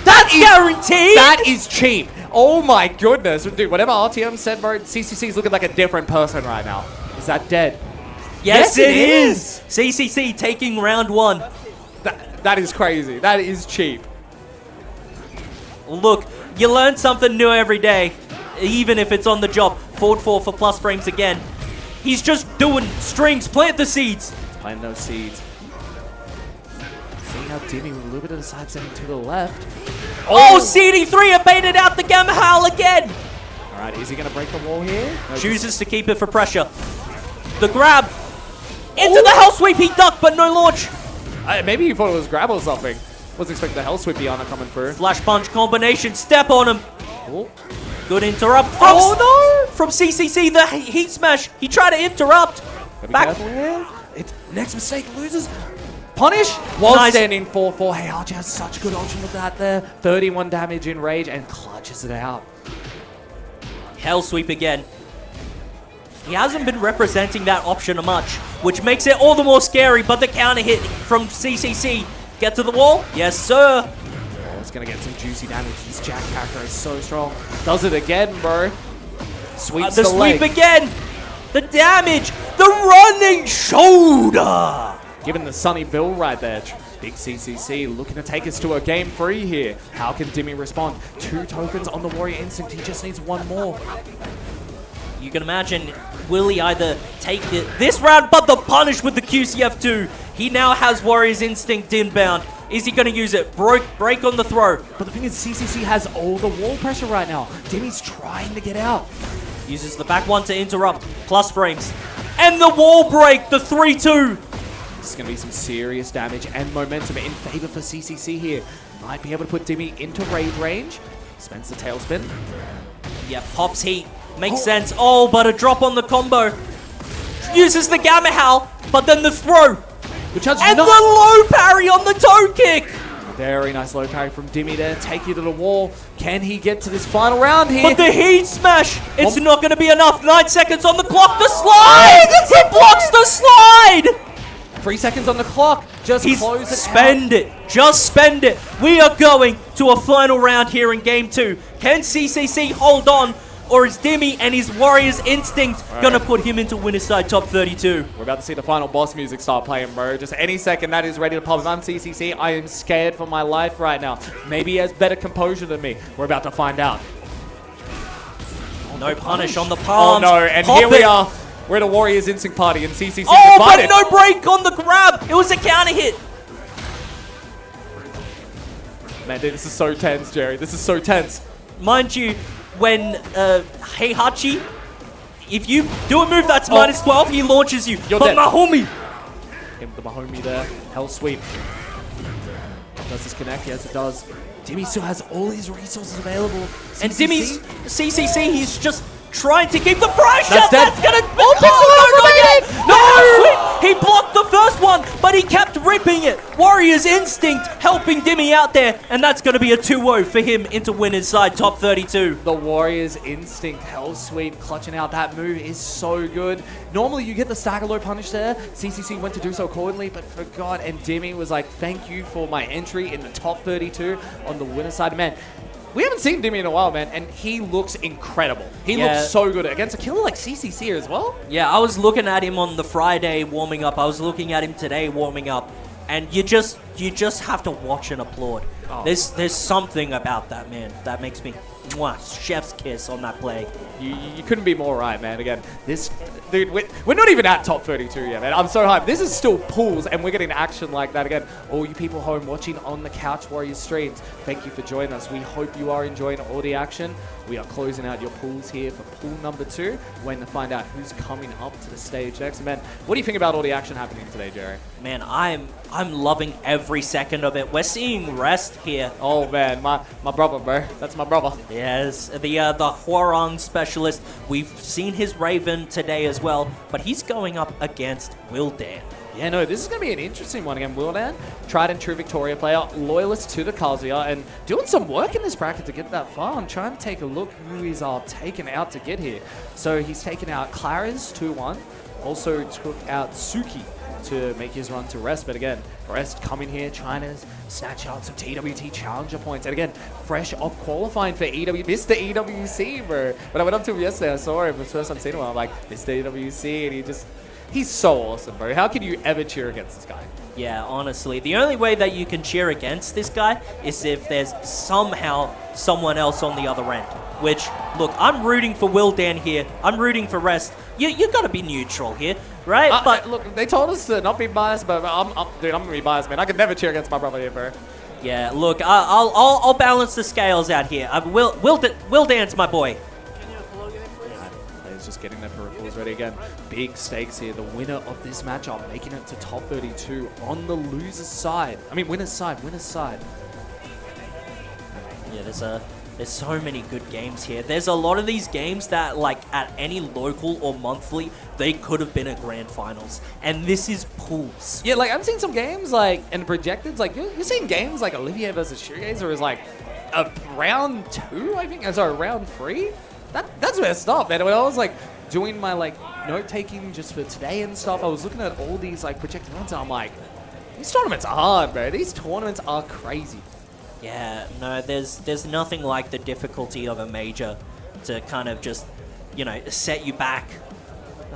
That's guaranteed. That is cheap. Oh my goodness. Dude, whatever RTM said, bro, CCC is looking like a different person right now. Is that dead? Yes, it is. CCC taking round 1. That is crazy. That is cheap. Look, you learn something new every day, even if it's on the job. Forward 4 for plus frames again. He's just doing strings. Plant the seeds. Plant those seeds. Seeing how Dimmy with a little bit of the side setting to the left. Oh, CD3 evaded out the Gamma Howl again. All right, is he going to break the wall here? No, Chooses to keep it for pressure. The grab. Into the Hell Sweep. He ducked, but no launch. Maybe he thought it was grab or something. Wasn't expecting the Hell Sweep Diana coming through. Flash Punch combination. Step on him. Oh. Good interrupt. From CCC, the Heat Smash. He tried to interrupt. Be careful here. Next mistake loses. Punish while Nice. standing 4-4. Hey, Archie has such a good option with that there. 31 damage in rage and clutches it out. Hell Sweep again. He hasn't been representing that option much, which makes it all the more scary, but the counter hit from CCC. Get to the wall? Yes, sir. Oh, it's going to get some juicy damage. This Jack character is so strong. Does it again, bro. Sweeps The the sweep leg. again. The damage. The running shoulder. Giving the Sunny Bill right there. Big CCC looking to take us to a game 3 here. How can Dimmy respond? 2 tokens on the Warrior Instinct. He just needs 1 more. You can imagine, will he either take this round, but the punish with the QCF2. He now has Warrior's Instinct inbound. Is he going to use it? Break on the throw. But the thing is, CCC has all the wall pressure right now. Dimmy's trying to get out. Uses the back one to interrupt. Plus frames. And the wall break, the 3-2. This is going to be some serious damage and momentum in favor for CCC here. Might be able to put Dimmy into raid range. Spends the tailspin. Yeah, pops heat. Makes sense. Oh, but a drop on the combo. Uses the Gamma Howl, but then the throw. And the low parry on the toe kick. Very nice low parry from Dimmy there. Take you to the wall. Can he get to this final round here? But the heat smash. It's not going to be enough. 9 seconds on the clock. The slide. He blocks the slide. 3 seconds on the clock. Just close it Spend it. Just spend it. We are going to a final round here in Game 2. Can CCC hold on? Or is Dimmy and his Warrior's Instinct going to put him into winner's side top 32? We're about to see the final boss music start playing, bro. Just any second that is ready to pop. If I'm CCC, I am scared for my life right now. Maybe he has better composure than me. We're about to find out. No punish on the palms. Oh no, and Pop here we it. are. We're at a Warriors Instinct party and CCC Oh, but divided. no break on the grab. It was a counter hit. Man, dude, this is so tense, Jerry. This is so tense. Mind you, when Heihachi, if you do a move that's minus 12, he launches you. You're but dead. Mahomie. Him, the Mahomie there. Hell sweep. Does this connect? Yes, it does. Dimmy still has all his resources available. And CCC? Dimmy's CCC, he's just trying to keep the pressure. That's dead. gonna Oh, no! He blocked the first one, but he kept ripping it. Warrior's Instinct helping Dimmy out there, and that's gonna be a 2-0 for him into winner's side top 32. The Warriors Instinct Hell Sweep clutching out that move is so good. Normally you get the stagger low punish there. CCC went to do so accordingly, but forgot, and Dimmy was like, thank you for my entry in the top 32 on the winner side. Man, we haven't seen Dimmy in a while, man, and he looks incredible. He looks so good against a killer like CCC as well. Yeah, I was looking at him on the Friday warming up. I was looking at him today warming up, and you just have to watch and applaud. Oh. There's something about that man that makes me chef's kiss on that play. You couldn't be more right, man. Again, this Dude, we're not even at top 32 yet, man. I'm so hyped. This is still pools, and we're getting action like that again. All you people home watching on the CouchWarriors streams, thank you for joining us. We hope you are enjoying all the action. We are closing out your pools here for pool number 2, waiting to find out who's coming up to the stage next. Man, what do you think about all the action happening today, Jerry? Man, I'm loving every second of it. We're seeing Rest here. Oh man, my brother, bro. That's my brother. Yes, the Huron specialist. We've seen his Raven today as well, but he's going up against Wildan. Yeah, no, this is going to be an interesting one again. Wildan, tried and true Victoria player, loyalist to the Kazuya, and doing some work in this bracket to get that far. I'm trying to take a look who he's taken out to get here. So he's taken out Claris 2-1, also took out Suki to make his run to Rest. But again, Rest coming here, trying to snatch out some TWT challenger points. And again, fresh off qualifying for Mr. EWC, bro. When I went up to him yesterday, I saw him. It was the first time seeing him. I'm like, Mr. EWC, and he's so awesome, bro. How can you ever cheer against this guy? Yeah, honestly, the only way that you can cheer against this guy is if there's somehow someone else on the other end. Which, look, I'm rooting for Wildan here. I'm rooting for Rest. You got to be neutral here, right? But look, they told us to not be biased, but dude, I'm gonna be biased, man. I could never cheer against my brother here, bro. Yeah, look, I'll balance the scales out here. Wildan's my boy. Players just getting their peripherals ready again. Big stakes here. The winner of this matchup making it to top 32 on the loser's side. I mean, winner's side. Yeah, there's so many good games here. There's a lot of these games that, like, at any local or monthly, they could have been at grand finals. And this is pools. Yeah, like, I'm seeing some games, like, and projected, like, you're seeing games like Olivier versus Shoegazer is, like, a round 2, I think? Sorry, round 3? That's messed up, man. When I was, like, doing my, like, note-taking just for today and stuff, I was looking at all these, like, projected runs, and I'm like, these tournaments are hard, bro. These tournaments are crazy. Yeah, no, there's nothing like the difficulty of a major to kind of just, set you back.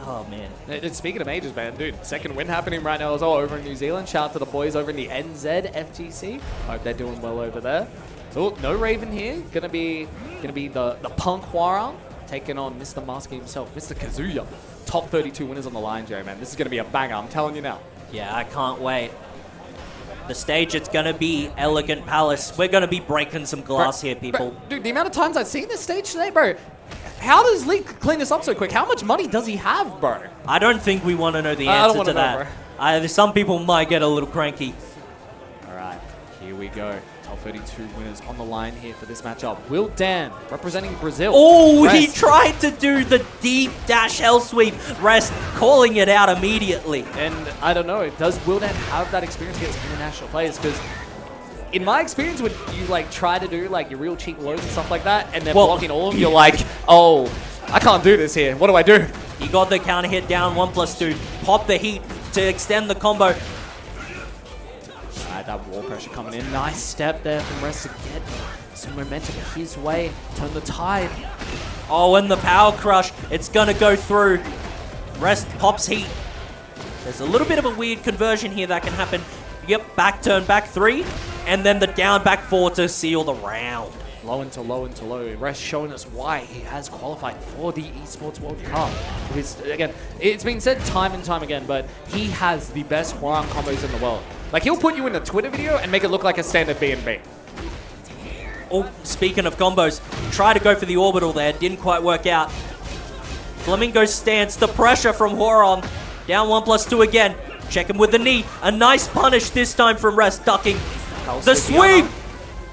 Oh, man. Speaking of majors, man, dude, second win happening right now as well over in New Zealand. Shout out to the boys over in the NZ FGC. Hope they're doing well over there. So, no Raven here. Gonna be the Punk Huara taking on Mr. Maski himself, Mr. Kazuya. Top 32 winners on the line, Jerry, man. This is gonna be a banger, I'm telling you now. Yeah, I can't wait. The stage, it's going to be Elegant Palace. We're going to be breaking some glass here, people. Dude, the amount of times I've seen this stage today, bro, how does Lee clean this up so quick? How much money does he have, bro? I don't think we want to know the answer to that. Some people might get a little cranky. All right, here we go. Top 32 winners on the line here for this matchup. Wildan, representing Brazil. Oh, he tried to do the deep dash hell sweep. Rest calling it out immediately. And I don't know, does Wildan have that experience against international players? Because in my experience, when you like try to do like your real cheap lows and stuff like that, and they're blocking all of them, you're like, oh, I can't do this here. What do I do? He got the counter hit down 1+2. Pop the heat to extend the combo. That wall pressure coming in. Nice step there from Rest to get some momentum his way. Turn the tide. Oh, and the power crush. It's going to go through. Rest pops heat. There's a little bit of a weird conversion here that can happen. Yep, back turn, back 3. And then the down back 4 to seal the round. Low into low into low. Rest showing us why he has qualified for the Esports World Cup. Again, it's been said time and time again, but he has the best Huron combos in the world. Like, he'll put you in a Twitter video and make it look like a standard B&B. Oh, speaking of combos, try to go for the orbital there. Didn't quite work out. Flamingo stance, the pressure from Huron. Down 1+2 again. Check him with the knee. A nice punish this time from Rest, ducking the sweep.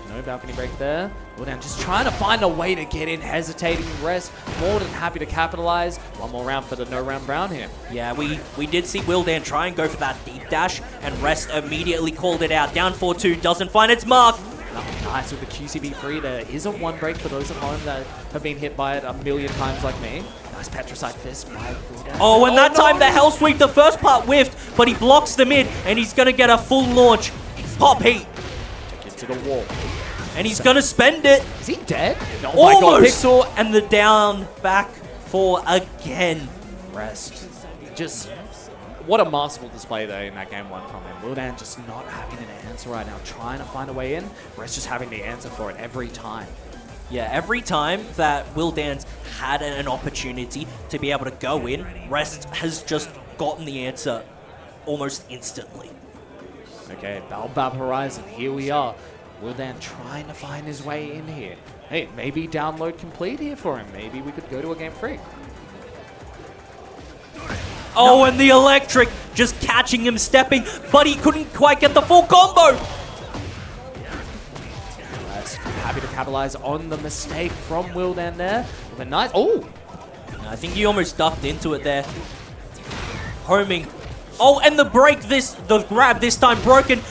No balcony break there. Wildan just trying to find a way to get in, hesitating. Rest more than happy to capitalize. One more round for the no round brown here. Yeah, we did see Wildan try and go for that deep dash, and Rest immediately called it out. Down 4-2, doesn't find its mark. Nice with the QCB free. There is a one break for those at home that have been hit by it a million times like me. Nice petricide fist by Wildan. Oh, and that time the hell sweep, the first part whiffed, but he blocks the mid, and he's going to get a full launch. Pop heat. Take it to the wall. And he's going to spend it. Is he dead? Oh my God, Pixel. And the down back 4 again. Rest. Just, what a masterful display there in that game 1 from him. Wildan just not having an answer right now. Trying to find a way in. Rest just having the answer for it every time. Yeah, every time that Wildan's had an opportunity to be able to go in, Rest has just gotten the answer almost instantly. Okay, Balbab Horizon, here we are. Wildan trying to find his way in here. Hey, maybe download complete here for him. Maybe we could go to a game free. Oh, and the electric just catching him stepping, but he couldn't quite get the full combo. Happy to capitalize on the mistake from Wildan there. With a nice, oh! I think he almost ducked into it there. Homing. Oh, and the grab this time broken.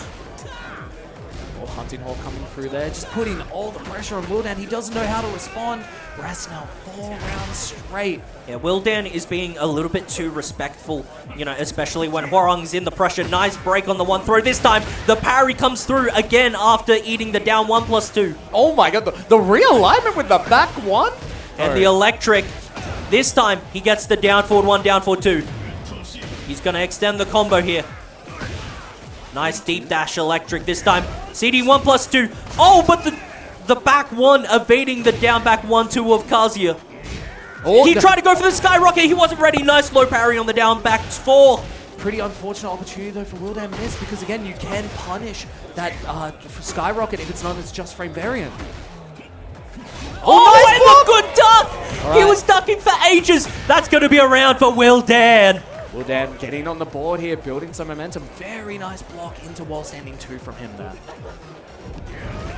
Oh, Hunting Hawk coming through there, just putting all the pressure on Wildan. He doesn't know how to respond. Rest now 4 rounds straight. Yeah, Wildan is being a little bit too respectful, you know, especially when Hwarang's in the pressure. Nice break on the one throw. This time, the parry comes through again after eating the down 1+2. Oh my god, the realignment with the back one? And the electric. This time, he gets the down forward 1, down forward 2. He's going to extend the combo here. Nice deep dash electric this time. CD 1+2. Oh, but the back one evading the down back 1-2 of Kazuya. Oh, He tried to go for the skyrocket. He wasn't ready. Nice low parry on the down back 4. Pretty unfortunate opportunity though for Wildan miss, because again you can punish that skyrocket if it's not as just frame variant. Oh, and a good duck! He was ducking for ages. That's going to be a round for Wildan. Wildan getting on the board here, building some momentum. Very nice block into wall standing 2 from him there.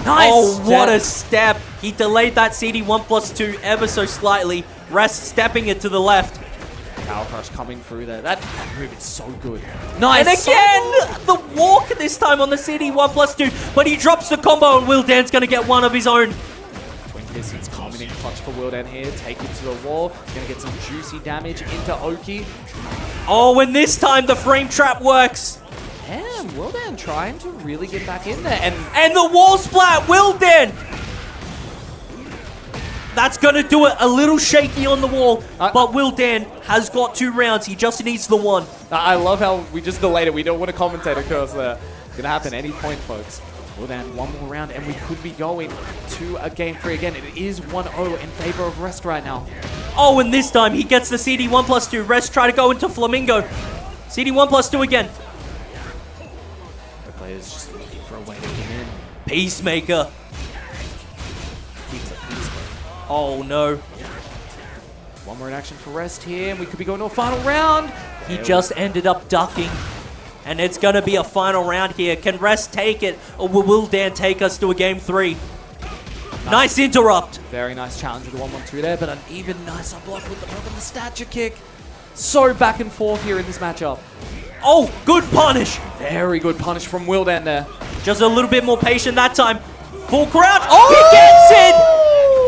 Nice! Oh, what a step. He delayed that CD 1+2 ever so slightly. Rest stepping it to the left. Power Crush coming through there. That move is so good. Nice! And again, the walk this time on the CD 1+2. But he drops the combo and Wildan's going to get one of his own. Twin Pistons coming in clutch for Wildan here. Take it to the wall. Going to get some juicy damage into Oki. Oh, and this time the frame trap works. And Wildan trying to really get back in there. And the wall splat, Wildan! That's going to do it. A little shaky on the wall, but Wildan has got 2 rounds. He just needs the 1. I love how we just delayed it. We don't want a commentator curse there. It's going to happen any point, folks. Wildan, 1 more round, and we could be going to a game 3 again. It is 1-0 in favor of Rest right now. Oh, and this time he gets the CD 1+2. Rest try to go into Flamingo. CD 1+2 again. The player's just looking for a way to get in. Peacemaker. Oh no. 1 more in action for Rest here, and we could be going to a final round. He just ended up ducking. And it's going to be a final round here. Can Rest take it, or will Wildan take us to a game 3? Nice interrupt. Very nice challenge with the 1-1-2 there, but an even nicer block with the stature kick. So back and forth here in this matchup. Oh, good punish. Very good punish from Wildan there. Just a little bit more patient that time. Full crouch. Oh, he gets it.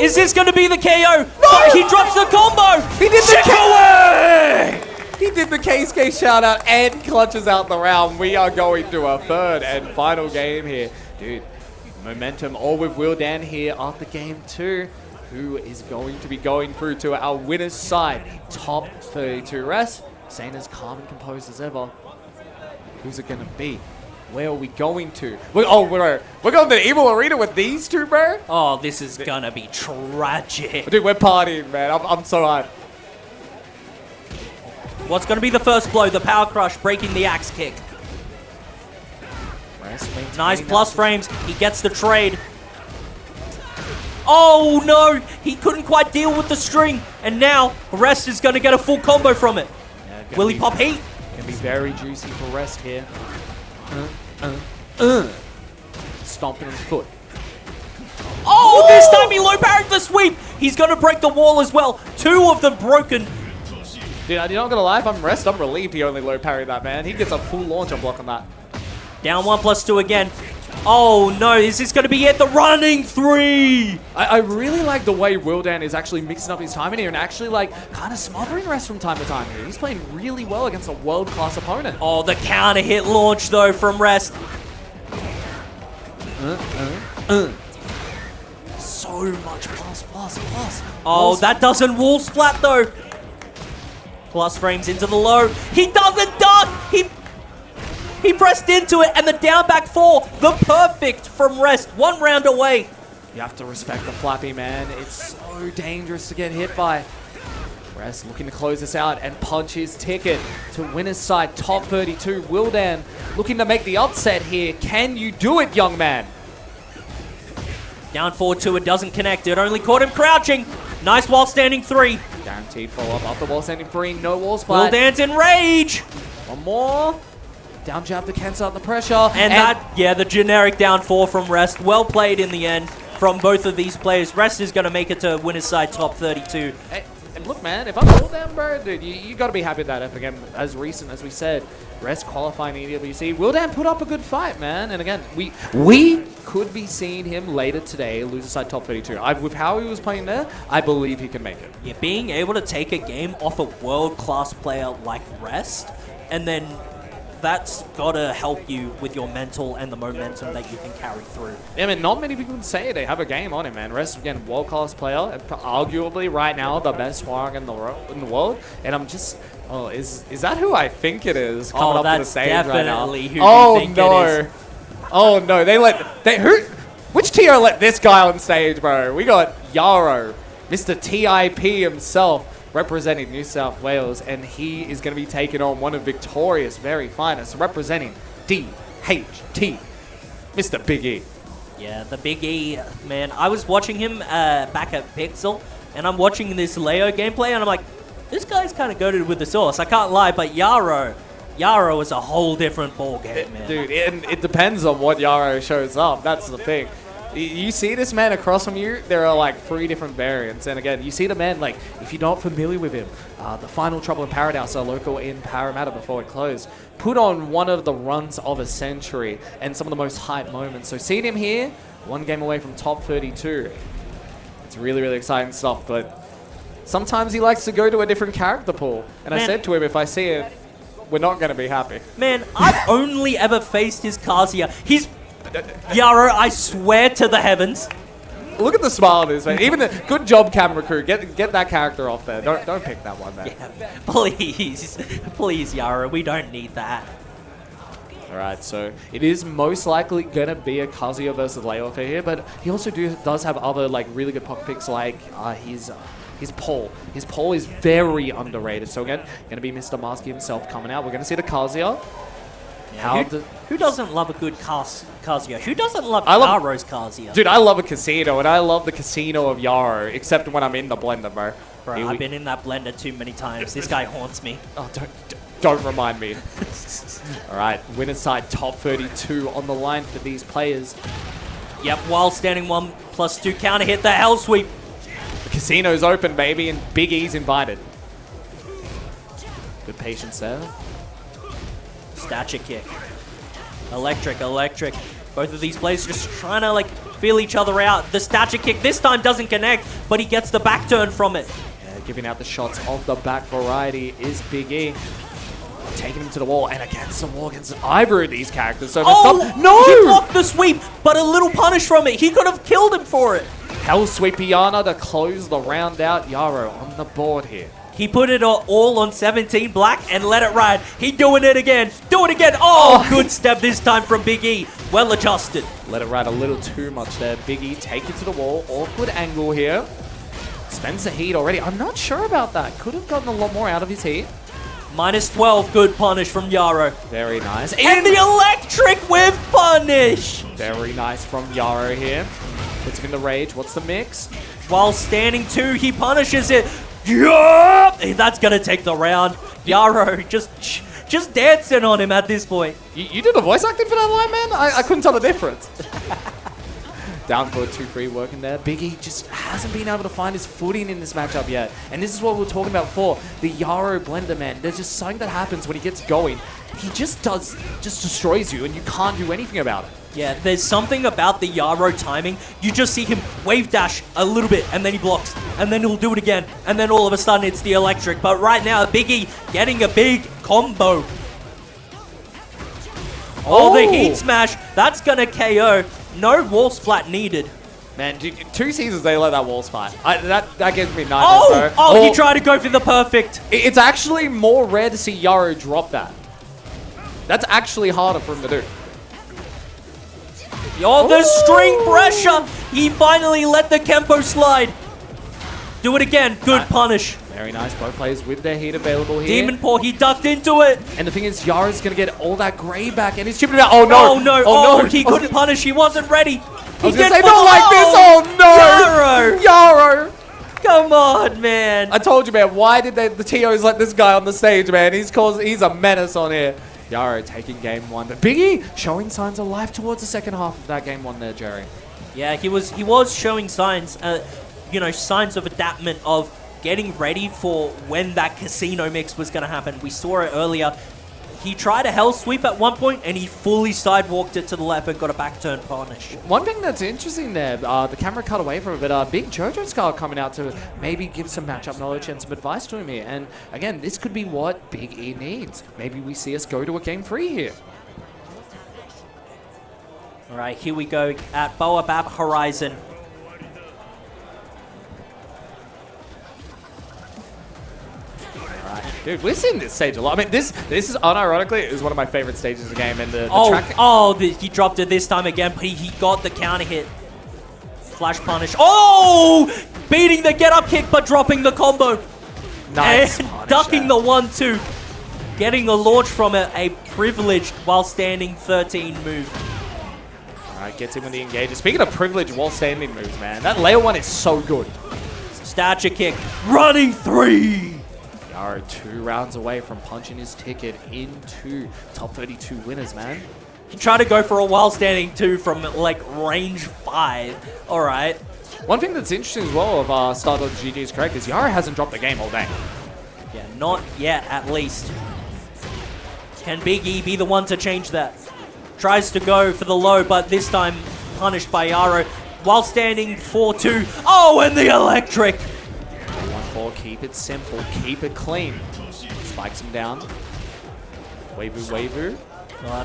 Is this going to be the KO? No! He drops the combo. He did the KO. He did the KSK shout out and clutches out the round. We are going to a 3rd and final game here. Dude, momentum all with Wildan here after game 2. Who is going to be going through to our winner's side? Top 32 Rest. Staying as calm and composed as ever. Who's it going to be? Where are we going to? We're going to the Evil Arena with these 2, bro? Oh, this is going to be tragic. Dude, we're partying, man. I'm so hyped. What's going to be the first blow? The power crush breaking the axe kick. Nice plus frames. He gets the trade. Oh no! He couldn't quite deal with the string. And now, Rest is going to get a full combo from it. Yeah, Will he pop heat? Going to be very juicy for Rest here. Stomping on his foot. Oh, this time he low parried the sweep. He's going to break the wall as well. 2 of them broken. Dude, I'm not going to lie. If I'm Rest, I'm relieved he only low parried that, man. He gets a full launcher block on that. Down 1+2 again. Oh no, is this going to be it? The running 3! I really like the way Wildan is actually mixing up his time in here and actually like kind of smothering Rest from time to time here. He's playing really well against a world-class opponent. Oh, the counter hit launch though from Rest. So much plus. Oh, that doesn't wall splat though. Plus frames into the low. He doesn't duck! He pressed into it and the down back 4. The perfect from Rest. 1 round away. You have to respect the Flappy, man. It's so dangerous to get hit by. Rest looking to close this out and punch his ticket to winner's side, top 32. Wildan looking to make the upset here. Can you do it, young man? Down 4-2, it doesn't connect. It only caught him crouching. Nice wall standing 3. Guaranteed follow-up off the wall standing 3. No wall splat. Wildan's in rage. One more. Down jab to cancel out the pressure. And that, yeah, the generic down 4 from Rest. Well played in the end from both of these players. Rest is going to make it to winner's side top 32. Hey, and look, man, if I'm Wildan, bro, dude, you got to be happy with that. Again, as recent as we said, Rest qualifying EWC. Wildan put up a good fight, man. And again, we could be seeing him later today, loser side top 32. With how he was playing there, I believe he can make it. Yeah, being able to take a game off a world-class player like Rest, and then that's got to help you with your mental and the momentum that you can carry through. Yeah, man, not many people can say they have a game on him, man. Rest, again, world-class player, and arguably right now the best Hwang in the world. And I'm just, oh, is that who I think it is coming up to the stage right now? Who you think it is. Oh no, which tier let this guy on stage, bro? We got Yaro, Mr. TIP himself, representing New South Wales, and he is going to be taking on one of Victoria's very finest, representing DHT, Mr. Big E. Yeah, the Big E, man. I was watching him back at Pixel, and I'm watching this Leo gameplay, and I'm like, this guy's kind of goated with the sauce. I can't lie, but Yaro is a whole different ballgame, man. Dude, it depends on what Yaro shows up. That's the thing. You see this man across from you, there are like 3 different variants. And again, you see the man, like, if you're not familiar with him, the Final Trouble in Paradise, a local in Parramatta before it closed, put on one of the runs of a century and some of the most hype moments. So seeing him here, 1 game away from top 32. It's really, really exciting stuff, but sometimes he likes to go to a different character pool. And man, I said to him, if I see it, we're not going to be happy. Man, I've only ever faced his Kazuya. He's Yaro, I swear to the heavens. Look at the smile on his face. Even the good job, camera crew. Get that character off there. Don't pick that one, man. Yeah, please, Yaro. We don't need that. All right, so it is most likely gonna be a Kazuya versus Layoff here, but he also does have other like really good pocket picks, like his pole. His pole is very underrated. So again, gonna be Mr. Maski himself coming out. We're gonna see the Kazuya. Yeah, who doesn't love a good Kazuya? Who doesn't love Yaro's Kazuya? Dude, I love a casino, and I love the casino of Yaro, except when I'm in the blender, bro. Bro, I've been in that blender too many times. This guy haunts me. Oh, don't remind me. All right, winner's side, top 32 on the line for these players. Yep, while standing 1+2 counter hit the hell sweep. The casino's open, baby, and Big E's invited. Good patience there. Stature kick. Electric. Both of these players just trying to like feel each other out. The stature kick this time doesn't connect, but he gets the back turn from it. Yeah, giving out the shots of the back variety is Big E. Taking him to the wall, and against the wall against either of these characters. So no! He blocked the sweep, but a little punish from it. He could have killed him for it. Hell sweep Iana to close the round out. Yaro on the board here. He put it all on 17 black and let it ride. He doing it again. Do it again. Oh, good step this time from Big E. Well adjusted. Let it ride a little too much there. Big E take it to the wall. Awkward angle here. Spends the heat already. I'm not sure about that. Could have gotten a lot more out of his heat. -12. Good punish from Yaro. Very nice. And the electric with punish. Very nice from Yaro here. Puts him in the rage. What's the mix? While standing 2, he punishes it. Yeah, that's gonna take the round. Yaro just dancing on him at this point. You did the voice acting for that line, man? I couldn't tell the difference. Down for a 2-3 working there. Big E just hasn't been able to find his footing in this matchup yet. And this is what we were talking about before. The Yaro blender, man. There's just something that happens when he gets going. He just destroys you, and you can't do anything about it. Yeah, there's something about the Yaro timing. You just see him wave dash a little bit, and then he blocks, and then he'll do it again, and then all of a sudden it's the electric. But right now, Big E getting a big combo. Oh, the heat smash. That's going to KO. No wall splat needed. Man, 2 seasons they let that wall splat. That gives me nightmares, bro. Oh, he tried to go for the perfect. It's actually more rare to see Yaro drop that. That's actually harder for him to do. Oh, the string pressure! He finally let the Kempo slide. Do it again. Good punish. Very nice. Both players with their heat available here. Demon Paw, he ducked into it. And the thing is, Yara's going to get all that gray back, and he's chipping it out. Oh, no. Oh, no. Oh, no. He couldn't punish. He wasn't ready. I was going to say, not like this. Oh, no. Yaro. Come on, man. I told you, man. Why did the TOs let this guy on the stage, man? He's a menace on here. Yaro taking game 1. But Biggie showing signs of life towards the second half of that game 1 there, Jerry. Yeah, he was showing signs, signs of adaptment, of getting ready for when that casino mix was going to happen. We saw it earlier. He tried a hell sweep at one point, and he fully sidewalked it to the left and got a back turn punish. One thing that's interesting there, the camera cut away from it, but Big Jojo Skull coming out to maybe give some matchup knowledge and some advice to him here. And again, this could be what Big E needs. Maybe we see us go to a game 3 here. All right, here we go at Boabab Horizon. Dude, we're seeing this stage a lot. I mean, this is unironically is one of my favorite stages of the game, and the track. He dropped it this time again, but he got the counter hit. Flash punish. Oh, beating the get up kick, but dropping the combo. Nice. And ducking the 1-2, getting the launch from it. A privileged while standing 13 move. All right, gets in with the engager. Speaking of privileged while standing moves, man, that layer 1 is so good. Stature kick, running 3. Yaro 2 rounds away from punching his ticket into top 32 winners, man. He tried to go for a while standing 2 from like range 5. All right. One thing that's interesting as well, if Star.GG is correct, is Yaro hasn't dropped the game all day. Yeah, not yet at least. Can Big E be the one to change that? Tries to go for the low, but this time punished by Yaro while standing 4-2. Oh, and the electric. 1-4, keep it simple, keep it clean. Spikes him down. Wavoo.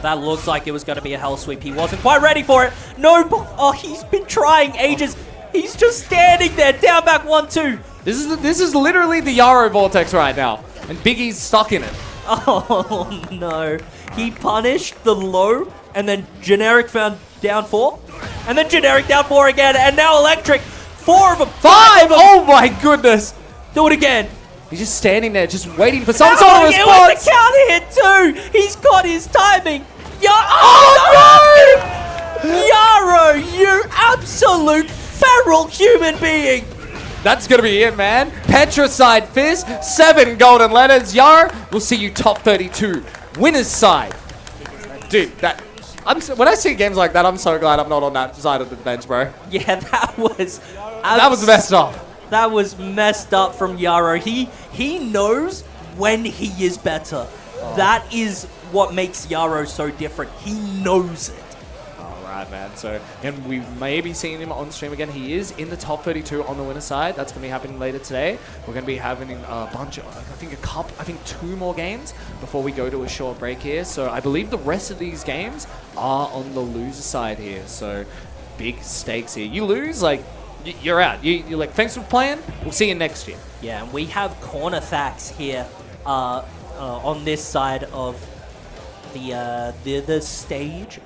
That looks like it was going to be a hell sweep. He wasn't quite ready for it. No, oh, he's been trying ages. He's just standing there, down back 1-2. This is literally the Yaro vortex right now, and Big E's stuck in it. Oh no. He punished the low, and then generic found down 4, and then generic down 4 again, and now electric. 4 of them. 5 of them. Oh my goodness. Do it again. He's just standing there, just waiting for some sort of response. It was a counter hit too. He's got his timing. Oh no! Yaro, you absolute feral human being. That's going to be it, man. Petricide Fist, 7 golden letters. Yaro, we'll see you top 32. Winner's side. Dude, when I see games like that, I'm so glad I'm not on that side of the bench, bro. Yeah, that was messed up. That was messed up from Yaro. He knows when he is better. Oh. That is what makes Yaro so different. He knows it. Alright, man. So, and we may be seeing him on stream again. He is in the top 32 on the winner's side. That's going to be happening later today. We're going to be having a bunch of, I think 2 more games before we go to a short break here. So I believe the rest of these games are on the loser side here. So big stakes here. You lose, like, you're out. You're like, thanks for playing. We'll see you next year. Yeah, and we have Corner Thax here on this side of the stage.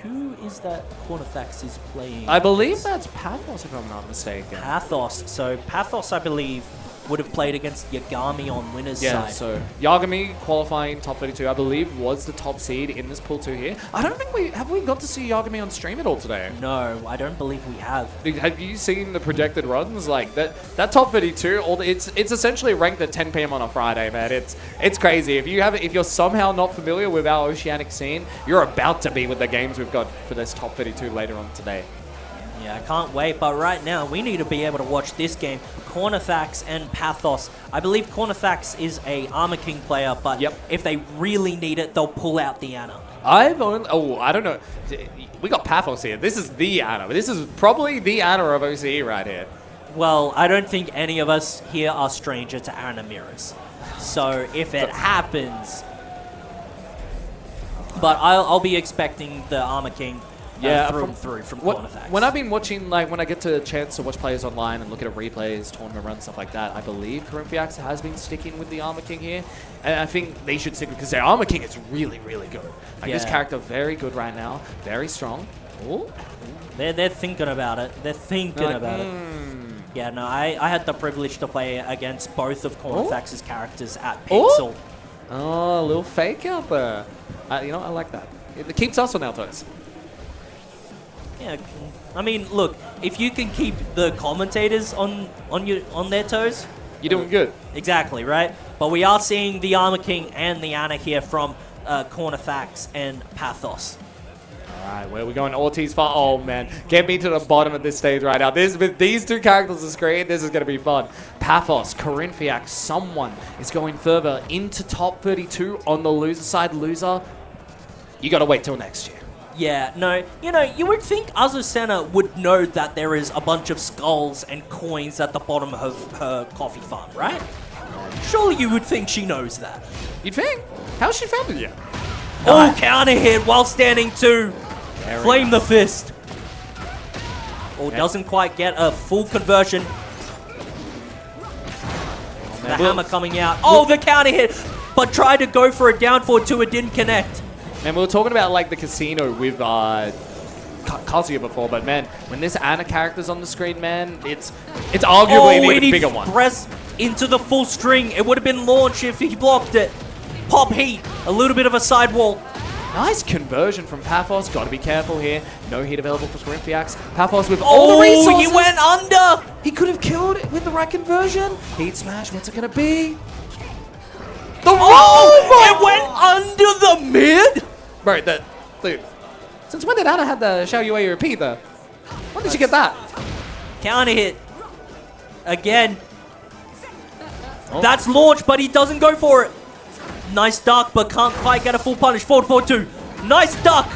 Who is that Corner Thax is playing? I believe that's Pathos, if I'm not mistaken. Pathos. So Pathos, I believe, would have played against Yagami on winner's side. Yeah, so Yagami qualifying top 32, I believe, was the top seed in this pool 2 here. I don't think we got to see Yagami on stream at all today. No, I don't believe we have. Have you seen the projected runs? Like that top 32, it's essentially ranked at 10 PM on a Friday, man. It's crazy. If you're somehow not familiar with our oceanic scene, you're about to be with the games we've got for this top 32 later on today. Yeah, I can't wait, but right now we need to be able to watch this game. Corner Thax and Pathos. I believe Corner Thax is a Armor King player, but if they really need it, they'll pull out the Ana. I don't know. We got Pathos here. This is the Ana. This is probably the Ana of OCE right here. Well, I don't think any of us here are stranger to Ana mirrors. So if it happens... But I'll be expecting the Armor King from Corner Thax. When I've been watching, like when I get to a chance to watch players online and look at replays, tournament runs, stuff like that, I believe Corinthiax has been sticking with the Armor King here. And I think they should stick because their Armor King is really, really good. Like this character, very good right now, very strong. Oh. They're thinking about it. They're thinking about it. Yeah, no, I had the privilege to play against both of Cornfax's characters at Pixel. Oh, a little fake out there. You know, I like that. It keeps us on our toes. Yeah, I mean, look, if you can keep the commentators on their toes, you're doing good. Exactly, right? But we are seeing the Armor King and the Ana here from Cornfax and Pathos. All right, where are we going? Ortiz far. Oh man, get me to the bottom of this stage right now. With these two characters on screen, this is going to be fun. Pathos, Corinthiac, someone is going further into top 32 on the loser side. Loser, you got to wait till next year. Yeah, no, you would think Azucena would know that there is a bunch of skulls and coins at the bottom of her coffee farm, right? Surely you would think she knows that. You'd think? How's she found it yet? Oh, counter hit while standing 2. Flame the fist. Oh, doesn't quite get a full conversion. The hammer coming out. Oh, the counter hit, but tried to go for a down forward 2. It didn't connect. Man, we were talking about like the casino with Kazuya before, but man, when this Ana character's on the screen, man, it's arguably an even bigger one. Press into the full string. It would have been launch if he blocked it. Pop heat, a little bit of a sidewall. Nice conversion from Pathos. Got to be careful here. No heat available for Corinthiacs. Pathos with all the resources. He went under. He could have killed it with the right conversion. Heat smash. What's it gonna be? It went under the mid. Bro, dude. Since when did Ana have the Xiao Yue repeat though? When did you get that? Counter hit. Again. That's launch, but he doesn't go for it. Nice duck, but can't quite get a full punish. 4-4-2. Nice duck.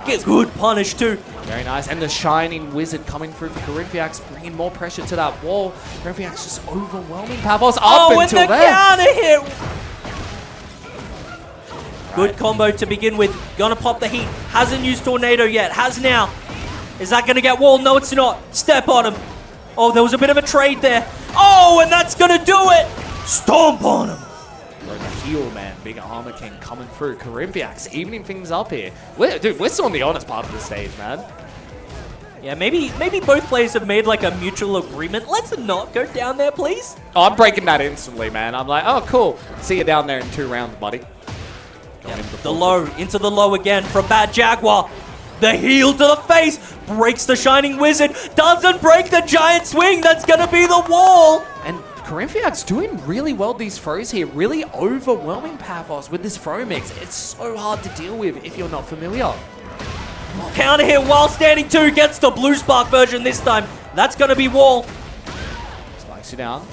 Gets good punish too. Very nice. And the Shining Wizard coming through for Corinthiacs, bringing more pressure to that wall. Corinthiacs just overwhelming Pathos up until there. Oh, and the counter hit. Good combo to begin with. Gonna pop the heat. Hasn't used Tornado yet. Has now. Is that gonna get walled? No, it's not. Step on him. Oh, there was a bit of a trade there. Oh, and that's gonna do it. Stomp on him. Bro, the heel man, big Armor King coming through. Corinthiacs evening things up here. We're still on the honest part of the stage, man. Yeah, maybe both players have made like a mutual agreement. Let's not go down there, please. Oh, I'm breaking that instantly, man. I'm like, oh, cool. See you down there in 2 rounds, buddy. The low, into the low again from Bad Jaguar. The heel to the face, breaks the Shining Wizard, doesn't break the giant swing, that's gonna be the wall. And Corinthiacs doing really well these throws here, really overwhelming Pathos with this throw mix. It's so hard to deal with if you're not familiar. Counter hit while standing 2, gets the Blue Spark version this time. That's gonna be wall. Spikes you down.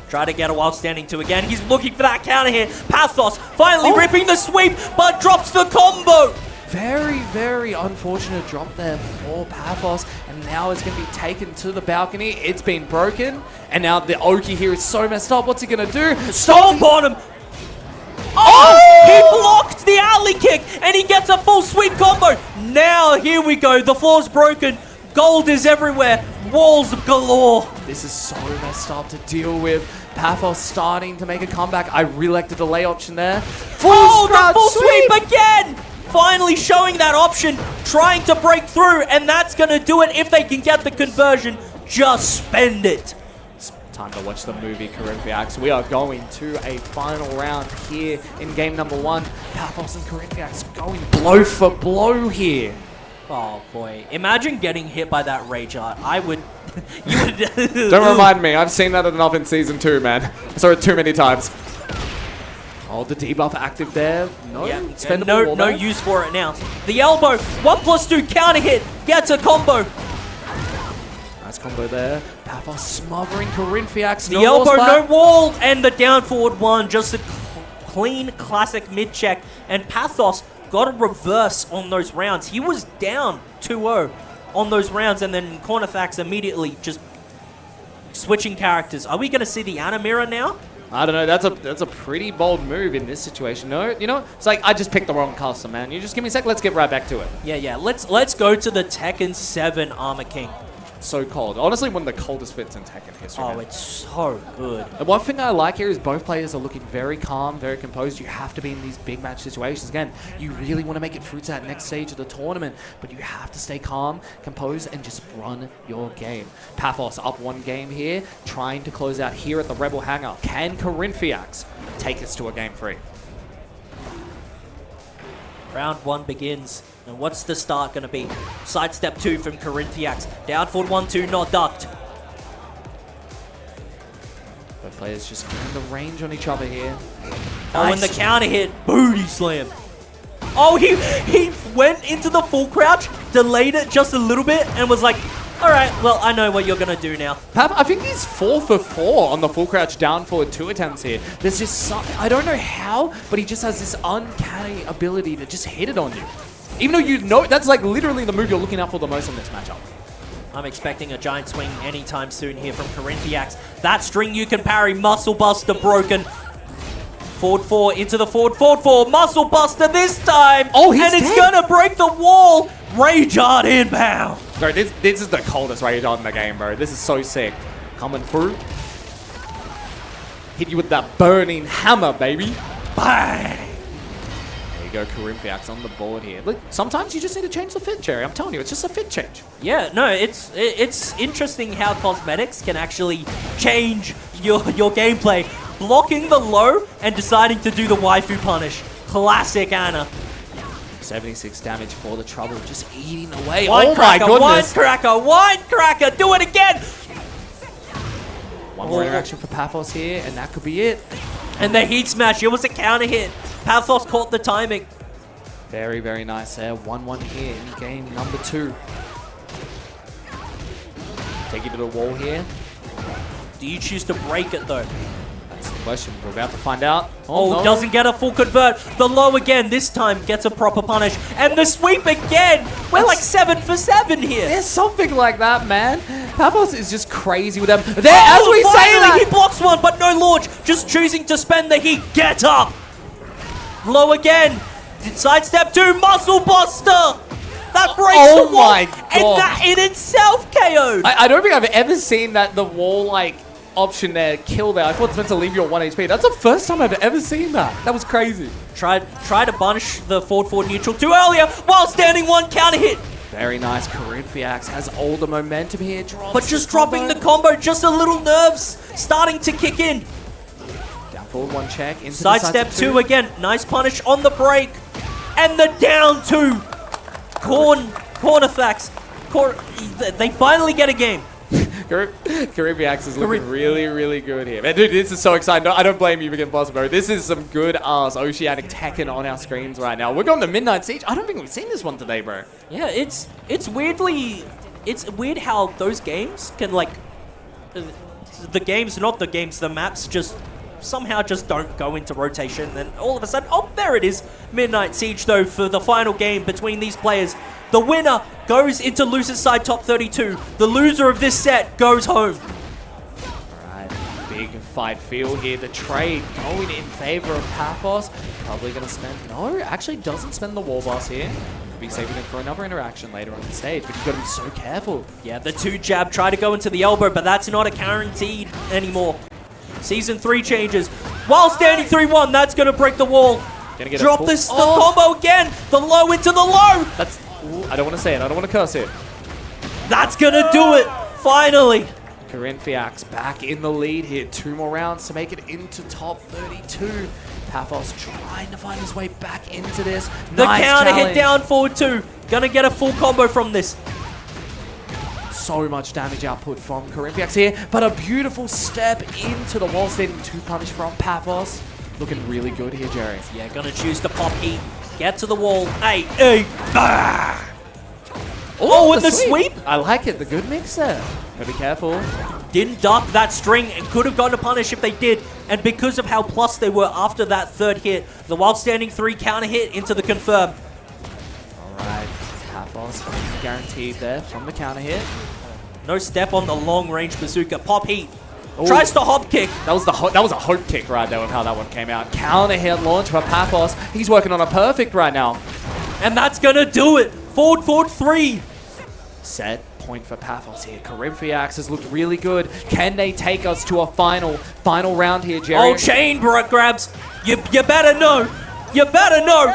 Try to get a while standing 2 again. He's looking for that counter hit. Pathos finally ripping the sweep, but drops the combo. Very, very unfortunate drop there for Pathos, and now it's going to be taken to the balcony. It's been broken, and now the Oki here is so messed up. What's he going to do? Stomp on him. Oh! He blocked the alley kick, and he gets a full sweep combo. Now, here we go. The floor's broken. Gold is everywhere. Walls galore. This is so messed up to deal with. Pathos starting to make a comeback. I really like the delay option there. The full sweep again! Finally showing that option, trying to break through, and that's going to do it if they can get the conversion. Just spend it. It's time to watch the movie Corinthiacs. We are going to a final round here in game number 1. Pathos and Corinthiacs going blow for blow here. Oh boy, imagine getting hit by that Rage Art. I would... Don't remind me, I've seen that enough in Season 2, man. I saw it too many times. Oh, the debuff active there. No, no use for it now. The elbow, 1+2 counter hit, gets a combo. Nice combo there. Pathos smothering Corinthiacs. The elbow, no wall, and the down forward 1. Just a clean, classic mid check. And Pathos got a reverse on those rounds. He was down 2-0 on those rounds, and then Cornfax immediately just switching characters. Are we going to see the Ana mirror now? I don't know. That's a pretty bold move in this situation. No, you know, it's like I just picked the wrong custom, man. You just give me a sec. Let's get right back to it. Yeah. Let's go to the Tekken 7 Armor King. so cold. Honestly, one of the coldest fits in Tekken history. Oh, man. it's so good. The one thing I like here is both players are looking very calm, very composed. You have to be in these big match situations. Again, you really want to make it through to that next stage of the tournament, but you have to stay calm, composed, and just run your game. Paphos up one game here, trying to close out here at the Rebel Hangar. Can Corinthiacs take us to a game 3? Round 1 begins. And what's the start going to be? Sidestep 2 from Corinthiacs. Down forward 1-2, not ducked. Both players just getting the range on each other here. Oh, and the counter hit. Booty slam. Oh, he went into the full crouch, delayed it just a little bit, and was like, all right, well, I know what you're going to do now. I think he's 4 for 4 on the full crouch down forward 2 attempts here. There's just some, I don't know how, but he just has this uncanny ability to just hit it on you. Even though you know, that's like literally the move you're looking out for the most in this matchup. I'm expecting a giant swing anytime soon here from Corinthiacs. That string you can parry, Muscle Buster broken. Forward 4 into the forward 4, Muscle Buster this time! Oh, he's and it's dead. gonna break the wall! Rage Art inbound! Bro, this is the coldest Rage Art in the game, bro. This is so sick. Coming through. Hit you with that burning hammer, baby. Bang! There you go, Corinthiacs on the board here. Look, sometimes you just need to change the fit, Jerry. I'm telling you, it's just a fit change. Yeah, no, it's interesting how cosmetics can actually change your gameplay. Blocking the low and deciding to do the waifu punish. Classic Anna. 76 damage for the trouble, just eating away. Wine Oh cracker, my goodness. Wine cracker, do it again! One more interaction for Paphos here, and that could be it. And the heat smash, it was a counter hit. Paphos caught the timing. Very, very nice there. 1-1 here in game number 2. Take it to the wall here. Do you choose to break it though? That's the question. We're about to find out. Oh, no. doesn't get a full convert. The low again, this time gets a proper punish. And the sweep again! We're like 7 for 7 here. There's something like that, man. Paphos is just crazy with them. There, as we say finally, that, he blocks one, but no launch. Just choosing to spend the heat. Get up! Low again. Sidestep 2, Muscle Buster! That breaks the wall. my God. And that in itself KO'd. I don't think I've ever seen that the wall like option there kill there. I thought it's meant to leave you at 1 HP. That's the first time I've ever seen that. That was crazy. Try to punish the forward neutral too earlier while standing 1 counter hit. Very nice. Corinthiacs has all the momentum here. But just dropping the combo, just a little nerves starting to kick in. Down forward 1 check. Into Sidestep 2 again. Nice punish on the break. And the down 2. Cornifacts. They finally get a game. Corinthiacs is looking really, really good here. Man, dude, this is so exciting. No, I don't blame you for getting boss, bro. This is some good ass Oceanic Tekken on our screens right now. We're going to Midnight Siege. I don't think we've seen this one today, bro. Yeah, it's weird how those games can like the maps just somehow just don't go into rotation. Then all of a sudden, oh, there it is. Midnight Siege though for the final game between these players. The winner goes into loser's side top 32. The loser of this set goes home. Alright, big fight feel here. The trade going in favor of Paphos. Probably going to spend... No, actually doesn't spend the wall boss here. Could be saving it for another interaction later on the stage, but you've got to be so careful. Yeah, the 2 jab, try to go into the elbow, but that's not a guaranteed anymore. Season 3 changes. While standing 3-1, that's going to break the wall. Drop this, the combo again. The low into the low. That's... Ooh, I don't want to say it. I don't want to curse it. That's going to do it. Finally. Corinthiacs back in the lead here. 2 more rounds to make it into top 32. Paphos trying to find his way back into this. The nice counter challenge. hit down forward 2. Gonna get a full combo from this. So much damage output from Corinthiacs here, but a beautiful step into the wall, standing 2 punish from Paphos. Looking really good here, Jerry. Yeah, gonna choose to pop heat. Get to the wall. Hey, bah! Oh, and the sweep. I like it. The good mix there. Gotta be careful. Didn't duck that string and could have gotten a punish if they did. And because of how plus they were after that 3rd hit, the while standing 3 counter hit into the confirm. Alright, Paphos guaranteed there from the counter hit. No step on the long range bazooka. Pop heat. Ooh. Tries to hop kick. That was a hope kick right there with how that one came out. Counter hit launch for Paphos. He's working on a perfect right now. And that's gonna do it. Forward 3. Set point for Paphos here. Corinthiax has looked really good. Can they take us to a final round here, Jerry? Oh, chain grabs. You better know. You better know.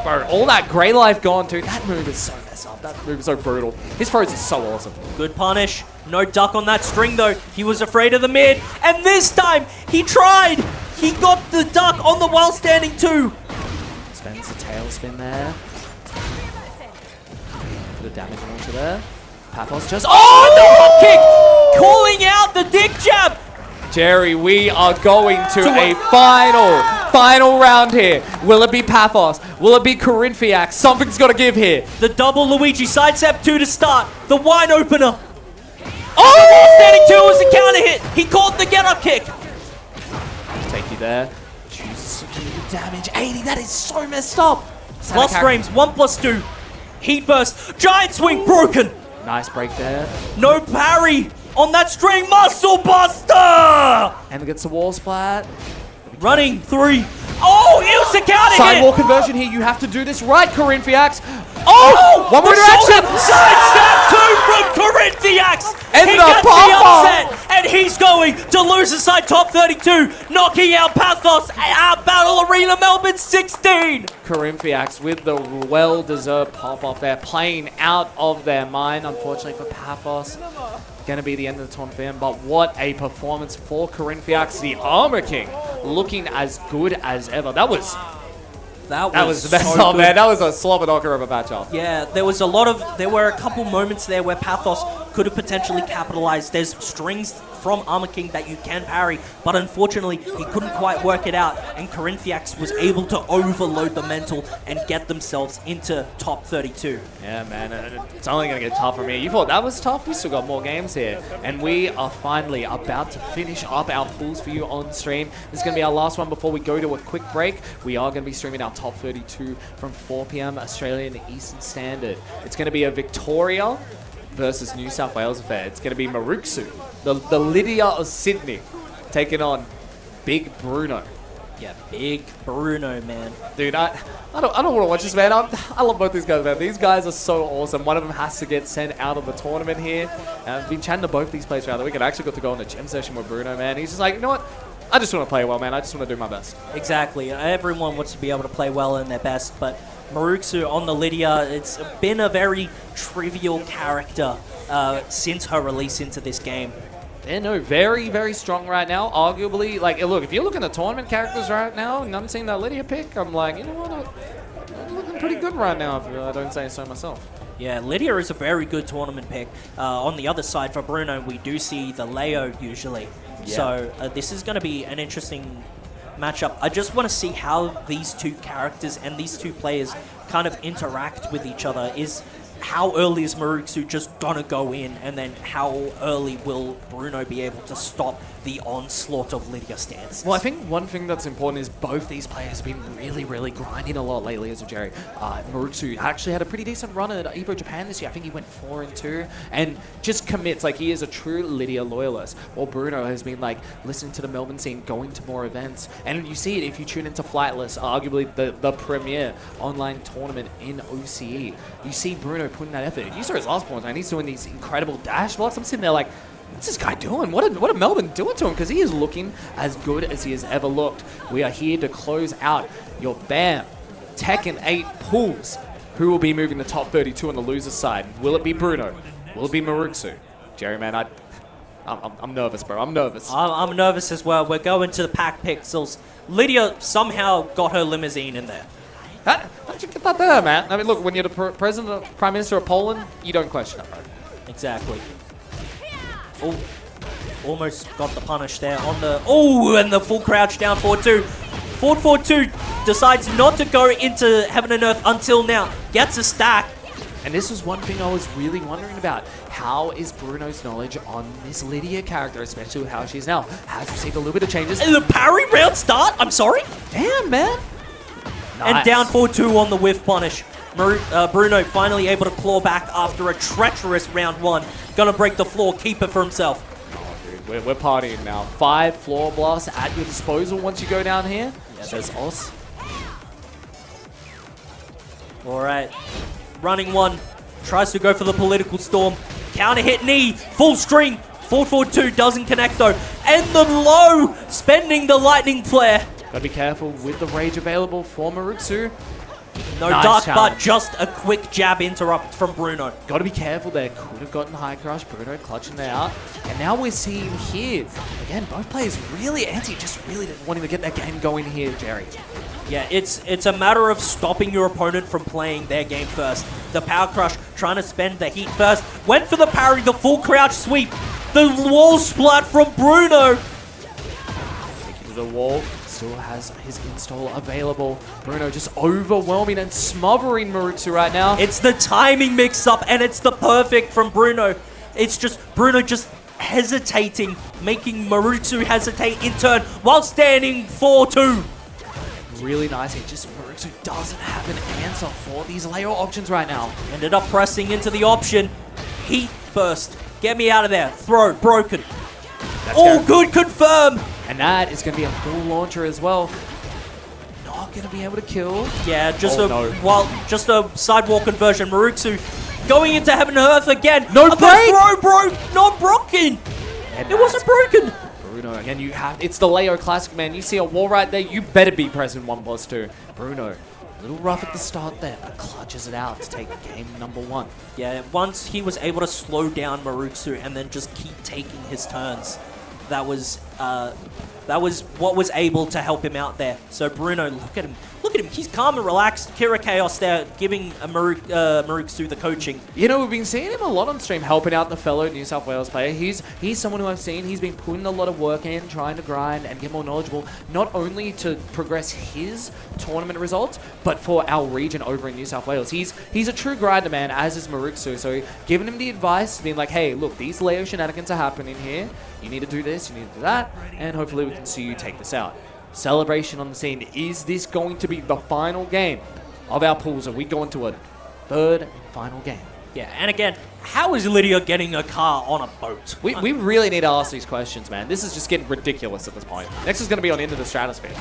Bro, all that Grey Life gone, dude. That move is so messed up. That move is so brutal. His throws is so awesome. Good punish. No duck on that string, though. He was afraid of the mid. And this time, he tried. He got the duck on the while standing too. Spends the tailspin there. For the damage launcher there. Paphos just... Oh, the hop kick! Calling out the dick jab. Jerry, we are going to a final round here. Will it be Paphos? Will it be Corinthiax? Something's got to give here. The double Luigi side step 2 to start. The wine opener. Oh, the wall standing 2 was the counter hit. He caught the get up kick. Take you there. Chooses to do the damage. 80, that is so messed up. Plus frames, 1+2. Heat burst. Giant swing broken. Nice break there. No parry on that string. Muscle buster. And gets the wall splat. Running 3. Oh, it was the counter Side wall hit. conversion here. You have to do this right, Corinthiax. Oh, one more shoulder. direction. Side step 2 from Corinthiax. And he the gets the pop-off. upset, and he's going to lose the side top 32, knocking out Paphos at Battle Arena Melbourne 16. Corinthiax with the well-deserved pop-off there, playing out of their mind, unfortunately for Paphos. Going to be the end of the tournament, but what a performance for Corinthiax, the Armor King, looking as good as ever. That was the best so up, man. That was a slobber knocker of a matchup. Yeah, there were a couple moments there where Paphos could have potentially capitalized. There's strings from Armor King that you can parry, but unfortunately he couldn't quite work it out, and Corinthiax was able to overload the mental and get themselves into top 32. Yeah, man, it's only going to get tougher from here. You thought that was tough? We still got more games here. And we are finally about to finish up our pools for you on stream. This is going to be our last one before we go to a quick break. We are going to be streaming our top 32 from 4 p.m. Australian Eastern Standard. It's going to be a Victoria versus New South Wales affair. It's going to be Maruksu, the Lydia of Sydney, taking on Big Bruno. Yeah, Big Bruno, man. Dude, I don't want to watch this, man. I love both these guys, man. These guys are so awesome. One of them has to get sent out of the tournament here. I've been chatting to both these players throughout the week. I actually got to go on a gym session with Bruno, man. He's just like, you know what? I just want to play well, man. I just want to do my best. Exactly. Everyone wants to be able to play well in their best, but Maruksu on the Lydia, it's been a very trivial character since her release into this game. Yeah, no, very, very strong right now. Arguably, like, look, if you're looking at tournament characters right now, and I'm seeing that Lydia pick, I'm like, you know what? I'm looking pretty good right now, if I don't say so myself. Yeah, Lydia is a very good tournament pick. On the other side, for Bruno, we do see the Leo usually. Yeah. So this is going to be an interesting matchup. I just want to see how these two characters and these two players kind of interact with each other. How early is Maruksu just gonna go in, and then how early will Bruno be able to stop the onslaught of Lydia stances? Well, I think one thing that's important is both these players have been really, really grinding a lot lately, as of Jerry. Maruksu actually had a pretty decent run at Evo Japan this year. I think he went 4-2 and just commits, like he is a true Lydia loyalist. While Bruno has been like listening to the Melbourne scene, going to more events, and you see it if you tune into Flightless, arguably the premier online tournament in OCE. You see Bruno putting that effort. You saw his last point, and he's doing these incredible dash blocks. I'm sitting there like, what's this guy doing? What are Melbourne doing to him? Because he is looking as good as he has ever looked. We are here to close out your BAM Tekken 8 pools. Who will be moving the top 32 on the loser side? Will it be Bruno? Will it be Maruksu? Jerry, man, I'm nervous, bro. I'm nervous. I'm nervous as well. We're going to the pack pixels. Lydia somehow got her limousine in there. How'd you get that there, man? I mean, look, when you're the president, prime minister of Poland, you don't question it, bro. Exactly. Oh, almost got the punish there on the... Oh, and the full crouch down 4-2. Forward 4-2 decides not to go into Heaven and Earth until now. Gets a stack. And this was one thing I was really wondering about. How is Bruno's knowledge on this Lydia character, especially with how she is now? Has received a little bit of changes. And the parry round start? I'm sorry? Damn, man. Nice. And down 4-2 on the whiff punish. Bruno finally able to claw back after a treacherous round one. Gonna break the floor, keep it for himself. Oh, dude, we're partying now. 5 floor blasts at your disposal once you go down here. Yeah, there's Oz. All right. Running one. Tries to go for the political storm. Counter hit knee. Full string. 4-4-2 doesn't connect though. And the low. Spending the lightning flare. Gotta be careful with the rage available for Maruksu. No Nice dark, challenge. but just a quick jab interrupt from Bruno. Gotta be careful there. Could have gotten high crush. Bruno clutching it out. And now we're seeing here, again, both players really antsy, just really wanting to get their game going here, Jerry. Yeah, it's a matter of stopping your opponent from playing their game first. The power crush trying to spend the heat first. Went for the parry, the full crouch sweep. The wall splat from Bruno. Taking to the wall. Still has his install available. Bruno just overwhelming and smothering Maruksu right now. It's the timing mix-up, and it's the perfect from Bruno. It's just Bruno just hesitating, making Maruksu hesitate in turn while standing 4-2. Really nice here. Just Maruksu doesn't have an answer for these layer options right now. Ended up pressing into the option. Heat burst. Get me out of there. Throw. Broken. All good. Confirm. And that is going to be a full launcher as well. Not going to be able to kill. Yeah, just Oh, just a sidewalk conversion. Maruksu going into heaven and earth again. No The break! throw, bro. Not broken. And It wasn't broken. Bruno, again, it's the Leo Classic, man. You see a wall right there, you better be pressing 1+2. Bruno, a little rough at the start there, but clutches it out to take game number 1. Yeah, once he was able to slow down Maruksu and then just keep taking his turns, that was what was able to help him out there. So Bruno, look at him. Look at him. He's calm and relaxed. Kira Chaos there giving Maruksu the coaching. You know, we've been seeing him a lot on stream, helping out the fellow New South Wales player. He's someone who I've seen, he's been putting a lot of work in, trying to grind and get more knowledgeable, not only to progress his tournament results, but for our region over in New South Wales. He's a true grinder, man, as is Maruksu. So giving him the advice, being like, hey, look, these Leo shenanigans are happening here. You need to do this, you need to do that, and hopefully we can see you take this out. Celebration on the scene. Is this going to be the final game of our pools? Are we going to a third and final game? Yeah, and again, how is Lydia getting a car on a boat? We really need to ask these questions, man. This is just getting ridiculous at this point. Next is going to be on Into the Stratosphere.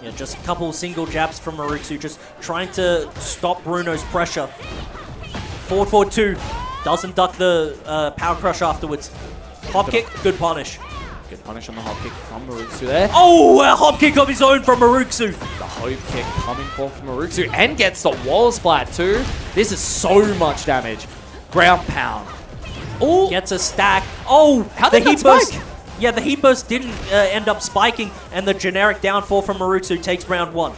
Yeah, just a couple single jabs from Maruksu, just trying to stop Bruno's pressure. 4-4-2, doesn't duck the power crush afterwards. Hop kick, good punish. Good punish on the hop kick from Maruksu there. Oh, a hop kick of his own from Maruksu. The hope kick coming forth from Maruksu and gets the wall splat too. This is so much damage. Ground pound. Oh, gets a stack. Oh, How the did that heat burst. spike? Yeah, the heat burst didn't end up spiking, and the generic downfall from Maruksu takes round 1.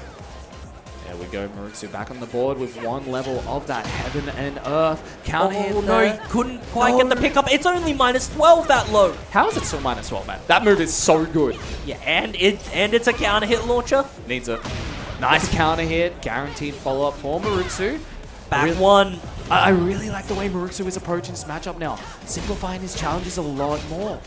There we go, Maruksu back on the board with one level of that heaven and earth. Counter hit Oh, no, there. he couldn't quite get the pickup. It's only -12 that low. How is it still -12, man? That move is so good. Yeah, and it's a counter hit launcher. Needs a nice counter hit. Guaranteed follow-up for Maruksu. Back one. I really like the way Maruksu is approaching this matchup now. Simplifying his challenges a lot more.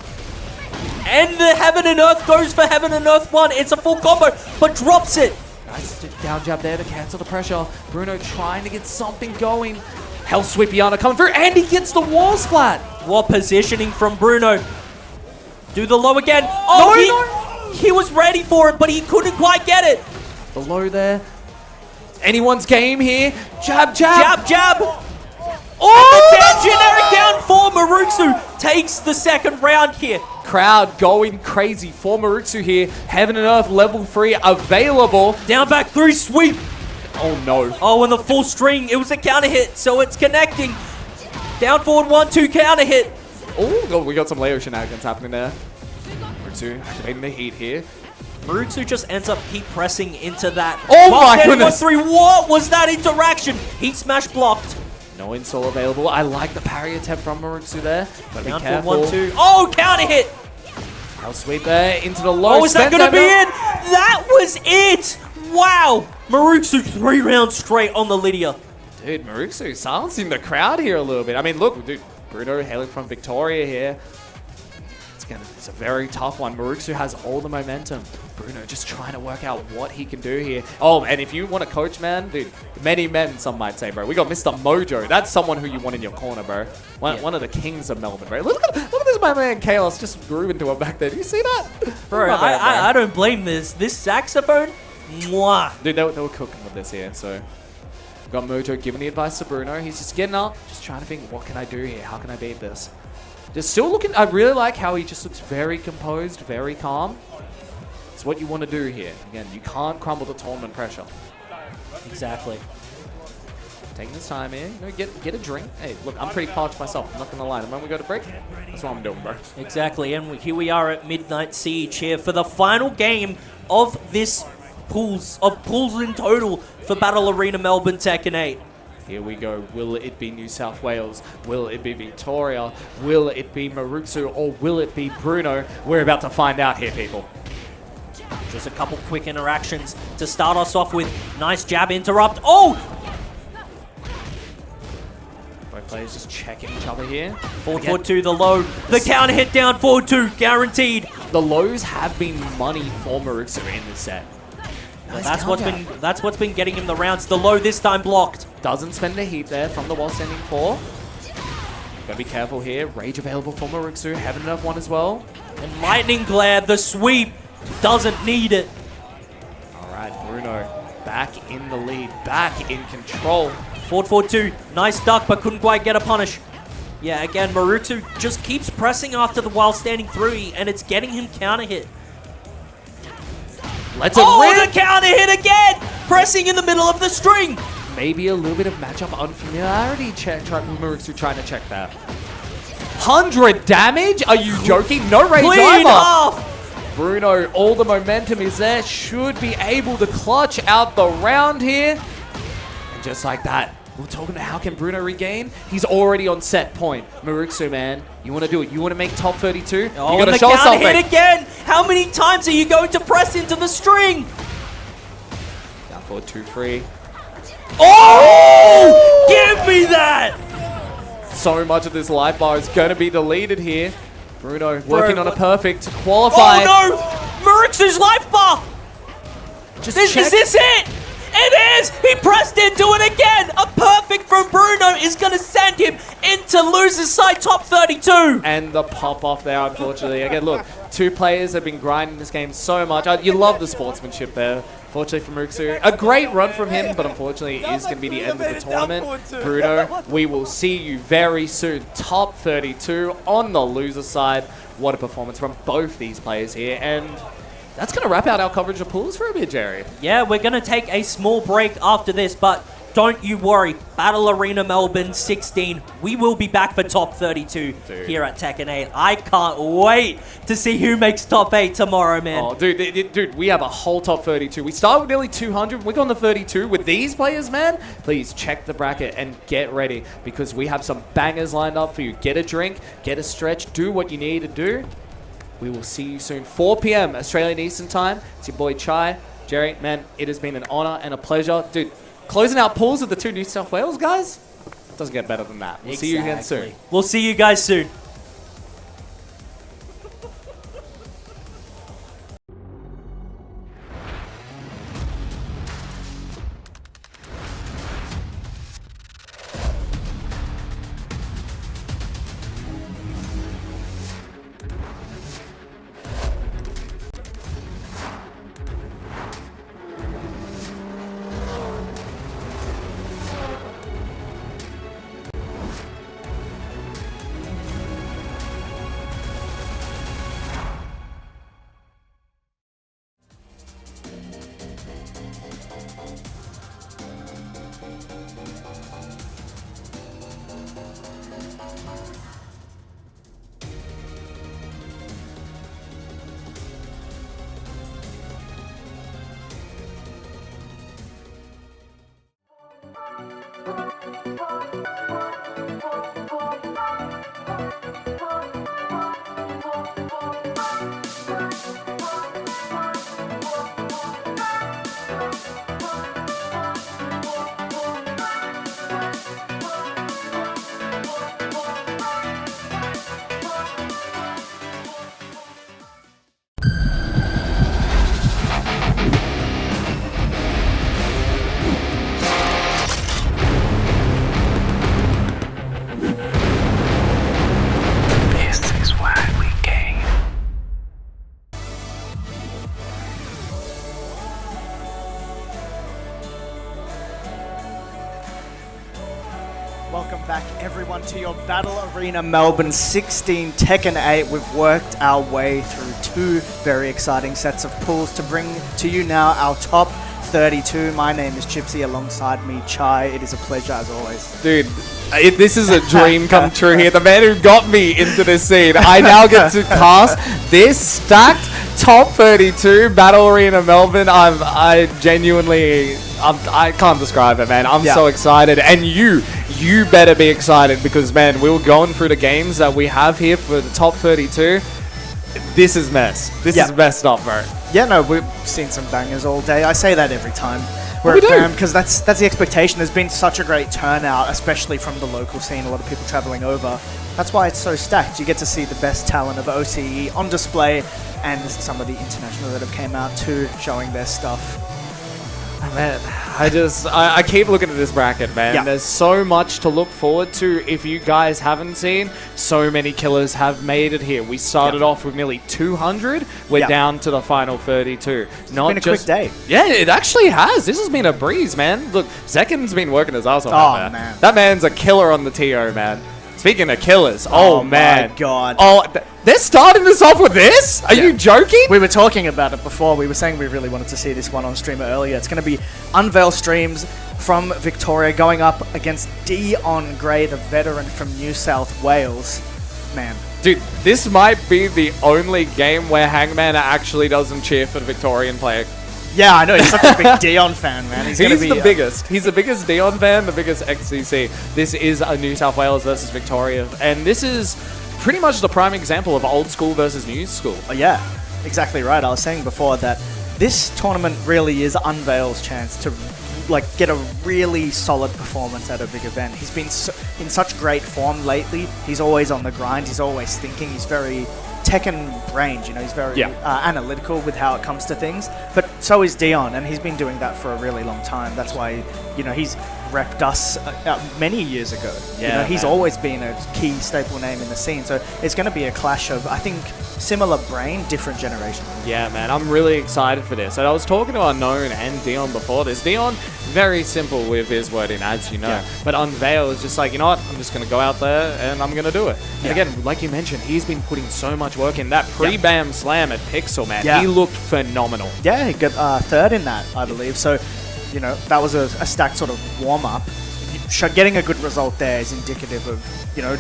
And the heaven and earth goes for heaven and earth 1. It's a full combo, but drops it. Nice down jab there to cancel the pressure. Bruno trying to get something going. Hell sweep Yana coming through, and he gets the wall splat. What positioning from Bruno. Do the low again. Oh, he was ready for it, but he couldn't quite get it. The low there. Anyone's game here. Jab, jab. Jab, jab. Oh, generic down for Maruksu. Takes the second round here. Crowd going crazy for Maruksu here. Heaven and Earth level 3 available. Down back 3 sweep. Oh no. Oh, and the full string. It was a counter hit, so it's connecting. Down forward 1-2 counter hit. Oh, we got some Leo shenanigans happening there. Maruksu activating the heat here. Maruksu just ends up keep pressing into that. Oh my goodness. 1-3. What was that interaction? Heat smash blocked. No install available. I like the parry attempt from Maruksu there. Gotta be Down careful. for 1-2. Oh, counter hit. Hell sweep there into the low. Oh, is that going to be it? That was it. Wow. Maruksu 3 rounds straight on the Lydia. Dude, Maruksu silencing the crowd here a little bit. I mean, look, dude, Bruno hailing from Victoria here. It's a very tough one. Maruksu has all the momentum. Bruno just trying to work out what he can do here. Oh, and if you want a coach, man, dude, many men, some might say, bro. We got Mr. Mojo. That's someone who you want in your corner, bro. One of the kings of Melbourne, bro. Look at this, my man Chaos just grooving to him back there. Do you see that? Bro, I don't blame this. This saxophone, mwah. Dude, they were cooking with this here, so We've got Mojo giving the advice to Bruno. He's just getting up, just trying to think, what can I do here? How can I beat this? Just still looking, I really like how he just looks very composed, very calm. It's what you want to do here. Again, you can't crumble the tournament pressure. Exactly. Taking his time here, you know, get a drink. Hey, look, I'm pretty parched myself. I'm not gonna lie. The moment we go to break, that's what I'm doing, bro. Exactly, and here we are at Midnight Siege here for the final game of this pools in total for Battle Arena Melbourne Tekken 8. Here we go. Will it be New South Wales? Will it be Victoria? Will it be Maruksu? Or will it be Bruno? We're about to find out here, people. Just a couple quick interactions to start us off with. Nice jab interrupt. Oh! Both players just checking each other here. Forward 2, the low. The counter hit down, forward 2, guaranteed. The lows have been money for Maruksu in this set. Well, that's what's been getting him the rounds. The low this time blocked. Doesn't spend the heat there from the wall standing 4. Gotta be careful here. Rage available for Maruksu. Heaven enough one as well. And lightning glare, the sweep doesn't need it. All right, Bruno back in the lead, back in control. Forward 2, nice duck, but couldn't quite get a punish. Yeah, again, Maruksu just keeps pressing after the while standing 3, and it's getting him counter hit. Let's it the counter hit again! Pressing in the middle of the string! Maybe a little bit of matchup unfamiliarity. Maruksu trying to check that. 100 damage? Are you joking? No rage Clean either. off! Bruno, all the momentum is there. Should be able to clutch out the round here. And just like that, we're talking about how can Bruno regain? He's already on set point. Maruksu, man, you want to do it. You want to make top 32? Oh, you got to the show us counter something. hit again! How many times are you going to press into the string? Down forward 2-3. Oh! Give me that! So much of this life bar is going to be deleted here. Bruno working on a perfect to qualify. Oh no! Maruksu's life bar! Just Is this it? It is! He pressed into it again! A perfect from Bruno is going to send him into loser's side top 32! And the pop-off there, unfortunately. Again, look, two players have been grinding this game so much. You love the sportsmanship there. Fortunately for Maruksu, a great run from him, but unfortunately it is going to be the end of the tournament. Bruno, we will see you very soon. Top 32 on the loser side. What a performance from both these players here. And that's going to wrap out our coverage of pools for a bit, Jerry. Yeah, we're going to take a small break after this, but don't you worry. Battle Arena Melbourne 16. We will be back for top 32 here at Tekken 8. I can't wait to see who makes top 8 tomorrow, man. Oh, dude, we have a whole top 32. We start with nearly 200. We're on the 32 with these players, man. Please check the bracket and get ready because we have some bangers lined up for you. Get a drink, get a stretch, do what you need to do. We will see you soon. 4 p.m. Australian Eastern Time. It's your boy Chai. Jerry, man, it has been an honor and a pleasure. Dude, closing out pools with the two New South Wales guys? Doesn't get better than that. We'll see you again soon. We'll see you guys soon. Welcome back, everyone, to your Battle Arena Melbourne 16 Tekken 8. We've worked our way through 2 very exciting sets of pools to bring to you now our top 32. My name is Chipsy, alongside me, Chai. It is a pleasure, as always. Dude, this is a dream come true here. The man who got me into this scene. I now get to cast this stacked top 32 Battle Arena Melbourne. I can't describe it, man. I'm so excited. And you better be excited because, man, we were going through the games that we have here for the top 32. This is mess. This is messed up, bro. Yeah, no, we've seen some bangers all day. I say that every time we're We at do. BAM because that's the expectation. There's been such a great turnout, especially from the local scene. A lot of people traveling over. That's why it's so stacked. You get to see the best talent of OCE on display, and some of the international that have came out too, showing their stuff. Man, I keep looking at this bracket, man. Yeah. There's so much to look forward to. If you guys haven't seen, so many killers have made it here. We started off with nearly 200. We're down to the final 32. Not Been a quick day. Yeah, it actually has. This has been a breeze, man. Look, Zekin's been working his ass off. Oh, man. That man's a killer on the TO, man. Speaking of killers, oh man. my God. Oh, they're starting this off with this? Are you joking? We were talking about it before. We were saying we really wanted to see this one on streamer earlier. It's going to be Unveil Streams from Victoria going up against Dion Gray, the veteran from New South Wales. Man. Dude, this might be the only game where Hangman actually doesn't cheer for the Victorian player. Yeah, I know. He's such a big Dion fan, man. He's the biggest. He's the biggest Dion fan, the biggest XCC. This is a New South Wales versus Victoria. And this is pretty much the prime example of old school versus new school. Oh, yeah, exactly right. I was saying before that this tournament really is Unveil's chance to get a really solid performance at a big event. He's been in such great form lately. He's always on the grind. He's always thinking. He's very Tekken brained, he's very analytical with how it comes to things. But so is Dion, and he's been doing that for a really long time. That's why, he's repped us many years ago. Yeah, he's always been a key staple name in the scene. So it's going to be a clash of, I think, similar brain, different generation. Yeah, man, I'm really excited for this. And I was talking to Unknown and Dion before this. Dion, very simple with his wording, as you know. Yeah. But Unveil is just like, you know what, I'm just going to go out there and I'm going to do it. And again, like you mentioned, he's been putting so much work in. That pre-BAM slam at Pixel, man, he looked phenomenal. Yeah, he got third in that, I believe. So, that was a stacked sort of warm-up. Getting a good result there is indicative of,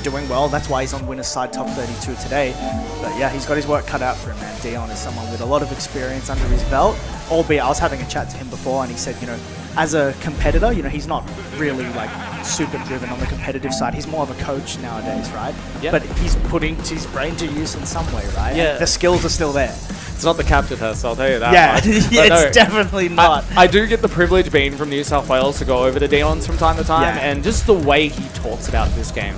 doing well. That's why he's on winner's side top 32 today. But yeah, he's got his work cut out for him, man. Dion is someone with a lot of experience under his belt. Albeit, I was having a chat to him before, and he said, as a competitor, he's not really super driven on the competitive side. He's more of a coach nowadays, right? Yep. But he's putting his brain to use in some way, right? Yeah. The skills are still there. It's not the capture test, I'll tell you that. Yeah, it's definitely not. I do get the privilege being from New South Wales to go over to Dion's from time to time, and just the way he talks about this game,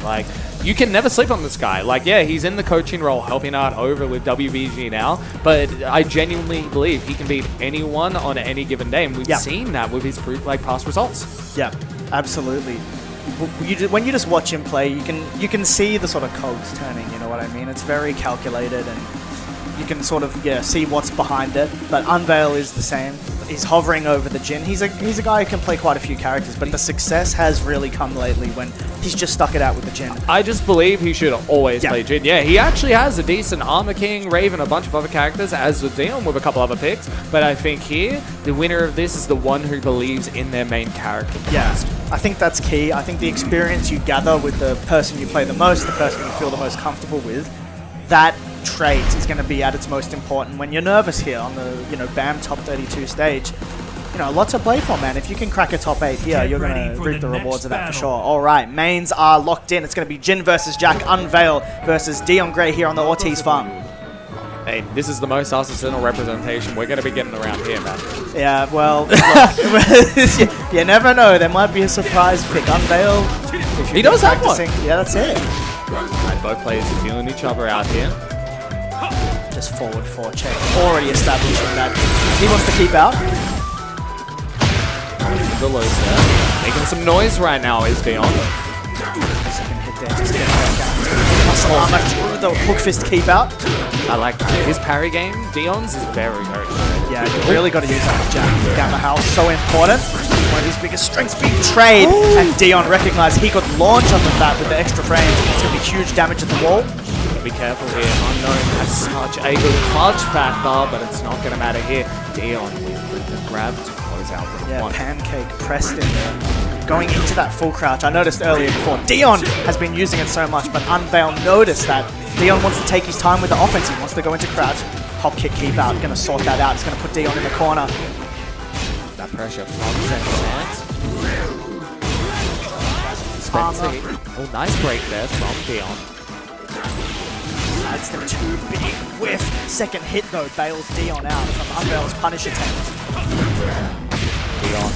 you can never sleep on this guy. He's in the coaching role, helping out over with WBG now, but I genuinely believe he can beat anyone on any given day, and we've seen that with his past results. Yeah, absolutely. When you just watch him play, you can see the sort of cogs turning. You know what I mean? It's very calculated, and you can sort of see what's behind it. But Unveil is the same. He's hovering over the Jin. He's a guy who can play quite a few characters, but the success has really come lately when he's just stuck it out with the Jin. I just believe he should always play Jin. Yeah, he actually has a decent Armor King, Raven, a bunch of other characters, as with Dion with a couple other picks. But I think here, the winner of this is the one who believes in their main character the most. I think that's key. I think the experience you gather with the person you play the most, the person you feel the most comfortable with, that trait is going to be at its most important when you're nervous here on the BAM top 32 stage. Lots to play for, man. If you can crack a top 8 here, you're going to reap the rewards of that for sure. All right, mains are locked in. It's going to be Jin versus Jack, Unveil versus Dion Gray here on the Ortiz farm. Hey, this is the most Arsenal representation we're going to be getting around here, man. Yeah, well, you never know. There might be a surprise pick. Unveil. He does have one. Yeah, that's it. Right, both players feeling each other out here. Just forward 4 check. Already establishing that he wants to keep out. The lows there. Making some noise right now is Dion. Second hit there, just getting back out. Muscle armor through the hook fist keep out. I like that. His parry game, Dion's, is very, very good. Yeah, you really got to use that jab. Gamma Howl, so important. One of his biggest strengths being trade. And Dion recognized he could launch off of that with the extra frame. It's going to be huge damage at the wall. Be careful here. Unknown has such a good clutch factor, but it's not going to matter here. Dion with the grab to close out the one. Pancake pressed in there. Going into that full crouch. I noticed earlier before, Dion has been using it so much, but Unveil noticed that Dion wants to take his time with the offense. He wants to go into crouch. Hop kick, keep out. Going to sort that out. It's going to put Dion in the corner. That pressure from Spencer. Oh, nice break there from Dion. It's the too big whiff. Second hit though bails Dion out from Unveil's punish attempt. Dion,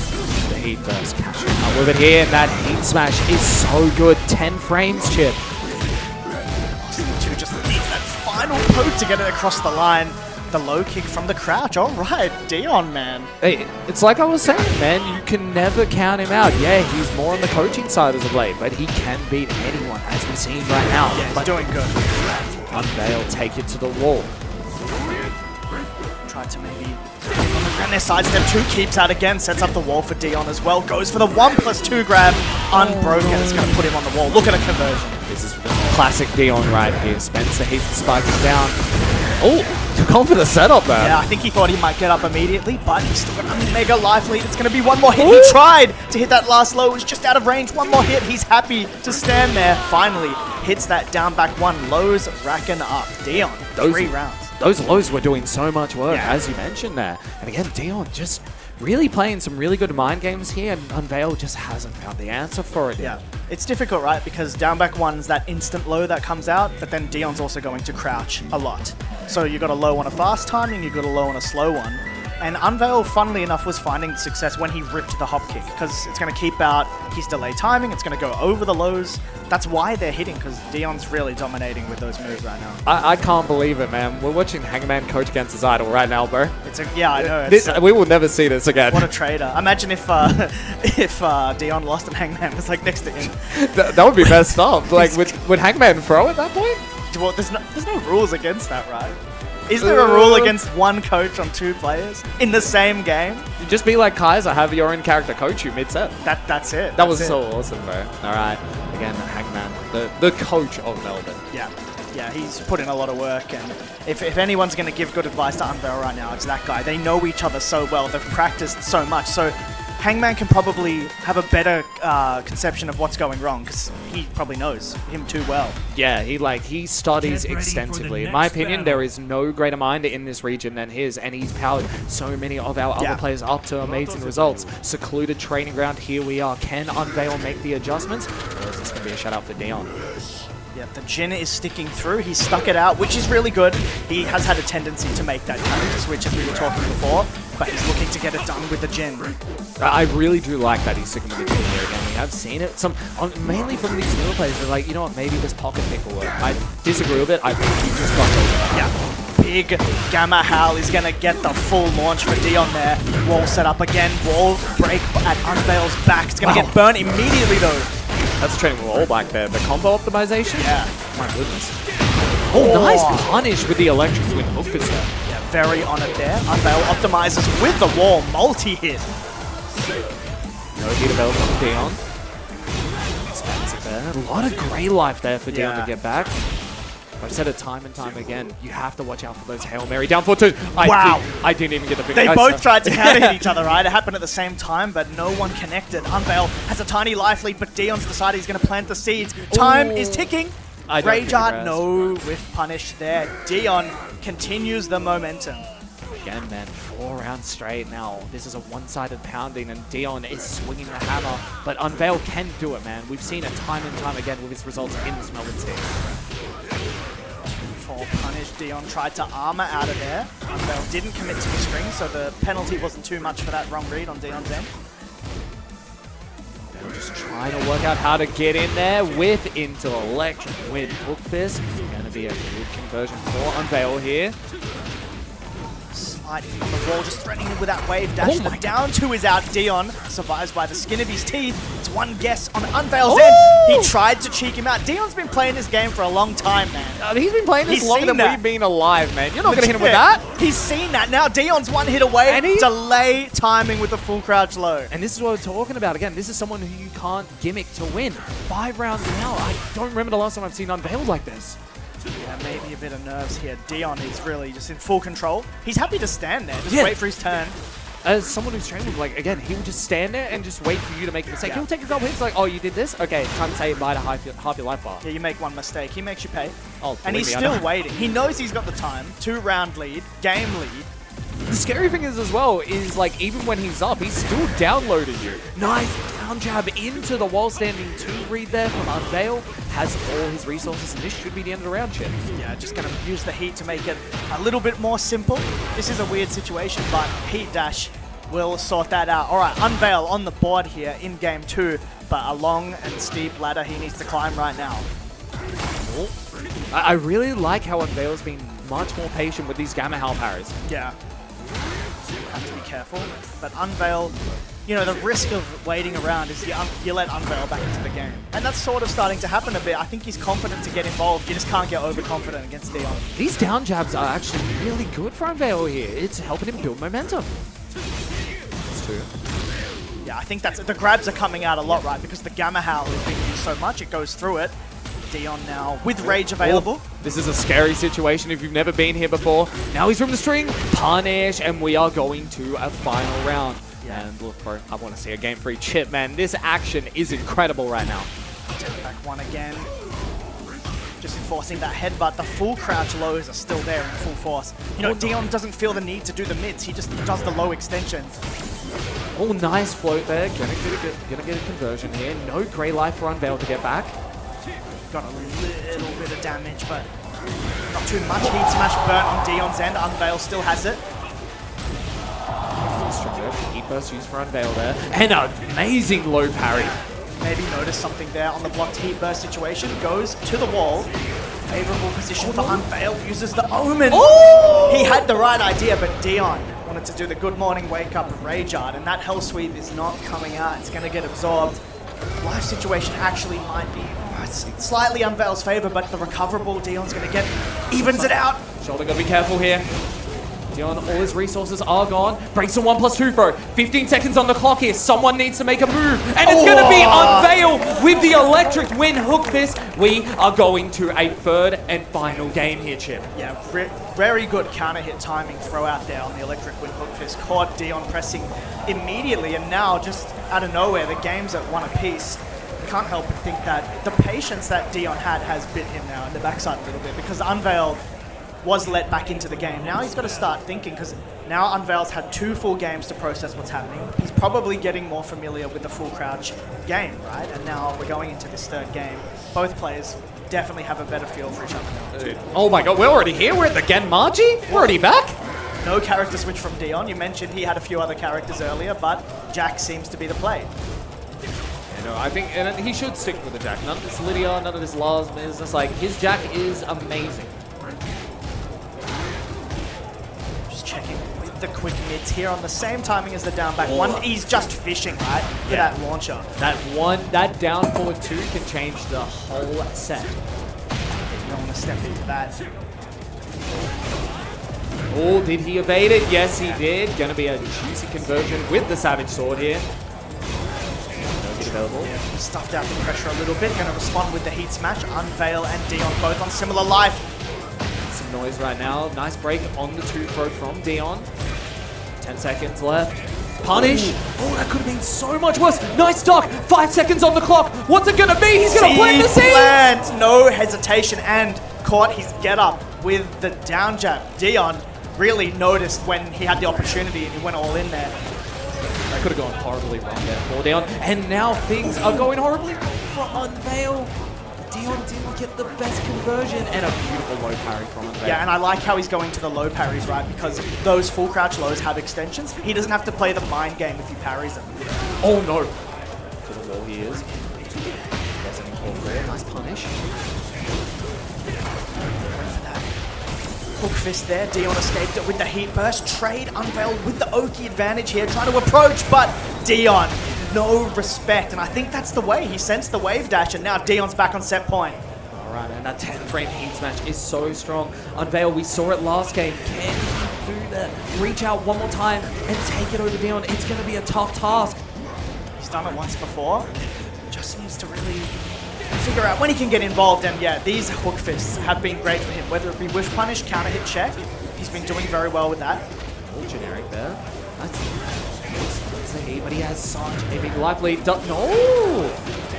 the heat burst, catching up with it here, and that heat smash is so good. 10 frames, Chip. Two just needs that final poke to get it across the line. The low kick from the crouch. All right, Dion, man. Hey, it's like I was saying, man, you can never count him out. Yeah, he's more on the coaching side as of late, but he can beat anyone, as we're seeing right now. Yeah, he's doing good. Unveil, take it to the wall. Tried to maybe and their sidestep 2 keeps out again, sets up the wall for Dion as well. Goes for the 1+2 grab, unbroken. It's going to put him on the wall. Look at a conversion. This is classic Dion right here. Spencer heats the spikes down. Oh, gone for the setup there. Yeah, I think he thought he might get up immediately, but he's still got a mega life lead. It's going to be one more hit. He tried to hit that last low. It was just out of range. One more hit. He's happy to stand there. Finally hits that down back one. Lows racking up. Dion, 3 rounds. Those lows were doing so much work, Yeah. as you mentioned there. And again, Dion just really playing some really good mind games here, and Unveil just hasn't found the answer for it. Yeah, it's difficult, right? Because down back one's that instant low that comes out, but then Dion's also going to crouch a lot. So you got a low on a fast timing, you got a low on a slow one. And Unveil, funnily enough, was finding success when he ripped the hop kick, because it's going to keep out his delay timing, it's going to go over the lows. That's why they're hitting, because Dion's really dominating with those moves right now. I can't believe it, man. We're watching Hangman coach against his idol right now, bro. Yeah, I know. It's, We will never see this again. what a trader. Imagine if Dion lost and Hangman was like next to him. That would be messed up. Like, would Hangman throw at that point? Well, there's no rules against that, right? Is there a rule against one coach on 2 players in the same game? You just be like Kaiser, have your own character coach you mid-set. That's it. That was so awesome, bro. All right. Again, Hangman, the coach of Melbourne. Yeah, he's put in a lot of work, and if anyone's going to give good advice to Unveil right now, it's that guy. They know each other so well. They've practiced so much. So Hangman can probably have a better conception of what's going wrong, because he probably knows him too well. Yeah, he studies extensively. In my opinion, there is no greater mind in this region than his, and he's powered so many of our other players up to amazing results. Secluded training ground, here we are. Can Unveil make the adjustments, or is this going to be a shutout for Dion? Yeah, the Jin is sticking through. He stuck it out, which is really good. He has had a tendency to make that character switch, as we were talking before, but he's looking to get it done with the Jin. I really do like that he's sticking with the Jin here again. We have seen it mainly from these newer players. They're like, you know what, maybe this pocket pick will work. I disagree with it. I think he just got over. Yeah. Big Gamma Howl is going to get the full launch for Dion there. Wall set up again. Wall break at Unveil's back. It's going to get burnt immediately, though. That's a training wall back there. The combo optimization? Yeah. My goodness. Oh, nice punish with the electric twin hookers there. Yeah, very on it there. Unveil optimizes with the wall. Multi-hit. No heat available from Dion. Expensive there. A lot of grey life there for Dion to get back. I've said it time and time again, you have to watch out for those Hail Mary down for 2. Wow. I didn't even get the big They both tried to counter hit each other, right? It happened at the same time, but no one connected. Unveil has a tiny life lead, but Dion's decided he's going to plant the seeds. Time is ticking. Rage Art, no whiff punish there. Dion continues the momentum. Again, man, 4 rounds straight now. This is a one-sided pounding, and Dion is swinging the hammer, but Unveil can do it, man. We've seen it time and time again with his results in this Melbourne team. For punish, Dion tried to armor out of there. Unveil didn't commit to the string, so the penalty wasn't too much for that wrong read on Dion's end. They're just trying to work out how to get in there with into electric wind hook fist. Going to be a good conversion for Unveil here. fight on the wall, just threatening him with that wave dash. The down two is out. Dion survives by the skin of his teeth. It's one guess on Unveil's end. He tried to cheek him out. Dion's been playing this game for a long time, man. He's been playing this He's longer seen than that. we've been alive, man. You're not going to hit him with that. He's seen that. Now Dion's one hit away. And he- Delay timing with the full crouch low. And this is what we're talking about. Again, this is someone who you can't gimmick to win. 5 rounds now. I don't remember the last time I've seen Unveiled like this. Yeah, maybe a bit of nerves here. Dion is really just in full control. He's happy to stand there. Just Yeah. wait for his turn. As someone who's trained with, like, again, he will just stand there and just wait for you to make a mistake. Yeah. He'll take a couple hits, like, oh, you did this? Okay, time to say goodbye to half your life bar. Yeah, you make one mistake. He makes you pay. Oh, And he's believe me, I still know. waiting. He knows he's got the time. 2-round lead. Game lead. The scary thing is, as well, is, like, even when he's up, he's still downloading you. Nice down jab into the wall standing 2 read there from Unveil. Has all his resources, and this should be the end of the round, Chip. Yeah, just going to use the heat to make it a little bit more simple. This is a weird situation, but Heat Dash will sort that out. All right, Unveil on the board here in game 2, but a long and steep ladder he needs to climb right now. I really like how Unveil's been much more patient with these Gamma Howl parries. Yeah. Have to be careful. But Unveil, you know, the risk of waiting around is you let Unveil back into the game. And that's sort of starting to happen a bit. I think he's confident to get involved. You just can't get overconfident against Dion. These down jabs are actually really good for Unveil here. It's helping him build momentum. That's 2. Yeah, I think that's the grabs are coming out a lot, right? Because the Gamma Howl is being used so much, it goes through it. Dion now with Rage available. This is a scary situation if you've never been here before. Now he's from the string, punish, and we are going to a final round. Yeah. And look, bro, I want to see a game 3 Chip, man. This action is incredible right now. Take back one again. Just enforcing that headbutt. The full crouch lows are still there in full force. You know, Dion doesn't feel the need to do the mids. He just does the low extensions. Oh, nice float there. Gonna get a conversion here. No gray life for Unveil to get back. Got a little bit of damage, but not too much. Heat smash burnt on Dion's end. Unveil still has it. Heat burst used for Unveil there. And an amazing low parry. Maybe notice something there on the blocked heat burst situation. Goes to the wall. Favorable position for Unveil. Uses the Omen. He had the right idea, but Dion wanted to do the good morning wake up Rage Art, and that Hell Sweep is not coming out. It's going to get absorbed. Life situation actually might be slightly Unveil's favor, but the recoverable Dion's going to get evens it out. Shoulder gotta be careful here. Dion, all his resources are gone. Breaks a 1+2 throw. 15 seconds on the clock here. Someone needs to make a move. And it's going to be Unveil with the electric win hook fist. We are going to a 3rd and final game here, Chip. Yeah, very good counter hit timing throw out there on the electric win hook fist. Caught Dion pressing immediately, and now just out of nowhere, the game's at 1 apiece. Can't help but think that the patience that Dion had has bit him now in the backside a little bit, because Unveil was let back into the game. Now he's got to start thinking, because now Unveil's had 2 full games to process what's happening. He's probably getting more familiar with the full crouch game, right? And now we're going into this 3rd game. Both players definitely have a better feel for each other. Oh my god, we're already here? We're at the Genmaji? We're already back? No character switch from Dion. You mentioned he had a few other characters earlier, but Jack seems to be the play. No, I think and he should stick with the Jack. None of this Lydia, none of this Lars business. Like, his Jack is amazing. Just checking with the quick mids here on the same timing as the down back. One, he's just fishing, right? For that launcher. That down forward 2 can change the whole set. You don't want to step into that. Oh, did he evade it? Yes, he did. Gonna be a juicy conversion with the Savage Sword here. Available. Yeah, stuffed out the pressure a little bit. Going to respond with the heat smash. Unveil and Dion both on similar life. Some noise right now. Nice break on the 2 throw from Dion. 10 seconds left. Punish. Oh, that could have been so much worse. Nice duck. 5 seconds on the clock. What's it going to be? He's going to plant the seed. Plant. No hesitation, and caught his get up with the down jab. Dion really noticed when he had the opportunity and he went all in there. That could have gone horribly wrong there for Dion. And now things are going horribly wrong for Unveil. Dion didn't get the best conversion, and a beautiful low parry from Unveil. Yeah, and I like how he's going to the low parries, right? Because those full crouch lows have extensions. He doesn't have to play the mind game if he parries them. Oh no. To the wall he is. There's an incorporate. Nice punish. Hook fist there. Dion escaped it with the heat burst. Trade unveiled with the Oki advantage here, trying to approach, but Dion, no respect. And I think that's the way. He sensed the wave dash, and now Dion's back on set point. Alright, and that 10-frame heat smash is so strong. Unveil, we saw it last game. Can he do that? Reach out one more time and take it over Dion. It's going to be a tough task. He's done it once before. Just needs to really figure out when he can get involved. And yeah, these hook fists have been great for him. Whether it be whiff punish, counter hit check, he's been doing very well with that. All generic there. That's a heat, but he has such a big life lead. No!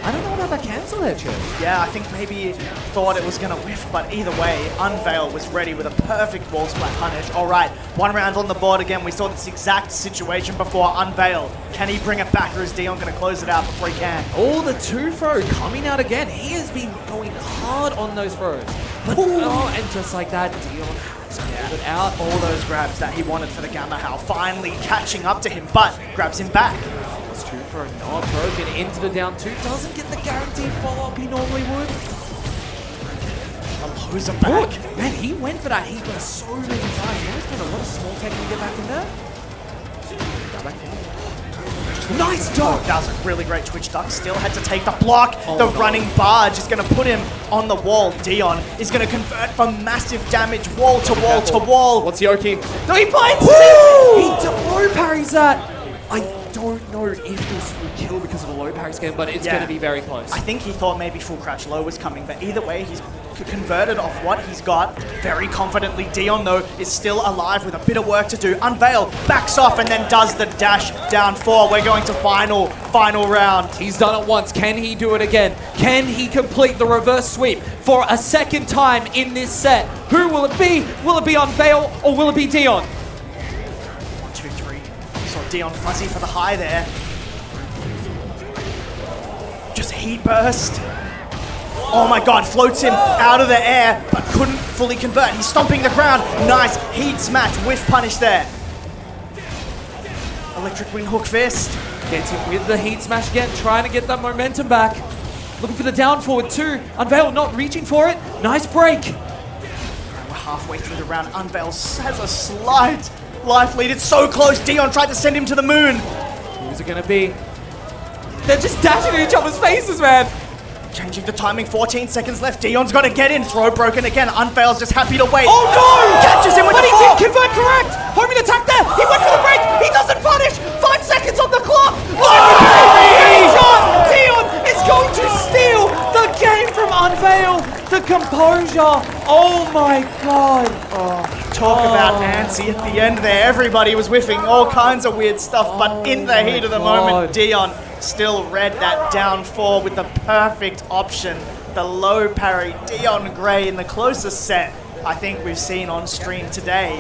I don't know about that cancel there, Chip. Yeah, I think maybe he thought it was going to whiff, but either way, Unveil was ready with a perfect wall splat punish. All right, 1 round on the board again. We saw this exact situation before. Unveil, can he bring it back, or is Dion going to close it out before he can? Oh, the 2-throw coming out again. He has been going hard on those throws. But, oh, and just like that, Dion has pulled it out. All those grabs that he wanted for the Gamma Howl finally catching up to him, but grabs him back. 2-throw not broken into the down 2. Doesn't get the guaranteed follow-up he normally would. A loser back. Oh, man, he went for that heat burst so many times. He always done a lot of small tech to get back in there. Nice dog! That was a really great twitch duck. Still had to take the block. The running barge is going to put him on the wall. Dion is going to convert from massive damage wall to wall to wall. What's Yoki? No, he blinds it! He low parries that. I don't know if this will kill because of a low parry scan, but it's going to be very close. I think he thought maybe full crouch low was coming, but either way, he's converted off what he's got very confidently. Dion, though, is still alive with a bit of work to do. Unveil backs off and then does the dash down 4. We're going to final round. He's done it once. Can he do it again? Can he complete the reverse sweep for a second time in this set? Who will it be? Will it be Unveil or will it be Dion? 1, 2, 3. Saw Dion fuzzy for the high there. Just heat burst. Oh my god, floats him out of the air, but couldn't fully convert. He's stomping the ground. Nice heat smash, whiff punish there. Electric wing hook fist. Gets him with the heat smash again, trying to get that momentum back. Looking for the down forward too. Unveil not reaching for it. Nice break. We're halfway through the round. Unveil has a slight life lead. It's so close. Dion tried to send him to the moon. Who's it going to be? They're just dashing at each other's faces, man. Changing the timing, 14 seconds left. Dion's got to get in. Throw broken again. Unveil's just happy to wait. Oh no! Catches him with but the he fork. did convert correct! Homing attack there! He went for the break! He doesn't punish! 5 seconds on the clock! Dion is going to steal the game from Unveil! The composure! Oh my god! Talk about antsy at the end there. Everybody was whiffing all kinds of weird stuff, but in the heat of the moment, Dion still read that down 4 with the perfect option. The low parry, Dion Gray in the closest set I think we've seen on stream today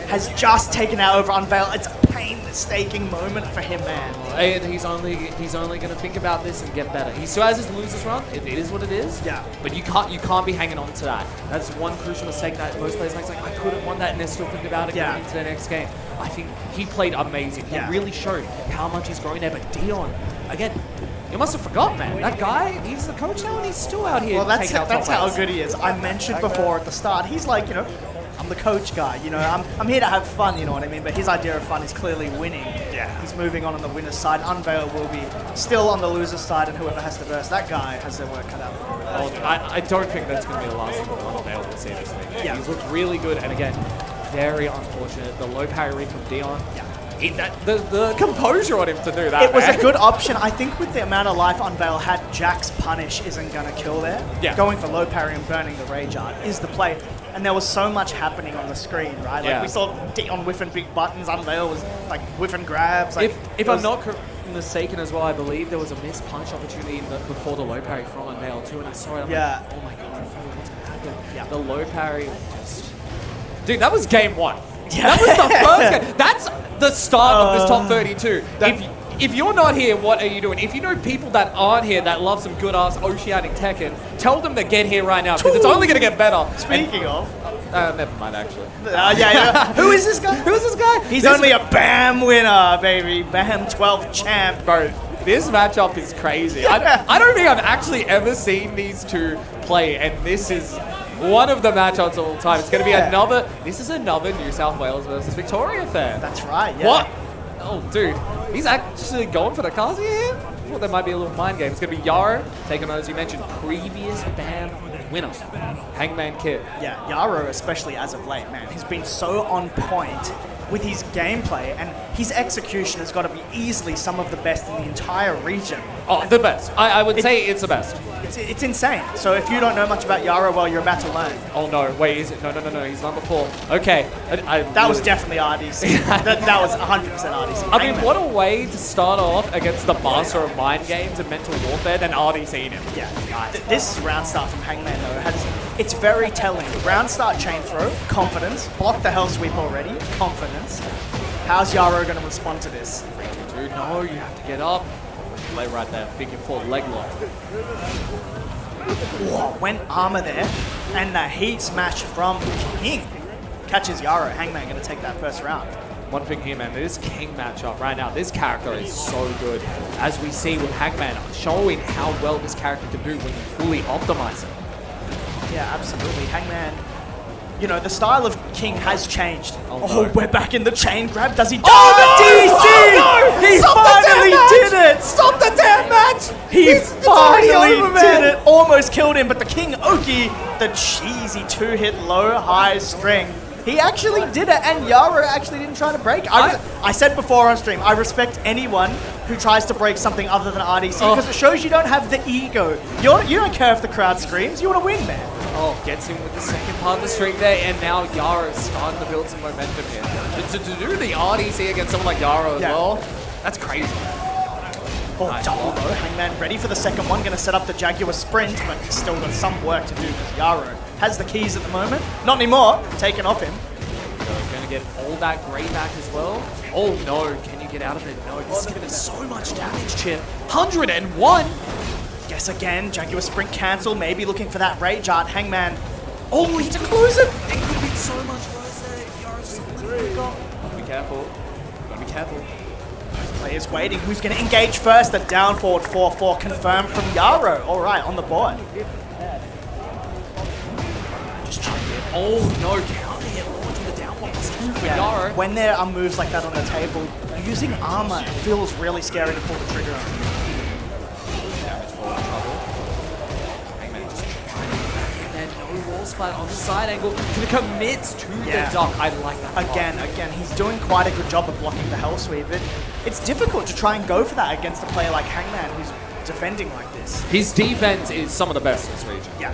has just taken out over Unveil. It's a painstaking moment for him, man. And he's only going to think about this and get better. He still has his losers run. It is what it is. Yeah. But you can't be hanging on to that. That's one crucial mistake that most players make. Like, I could have won that, and they're still thinking about it going into their next game. I think he played amazing. He really showed how much he's growing there. But Dion, again, you must have forgotten, man. That guy, he's the coach now, and he's still out here. Well, that's taking out top how players. good he is. I mentioned before at the start, he's like, you know, I'm the coach guy, you know, I'm here to have fun, you know what I mean? But his idea of fun is clearly winning. Yeah. He's moving on the winner's side. Unveil will be still on the loser's side, and whoever has to verse that guy has their work cut out for him. I don't think that's going to be the last thing Unveil will see this week. Yeah. He's looked really good, and again, very unfortunate. The low parry read from Dion. Yeah. The composure on him to do that. It was a good option. I think with the amount of life Unveil had, Jack's punish isn't going to kill there. Yeah. Going for low parry and burning the rage art is the play. And there was so much happening on the screen, right? Like we saw Dion whiffing big buttons. Unveil was like whiffing grabs. Like, if I'm not mistaken as well, I believe there was a missed punch opportunity before the low parry from Unveil too, and I saw it. I'm like, oh my god, what's going to happen? Yeah. The low parry just... Dude, that was game 1. Yeah. That was the first game. That's the start of this top 32. If you're not here, what are you doing? If you know people that aren't here that love some good ass oceanic Tekken, tell them to get here right now because it's only going to get better. Speaking of... never mind, actually. Who is this guy? Who is this guy? He's only a BAM winner, baby. BAM 12 champ. Bro, this matchup is crazy. I don't think I've actually ever seen these two play, and this is one of the matchups of all time. It's going to be Yeah. another. This is another New South Wales versus Victoria fan. That's right, yeah. What? Oh, dude. He's actually going for the Kazi here? Well, there might be a little mind game. It's going to be Yaro taking on, as you mentioned, previous BAM winner, Hangman Kid. Yeah, Yaro, especially as of late, man, he's been so on point with his gameplay, and his execution has got to be easily some of the best in the entire region. Oh, the best. I would say it's the best. It's insane. So if you don't know much about Yaro, well, you're about to learn. Oh, no. Wait, is it? No. He's number 4. Okay. That was definitely RDC. that was 100% RDC. I mean, what a way to start off against the master of mind games and mental warfare than RDC him. Yeah, this round start from Hangman, though, it's very telling. Round start chain throw, confidence. Block the hell sweep already, confidence. How's Yaro going to respond to this? Dude, no, you have to get up. Lay right there, figure 4 leg lock. Whoa, went armor there, and the heat smash from King. Catches Yaro. Hangman going to take that first round. One thing here, man, this King matchup right now, this character is so good. As we see with Hangman, showing how well this character can do when you fully optimize it. Yeah, absolutely. Hangman, you know, the style of King has changed. Oh, Oh, no. we're back in the chain grab. Does he? Oh, no! DC! Oh, no! He Stop the finally damn did match! it! Stop the damn match! He It's already finally over, did man. it. Almost killed him, but the King Oki, the cheesy 2-hit low high string. He actually did it, and Yaro actually didn't try to break. I said before on stream, I respect anyone who tries to break something other than RDC because it shows you don't have the ego. You don't care if the crowd screams. You want to win, man. Oh, gets him with the second part of the streak there, and now Yaro's starting to build some momentum here. To do the RDC against someone like Yaro as Yeah. well, that's crazy. Oh, Nice. double though. Hangman ready for the second one. Going to set up the Jaguar sprint, but he's still got some work to do because Yaro has the keys at the moment. Not anymore. Taken off him. Gonna get all that grey back as well. Oh no, can you get out of it? No, this is giving us so much damage, Chip. 101! Guess again. Jaguar sprint cancel. Maybe looking for that rage art. Hangman. Oh, he to close it. It could have been so much worse there. Yaro's just a little quicker. Gotta be careful. Gotta be careful. Players waiting. Who's going to engage first? The down forward 4-4 confirmed from Yaro. All right, on the board. Just trying to get. Oh no, counter hit launching the down one. It's 2 for Yaro. When there are moves like that on the table, using armor feels really scary to pull the trigger on. Damage for trouble. Hangman just trying to get back in there. No wall splat on the side angle. Commits to Yeah. the duck. I like that. a lot. Again, he's doing quite a good job of blocking the hell sweep. It's difficult to try and go for that against a player like Hangman who's defending like this. His defense is some of the best in this region. Yeah.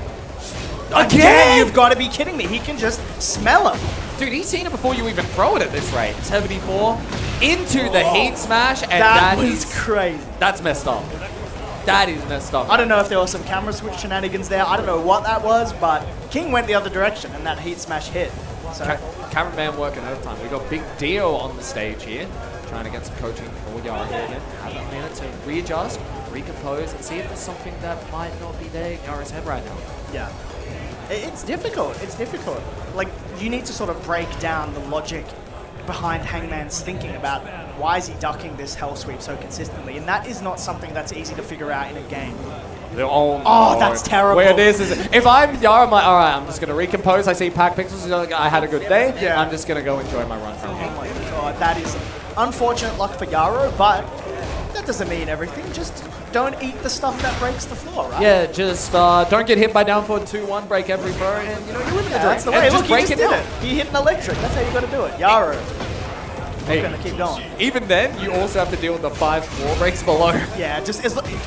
Again? You've got to be kidding me. He can just smell him. Dude, he's seen it before you even throw it at this rate. 74 into the heat smash, and That was is crazy. that's messed up. That is messed up. I don't know if there was some camera switch shenanigans there. I don't know what that was, but King went the other direction and that heat smash hit. So Cameraman working overtime. We got Big Dio on the stage here, trying to get some coaching for Yara here again. Have a minute to readjust, recompose, and see if there's something that might not be there in Yara's head right now. yeah. It's difficult. It's difficult. Like, you need to sort of break down the logic behind Hangman's thinking about why is he ducking this hell sweep so consistently, and that is not something that's easy to figure out in a game. Oh, that's terrible. Where this is, if I'm Yara, I'm like, all right, I'm just gonna recompose. I see Pack Pixels. Like, I had a good day. Yeah. I'm just gonna go enjoy my run from Oh here. my god, that is unfortunate luck for Yaro, but that doesn't mean everything. Just don't eat the stuff that breaks the floor, right? Yeah, just don't get hit by down forward 2-1, break every throw, and you know, you win the Yeah, drink. that's the And way. just Look, break he it just did down. it. He hit an electric. That's how you got to do it. Yaro. Hey, Gonna keep going. even then, you also have to deal with the 5 floor breaks below. Yeah, just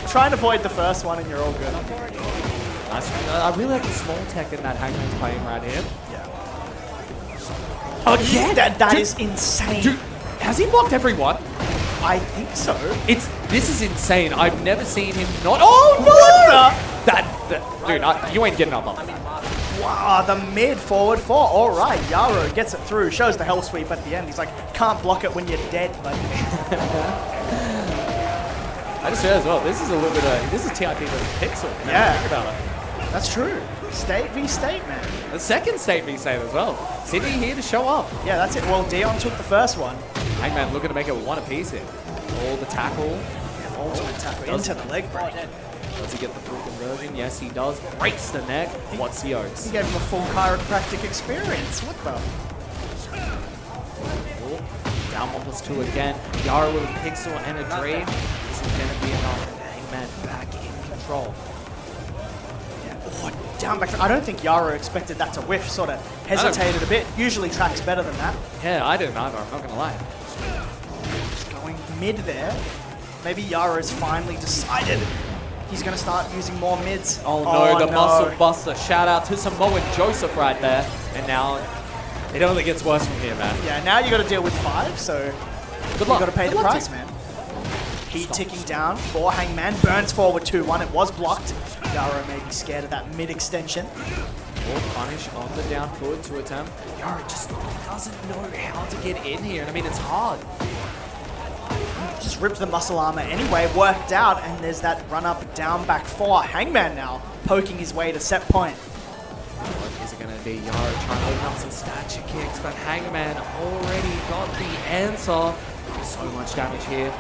try and avoid the first one and you're all good. Nice. I really like the small tech in that Hangman's playing right here. Yeah. Again? That is insane. Dude, has he blocked everyone? I think so. This is insane. I've never seen him not. Oh no! What Dude, you ain't getting up. Wow, the mid forward 4. All right, Yaro gets it through. Shows the hell sweep at the end. He's like, can't block it when you're dead, buddy. I just realized, well, this is a little bit of this is TIP versus Pixel. Now Yeah. think about it. That's true. State v state, man. The second state V save as well. Sydney here to show up. Yeah, that's it. Well, Dion took the first one. Hangman looking to make it one apiece here. All the tackle. Ultimate tackle into the leg break. Does he get the full conversion? Yes, he does. Breaks the neck. What's the Oaks? He gave him a full chiropractic experience. What the? Down 1+2 again. Yara with a pixel and a dream. Isn't going to be enough. And Hangman back in control. Oh, down back. I don't think Yara expected that to whiff. Sort of hesitated a bit. Usually tracks better than that. Yeah, I didn't either. I'm not going to lie. Just going mid there. Maybe Yara's finally decided he's going to start using more mids. Oh no, the muscle buster. Shout out to Samoan Joseph right there. And now it only gets worse from here, man. Yeah, now you got to deal with 5, so Good luck. you got to pay Good the luck, price, team. man. Heat ticking down for Hangman. Burns forward 2-1. It was blocked. Yara may be scared of that mid extension. More punish on the down forward to attempt. Yara just doesn't know how to get in here. And I mean, it's hard. Just ripped the muscle armor anyway, worked out, and there's that run up down back 4. Hangman now poking his way to set point. What is it going to be? Yara trying to open up some stature kicks, but Hangman already got the answer. So much damage here.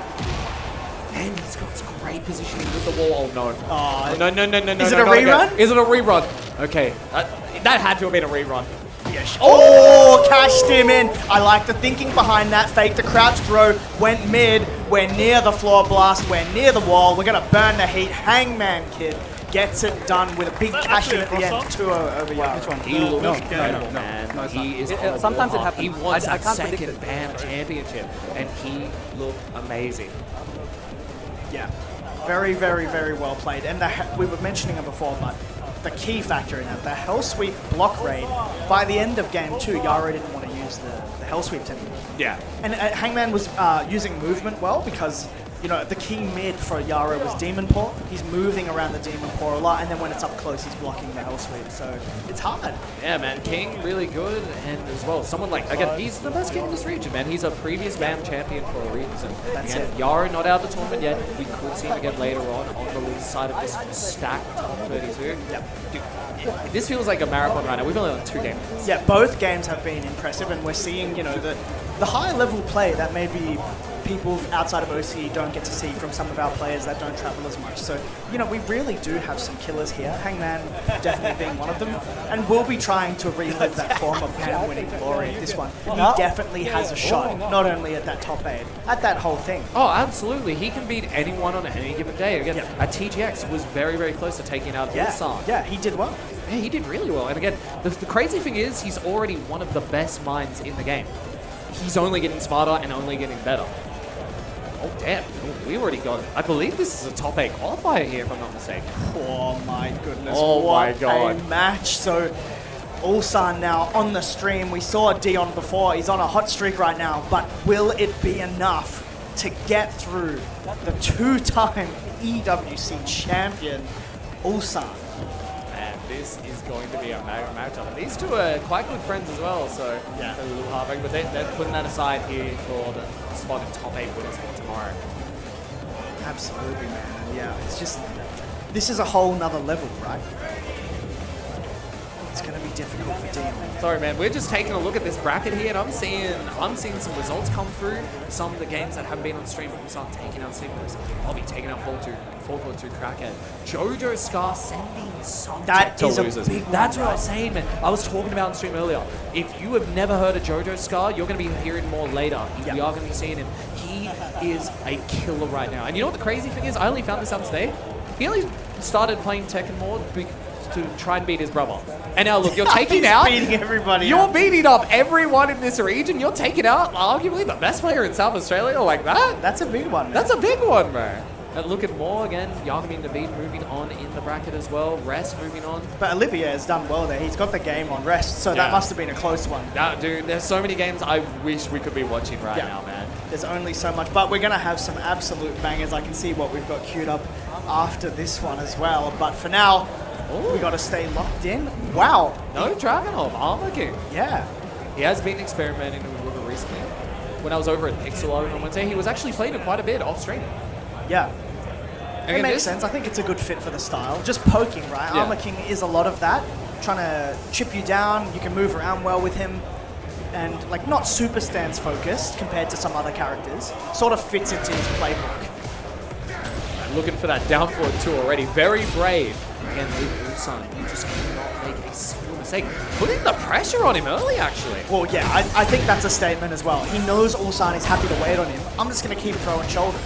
And he's got some great positioning with the wall. Oh no. No. Is it a rerun? Is it a rerun? Okay. That had to have been a rerun. Yes. Oh, cashed him in. I like the thinking behind that. Fake the crouch throw, went mid. We're near the floor blast. We're near the wall. We're going to burn the heat. Hangman Kid gets it done with a big cash in at the end. 2-0 over Yara. Which one? He looks No, incredible, no, man. no, it's He not. is Sometimes it happens. He wants I that can't predict second it. BAM championship, and he looked amazing. Yeah. Very, very, very well played. And we were mentioning it before, but the key factor in that, the Hell Sweep block raid, by the end of game 2, Yara didn't want to use the Hell Sweeps anymore. Yeah. And Hangman was using movement well because, you know, the key mid for Yara was Demon Paw. He's moving around the Demon Paw a lot, and then when it's up close, he's blocking the Hell Sweep. So it's hard. Yeah, man. King, really good. And as well, someone like, again, he's the best king in this region, man. He's a previous BAM champion for a reason. That's Again, it. Yara not out of the tournament yet. We could see him again later on the loser side of this stacked top 32. Yep. Dude, this feels like a marathon right now. We've only done 2 games. Yeah, both games have been impressive, and we're seeing, you know, the high level play that maybe people outside of OCE don't get to see from some of our players that don't travel as much. So, you know, we really do have some killers here. Hangman definitely being one of them, and we'll be trying to relive that form of BAM winning glory at this one. He definitely has a shot, not only at that top 8, at that whole thing. Oh, absolutely. He can beat anyone on any given day. Again, at TGX was very, very close to taking out Ulsan. Yeah, he did well. Yeah, he did really well. And again, the crazy thing is he's already one of the best minds in the game. He's only getting smarter and only getting better. Oh, damn. We already got it. I believe this is a top 8 qualifier here, if I'm not mistaken. Oh my goodness. Oh what my God. a match. So Ulsan now on the stream. We saw Dion before. He's on a hot streak right now. But will it be enough to get through the 2-time EWC champion, Ulsan? Man, this is going to be a matchup. And these two are quite good friends as well, so Yeah. it's a little heartbreaking. But they're putting that aside here for the spot in top 8 winners for tomorrow. Absolutely, man. And yeah, it's just, this is a whole nother level, right? It's going to be difficult for Dion. Sorry, man. We're just taking a look at this bracket here, and I'm seeing some results come through. Some of the games that haven't been on stream, Ulsan taking out Signals, Bobby taking out 4-2 Crackhead, Jojo Scar sending Subject That to is a losers. big one, That's what I right? was saying, man. I was talking about on stream earlier. If you have never heard of Jojo Scar, you're going to be hearing more later. Yep. We are going to be seeing him. He is a killer right now. And you know what the crazy thing is? I only found this out today. He only started playing Tekken more to try and beat his brother. And now look, you're taking He's out... beating everybody You're out. beating up everyone in this region. You're taking out arguably the best player in South Australia like that. That's a big one, man. That's a big one, man. And look at more again. Yagami and Naveed moving on in the bracket as well. Rest moving on. But Olivier has done well there. He's got the game on rest, so Yeah. that must have been a close one. Nah, dude, there's so many games I wish we could be watching right Yeah. now, man. There's only so much, but we're going to have some absolute bangers. I can see what we've got queued up after this one as well. But for now, we got to stay locked in. Wow. No Dragonov, Armor King. Yeah. He has been experimenting with it recently. When I was over at Pixel on Wednesday, he was actually playing it quite a bit off stream. Yeah. It Again, makes this- sense. I think it's a good fit for the style. Just poking, right? Yeah. Armor King is a lot of that. Trying to chip you down. You can move around well with him. And, like, not super stance focused compared to some other characters. Sort of fits into his playbook. looking for that down forward 2 already. Very brave. Again, Ulsan, you just cannot make a single mistake. Putting the pressure on him early, actually. Well, yeah, I think that's a statement as well. He knows Ulsan is happy to wait on him. I'm just going to keep throwing shoulders.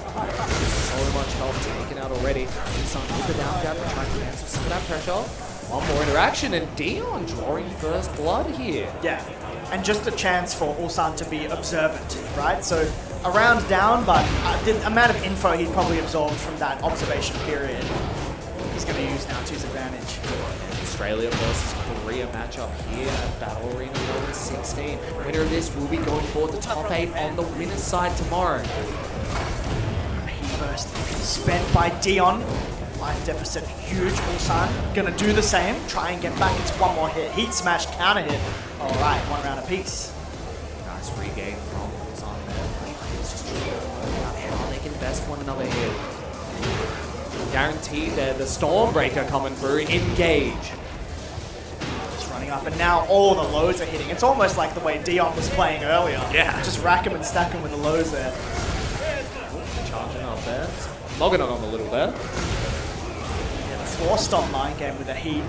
So much health taken out already. Ulsan with the down jab to try to cancel some of that pressure. One more interaction, and Dion drawing first blood here. Yeah, and just a chance for Ulsan to be observant, right? So a round down, but the amount of info he'd probably absorbed from that observation period, he's going to use now to his advantage. Australia versus Korea matchup here at Battle Arena Melbourne 16. Winner of this will be going forward to top 8 on the winner's side tomorrow. Burst spent by Dion. Life deficit huge. Ulsan gonna do the same. Try and get back. It's one more hit. Heat smash, counter hit. All right, one round apiece. Nice regain from Ulsan there. Players just trying to work out how they can best one another here. Guaranteed there, the Stormbreaker coming through. Engage. Just running up, and now all the lows are hitting. It's almost like the way Dion was playing earlier. Yeah. Just rack him and stack him with the lows there. Charging up there. Logging on a little there. Forced on mind game with the heat.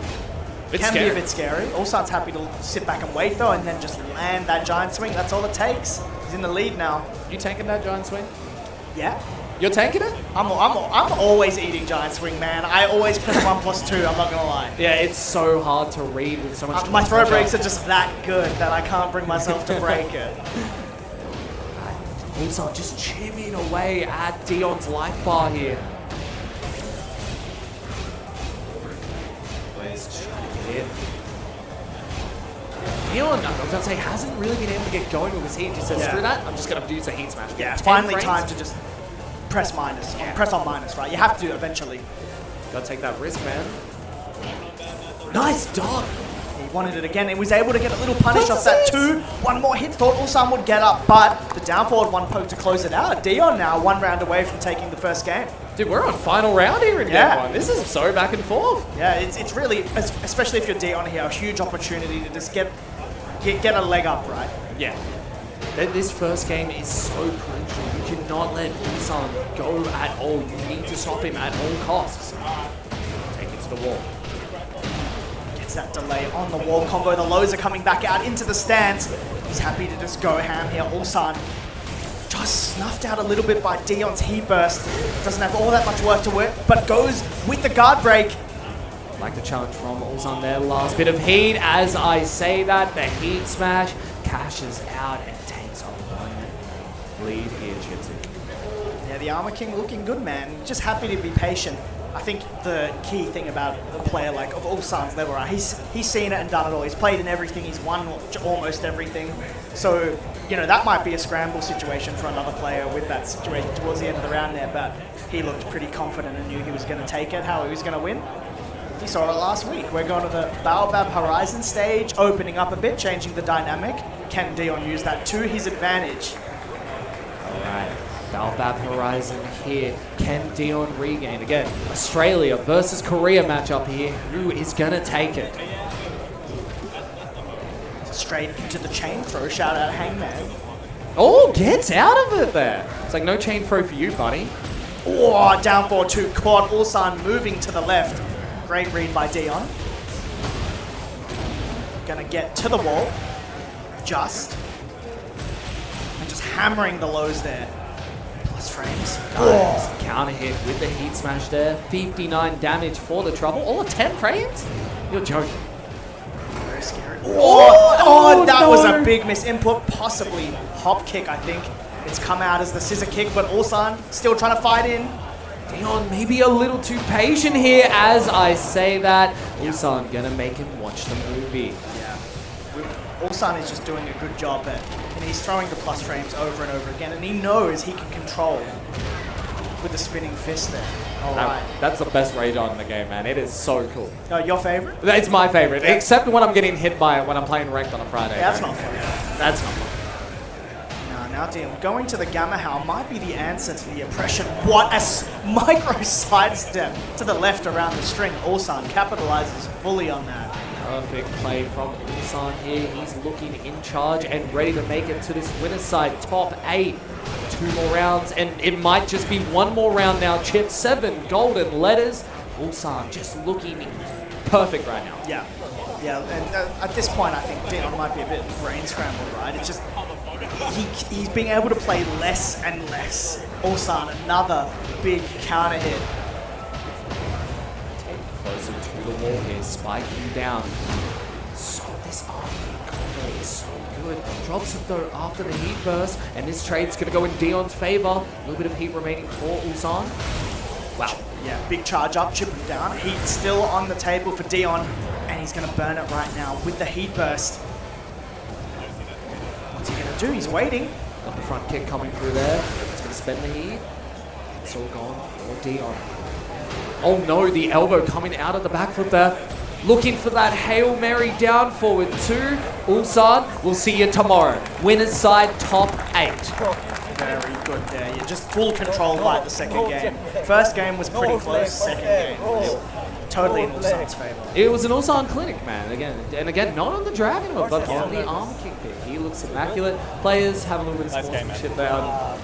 It's Can scary. be a bit scary. Ulsan's happy to sit back and wait though, and then just land that giant swing. That's all it takes. He's in the lead now. You tanking that giant swing? Yeah. You're tanking it? I'm always eating giant swing, man. I always press 1+2. I'm not gonna lie. Yeah, it's so hard to read with so much. My throw pressure. breaks are just that good that I can't bring myself to break it. Ulsan just chipping away at Dion's life bar here. Blaze just trying to get in. Dion, I was going to say, hasn't really been able to get going with his heat. He says, Yeah. screw that, I'm just going to use a heat smash. Yeah, 10 finally frames. time to just press minus. Press on minus, right? You have to eventually. Gotta take that risk, man. Nice dog. He wanted it again. He was able to get a little punish off that 2. One more hit. Thought Ulsan would get up, but the down forward one poke to close it out. Dion now 1 round away from taking the first game. Dude, we're on final round here in Yeah. game 1. This is so back and forth. Yeah, it's really, especially if you're Dion here, a huge opportunity to just get a leg up, right? Yeah. This first game is so crucial. You cannot let Ulsan go at all. You need to stop him at all costs. Take it to the wall. Gets that delay on the wall combo. The lows are coming back out into the stands. He's happy to just go ham here. Ulsan just snuffed out a little bit by Dion's heat burst. Doesn't have all that much work to work, but goes with the guard break. Like the challenge from Ulsan there. Last bit of heat. As I say that, the heat smash cashes out and takes a 1 lead here, Chitsu. Yeah, the Armor King looking good, man. Just happy to be patient. I think the key thing about a player like of Ulsan's level, right? He's seen it and done it all. He's played in everything. He's won almost everything. So, you know, that might be a scramble situation for another player with that situation towards the end of the round there, but he looked pretty confident and knew he was going to take it, how he was going to win. You saw it last week. We're going to the Baobab Horizon stage, opening up a bit, changing the dynamic. Can Dion use that to his advantage? Alright, Baobab Horizon here. Can Dion regain? Again, Australia versus Korea matchup here. Who is going to take it? Straight into the chain throw. Shout out Hangman. Oh, gets out of it there. It's like no chain throw for you, buddy. Oh, down 4-2 quad. Ulsan moving to the left. Great read by Dion. Gonna get to the wall. Just. And just hammering the lows there. Plus frames. Nice. Counter hit with the heat smash there. 59 damage for the trouble. All 10 frames? You're joking. Very scary. Oh, that was a big miss input. Possibly hop kick, I think. It's come out as the scissor kick, but Ulsan still trying to fight in. Dion maybe a little too patient here as I say that. Ulsan gonna make him watch the movie. Yeah. Ulsan is just doing a good job at, and he's throwing the plus frames over and over again, and he knows he can control with the spinning fist there. All right. That's the best rage on in the game, man. It is so cool. Oh, your favorite? It's my favorite, except when I'm getting hit by it when I'm playing ranked on a Friday. Yeah, that's not fun. That's not fun. Now, Dion, going to the Gamma Howl might be the answer to the oppression. What a micro sidestep to the left around the string. Ulsan capitalizes fully on that. Perfect play from Ulsan here. He's looking in charge and ready to make it to this winner's side. Top 8. 2 more rounds, and it might just be 1 more round now. Chip 7 golden letters. Ulsan just looking perfect right now. Yeah. Yeah, and at this point, I think Dion might be a bit brain scrambled, right? It's just he's being able to play less and less. Ulsan, another big counter hit. Closer to the wall here, spiking down. So this combo is so good. Drops it though after the heat burst, and this trade's gonna go in Dion's favor. A little bit of heat remaining for Ulsan. Wow. Yeah, big charge up, chip him down. Heat still on the table for Dion, and he's gonna burn it right now with the heat burst. What's he gonna do? He's waiting. Got the front kick coming through there. He's gonna spend the heat. It's all gone for Dion. Oh no, the elbow coming out of the back foot there. Looking for that Hail Mary down forward to Ulsan. We'll see you tomorrow. Winner's side, top 8. Very good there. You're just full control by the second game. First game was pretty close. Second game was totally in Ulsan's favor. It was an Ulsan clinic, man. Again, not on the Dragon Hook, but on the arm kick here. He looks immaculate. Players have a little bit of sportsmanship there.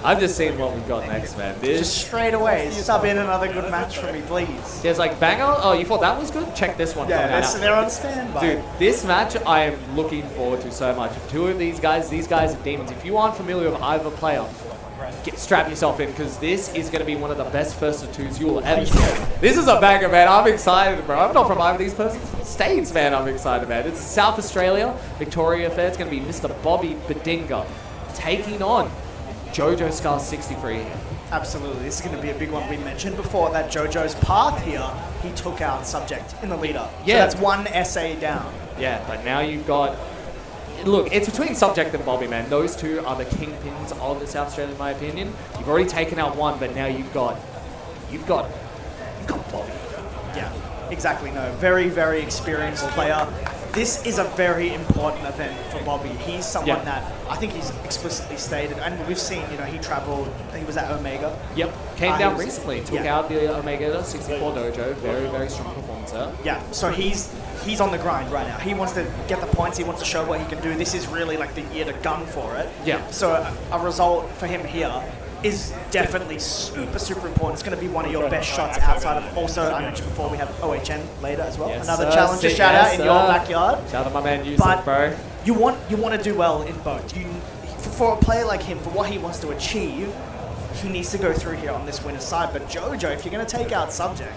I've just seen what we've got next, man. Just straight away, sub in another good match for me, please. There's like banger. Oh, you thought that was good? Check this one. Yeah, they're on standby. Dude, this match I am looking forward to so much. 2 of these guys are demons. If you aren't familiar with either player, strap yourself in, because this is going to be one of the best first of 2s you will ever see. This is a banger, man. I'm excited, bro. I'm not from either of these states, man. I'm excited, man. It's South Australia, Victoria Fair. It's going to be Mr. Bobby Bedinga taking on Jojo Scar 63 here. Absolutely. This is going to be a big one. We mentioned before that Jojo's path here, he took out Subject in the leader. Yeah. So that's 1 SA down. Yeah, but now you've got... Look, it's between Subject and Bobby, man. Those 2 are the kingpins of the South Australia, in my opinion. You've already taken out 1, but now you've got Bobby. Yeah, exactly. No, very, very experienced player. This is a very important event for Bobby. He's someone that I think he's explicitly stated, and we've seen, he traveled, he was at Omega. Yep, came down recently, took out the Omega 64 dojo. Very, very strong performance there. Yeah, so he's on the grind right now. He wants to get the points, he wants to show what he can do. This is really like the year to gun for it. Yeah. So a result for him here is definitely super, super important. It's going to be one of your best shots outside of, also, I mentioned before, we have OHN later as well. Yes, Another challenger shout out in your backyard. Shout out my man Yusuf, bro. You want to do well in both. For a player like him, for what he wants to achieve, he needs to go through here on this winner's side. But Jojo, if you're going to take out Subject,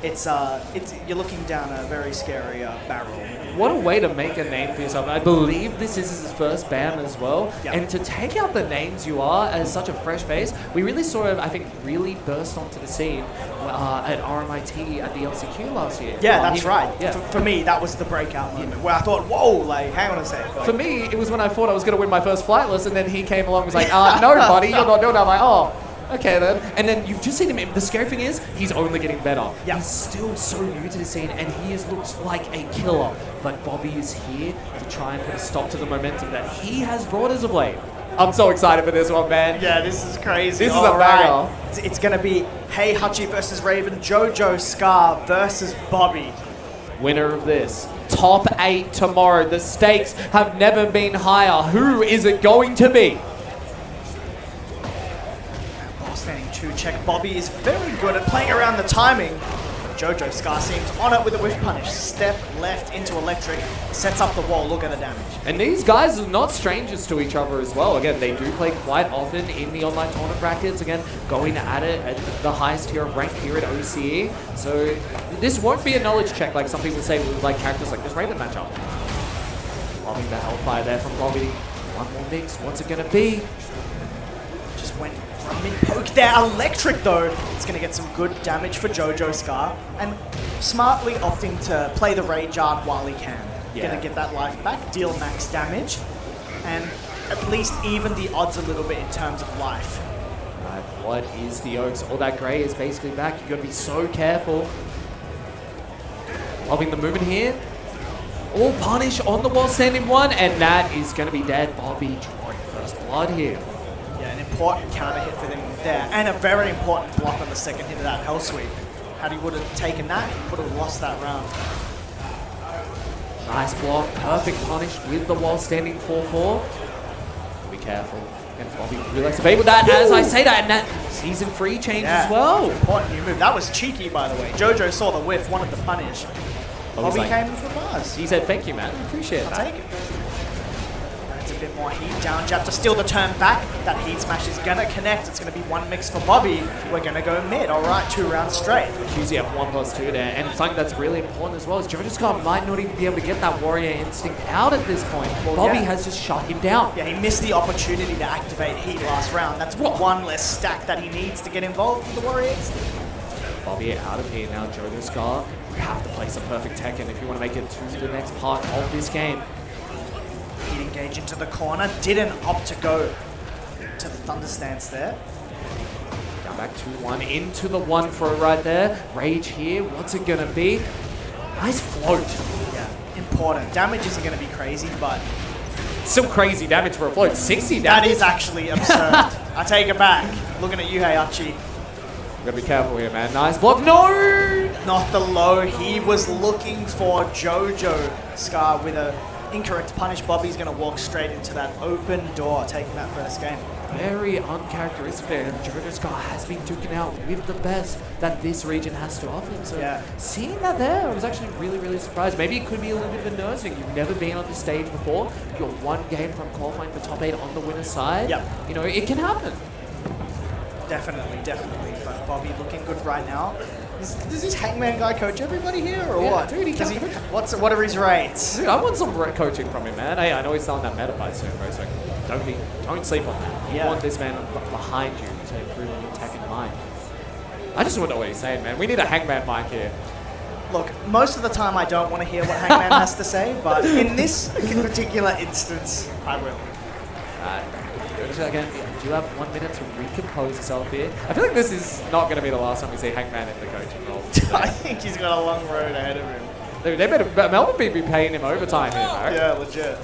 you're looking down a very scary barrel. What a way to make a name for yourself. I believe this is his first BAM as well. Yep. And to take out the names you are as such a fresh face, we really saw him, I think, really burst onto the scene at RMIT at the LCQ last year. Yeah, that's right. Yeah. For me, that was the breakout moment where I thought, whoa, like, hang on a sec. For me, it was when I thought I was going to win my first flightless, and then he came along and was like, no, buddy, you're not doing that. I'm like, oh. Okay then, and then you've just seen him. The scary thing is, he's only getting better. Yeah. He's still so new to the scene, and he looks like a killer. But Bobby is here to try and put a stop to the momentum that he has brought as of late. I'm so excited for this one, man. Yeah, this is crazy. This is a banger. It's going to be Hey Hutchie versus Raven, Jojo Scar versus Bobby. Winner of this. Top 8 tomorrow. The stakes have never been higher. Who is it going to be? Standing 2 check. Bobby is very good at playing around the timing. Jojo Scar seems on it with a whiff punish. Step left into electric, sets up the wall. Look at the damage. And these guys are not strangers to each other as well. Again, they do play quite often in the online tournament brackets. Again, going at it at the highest tier of rank here at OCE. So this won't be a knowledge check like some people say with like characters like this Raven matchup. Loving the hellfire there from Bobby. One more mix. What's it going to be? Just went from mid-poke there. Electric, though. It's going to get some good damage for Jojo Scar. And smartly opting to play the Rage Art while he can. Yeah. Going to get that life back, deal max damage, and at least even the odds a little bit in terms of life. Right, what is the Oaks? All that grey is basically back. You've got to be so careful. Loving the movement here. All punish on the wall, standing 1, and that is going to be dead. Bobby drawing first blood here. Yeah, an important counter hit for them there, and a very important block on the second hit of that Hell Sweep. Had he would have taken that, he would have lost that round. Nice block, perfect punish with the wall standing 4-4. Be careful. And Bobby really likes to bait with that. As I say that, and that season 3 change as well. Important new move. That was cheeky, by the way. Jojo saw the whiff, wanted to punish. Bobby like, came for bars. He said, thank you, man. Appreciate that. I'll take it. It's a bit more heat. Down jab to steal the turn back. That heat smash is going to connect. It's going to be one mix for Bobby. We're going to go mid. All right, 2 rounds straight. QZ have 1+2 there. And something that's really important as well is Jojo might not even be able to get that warrior instinct out at this point. Well, Bobby has just shut him down. Yeah, he missed the opportunity to activate heat last round. That's one less stack that he needs to get involved with the warrior instinct. Bobby out of here now. Jojo Scar, you have to place a perfect Tekken if you want to make it to the next part of this game. He'd engage into the corner, didn't opt to go to the Thunder stance there. Down back 2-1, into the 1 for it right there. Rage here, what's it gonna be? Nice float. Yeah, important. Damage isn't going to be crazy, but Still crazy damage for a float, 60 damage. that is actually absurd. I take it back. Looking at you, Heihachi. Gotta be careful here, man. Nice block. No! Not the low. He was looking for Jojo Scar with a incorrect punish. Bobby's going to walk straight into that open door, taking that first game. Very uncharacteristic there. Jojo Scar has been duking out with the best that this region has to offer. So seeing that there, I was actually really, really surprised. Maybe it could be a little bit of a nerves thing. You've never been on this stage before. You're 1 game from qualifying for top 8 on the winner's side. Yep. You know, it can happen. Definitely, definitely. But Bobby looking good right now. Does this Hangman guy coach everybody here, or what? Dude, what are his rates? Dude, I want some coaching from him, man. Hey, I know he's selling that metabyte soon, bro, so don't sleep on that. You want this man behind you to improve on your Tekken mind. I just want to know what he's saying, man. We need a Hangman mic here. Look, most of the time I don't want to hear what Hangman has to say, but in this particular instance, I will. Again, do you have 1 minute to recompose yourself here? I feel like this is not going to be the last time we see Hangman in the coaching role. I think he's got a long road ahead of him. Dude, they better, Melbourne be paying him overtime here, man. Yeah, legit.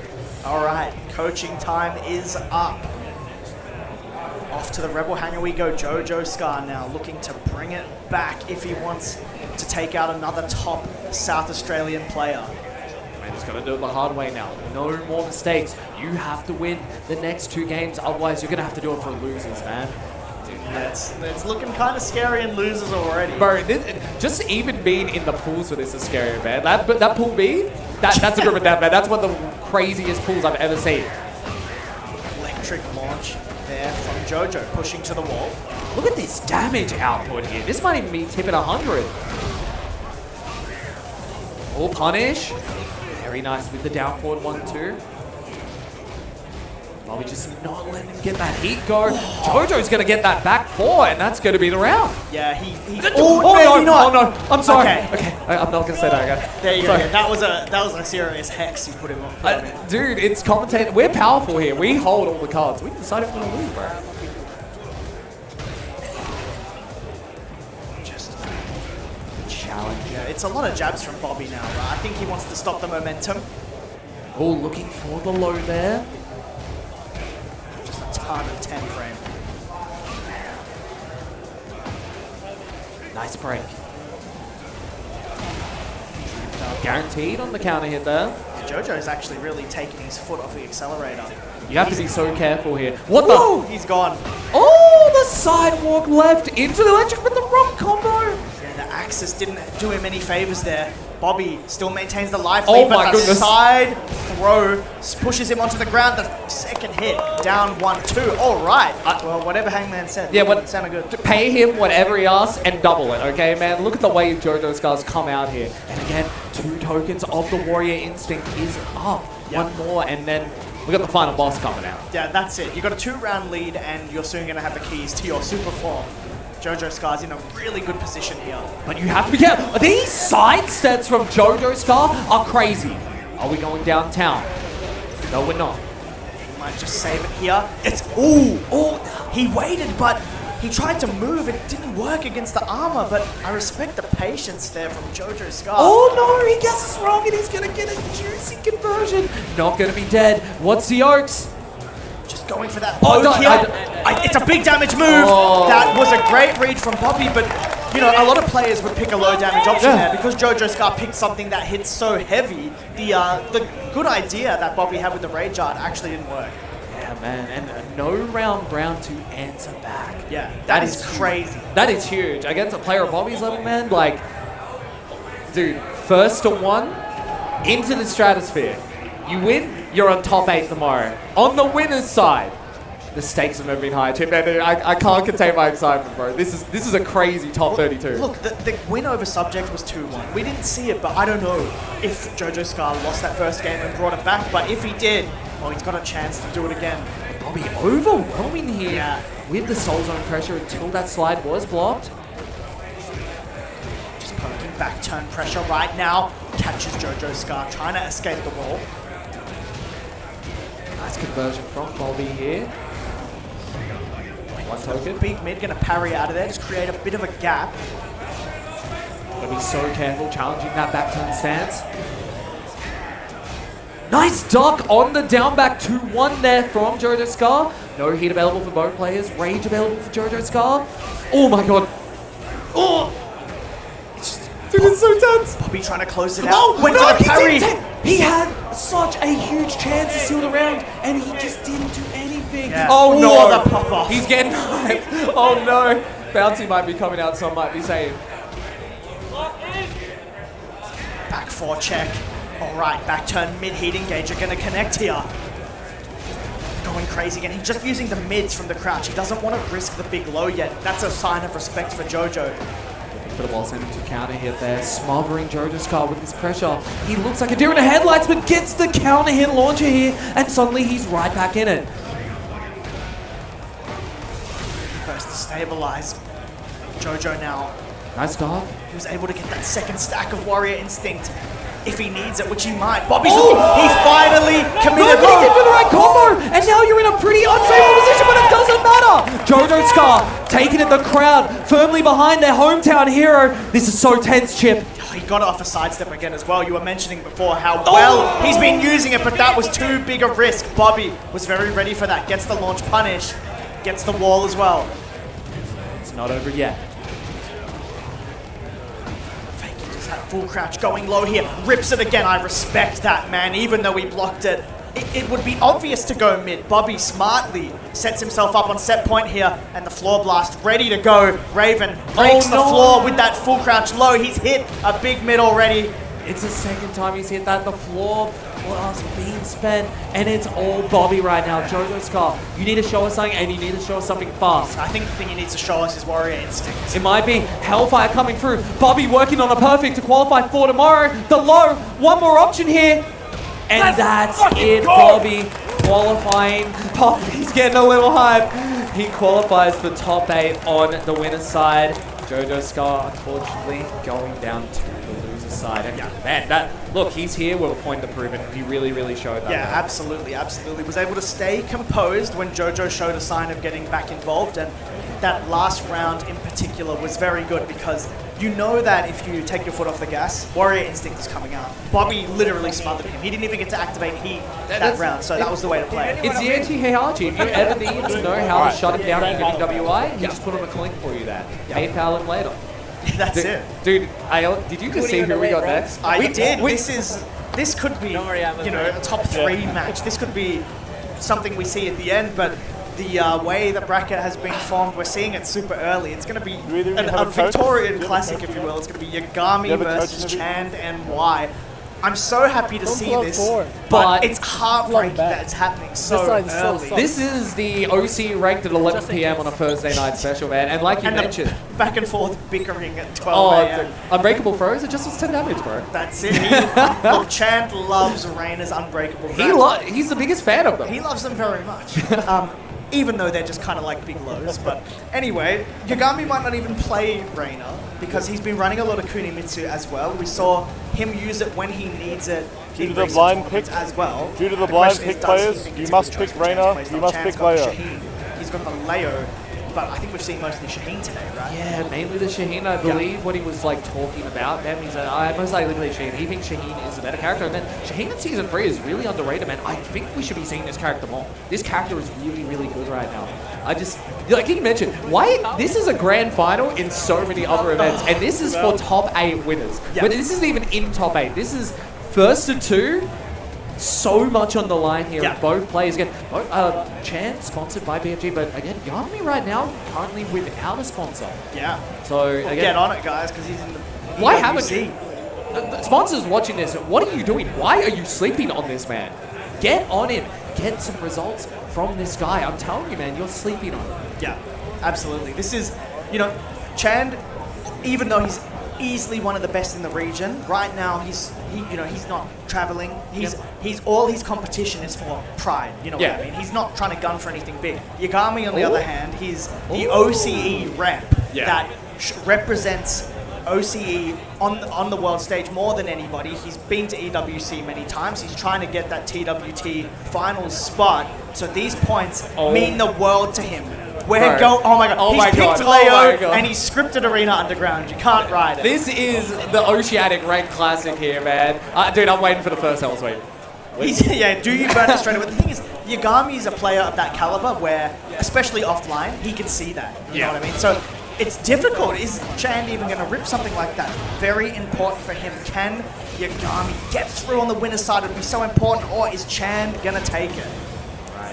All right, coaching time is up. Off to the Rebel Hangar we go. Jojo Scar now looking to bring it back if he wants to take out another top South Australian player. And he's going to do it the hard way now. No more mistakes. You have to win the next 2 games. Otherwise, you're going to have to do it for losers, man. It's looking kind of scary in losers already. Bro, just even being in the pools for this is scary, man. That pool B, that's a group of death, man. That's one of the craziest pools I've ever seen. Electric launch there from Jojo, pushing to the wall. Look at this damage output here. This might even be tipping 100. All punish. Very nice with the down forward 1-2. Bobby just not letting him get that heat go. Jojo's going to get that back 4, and that's going to be the round. Yeah, he oh, maybe no, not. Oh, no. I'm sorry. Okay. I'm not going to say that again. There you go. Yeah, that was a serious hex you put him on. Dude, it's commentating. We're powerful here. We hold all the cards. We decide if we're going to lose, bro. Just challenge. Yeah, it's a lot of jabs from Bobby now, right? I think he wants to stop the momentum. Oh, looking for the low there. Just a ton of 10 frame. Nice break. Guaranteed on the counter hit there. Jojo's actually really taking his foot off the accelerator. You have to be so careful here. What the? He's gone. Oh, the sidewalk left into the electric with the wrong combo. Yeah, the Axis didn't do him any favors there. Bobby still maintains the life Oh lead, my but the goodness. side throw pushes him onto the ground. The second hit, down 1-2. All right. Well, whatever Hangman said. Yeah, what sounded good. Pay him whatever he asks and double it, okay, man? Look at the way Jojo Scar's come out here. And again, 2 tokens of the Warrior Instinct is up. Yep. One more, and then we got the final boss coming out. Yeah, that's it. You got a 2-round lead, and you're soon going to have the keys to your super form. Jojo Scar's in a really good position here. But you have to be careful. These side steps from Jojo Scar are crazy. Are we going downtown? No, we're not. He might just save it here. It's he waited, but he tried to move. It didn't work against the armor, but I respect the patience there from Jojo Scar. Oh no, he guesses wrong and he's gonna get a juicy conversion. Not gonna be dead. What's the Oaks? Just going for that Oh, poke here. It's a big damage move. Oh. That was a great read from Bobby, but you know, a lot of players would pick a low damage option there because Jojo Scar picked something that hits so heavy. The good idea that Bobby had with the Rage Art actually didn't work. Yeah, man, and no round to answer back. Yeah, that is crazy. That is huge. Against a player of Bobby's level, man, like, dude, first to one, into the stratosphere. You win, you're on top 8 tomorrow. On the winner's side, the stakes have never been higher. Chip, I can't contain my excitement, bro. This is a crazy top 32. Look, the win over Subject was 2-1. We didn't see it, but I don't know if Jojo Scar lost that first game and brought it back. But if he did, well, he's got a chance to do it again. Bobby overwhelming here Yeah. with the Soul Zone pressure until that slide was blocked. Just poking back turn pressure right now. Catches Jojo Scar, trying to escape the wall. Nice conversion from Bobby here. One token. Big mid gonna parry out of there, just create a bit of a gap. Gotta be so careful challenging that back turn stance. Nice duck on the down back 2-1 there from Jojo Scar. No heat available for both players. Rage available for Jojo Scar. Oh my god. Oh! Dude, it's so tense. Bobby trying to close it out. Oh, Went no, for the parry. he had such a huge chance to seal the round, and he just didn't do anything. Yeah. Oh No, no, the pop off. He's getting hyped. Oh no. Bouncy might be coming out, some might be saying. Back 4 check. All right, back turn mid heat engager gonna connect here. Going crazy again. He's just using the mids from the crouch. He doesn't want to risk the big low yet. That's a sign of respect for Jojo. For the wall sending to counter hit there, smothering Jojo Scar with this pressure. He looks like a deer in the headlights, but gets the counter hit launcher here, and suddenly he's right back in it. First to stabilize. Jojo now. Nice dog. He was able to get that second stack of Warrior Instinct if he needs it, which he might. Bobby's he finally committed. Good, he did the right combo, and now you're in a pretty unfavorable position, but it doesn't matter. Jojo Scar taking it, the crowd firmly behind their hometown hero. This is so tense, Chip. He got it off a sidestep again as well. You were mentioning before how well he's been using it, but that was too big a risk. Bobby was very ready for that. Gets the launch punish, gets the wall as well. It's not over yet. Faking just had full crouch going low here. Rips it again. I respect that, man, even though he blocked it. It would be obvious to go mid. Bobby smartly sets himself up on set point here, and the floor blast ready to go. Raven breaks the floor with that full crouch low. He's hit a big mid already. It's the second time he's hit that. The floor blast being spent, and it's all Bobby right now. Jojo Scar, you need to show us something, and you need to show us something fast. I think the thing he needs to show us is Warrior Instinct. It might be Hellfire coming through. Bobby working on a perfect to qualify for tomorrow. The low, one more option here. And that's it, Bobby qualifying. Bobby's getting a little hype. He qualifies for top 8 on the winner's side. Jojo Scar, unfortunately, going down to the loser's side. And man, look, he's here with a point to prove it. He really, really showed that. Yeah, absolutely. Was able to stay composed when Jojo showed a sign of getting back involved, and that last round in particular was very good because you know that if you take your foot off the gas, Warrior Instinct is coming out. Bobby literally smothered him. He didn't even get to activate heat that round, so that was the way to play it. It's the anti-hierarchy. If you ever need to know how to shut him down in WI, he just put on a link for you there. PayPal him later. That's it. Dude, did you just see who we got next? I did. This could be, a top 3 match. This could be something we see at the end, but the way the bracket has been formed, we're seeing it super early. It's going to be a Victorian classic, if you will. It's going to be Yagami versus Chand and Y. I'm so happy to see this, but it's heartbreaking that it's happening so early. This is the OC ranked at 11 p.m. on a Thursday night special, man. And like you mentioned, back and forth bickering at 12 a.m. Unbreakable throws, it just was 10 damage, bro. That's it. Look, Chand loves Reina's Unbreakable. He's the biggest fan of them. He loves them very much. Even though they're just kind of like big lows. But anyway, Yagami might not even play Reina because he's been running a lot of Kunimitsu as well. We saw him use it when he needs it. Due to the blind pick as well. Due to the blind pick players, you must pick Reina, you must pick Leo. He's got the Leo, but I think we've seen mostly Shaheen today, right? Yeah, mainly the Shaheen, I believe, what he was like talking about. Then he said, I most likely play Shaheen. He thinks Shaheen is a better character. And then Shaheen in Season 3 is really underrated, man. I think we should be seeing this character more. This character is really, really good right now. I just, like you mentioned, this is a grand final in so many other events, and this is for top 8 winners. Yeah. But this isn't even in top 8. This is first to 2. So much on the line here with both players. Again, Chan sponsored by BFG, but again, Yagami right now currently without a sponsor. Yeah. So again, get on it, guys, because he's in the. Why haven't you? The sponsors watching this, what are you doing? Why are you sleeping on this man? Get on him. Get some results from this guy. I'm telling you, man, you're sleeping on him. Yeah, absolutely. This is, Chand, even though he's easily one of the best in the region, right now he's not traveling. He's all his competition is for pride. You know what I mean? He's not trying to gun for anything big. Yagami, on the other hand, he's the OCE rep that represents OCE on the world stage more than anybody. He's been to EWC many times. He's trying to get that TWT finals spot. So these points mean the world to him. Oh my god. He's picked Leo and he's scripted Arena Underground. You can't ride it. This is the Oceanic Rank Classic here, man. Dude, I'm waiting for the first Hell's Wave. Do you burn it straight away? The thing is, Yagami is a player of that caliber where, especially offline, he can see that. You know what I mean? So it's difficult. Is Chand even going to rip something like that? Very important for him. Can Yagami get through on the winner's side? It would be so important. Or is Chand going to take it?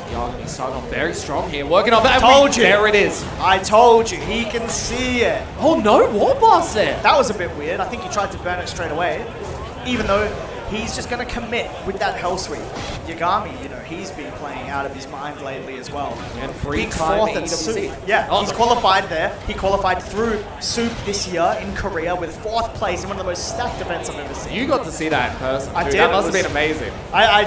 Yagami starting off very strong here, working on that. There it is. I told you, he can see it. Oh no, War Blast there. That was a bit weird. I think he tried to burn it straight away, even though he's just going to commit with that Hell Sweep. Yagami, he's been playing out of his mind lately as well. And free time at EWC. Yeah, he's qualified there. He qualified through Soup this year in Korea with 4th place in one of the most stacked events I've ever seen. You got to see that in person. I did. That must have been amazing. I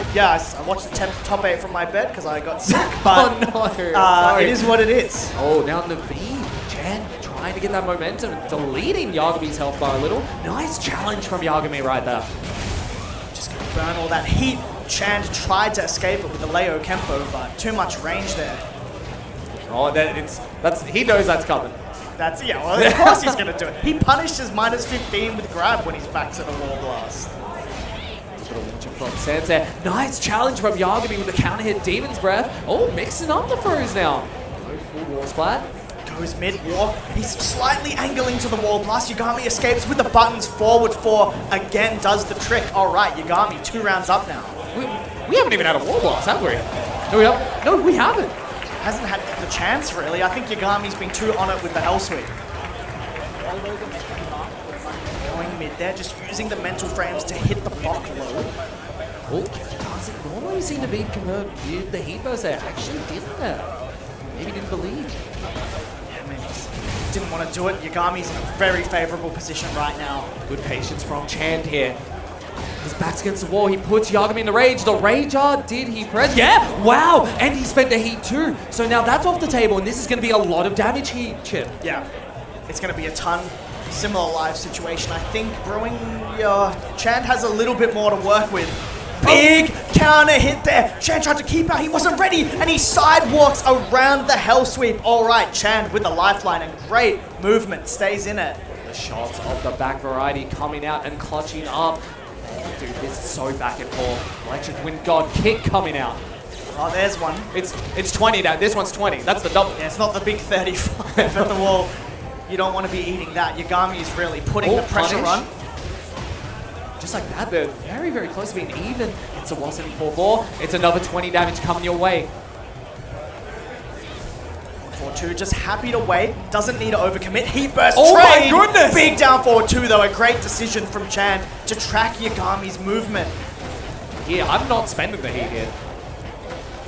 watched the top 8 from my bed because I got sick. But Sorry. it is what it is. Oh, now Naveen, Chan trying to get that momentum, deleting Yagami's health bar a little. Nice challenge from Yagami right there. Just gonna burn all that heat. Chand tried to escape it with the Leo Kempo, but too much range there. Oh, he knows that's coming. Well, of course he's gonna do it. He punished his -15 with grab when he's back to the Wall Blast. From Sensei. Nice challenge from Yagami with the counter hit Demon's Breath. Oh, mixing up the throws now. No full War Splat. Goes mid-war. He's slightly angling to the Wall Blast. Yagami escapes with the buttons forward 4. Again, does the trick. All right, Yagami 2 rounds up now. We haven't even had a Wall Blast, have we? No, we haven't. Hasn't had the chance, really. I think Yagami's been too on it with the Hell Sweep. Going mid there, just using the mental frames to hit the block low. Oh, doesn't normally seem to be converted with the heat burst there. Actually did that. Maybe didn't believe. Didn't want to do it. Yagami's in a very favorable position right now. Good patience from Chand here. His back's against the wall. He puts Yagami in the rage. The Rager, did he press? Yeah! Wow! And he spent the heat too. So now that's off the table, and this is going to be a lot of damage heat, Chip. Yeah. It's going to be a ton. Similar live situation. I think Brewing, Chand has a little bit more to work with. Big counter hit there. Chand tried to keep out. He wasn't ready, and he sidewalks around the Hell Sweep. All right, Chand with the lifeline and great movement. Stays in it. The shots of the back variety coming out and clutching up. Dude, this is so back and forth. Electric Wind God kick coming out. Oh, there's one. It's 20 now. This one's 20. That's the double. Yeah, it's not the big 35 at the wall. You don't want to be eating that. Yagami is really putting the pressure on. Just like that, they're very, very close to being even. It's a Wasson 4-4. It's another 20 damage coming your way. 4-2, just happy to wait. Doesn't need to overcommit. Heat burst Oh trade. my goodness! Big down forward 2 though. A great decision from Chand to track Yagami's movement. Here, I'm not spending the heat here.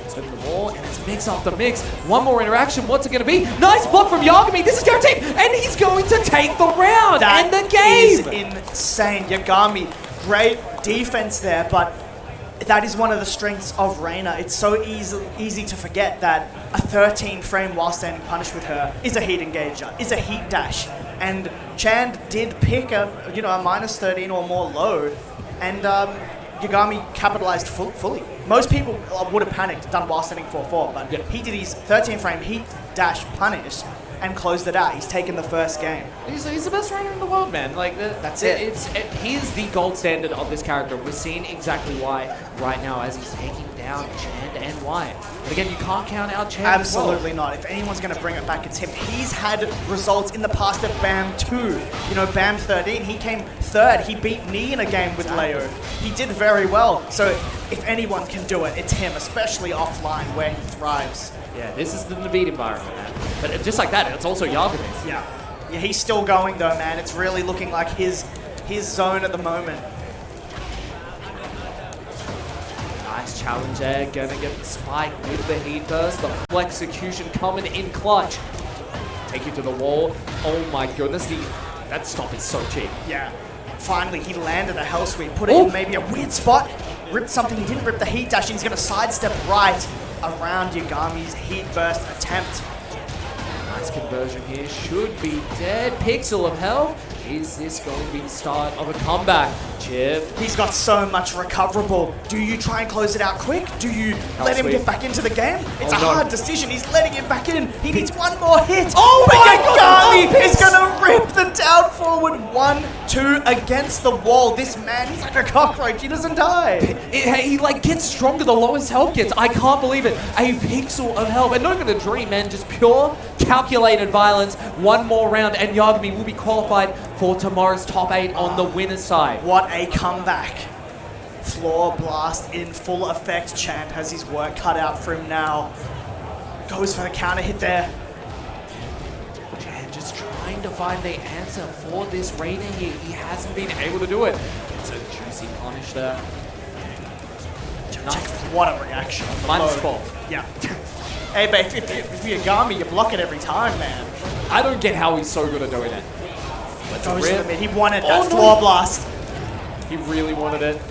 Spending the wall, and it's mix after mix. One more interaction. What's it going to be? Nice block from Yagami. This is guaranteed, and he's going to take the round and the game. That is insane. Yagami, great defense there, but that is one of the strengths of Reina. It's so easy to forget that a 13 frame while standing punish with her is a heat engager, is a heat dash. And Chand did pick a -13 or more load, and Yagami capitalized fully. Most people would have panicked, done while standing 4-4, but he did his 13 frame heat dash punish and closed it out. He's taken the first game. He's the best trainer in the world, man. Like That's it. He is the gold standard of this character. We're seeing exactly why right now as he's taking down Chand and Wyatt. But again, you can't count out Chand. Absolutely not. If anyone's going to bring it back, it's him. He's had results in the past at BAM2. You know, BAM13, he came third. He beat Nee in a game with Leo. He did very well. So if anyone can do it, it's him, especially offline where he thrives. Yeah, this is the Naveed environment, man. But just like that, it's also Yagami's. Yeah. Yeah, he's still going though, man. It's really looking like his zone at the moment. Nice challenge there, gonna get the spike with the heat burst. The full execution coming in clutch. Take you to the wall. Oh my goodness, that stop is so cheap. Yeah. Finally, he landed a hell sweep, put it in maybe a weird spot, ripped something, he didn't rip the heat dash, and he's gonna sidestep right around Yagami's heat burst attempt. Nice conversion here, should be dead. Pixel of health. Is this going to be the start of a comeback? Chip. He's got so much recoverable. Do you try and close it out quick? Do you let him get back into the game? It's a hard decision. He's letting him back in. He needs one more hit. Oh my God! Yagami is going to rip the down forward 1-2 against the wall. This man, he's like a cockroach. He doesn't die. He like gets stronger the lowest health gets. I can't believe it. A pixel of health. And not even a dream, man. Just pure calculated violence. One more round and Yagami will be qualified for tomorrow's top 8 on the winner's side. What a comeback. Floor blast in full effect. Chand has his work cut out for him now. Goes for the counter hit there. Chand just trying to find the answer for this Rainer here. He hasn't been able to do it. Gets a juicy punish there. Check what a reaction. -4. Yeah. Hey, but if you're Yagami, you block it every time, man. I don't get how he's so good at doing it. Goes to the mid. He wanted that floor blast. He really wanted it.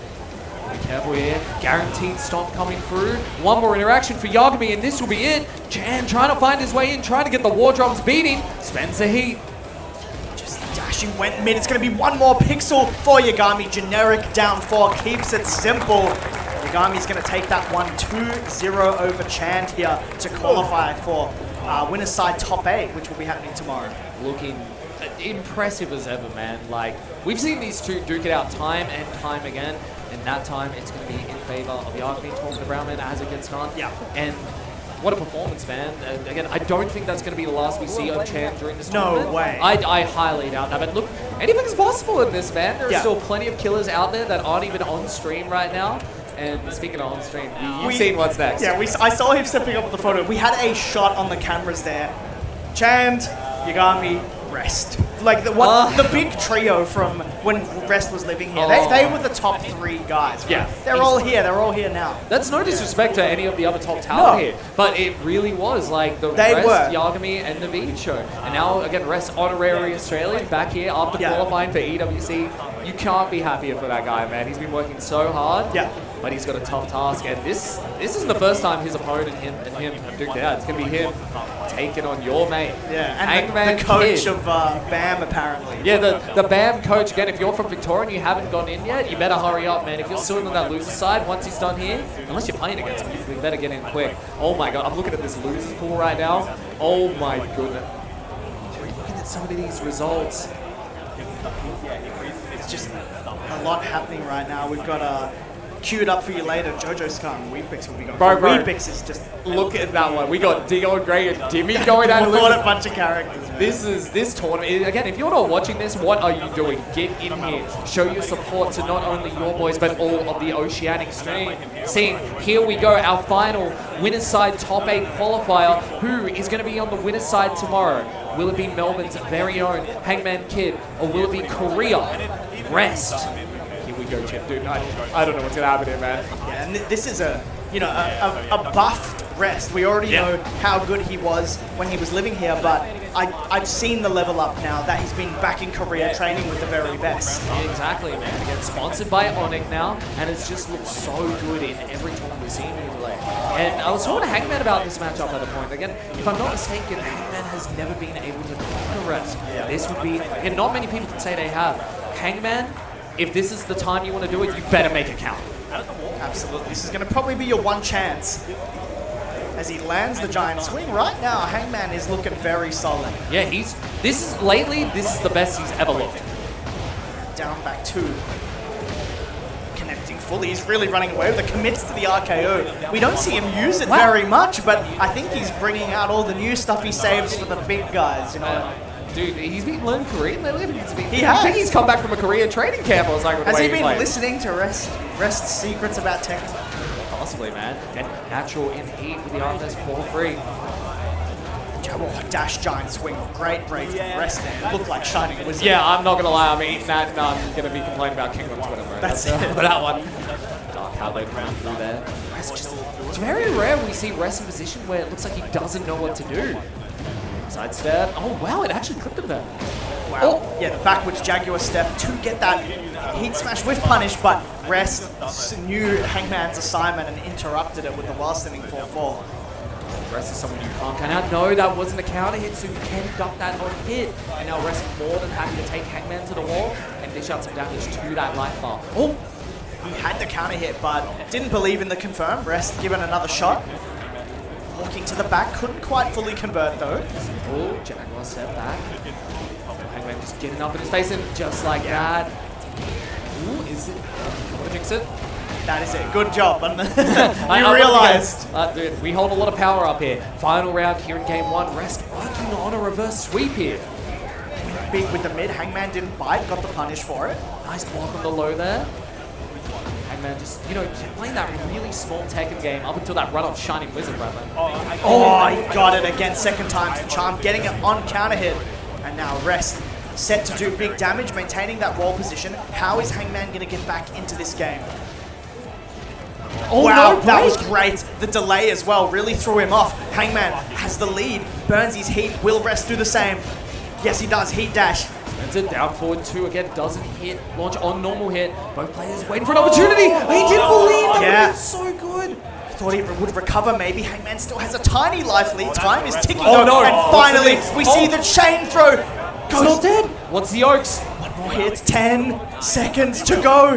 Be careful here. Guaranteed stop coming through. One more interaction for Yagami, and this will be it. Chan trying to find his way in, trying to get the war drums beating. Spends the heat. Just dashing went mid. It's going to be one more pixel for Yagami. Generic down 4 keeps it simple. Yagami's going to take that 1-2-0 over Chand here to qualify for winner's side top 8, which will be happening tomorrow. Looking impressive as ever, man. Like, we've seen these two duke it out time and time again, and that time it's going to be in favor of Yagami talking to Brownman as it gets done. Yeah. And what a performance, man. And again, I don't think that's going to be the last we see of Chan during this tournament. No way. I highly doubt that. But look, anything is possible in this, man. There are still plenty of killers out there that aren't even on stream right now. And speaking of on stream, you've seen what's next. Yeah, I saw him stepping up with the photo. We had a shot on the cameras there. Chand, Yagami, Rest. Like the big trio from when Rest was living here. They were the top 3 guys. Right? Yeah. They're all here. They're all here now. That's no disrespect to any of the other top talent here, but it really was like the They Rest, were. Yagami, and Naveed show. And now, again, Rest honorary Australian back here after qualifying for EWC. You can't be happier for that guy, man. He's been working so hard. Yeah. But he's got a tough task, and this isn't the first time his opponent him have duked it out. It's gonna be him taking on your mate. Yeah, and Hangman the coach Kid. of BAM apparently. Yeah, the BAM coach, again, if you're from Victoria and you haven't gone in yet, you better hurry up, man. If you're still on that loser side, once he's done here, unless you're playing against him, you better get in quick. Oh my god, I'm looking at this losers pool right now. Oh my goodness. Looking at some of these results. It's just a lot happening right now. We've got queued up for you later. JoJo's coming. Weepix will be going. Bro. Weepix is just Look at that one. We got Dion Gray and Dimmy going at it. what a bunch of characters. Man. This tournament. Again, if you're not watching this, what are you doing? Get in here. Show your support to not only your boys, but all of the Oceanic scene. Here we go. Our final winner's side top 8 qualifier. Who is going to be on the winner's side tomorrow? Will it be Melbourne's very own Hangman Kid, or will it be Korea? Rest. Here we go, Chip, dude. I don't know what's going to happen here, man. Yeah, and this is a buffed Rest. We already know how good he was when he was living here, but I've seen the level up now that he's been back in Korea training with the very best. Yeah, exactly, man. Again, sponsored by Onic now, and it's just looked so good in every tournament we've seen him play. And I was talking to Hangman about this matchup at a point. Again, if I'm not mistaken, Hangman has never been able to conquer Rest. Yeah. This would be, and not many people can say they have. Hangman, if this is the time you want to do it, you better make it count. Absolutely. This is going to probably be your one chance. as he lands the giant swing. Right now, Hangman is looking very solid. Yeah, this is the best he's ever looked. Down back 2. Connecting fully. He's really running away with the commits to the RKO. We don't see him use it very much, but I think he's bringing out all the new stuff he saves for the big guys, you know. Dude, he's been learning Korean lately. He has. I think he's come back from a Korean training camp. I was like, has he been listening to Rest's secrets about Tekken? Possibly, man. And natural in heat with the armrest 4-3. Dash giant swing. Great break from Rest there. Looked like Shining Wizard. Yeah, I'm not going to lie. I'm eating that and I'm going to be complaining about King on Twitter, bro. That's it. For that one. Dark how they run through there. It's very rare we see Rest in a position where it looks like he doesn't know what to do. Sidestep. Oh, wow, it actually clipped him there. Wow. Oh. Yeah, the backwards Jaguar step to get that heat smash with punish, but Rest knew Hangman's assignment and interrupted it with the while standing 4-4. Rest is someone you can't count out. No, that wasn't a counter hit, so you can duck that on hit. And now Rest is more than happy to take Hangman to the wall and dish out some damage to that life bar. Oh! He had the counter hit, but didn't believe in the confirm. Rest given another shot. Walking to the back, couldn't quite fully convert though. Oh, Jaguar step back. Hangman just getting up in his face and just like that. Ooh, is it? Want to fix it? That is it. Good job. I realized. Dude, we hold a lot of power up here. Final round here in game 1. Rest working on a reverse sweep here. Big with the mid. Hangman didn't bite. Got the punish for it. Nice block on the low there. Hangman just, playing that really small Tekken game up until that run of Shining Wizard, rather. Oh, he got it again. Second time's the charm. Getting it on counter hit. And now Rest set to do big damage, maintaining that wall position. How is Hangman going to get back into this game? Oh, wow, no, that was great. The delay as well really threw him off. Hangman has the lead. Burns his heat. Will Rest do the same? Yes, he does. Heat dash. Spencer down forward 2 again. Doesn't hit. Launch on normal hit. Both players waiting for an opportunity. He didn't believe that. Yeah. So good. Thought he would recover maybe. Hangman still has a tiny life lead. Time is ticking. Oh, no. And finally, we see the chain throw. Goes not dead. What's the Oaks? One more hit. 10 seconds to go.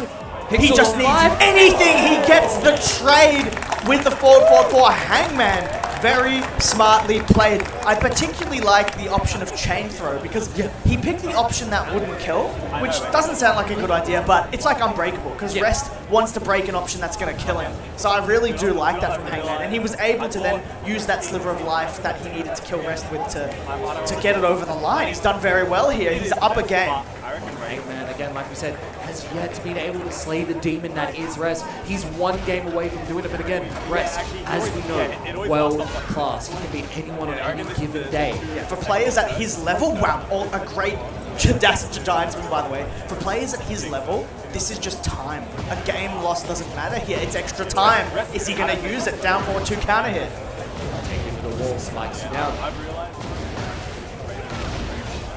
He Pixel just needs alive. anything. He gets the trade with the 4-4-4. Hangman, very smartly played. I particularly like the option of chain throw because he picked the option that wouldn't kill, which doesn't sound like a good idea, but it's like unbreakable because Rest wants to break an option that's going to kill him. So I really do like that from Hangman, and he was able to then use that sliver of life that he needed to kill Rest with to get it over the line. He's done very well here. He's up a game. Hangman, again, like we said, has yet to be able to slay the demon that is Rest. He's one game away from doing it, but again, Rest, as we know, world class. He can beat anyone on any given day. Yeah, for players at his level, wow, a great Giants win, by the way. For players at his level, this is just time. A game loss doesn't matter here. It's extra time. Is he going to use it? Down 4-2 counter hit. Taking the wall, spikes him down.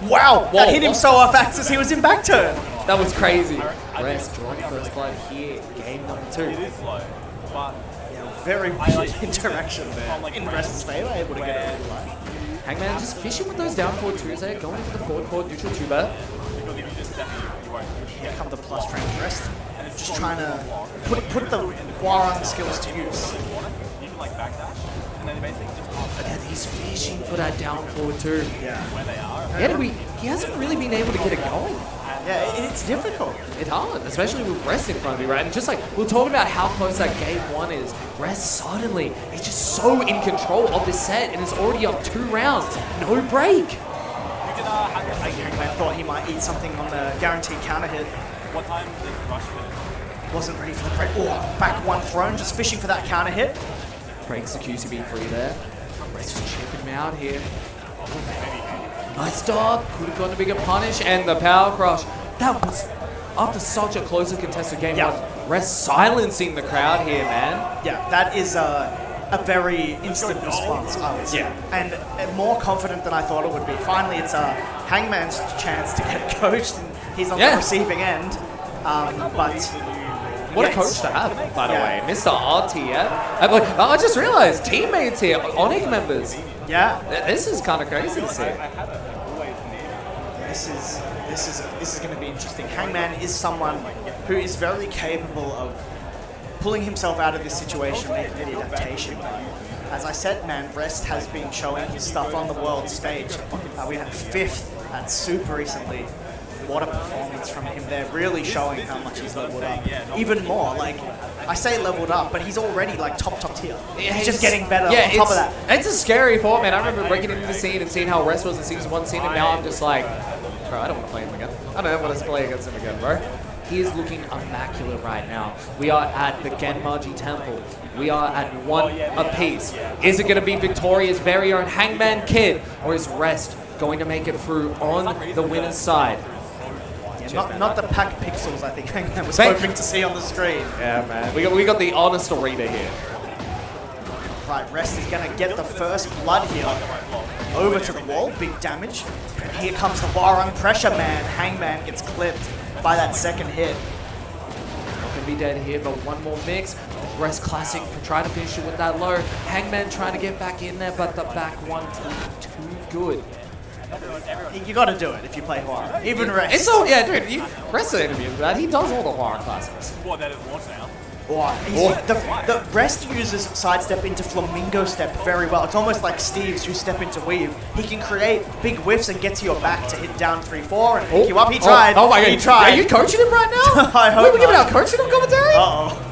Wow, that hit him so off axis, he was in back turn. That was crazy. Rest drawing first blood here, game number 2. Very weird interaction there. In Rest's favor, able to get it. Hangman just fishing with those down forward 2s there, going for the forward neutral 2-bar. Here come the plus range Rest. Just trying to put the Warang skills to use. Again, he's fishing for that down forward 2. Yeah. He hasn't really been able to get it going. Yeah, it's difficult. It's hard, especially with Rest in front of you, right? And just like, we'll talk about how close that game 1 is. Rest suddenly is just so in control of this set and is already up 2 rounds. No break. Hangman thought he might eat something on the guaranteed counter hit. What time did Rush finish? Wasn't ready for the break. Oh, back 1 thrown, just fishing for that counter hit. Breaks the QCB free there. Rest just chipping him out here. Nice stop. Could have gotten a bigger punish and the power crush. That was after such a closely contested game. Rest silencing the crowd here, man. Yeah, that is a very instant response, I would say. And more confident than I thought it would be. Finally, it's Hangman's chance to get coached, and he's on the receiving end. But what a coach to have, by the way. Mr. RTF. I just realized, teammates here, Onyx members. Yeah. This is kind of crazy to see. This is going to be interesting. Hangman is someone who is very capable of pulling himself out of this situation, making the adaptation. as I said, man, Rest has been showing his stuff on the world stage. We had 5th at Super recently. What a performance from him there, really showing how much he's leveled up. Even more, like, I say leveled up, but he's already like top tier. Yeah, he's just getting better yeah, on top of that. It's a scary thought, man. I remember breaking into the scene and seeing how Rest was in Season 1 scene, and now I'm just like, bro, I don't want to play him again. I don't want to play against him again, bro. He is looking immaculate right now. We are at the Genmaji Temple. We are at 1 apiece. Is it going to be Victoria's very own Hangman Kid, or is Rest going to make it through on the winner's side? Not the pack pixels, I think Hangman was hoping to see on the screen. Yeah, man. We got the honest arena here. Right, Rest is going to get the first blood here. Over to the wall, big damage. And here comes the Warung pressure, man. Hangman gets clipped by that second hit. Not going to be dead here, but one more mix. Rest Classic for trying to finish it with that low. Hangman trying to get back in there, but the back one too good. You got to do it if you play horror. Even Rest. It's all, yeah, dude. Rest the enemy of that. He does all the horror classics. What, that is launch now? The Rest uses sidestep into flamingo step very well. It's almost like Steve's who step into weave. He can create big whiffs and get to your back to hit down 3-4 and pick you up. He tried. Oh my god. He tried. Are you coaching him right now? I hope we giving not. out coaching him commentary? Uh-oh.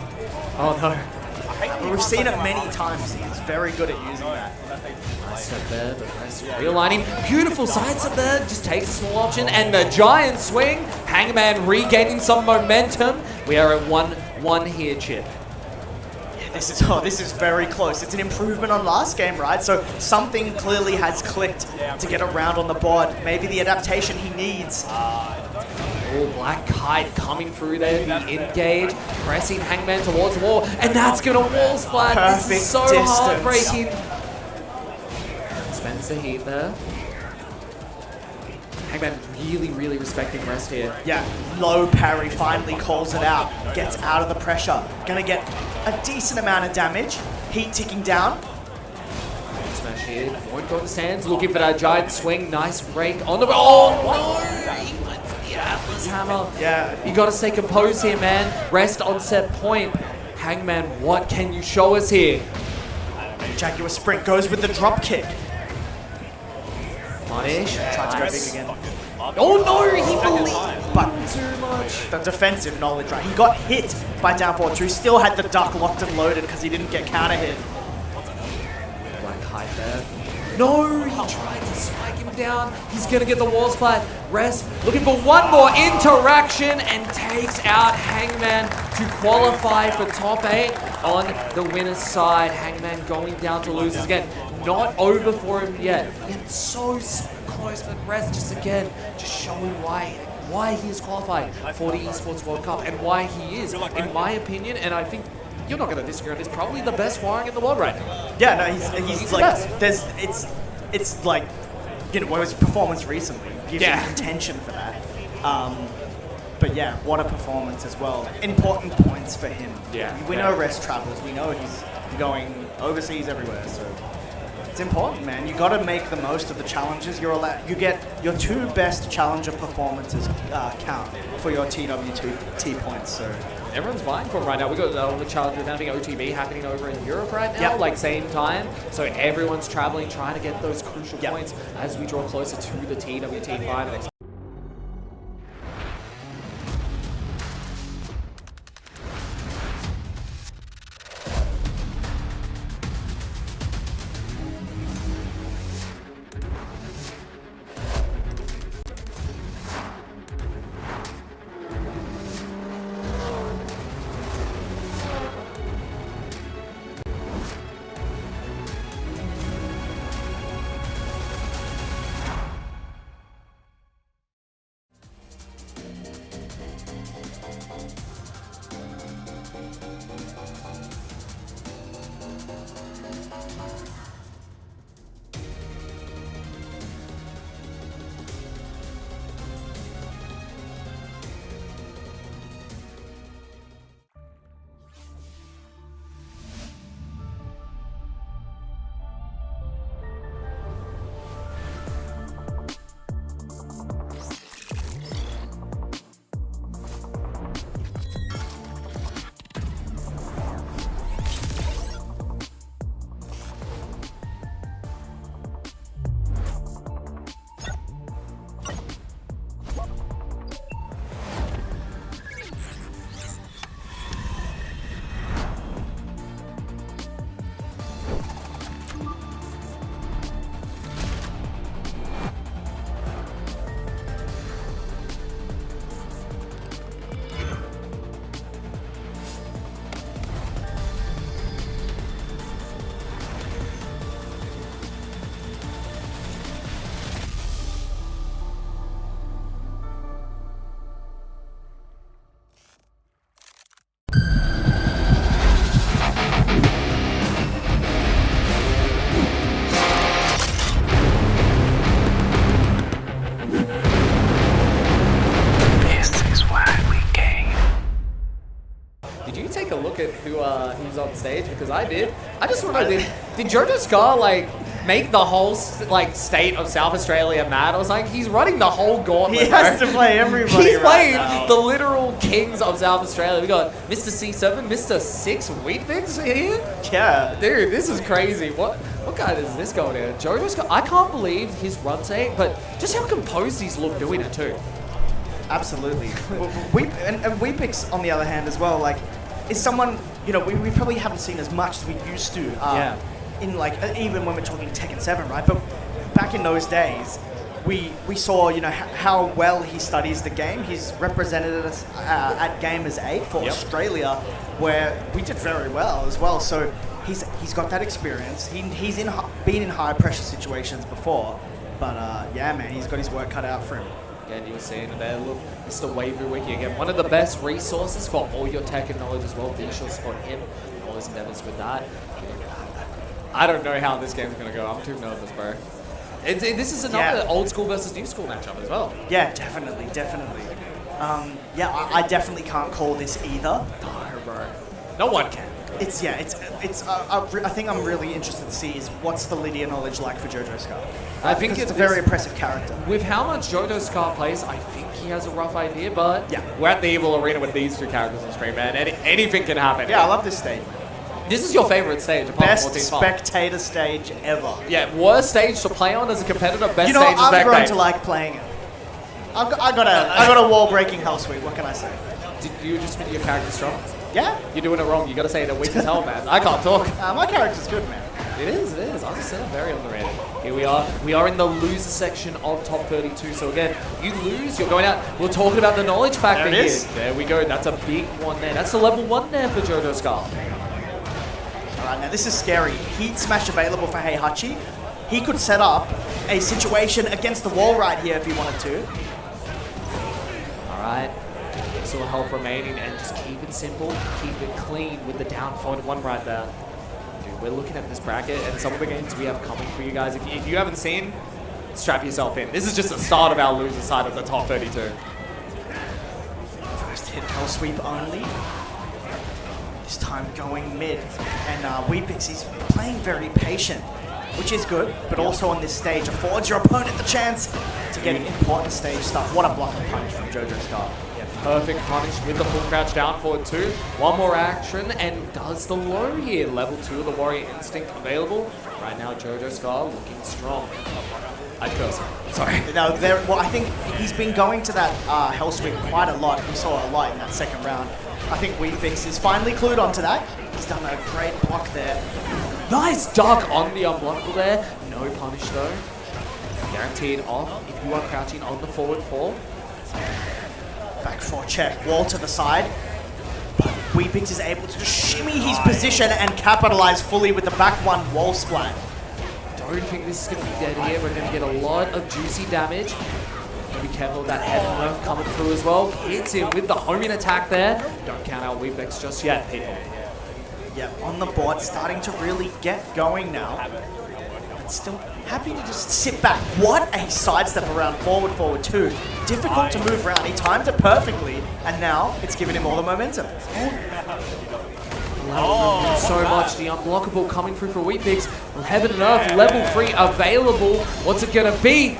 Oh no. We've seen it many times. He's very good at using that. Nice step there, but Rest realigning. Beautiful side step there. Just takes a small option. And the giant swing. Hangman regaining some momentum. We are at 1-1 here, Chip. This is very close. It's an improvement on last game, right? So something clearly has clicked to get around on the board. Maybe the adaptation he needs. Oh, Black Kite coming through there, the engage, pressing Hangman towards the wall, and that's gonna wall splat. This Perfect is so distance. heartbreaking. Spencer Heat there. Hangman really respecting Rest here. Yeah, low parry finally calls it out. Gets out of the pressure. Gonna get a decent amount of damage. Heat ticking down. Smash here, won't go to stands, looking for that giant swing, nice break on the... Oh no! He went for the Atlas Hammer. Yeah. You gotta stay composed here, man. Rest on set point. Hangman, what can you show us here? Jaguar Sprint goes with the drop kick. Punish. Tries to go big again. Oh no, he believed But too much. the defensive knowledge, right? He got hit by down forward 2. Still had the duck locked and loaded because he didn't get counter hit. Black Kite there. No, he tried to spike him down. He's gonna get the wall splat. Rest looking for one more interaction and takes out Hangman to qualify for top 8 on the winner's side. Hangman going down to losers again. Not over for him yet. It's so close, but Rest just showing why he is qualified for the Esports World Cup and why he is, in my opinion, and I think you're not going to disagree on this, probably the best wiring in the world right now. Yeah, no, he's the like, best. it's like, you know, his performance recently gives Yeah. him contention for that. But yeah, what a performance as well. Important points for him. Yeah. We know Rest travels. We know he's going overseas everywhere, so it's important, man. You got to make the most of the challenges you're allowed. You get your 2 best challenger performances count for your TWT points. So Everyone's vying for him right now. We got the challenge with having OTB happening over in Europe right now, Yep. like same time. So everyone's traveling, trying to get those crucial Yep. points as we draw closer to the TWT finals. who's on stage because I did. I just want to know, did Jojo Scar like make the whole like state of South Australia mad? I was like, he's running the whole gauntlet. He has to play everybody. He's playing now. the literal kings of South Australia. We got Mr. C7, Mr. 6 Wheatbix here. Yeah. Dude, this is crazy. What guy is this going in? Jojo Scar. I can't believe his run take, but just how composed he's looked doing it too. Absolutely. and Wheatbix, on the other hand, as well, like, is someone, you know, we probably haven't seen as much as we used to. Yeah. In, like, even when we're talking Tekken 7, right? But back in those days, we saw, you know, how well he studies the game. He's represented us at Gamers 8 for Australia, where we did very well as well. So he's got that experience. He's been in high pressure situations before. But, yeah, man, he's got his work cut out for him. Again, you were seeing it there. Look, Mr. Wavy Wiki again. One of the best resources for all your Tekken knowledge as well. Be sure to support him and all his endeavors with that. I don't know how this game's going to go. I'm too nervous, bro. This is another old school versus new school matchup as well. Yeah, definitely. I definitely can't call this either. No, bro. No one can. I think I'm really interested to see is what's the Lydia knowledge like for Jojo Scar. I think it's a very impressive character. With how much Jojo Scar plays, I think he has a rough idea, but we're at the Evil Arena with these two characters on screen, man. Anything can happen. Yeah, I love this stage. This is your favorite stage, apart Best from 14 spectator stage ever. Yeah, worst stage to play on as a competitor, best You know, stage to I've spectate. grown to like playing it. I got a wall-breaking hell sweep. What can I say? Did you just spin your character strong? Yeah. You're doing it wrong. You got to say it weak as hell, man. I can't talk. My character's good, man. It is. I'm still very underrated. Here we are. We are in the loser section of top 32. So again, you lose, you're going out. We're talking about the knowledge factor There it is. here. There we go. That's a big one there. That's the level 1 there for Jojo Scar. All right, now this is scary. Heat smash available for Heihachi. He could set up a situation against the wall right here if he wanted to. All right. Still health remaining, and just keep it simple, keep it clean with the down forward 1 right there. Dude, we're looking at this bracket and some of the games we have coming for you guys. If you haven't seen, strap yourself in. This is just the start of our loser side of the top 32. First hit hell sweep only. This time going mid, and Wheatbix, he's playing very patient, which is good, but also on this stage affords your opponent the chance to get important stage stuff. What a block and punch from Jojo Scar. Perfect punish with the full crouch down forward 2. One more action and does the low here. Level 2 of the Warrior Instinct available. Right now, Jojo Scar looking strong. I curse him. Sorry. No, well, I think he's been going to that hell sweep quite a lot. We saw a lot in that second round. I think Wheatbix is finally clued onto that. He's done a great block there. Nice duck on the unblockable there. No punish though. Guaranteed off if you are crouching on the forward 4. Back 4 check, wall to the side. But Wheatbix is able to just shimmy his position and capitalize fully with the back 1 wall splat. Don't think this is going to be dead here. We're going to get a lot of juicy damage. Be careful of that head nerf coming through as well. Hits him with the homing attack there. Don't count out Wheatbix just yet, people. Yeah, on the board, starting to really get going now. But still happy to just sit back. What a sidestep around forward 2. Difficult to move around. He timed it perfectly, and now it's giving him all the momentum. So much. The unblockable coming through for Wheatbix. Heaven and Earth, level 3 available. What's it going to be?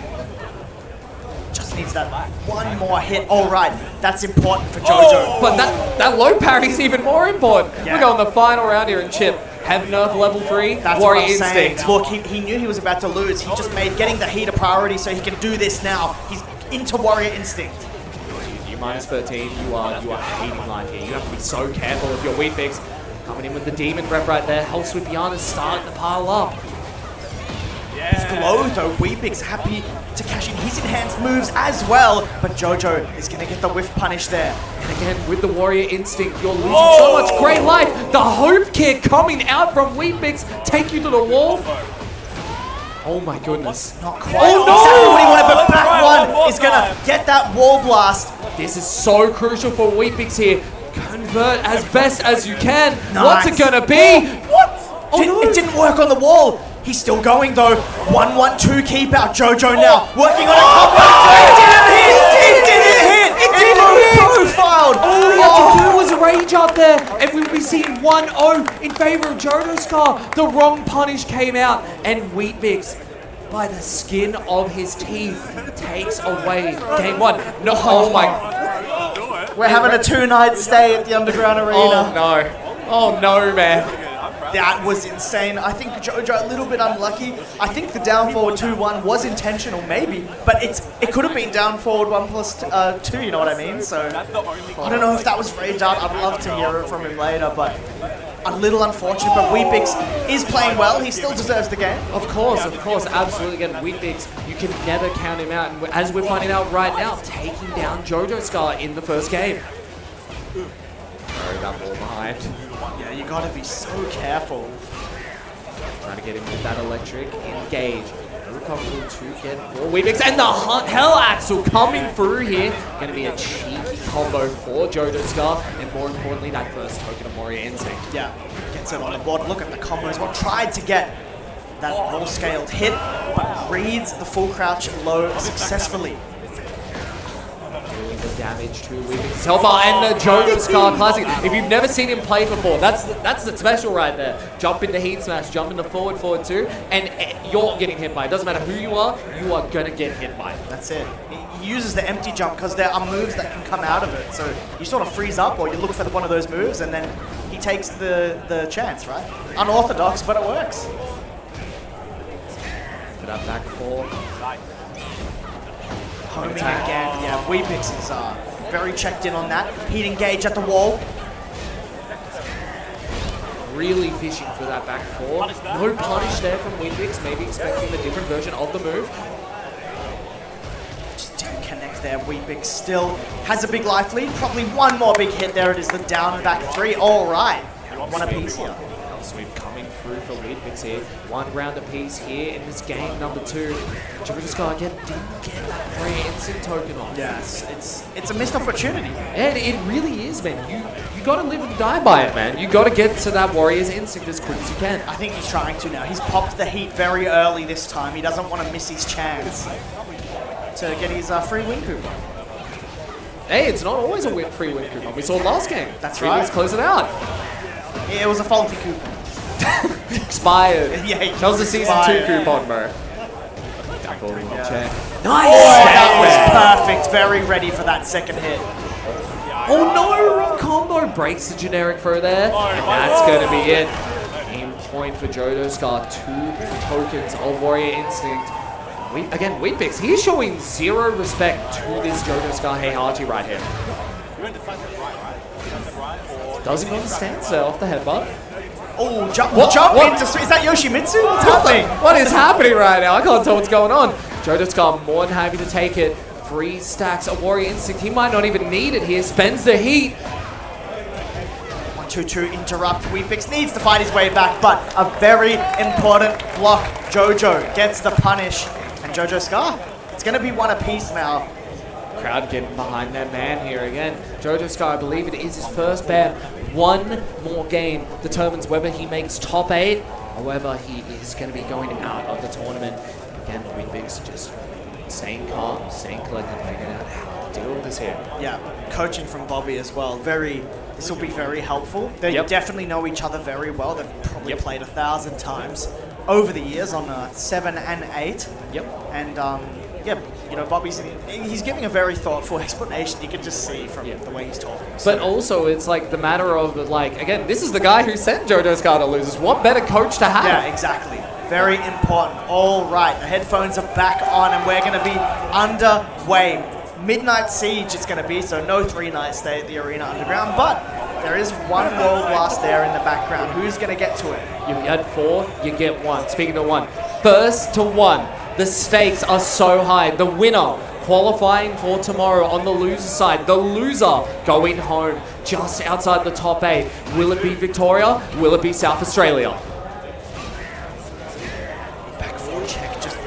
Just needs that one more hit. All right, that's important for Jojo. But that low parry is even more important. Yeah. We're going the final round here in Chip. Heaven and Earth level 3, That's Warrior what I'm Instinct. saying. Look, he knew he was about to lose. He just made getting the heat a priority so he can do this now. He's into Warrior Instinct. You minus 13, you are hating life here. You have to be so careful of your Wheatbix. Coming in with the Demon rep right there. Hell Sweep Yana starting to pile up. Glow though, Wheatbix happy to cash in his enhanced moves as well, but Jojo is going to get the whiff punish there. And again, with the Warrior Instinct, you're losing so much great life. The Hope Kick coming out from Wheatbix, take you to the wall. Oh my goodness. Not quite exactly what he wanted, but back 1 is going to get that wall blast. This is so crucial for Wheatbix here. Convert as best as you can. Nice. What's it going to be? What? It didn't work on the wall. He's still going though. 1-1-2 keep out. Jojo now working on a couple. It didn't hit. It didn't hit. profiled. All he had to do was rage up there, and we would be seeing 1-0 in favor of Jodoscar. The wrong punish came out, and Wheatbix, by the skin of his teeth, takes away game one. No, oh my. We're having a 2-night stay at the Underground Arena. Oh no. Oh no, man. That was insane. I think Jojo a little bit unlucky. I think the down forward 2-1 was intentional, maybe, but it could have been down forward 1+2. You know what I mean? So I don't know if that was rage out. I'd love to hear it from him later, but a little unfortunate. But Wheatbix is playing well. He still deserves the game. Of course, absolutely. Again, Wheatbix, you can never count him out, and as we're finding out right now, taking down Jodoscar in the first game. Throw that ball behind. Yeah, you gotta be so careful. Trying to get him with that electric engage. Recoverable to get more Wheatbix, and the Hell Axle coming through here. Going to be a cheeky combo for Jodoscar, and more importantly, that first token of Warrior Instinct. Yeah, gets it on the board. Look at the combos. Well, tried to get that roll-scaled hit, but reads the full crouch low successfully. The damage to Wheatbix's helper, and the Jodoscar Classic. If you've never seen him play before, that's the special right there. Jump into heat smash, jump into forward 2, and you're getting hit by it. Doesn't matter who you are gonna get hit by it. That's it. He uses the empty jump because there are moves that can come out of it. So you sort of freeze up, or you look for one of those moves, and then he takes the chance, right? Unorthodox, but it works. Put up back 4. Homing again. Yeah, Wheatbix is very checked in on that. Heat engage at the wall. Really fishing for that back 4. No punish there from Wheatbix, maybe expecting a different version of the move. Just didn't connect there. Wheatbix still has a big life lead. Probably one more big hit. There it is, the down and back 3. All right. One apiece here. Sweep coming through for Wheatbix here. 1 round apiece here in this game number 2. Jodoscar again didn't get that Warrior Instinct token off. Yes, it's a missed opportunity. And it really is, man. You gotta live and die by it, man. You gotta get to that Warrior's Instinct as quick as you can. I think he's trying to now. He's popped the heat very early this time. He doesn't want to miss his chance to get his free win coupon. Hey, it's not always a free win coupon. We saw it last game. That's Three right. weeks close it out. Yeah, it was a faulty coupon. Expired. Yeah, that was the season 2 coupon, bro. Yeah. Nice! That was perfect. Very ready for that second hit. Oh no! Wrong combo breaks the generic throw there. And that's going to be it. Game point for Jodoscar. 2 tokens of Warrior Instinct. Again, Wheatbix, he's showing zero respect to this Jodoscar Heihachi right here. Doesn't understand, so off the headbutt. Oh, jump What? into... Is that Yoshimitsu? What's happening? What is happening right now? I can't tell what's going on. Jodoscar more than happy to take it. 3 stacks of Warrior Instinct. He might not even need it here. Spends the heat. 1-2-2 interrupt. Wheatbix needs to fight his way back, but a very important block. Jojo gets the punish. And Jodoscar, it's going to be one apiece now. Crowd getting behind their man here again. Jodoscar, I believe it is his first BAM. 1 more game determines whether he makes top 8 or whether he is going to be going out of the tournament. Again, Wheatbix just staying calm, staying collected, figuring out how to deal with this here. Yeah, coaching from Bobby as well. This will be very helpful. They definitely know each other very well. They've probably played 1,000 times over the years on 7 and 8. Yep. And yeah, you know, he's giving a very thoughtful explanation. You can just see from the way he's talking. But also, it's like the matter of, like, again, this is the guy who sent Jodoscar to losers. What better coach to have? Yeah, exactly. Very important. All right, the headphones are back on, and we're going to be underway. Midnight Siege it's going to be, so no 3-night stay at the Arena Underground, but there is 1 World Blast there in the background. Who's going to get to it? You had 4, you get 1. Speaking of 1, first to 1. The stakes are so high. The winner qualifying for tomorrow on the loser side. The loser going home just outside the top 8. Will it be Victoria? Will it be South Australia? Back 4 check, just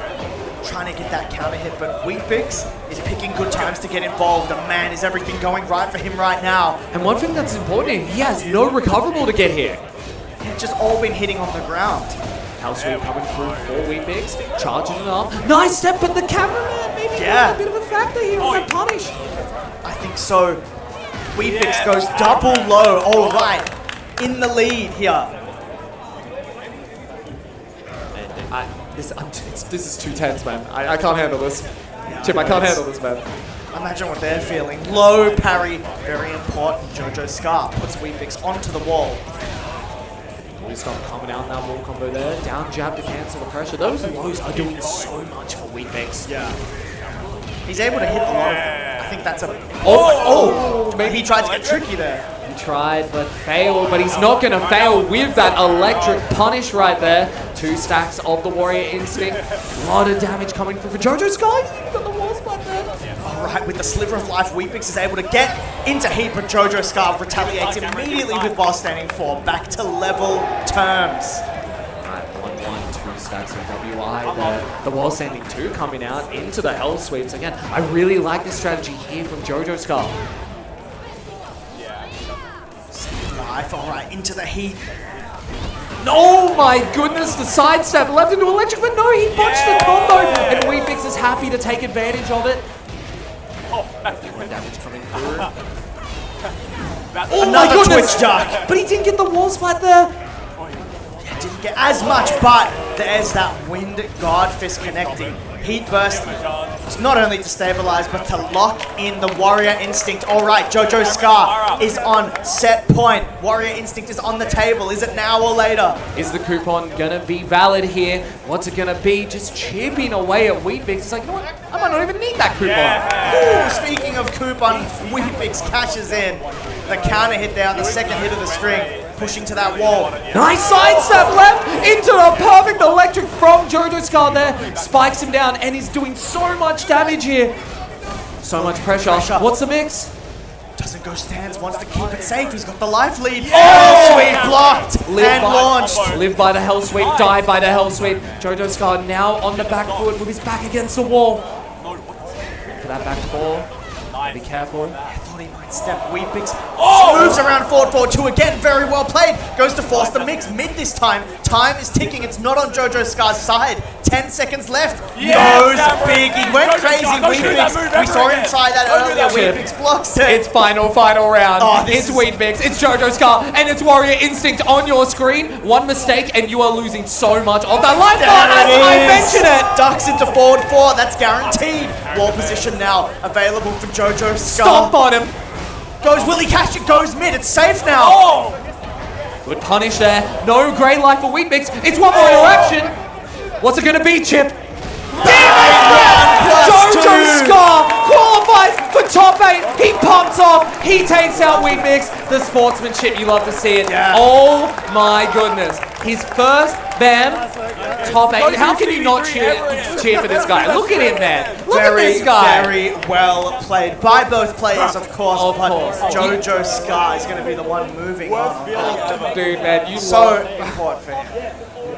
trying to get that counter hit, but Wheatbix is picking good times to get involved. And man, is everything going right for him right now. And one thing that's important, he has no recoverable to get here. It's just all been hitting on the ground. House sweep coming through for Wheatbix, charging it up. Nice step, but the cameraman maybe a bit of a factor here with the punish. I think so. Weebix goes double low. All right, in the lead here. This is too tense, man. I can't handle this. Chip, I can't handle this, man. Imagine what they're feeling. Low parry, very important. Jojo Scar puts Weebix onto the wall. Stop coming out in that wall combo there. Down jab to cancel the pressure. Those lows are doing so much for Weebix. Yeah. He's able to hit a lot of them. I think that's a... Maybe he tried to get tricky there. He tried but failed, but he's not going to fail with that electric punish right there. 2 stacks of the Warrior Instinct. A lot of damage coming through for Jojo Sky. He's got the wall spot there. Alright, with the sliver of life, Weebix is able to get into heat, but Jojo Scar retaliates immediately with while standing 4. Back to level terms. Alright, 1-1, 2 stacks of WI there. The wall standing 2 coming out into the Hell Sweeps. Again, I really like this strategy here from Jojo Scar. Life, alright, into the heat. Oh my goodness, the sidestep left into electric, but no, he botched the combo, and Weebix is happy to take advantage of it. One damage coming through. Oh my goodness! Twitch duck. But he didn't get the wall splat there. Yeah, didn't get as much, but there's that Wind Guard Fist connecting. Heat Burst. It's not only to stabilize, but to lock in the Warrior Instinct. Alright, Jojo Scar is on set point. Warrior Instinct is on the table. Is it now or later? Is the coupon gonna be valid here? What's it gonna be? Just chipping away at Weebix. It's like, you know what? I might not even need that coupon. Ooh, speaking of coupon, Weebix cashes in. The counter hit there on the second hit of the string. Pushing to that wall. Nice sidestep left into the perfect electric from Jojo Scar there. Spikes him down and he's doing so much damage here. So much pressure. What's the mix? Doesn't go stands, wants to keep it safe. He's got the life lead. Oh, sweep blocked and launched. Live by the Hell Sweep, die by the Hell Sweep. Jojo Scar now on the back foot with his back against the wall. For that back four. Be careful. I thought he might step. Weebix moves around forward 4-2 again. Very well played. Goes to force the mix mid this time. Time is ticking. It's not on Jojo Scar's side. 10 seconds left. Goes big. He went crazy. Weebix. We saw him try that earlier. Weebix blocks it. It's final round. It's Weebix. It's Jojo Scar. And it's Warrior Instinct on your screen. One mistake and you are losing so much of that life bar. I mentioned it. Ducks into forward 4. That's guaranteed. Wall position now available for Jojo Scar. Stomp on him. Will he catch it? Goes mid. It's safe now. Good punish there. No grey life for Weebix. It's one more interaction. What's it going to be, Chip? Jojo Scar qualifies for top 8. He pumps off. He takes out Weebix. The sportsmanship, you love to see it. Yeah. Oh my goodness. His first BAM top 8. How can you not cheer for this guy? Look at him, man. Look at this guy. Very well played by both players, of course. Jojo Scar is going to be the one moving on. Dude, man, you so important for him.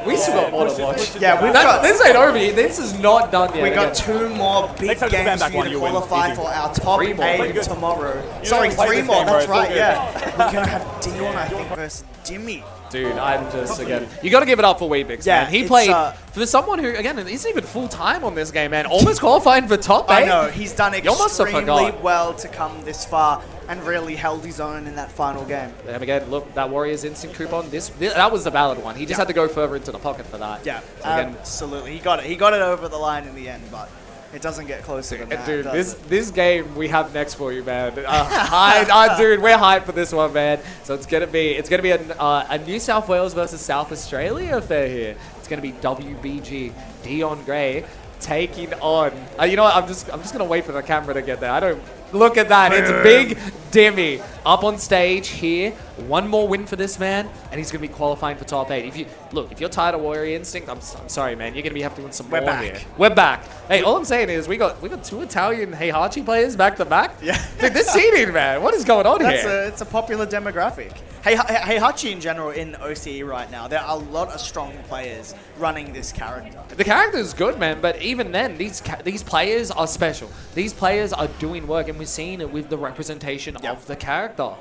We still got more to watch. Yeah, we've got... This ain't over yet. This is not done yet. We got 2 more big games for you to qualify for our top 8 tomorrow. Sorry, 3 more. That's right, yeah. We're going to have Dion, I think, versus Jimmy. Dude, I'm just, again, you got to give it up for Weebix, man. He played, for someone who, again, isn't even full-time on this game, man, almost qualifying for top 8. I know, he's done extremely well to come this far and really held his own in that final game. And again, look, that Warriors Instinct coupon, that was the valid one. He just had to go further into the pocket for that. Yeah, so again, absolutely. He got it over the line in the end, but it doesn't get closer than that. Dude, this game we have next for you, man. Dude, we're hyped for this one, man. So it's gonna be a New South Wales versus South Australia affair here. It's gonna be WBG Dion Gray taking on. You know what? I'm just gonna wait for the camera to get there. I don't. Look at that. It's Big Demi up on stage here. One more win for this man, and he's going to be qualifying for top 8. If you're tired of Warrior Instinct, I'm sorry, man. You're going to have to win some more here. We're back. Hey, all I'm saying is we got 2 Italian Heihachi players back to back. Yeah. Dude, this seeding, man. What is going on here? It's a popular demographic. Heihachi in general in OCE right now, there are a lot of strong players running this character. The character is good, man, but even then, these players are special. These players are doing work, and we're seeing it with the representation of the character.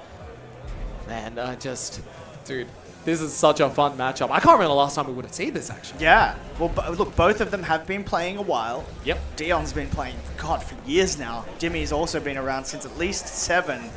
Man, dude, this is such a fun matchup. I can't remember the last time we would have seen this, actually. Yeah. Well, look, both of them have been playing a while. Yep. Dion's been playing, God, for years now. Jimmy's also been around since at least 7.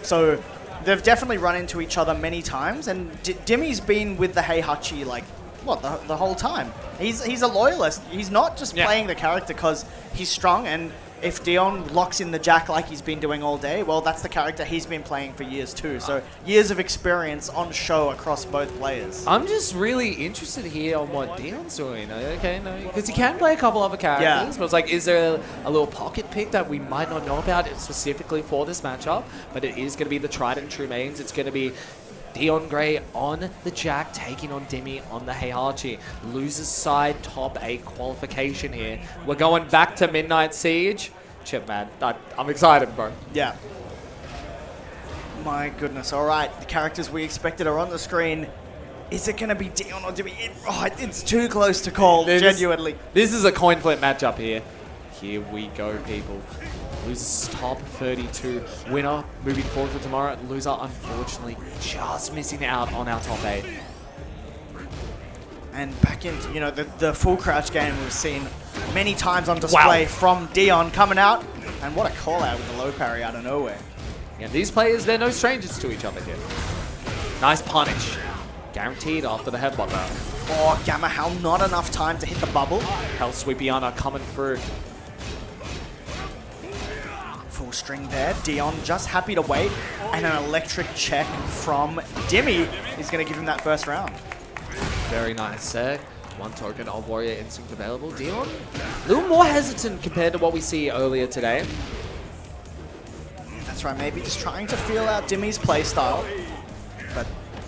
So they've definitely run into each other many times, and Dimmy's been with the Heihachi like, what, the whole time. He's a loyalist. He's not just playing the character because he's strong, and if Dion locks in the Jack like he's been doing all day, well, that's the character he's been playing for years too. So years of experience on show across both players. I'm just really interested here on what Dion's doing. Okay, no, because he can play a couple other characters, but it's like, is there a little pocket pick that we might not know about specifically for this matchup? But it is going to be the tried and true mains. It's going to be Dion Gray on the Jack, taking on Dimmy on the Heihachi. Losers side, top 8 qualification here. We're going back to Midnight Siege. Chip, man, I'm excited, bro. Yeah. My goodness. All right, the characters we expected are on the screen. Is it going to be Dion or Dimmy? It's too close to call, genuinely. This is a coin flip matchup here. Here we go, people. Losers top 32. Winner moving forward for tomorrow. Loser, unfortunately, just missing out on our top 8. And back into, the full crouch game we've seen many times on display from Dion coming out. And what a call out with the low parry out of nowhere. Yeah, these players, they're no strangers to each other here. Nice punish. Guaranteed after the headbutt. Oh, Gamma Hell, not enough time to hit the bubble. Hell Sweepiana coming through. Full string there. Dion just happy to wait. And an electric check from Dimmy is going to give him that first round. Very nice set. One token of Warrior Instinct available. Dion, a little more hesitant compared to what we see earlier today. That's right, maybe just trying to feel out Dimmy's playstyle.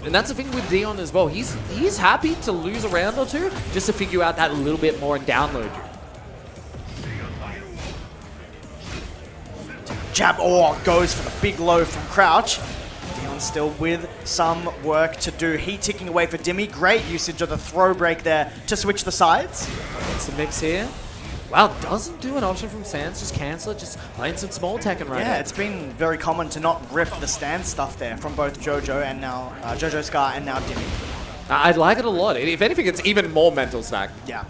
And that's the thing with Dion as well. He's happy to lose a round or two just to figure out that little bit more and download you. Jab, goes for the big low from Crouch. Dion still with some work to do. Heat ticking away for Dimmy. Great usage of the throw break there to switch the sides. It's the mix here. Wow, doesn't do an option from Sans, just cancel it, just playing some small Tekken right now. Yeah, it's been very common to not rip the stand stuff there from both Jojo and now Jojo Scar and now Dimmy. I like it a lot. If anything, it's even more mental stack. Yeah.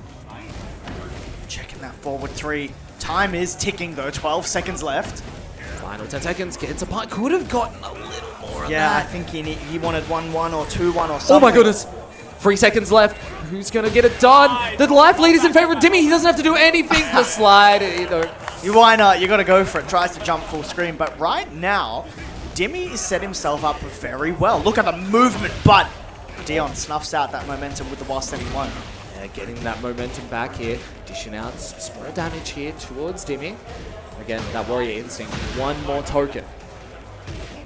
Checking that forward 3. Time is ticking though, 12 seconds left. Final 10 seconds, gets a punt. Could have gotten a little more of Yeah, that. I think he wanted 1-1 or 2-1 or something. Oh my goodness. 3 seconds left. Who's going to get it done? The life lead is in favor of Dimmy. He doesn't have to do anything. The slide. Why not? You got to go for it. Tries to jump full screen. But right now, Dimmy has set himself up very well. Look at the movement, but Dion snuffs out that momentum with the while setting 1. Yeah, getting that momentum back here. Dishing out some small damage here towards Dimmy. Again, that Warrior Instinct. One more token.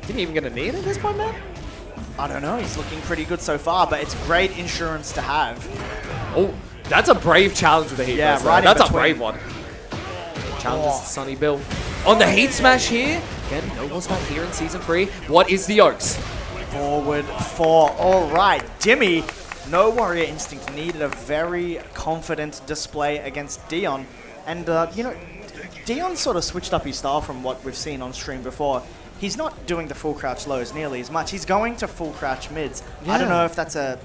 Didn't even going to need it at this point, man? I don't know. He's looking pretty good so far, but it's great insurance to have. Oh, that's a brave challenge with the Heat. Yeah, Burst, right. That's a brave one. Challenges Sonny Bill. On the Heat Smash here. Again, no more smash here in Season 3. What is the Oaks? Forward 4. All right. Dimmy, no Warrior Instinct needed. A very confident display against Dion. And, Dion sort of switched up his style from what we've seen on stream before. He's not doing the full crouch lows nearly as much. He's going to full crouch mids. Yeah. I don't know if that's a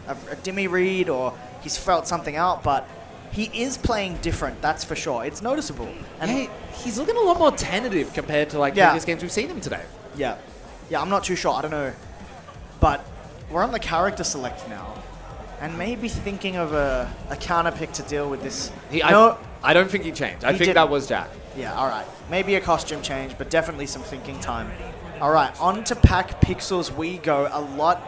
Dimmy read or he's felt something out, but he is playing different, that's for sure. It's noticeable. And yeah, he's looking a lot more tentative compared to previous games we've seen him today. Yeah. Yeah, I'm not too sure. I don't know. But we're on the character select now. And maybe thinking of a counter pick to deal with this. I don't think he changed. I think that was Jack. Yeah, all right. Maybe a costume change, but definitely some thinking time. All right, on to pack pixels we go. A lot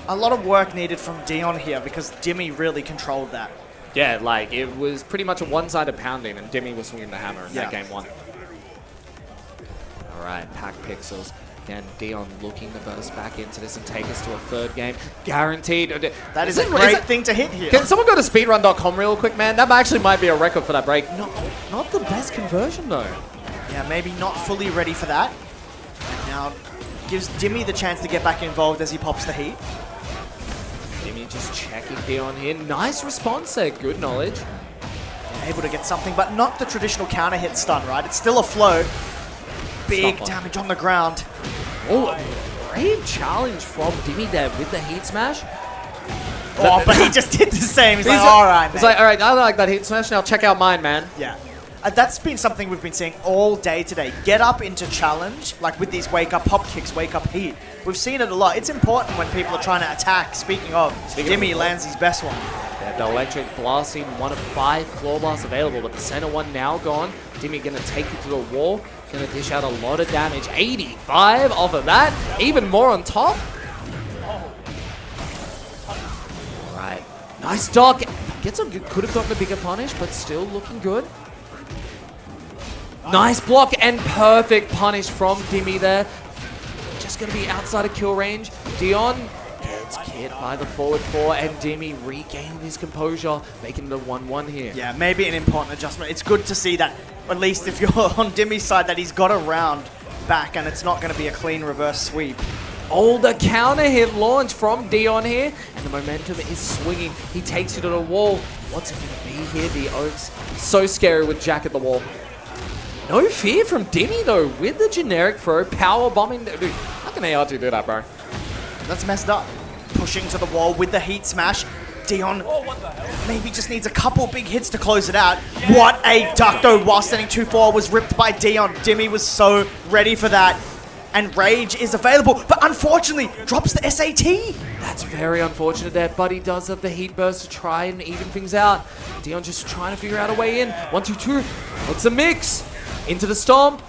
of work needed from Dion here because Dimmy really controlled that. Yeah, it was pretty much a one-sided pounding, and Dimmy was swinging the hammer in that game 1. All right, pack pixels. Again, Dion looking to burst back into this and take us to a 3rd game. Guaranteed. That is a great thing to hit here. Can someone go to speedrun.com real quick, man? That actually might be a record for that break. Not the best conversion, though. Yeah, maybe not fully ready for that. Now, gives Dimmy the chance to get back involved as he pops the heat. Dimmy just checking Dion here. Nice response there. Good knowledge. Able to get something, but not the traditional counter hit stun, right? It's still a float. Big damage on the ground. Oh, great challenge from Dimmy there with the heat smash. But he just did the same. He's like, all right, man. He's like, all right, I like that heat smash. Now check out mine, man. Yeah. That's been something we've been seeing all day today. Get up into challenge, like with these wake up pop kicks, wake up heat. We've seen it a lot. It's important when people are trying to attack. Speaking of, Dimmy lands his best one. Yeah, the electric blasting, 1 of 5 floor blasts available, but the center one now gone. Dimmy gonna take it to the wall, gonna dish out a lot of damage. 85 off of that, even more on top. Alright, nice dodge. Gets a, could have gotten a bigger punish, but still looking good. Nice block and perfect punish from Dimmy there. Just gonna be outside of kill range. Dion gets hit by the forward 4, and Dimmy regained his composure, making the 1-1 here. Yeah, maybe an important adjustment. It's good to see that, at least if you're on Dimmy's side, that he's got a round back and it's not going to be a clean reverse sweep. Oh, the counter hit launch from Dion here, and the momentum is swinging. He takes it to the wall. What's it going to be here? The Oaks, so scary with Jack at the wall. No fear from Dimmy though, with the generic throw, power bombing. Dude, how can AR2 do that, bro? That's messed up. Pushing to the wall with the heat smash. Dion maybe just needs a couple big hits to close it out. Yeah. What a duck though, while standing 2-4 was ripped by Dion. Dimmy was so ready for that. And Rage is available, but unfortunately drops the SAT. That's very unfortunate there, but he does have the heat burst to try and even things out. Dion just trying to figure out a way in. 1-2-2, what's a mix? Into the stomp.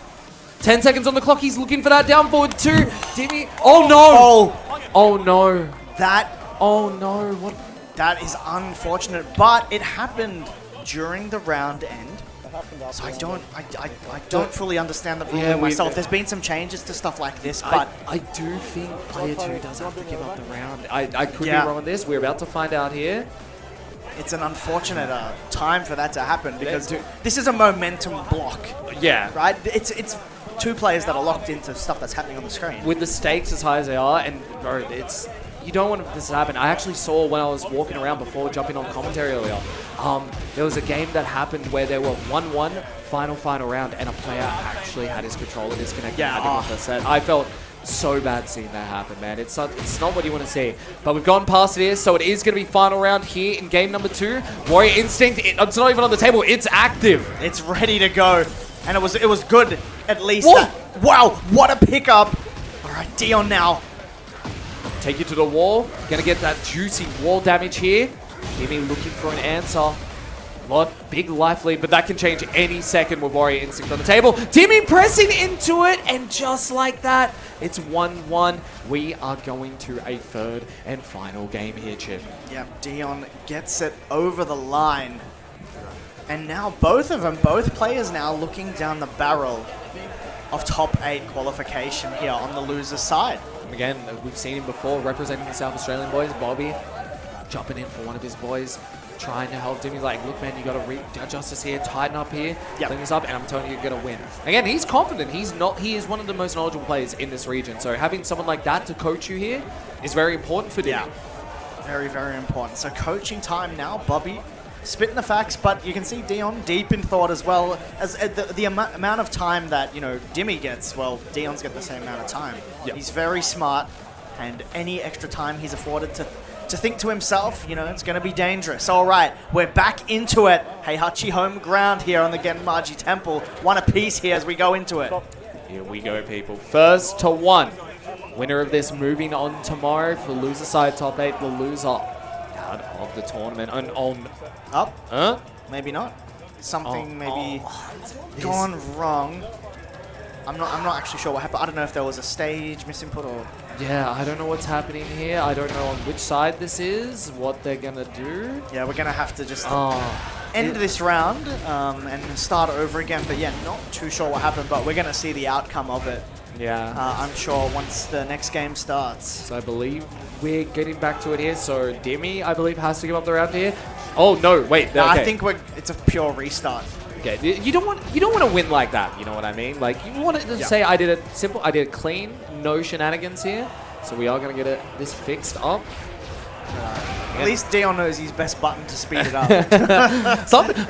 10 seconds on the clock, he's looking for that down forward 2. Dimmy, oh no! Oh no. Oh no, what? That is unfortunate, but it happened during the round end. So I don't fully understand the ruling myself. There's been some changes to stuff like this, but I do think player 2 does have to give up the round. I could be wrong on this. We're about to find out here. It's an unfortunate time for that to happen because this is a momentum block. Yeah. Right? It's 2 players that are locked into stuff that's happening on the screen. With the stakes as high as they are, and bro, it's you don't want this to happen. I actually saw when I was walking around before jumping on commentary earlier, there was a game that happened where there were 1-1 final round, and a player actually had his controller disconnected. I felt so bad seeing that happen, man. It's not what you want to see. But we've gone past it here, so it is going to be final round here in game number 2. Warrior Instinct, it's not even on the table. It's active. It's ready to go. And it was good, at least. Wow, what a pickup. All right, Dion now. Take you to the wall. Gonna get that juicy wall damage here. Dimmy looking for an answer. Big life lead, but that can change any second with Warrior Instinct on the table. Dimmy pressing into it, and just like that, it's 1-1. We are going to a third and final game here, Chip. Yep, Dion gets it over the line. And now both players now looking down the barrel of top 8 qualification here on the loser's side. Again, we've seen him before representing the South Australian boys. Bobby jumping in for one of his boys, trying to help Dimmy. Like, look, man, you got to adjust this here, tighten up here, clean this up, and I'm telling you, you're going to win. Again, he's confident. He is one of the most knowledgeable players in this region. So having someone like that to coach you here is very important for Dimmy. Yeah, very, very important. So coaching time now, Bobby. Spitting the facts, but you can see Dion deep in thought as well. As the amount of time that, Dimmy gets, well, Dion's got the same amount of time. Yep. He's very smart, and any extra time he's afforded to think to himself, it's going to be dangerous. All right, we're back into it. Heihachi home ground here on the Genmaji Temple. 1 apiece here as we go into it. Here we go, people. First to 1. Winner of this moving on tomorrow for loser side top 8. The loser out of the tournament. Up? Maybe not. Something maybe gone wrong. I'm not actually sure what happened. I don't know if there was a stage misinput or... Yeah, I don't know what's happening here. I don't know on which side this is, what they're going to do. Yeah, we're going to have to just end this round and start over again. But yeah, not too sure what happened, but we're going to see the outcome of it. Yeah. I'm sure once the next game starts. So I believe we're getting back to it here. So Dimmy, I believe, has to give up the round here. Oh, no, wait. No, okay. I think it's a pure restart. Okay, you don't want to win like that, you know what I mean? Like, you want to say I did it simple, I did it clean, no shenanigans here. So we are going to get this fixed up. At least Dion knows his best button to speed it up.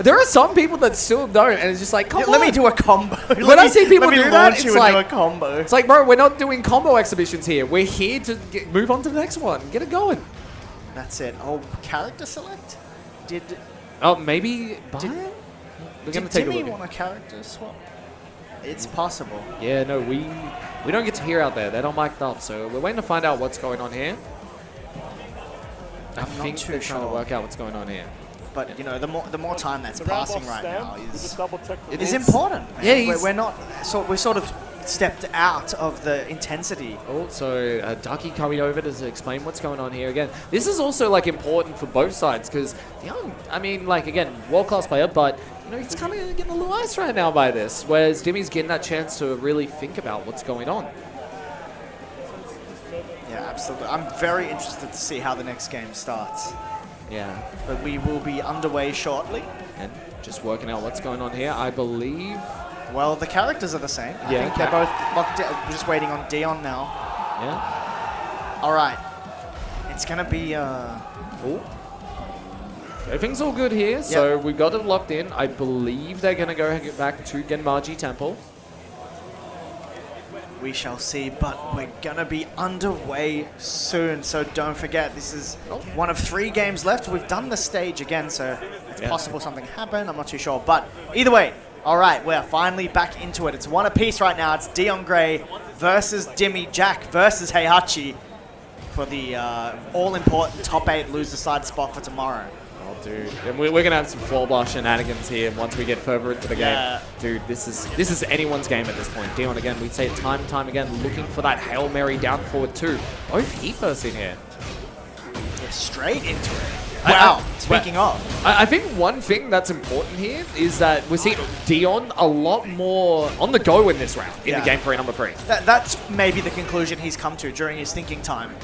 There are some people that still don't, and it's just like, come on. Let me do a combo. When I see people do that, it's like, do a combo. It's like, bro, we're not doing combo exhibitions here. We're here to move on to the next one. Get it going. That's it. Oh, character select? Oh, maybe Bayern? we're going Did to take a Timmy look. want a character swap? It's possible. Yeah, no, we don't get to hear out there. They're not mic'd up, so we're waiting to find out what's going on here. I I'm think not too they're trying to sure. work out what's going on here. But you know, the more time that's passing right now It is is. important. Man. Yeah, he's- we're not. So we're sort of stepped out of the intensity. Also, Ducky coming over to explain what's going on here again. This is also like important for both sides because I mean, like again, world-class player, but you know he's kind of getting a little ice right now by this. Whereas Dimmy's getting that chance to really think about what's going on. Yeah, absolutely. I'm very interested to see how the next game starts. Yeah, But we will be underway shortly. and just working out what's going on here. I believe. Well, the characters are the same. I Yeah. think they're both locked in. We're just waiting on Dion now. Yeah. All right. It's going to be... Cool. Everything's all good here, so we've got it locked in. I believe they're going to go back to Genmaji Temple. We shall see, but we're going to be underway soon, so don't forget, this is one of 3 games left. We've done the stage again, so it's possible something happened. I'm not too sure, but either way, all right, we're finally back into it. It's one apiece right now. It's Dion Gray versus Dimmy, Jack versus Heihachi for the all-important top 8 loser side spot for tomorrow. Oh, dude. And we're going to have some floor blast shenanigans here once we get further into the Yeah. game. Dude, this is anyone's game at this point. Dion, again, we say it time and time again, looking for that Hail Mary down forward too. Both heat bursts in here. Yeah, straight into it. Wow, speaking of. I think one thing that's important here is that we're seeing Dion a lot more on the go in this round, in Yeah. the game 3, number 3. That's maybe the conclusion he's come to during his thinking time.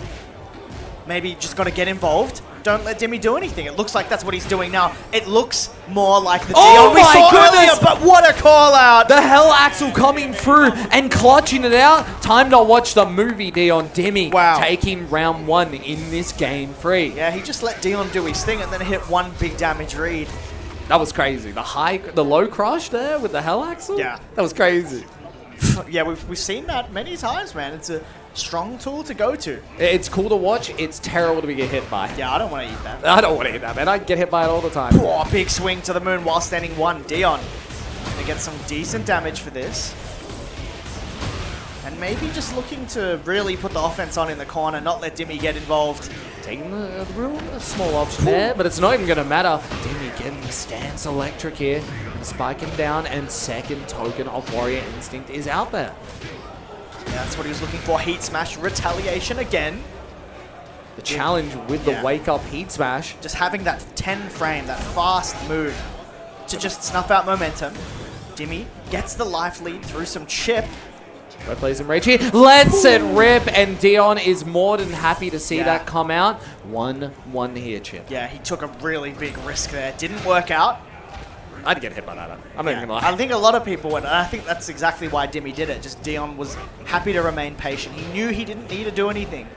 Maybe just got to get involved. Don't let Dimmy do anything. It looks like that's what he's doing now. It looks more like the Dion we my saw goodness! earlier, but what a call out! The Hell Axel coming through and clutching it out. Time to watch the movie, Dion. Dimmy taking round 1 in this game 3. Yeah, he just let Dion do his thing and then hit one big damage read. That was crazy. The low crush there with the Hell Axel? Yeah. That was crazy. Yeah, we've seen that many times, man. It's a strong tool to go to. It's cool to watch. It's terrible to get hit by. Yeah, I don't want to eat that. I don't want to eat that, man. I get hit by it all the time. Oh, big swing to the moon while standing 1. Dion gonna get some decent damage for this. And maybe just looking to really put the offense on in the corner, not let Dimmy get involved. Taking the real small option there, but it's not even going to matter. Dimmy getting the stance electric here. Spiking down, and second token of Warrior Instinct is out there. Yeah, that's what he was looking for. Heat smash, retaliation again. The challenge with the wake up heat smash. Just having that 10 frame, that fast move to just snuff out momentum. Dimmy gets the life lead through some chip. Red plays in rage here. Lets it rip, and Dion is more than happy to see that come out. 1-1 here, Chip. Yeah, he took a really big risk there. Didn't work out. I'd get hit by that. I'm not even gonna lie. I think a lot of people would, and I think that's exactly why Dimmy did it. Just Dion was happy to remain patient. He knew he didn't need to do anything.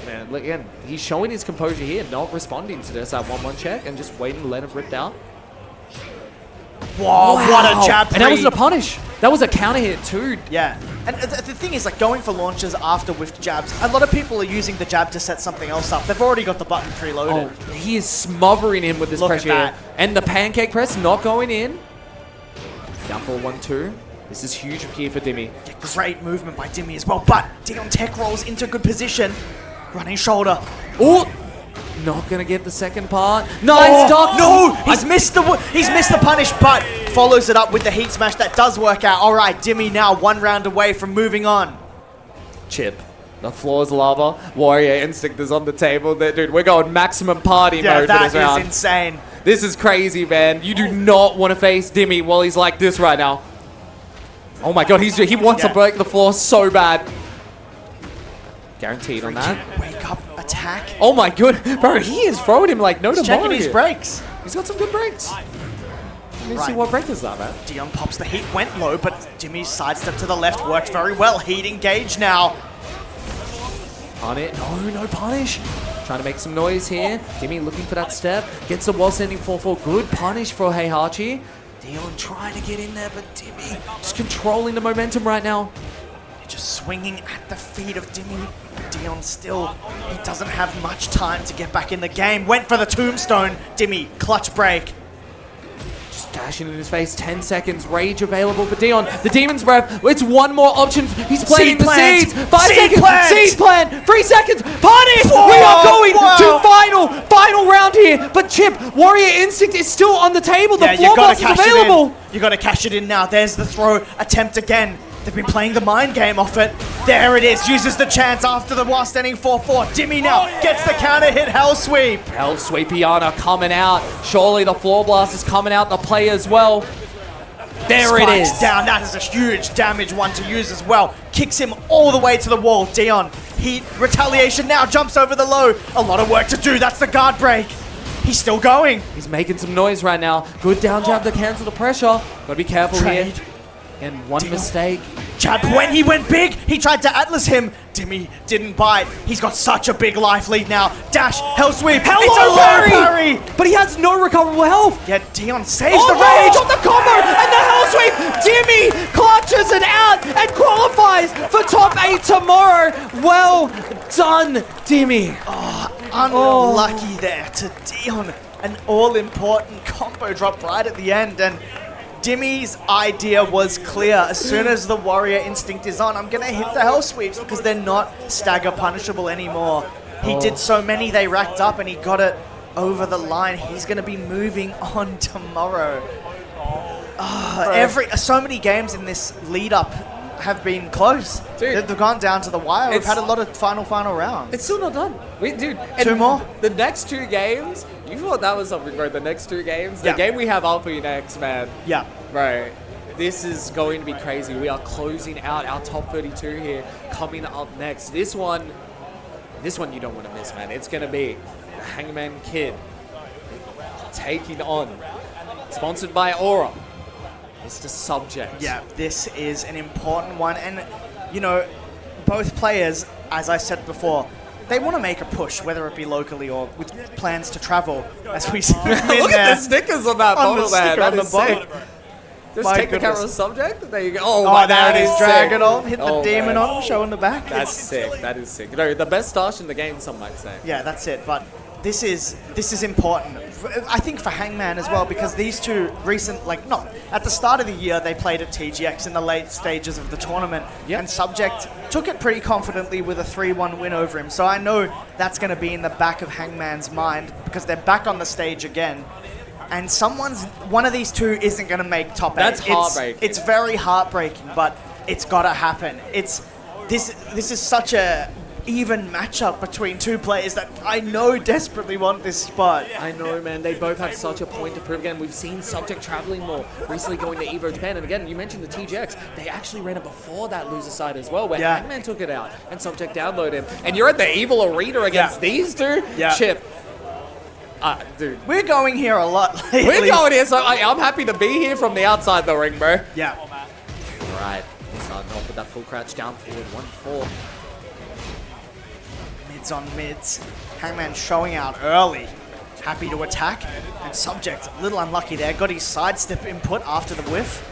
Man, look, again, he's showing his composure here, not responding to this that 1-1 check, and just waiting to let it rip down. Whoa, what a jab! And that wasn't a punish. That was a counter hit too. Yeah, and the thing is, like, going for launches after whiffed jabs, a lot of people are using the jab to set something else up. They've already got the button preloaded. Oh, he is smothering him with this Look at pressure that. here. And the pancake press not going in. Down for 1-2. This is huge here for Dimmy. Yeah, great movement by Dimmy as well, but Dion tech rolls into good position. Running shoulder. Oh! Not gonna get the second part. Nice duck! No! He's missed the punish, but follows it up with the heat smash. That does work out. All right, Dimmy now 1 round away from moving on. Chip. The floor is lava. Warrior Instinct is on the table. Dude, we're going maximum party mode for this that round. is insane. This is crazy, man. You do not want to face Dimmy while he's like this right now. Oh my god, he wants to break the floor so bad. Guaranteed on that. Wake up attack. Oh my god, bro, he is throwing him like no He's tomorrow. checking his here. brakes. He's got some good breaks. Let me see what break is that, man. Dion pops the heat, went low, but Dimmy's sidestep to the left worked very well. Heat engaged now. Punish. No punish. Trying to make some noise here. Dimmy looking for that step. Gets the wall sending 4-4. Good punish for Heihachi. Dion trying to get in there, but Dimmy just controlling the momentum right now. Just swinging at the feet of Dimmy. Dion still, he doesn't have much time to get back in the game. Went for the tombstone. Dimmy, clutch break. Just dashing in his face. 10 seconds. Rage available for Dion. The Demon's Breath. It's one more option. He's planting the seeds. 5 seconds. Seed plant. 3 seconds. Punish! We are going to final round here. But Chip, Warrior Instinct is still on the table. The floor blast is available. You got to cash it in now. There's the throw attempt again. They've been playing the mind game off it. There it is. Uses the chance after the while standing 4-4. Dimmy now gets the counter hit. Hell sweep. Hell sweepiana coming out. Surely the floor blast is coming out the play as well. There Spikes it is. Down. That is a huge damage one to use as well. Kicks him all the way to the wall. Dion, heat retaliation now. Jumps over the low. A lot of work to do. That's the guard break. He's still going. He's making some noise right now. Good down jab to cancel the pressure. Gotta be careful here. And one mistake. Jab, when he went big, he tried to Atlas him. Dimmy didn't bite. He's got such a big life lead now. Dash, hell sweep. Hello, it's a parry! But he has no recoverable health. Yeah, Dion saves the rage. Of the combo and the hell sweep. Dimmy clutches it out and qualifies for top 8 tomorrow. Well done, Dimmy. Unlucky there to Dion. An all-important combo drop right at the end, and Dimmy's idea was clear. As soon as the Warrior Instinct is on, I'm going to hit the Hell Sweeps because they're not stagger punishable anymore. He did so many, they racked up, and he got it over the line. He's going to be moving on tomorrow. So many games in this lead-up have been close. Dude, they've gone down to the wire. We've had a lot of final rounds. It's still not done. Dude, two more? The next 2 games, you thought that was something, bro. The next 2 games, the game we have up for you next, man. Yeah. Bro, this is going to be crazy. We are closing out our top 32 here. Coming up next, this one you don't want to miss, man. It's going to be the Hangman Kid taking on, sponsored by Aura, Mr. Subject. Yeah, this is an important one. And, you know, both players, as I said before, they want to make a push, whether it be locally or with plans to travel, as we see. Look at the stickers on that bottle there. That is sick. Just My take the camera goodness. subject. There you go. Oh, there it is. Drag it off. Hit the Oh, demon man. on him, showing the back. That's sick. That is sick. You know, the best stash in the game, some might say. Yeah, that's it. But this is important. I think for Hangman as well, because these two at the start of the year they played at TGX in the late stages of the tournament, and Subject took it pretty confidently with a 3-1 win over him. So I know that's going to be in the back of Hangman's mind because they're back on the stage again. And one of these two isn't going to make top 8. That's heartbreaking. It's very heartbreaking, but it's got to happen. This is such a even matchup between two players that I know desperately want this spot. I know, man. They both have such a point to prove. Again, we've seen Subject traveling more, recently going to Evo Japan. And again, you mentioned the TGX. They actually ran it before that loser side as well, where Hangman took it out and Subject downloaded him. And you're at the Evil Arena against these two? Yeah. Chip. Dude. We're going here a lot lately. We're going here, so I'm happy to be here from the outside the ring, bro. Yeah. Right. Starting off with that full crouch down forward, 1-4. Mids on mids. Hangman showing out early. Happy to attack. And Subject, a little unlucky there. Got his sidestep input after the whiff.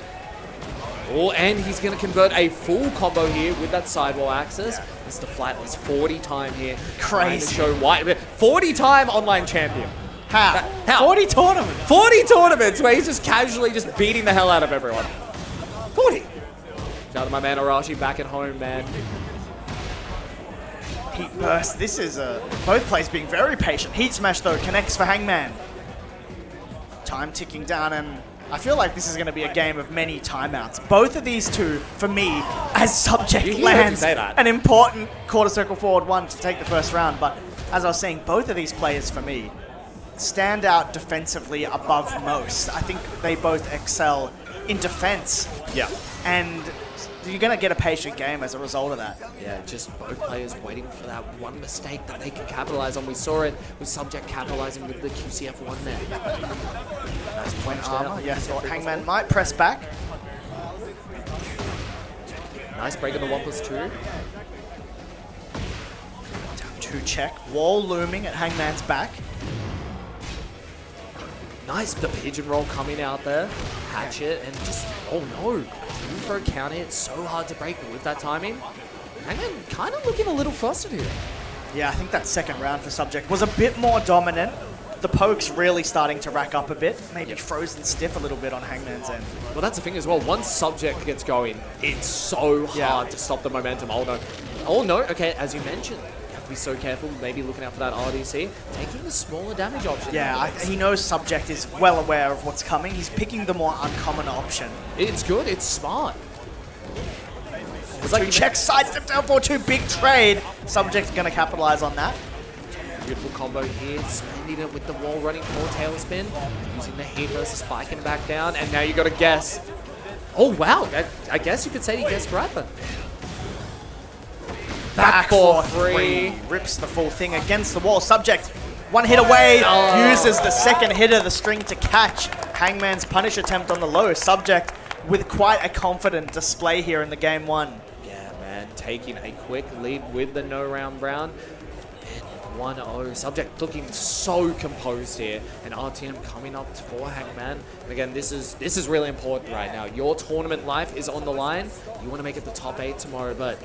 Oh, and he's going to convert a full combo here with that sidewall access. Mr. Flatless, 40 time here. Crazy. Trying to show why. 40 time online champion. How? 40 tournaments. 40 tournaments where he's just casually just beating the hell out of everyone. 40. Shout out to my man Arashi back at home, man. Heat burst. This is both players being very patient. Heat smash though connects for Hangman. Time ticking down, and I feel like this is going to be a game of many timeouts. Both of these two, for me, as Subject lands an important quarter circle forward one to take the first round. But as I was saying, both of these players, for me, stand out defensively above most. I think they both excel in defense. Yeah. And you're going to get a patient game as a result of that. Yeah, just both players waiting for that one mistake that they can capitalize on. We saw it with Subject capitalizing with the QCF1 there. Nice point Armor. Yes, or Hangman might press back. Nice break on the 1+2. Down 2 check. Wall looming at Hangman's back. Nice, the pigeon roll coming out there. Hatchet and just, oh no. For a counter, it's so hard to break, but with that timing, Hangman kind of looking a little flustered here. Yeah, I think that second round for Subject was a bit more dominant. the poke's really starting to rack up a bit. Maybe frozen stiff a little bit on Hangman's end. Well, that's the thing as well. Once Subject gets going, it's so hard to stop the momentum. Oh, no. Oh, no. Okay, as you mentioned, you have to be so careful. Maybe looking out for that RDC. Taking the smaller damage option. Yeah, he knows Subject is well aware of what's coming. He's picking the more uncommon option. It's good. It's smart. It's like check sidestep down 4-2, big trade. Subject's going to capitalize on that. Beautiful combo here, spending it with the wall running for tailspin, using the heat versus spiking back down, and now you got to guess. Oh wow, I guess you could say he guessed right then. Back for 3. Rips the full thing against the wall. Subject, one hit away, uses the second hit of the string to catch Hangman's punish attempt on the low. Subject with quite a confident display here in the game 1. Yeah, man, taking a quick lead with the no round brown. 1-0. Subject looking so composed here, and RTM coming up for Hangman. And again, this is really important right now. Your tournament life is on the line. You want to make it the top 8 tomorrow, but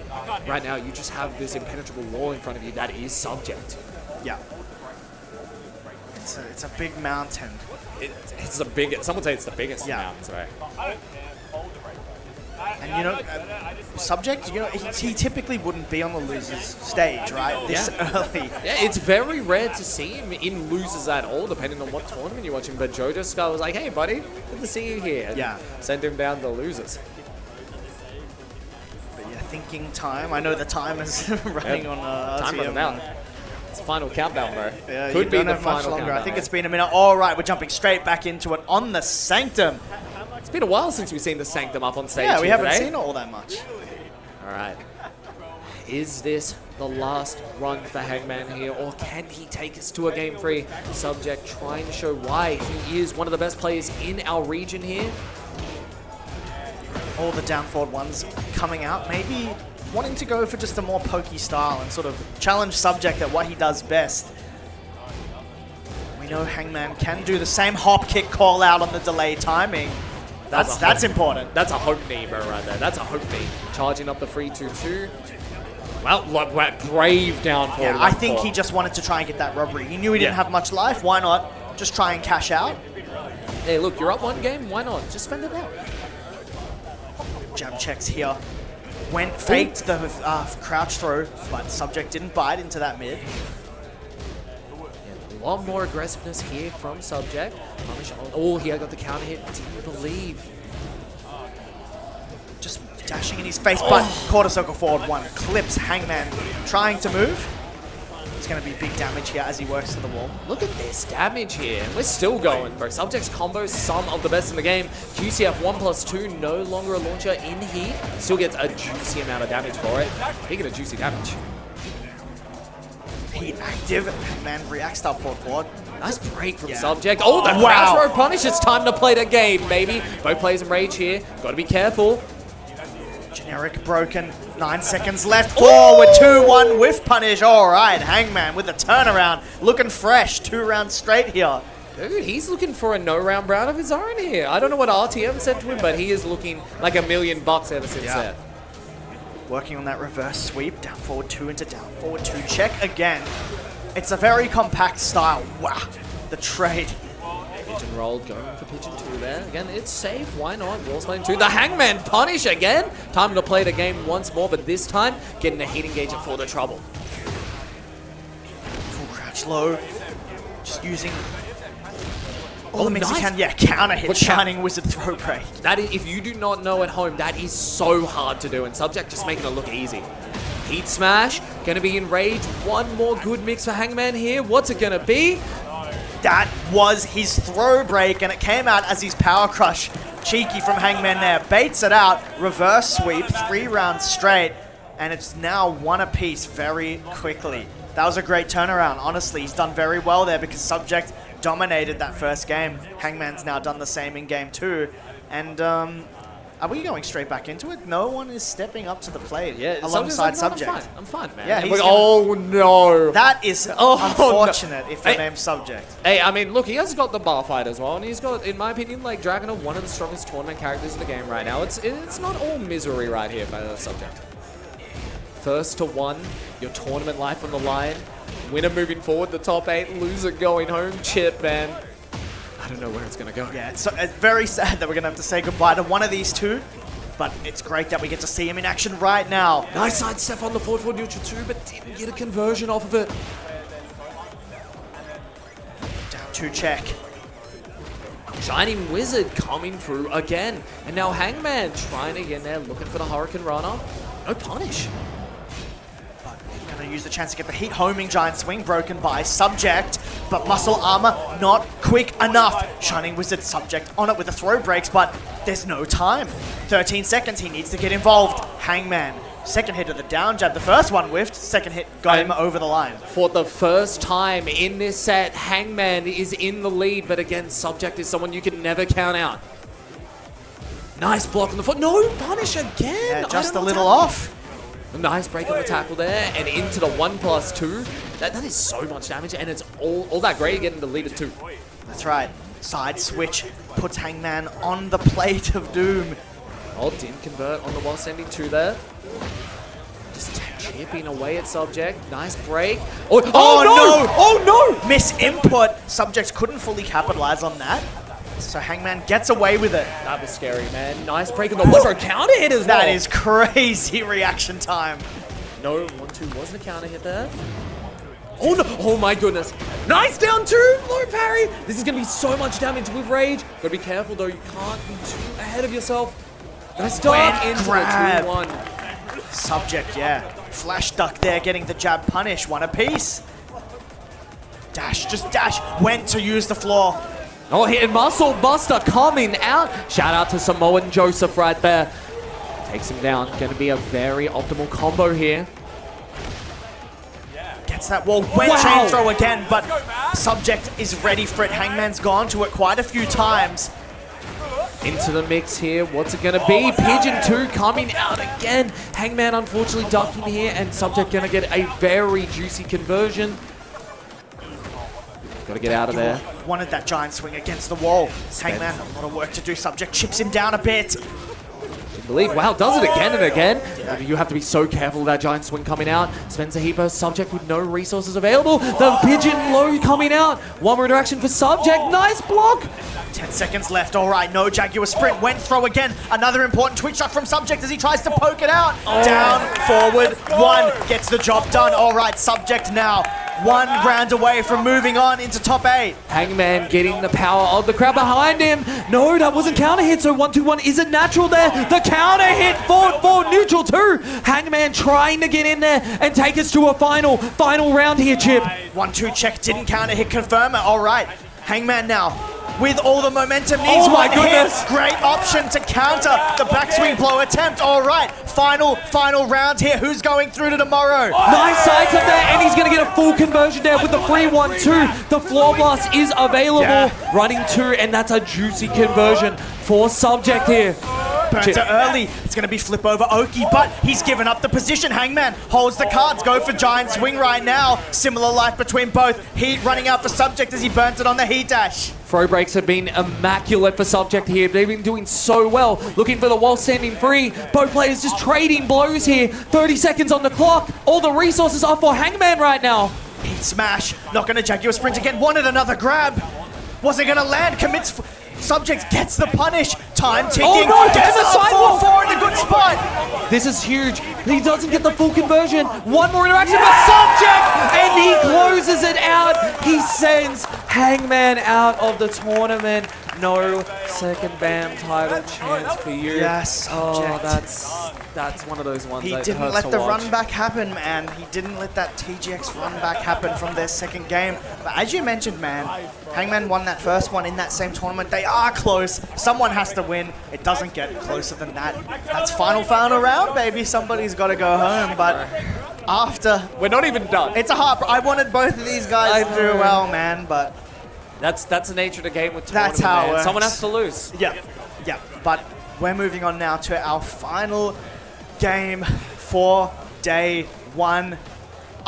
right now you just have this impenetrable wall in front of you that is Subject. Yeah. It's a big mountain. It's the biggest. Some would say it's the biggest mountain today. And you know, Subject, you know, he typically wouldn't be on the losers stage, right? This early. Yeah, it's very rare to see him in losers at all, depending on what tournament you're watching. But Jojo Scar was like, "Hey, buddy, good to see you here." And send him down to losers. But yeah, thinking time. I know the time is running on time running out. It's final countdown, bro. Yeah, could be don't the have much final longer. countdown. I think it's been a minute. All right, we're jumping straight back into it on the Sanctum. It's been a while since we've seen the Sanctum up on stage. Yeah, we haven't today. seen it all that much. All right. Is this the last run for Hangman here, or can he take us to a game 3? Subject trying to show why he is one of the best players in our region here. All the down forward ones coming out, maybe wanting to go for just a more pokey style and sort of challenge Subject at what he does best. We know Hangman can do the same hop kick call out on the delay timing. That's important. That's a hope knee, bro, right there. That's a hope knee. Charging up the 3-2-2. Well, brave down forward. Yeah, I think he just wanted to try and get that robbery. He knew he didn't have much life. Why not just try and cash out? Hey, look, you're up one game. Why not? Just spend it out. Jab checks here. Faked the crouch throw, but Subject didn't bite into that mid. A lot more aggressiveness here from Subject. Oh, he got the counter hit. Didn't believe. Just dashing in his face, but quarter circle forward 1. Clips Hangman trying to move. It's going to be big damage here as he works to the wall. Look at this damage here. We're still going, bro. Subject's combos, some of the best in the game. QCF 1+2, no longer a launcher in heat. Still gets a juicy amount of damage for it. Speaking of juicy damage. Heat active. Hangman reacts up forward. Nice break from Subject. Oh, the crouch throw punish. It's time to play the game, baby. Both players in rage here. Got to be careful. Generic broken. 9 seconds left. Forward 2-1 whiff punish. All right, Hangman with the turnaround. Looking fresh. 2 rounds straight here. Dude, he's looking for a no-round brown of his own here. I don't know what RTM said to him, but he is looking like $1 million ever since that. Working on that reverse sweep. Down forward 2 into down forward 2. Check again. It's a very compact style. Wow. The trade. Pigeon roll going for Pigeon 2 there. Again, it's safe. Why not? Wall sliding 2. The Hangman punish again. Time to play the game once more, but this time getting a heat engager for the trouble. Full crouch low. Just using all the mix he can. Yeah, counter hit. Shining Wizard throw break. That is, if you do not know at home, that is so hard to do, and Subject just making it look easy. Heat smash, gonna be enraged. One more good mix for Hangman here. What's it gonna be? That was his throw break, and it came out as his power crush. Cheeky from Hangman there. Baits it out. Reverse sweep. 3 rounds straight, and it's now 1 apiece very quickly. That was a great turnaround. Honestly, he's done very well there because Subject dominated that first game. Hangman's now done the same in game 2. And are we going straight back into it? No one is stepping up to the plate alongside Subject. I'm fine, man. Yeah, oh no. That is unfortunate if your name's Subject. Hey, I mean, look, he has got the bar fight as well, and he's got, in my opinion, like Dragonov, one of the strongest tournament characters in the game right now. It's not all misery right here by the Subject. First to 1, your tournament life on the line. Winner moving forward, the top 8, loser going home. Chip, man. I don't know where it's going to go. Yeah, it's very sad that we're going to have to say goodbye to one of these two, but it's great that we get to see him in action right now. Nice side step on the forward for neutral 2, but didn't get a conversion off of it. Down 2 check. Shining Wizard coming through again. And now Hangman trying to get in there, looking for the Hurricane Runner. No punish. Gonna use the chance to get the heat homing giant swing broken by Subject, but muscle armor not quick enough. Shining Wizard Subject on it with the throw breaks, but there's no time. 13 seconds, he needs to get involved. Hangman, second hit of the down jab. The first one whiffed, second hit got him over the line. For the first time in this set, Hangman is in the lead, but again, Subject is someone you can never count out. Nice block on the foot. No punish again. Yeah, just a little off. Nice break on the tackle there, and into the 1+2. That is so much damage, and it's all that great getting the lead at 2. That's right. Side switch puts Hangman on the plate of doom. Oh, didn't convert on the while sending 2 there. Just chipping away at Subject. Nice break. Oh no! Oh no! Miss input. Subject couldn't fully capitalize on that. So Hangman gets away with it. That was scary, man. Nice break on the one for a counter hit as well. That is crazy reaction time. No, 1-2 wasn't a counter hit there. Oh no! Oh my goodness! Nice down 2! Low parry! This is gonna be so much damage with Rage. Gotta be careful though, you can't be too ahead of yourself. Nice dunk into grab. the 2-1. Subject, yeah. Flash duck there, getting the jab punish. One apiece. Dash, just dash. Went to use the floor. Oh, hitting Muscle Buster coming out. Shout out to Samoan Joseph right there. Takes him down. Going to be a very optimal combo here. Gets that wall. Went chain throw again, but Subject is ready for it. Hangman's gone to it quite a few times. Into the mix here. What's it going to be? Pigeon 2 coming out again. Hangman unfortunately ducking here, and Subject going to get a very juicy conversion. Got to get out of there. Wanted that giant swing against the wall. Hangman, a lot of work to do. Subject chips him down a bit. Believe. Wow, does it again and again. Yeah. You have to be so careful of that giant swing coming out. Spencer Heaper, Subject with no resources available. The pigeon low coming out. One more interaction for Subject. Nice block. 10 seconds left. All right, no Jaguar sprint. Went throw again. Another important twitch shot from Subject as he tries to poke it out. Down, forward, 1. Gets the job done. All right, Subject now 1 round away from moving on into top 8. Hangman getting the power of the crowd behind him. No, that wasn't counter hit, so 1-2-1 isn't natural there. The counter hit for neutral 2. Hangman trying to get in there and take us to a final round here, Chip. 1-2 check, didn't counter hit, confirm it. All right, Hangman now with all the momentum, needs one hit. Great option to counter the backswing blow attempt. All right, final round here. Who's going through to tomorrow? Nice sides up there, and he's going to get a full conversion there with the 3-1-2. The floor blast is available. Running 2, and that's a juicy conversion for Subject here. Burnt it early. It's going to be flip over Oki, but he's given up the position. Hangman holds the cards. Go for giant swing right now. Similar life between both. Heat running out for Subject as he burnt it on the heat dash. Throw breaks have been immaculate for Subject here. They've been doing so well. Looking for the wall standing free. Both players just trading blows here. 30 seconds on the clock. All the resources are for Hangman right now. Heat smash. Not going to Jaguar sprint again. Wanted another grab. Wasn't going to land. Commits. Subject gets the punish. Time ticking. Oh no, gets the sidewalk. 4-4 in a good spot. This is huge. He doesn't get the full conversion. One more interaction for Subject, and he closes it out. He sends Hangman out of the tournament. No second BAM title chance for you. Yes, Subject. Oh, that's one of those ones. He that didn't hurts let to the watch. run back happen, man. He didn't let that TGX run back happen from their second game. But as you mentioned, man, Hangman won that first one in that same tournament. They are close. Someone has to win. It doesn't get closer than that. That's final round, baby. Somebody's got to go home. But after... We're not even done. It's a heart... I wanted both of these guys to do well, man, but... That's the nature of the game with tournament, That's how it man. works. Someone has to lose. Yeah. But we're moving on now to our final game for day 1.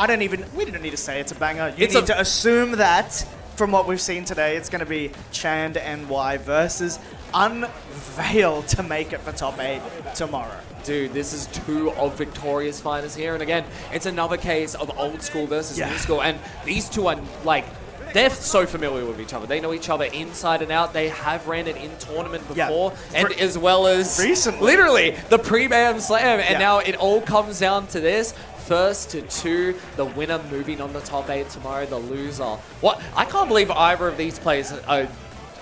We didn't need to say it's a banger. You need to assume that from what we've seen today, it's going to be Chand NY versus Unveil to make it for top 8 tomorrow. Dude, this is 2 of Victoria's finest here. And again, it's another case of old school versus new school. And these two are like, they're so familiar with each other. They know each other inside and out. They have ran it in tournament before, and as well as recently, literally the pre-BAM slam. And now it all comes down to this. First to 2, the winner moving on the top 8 tomorrow, the loser. What? I can't believe either of these players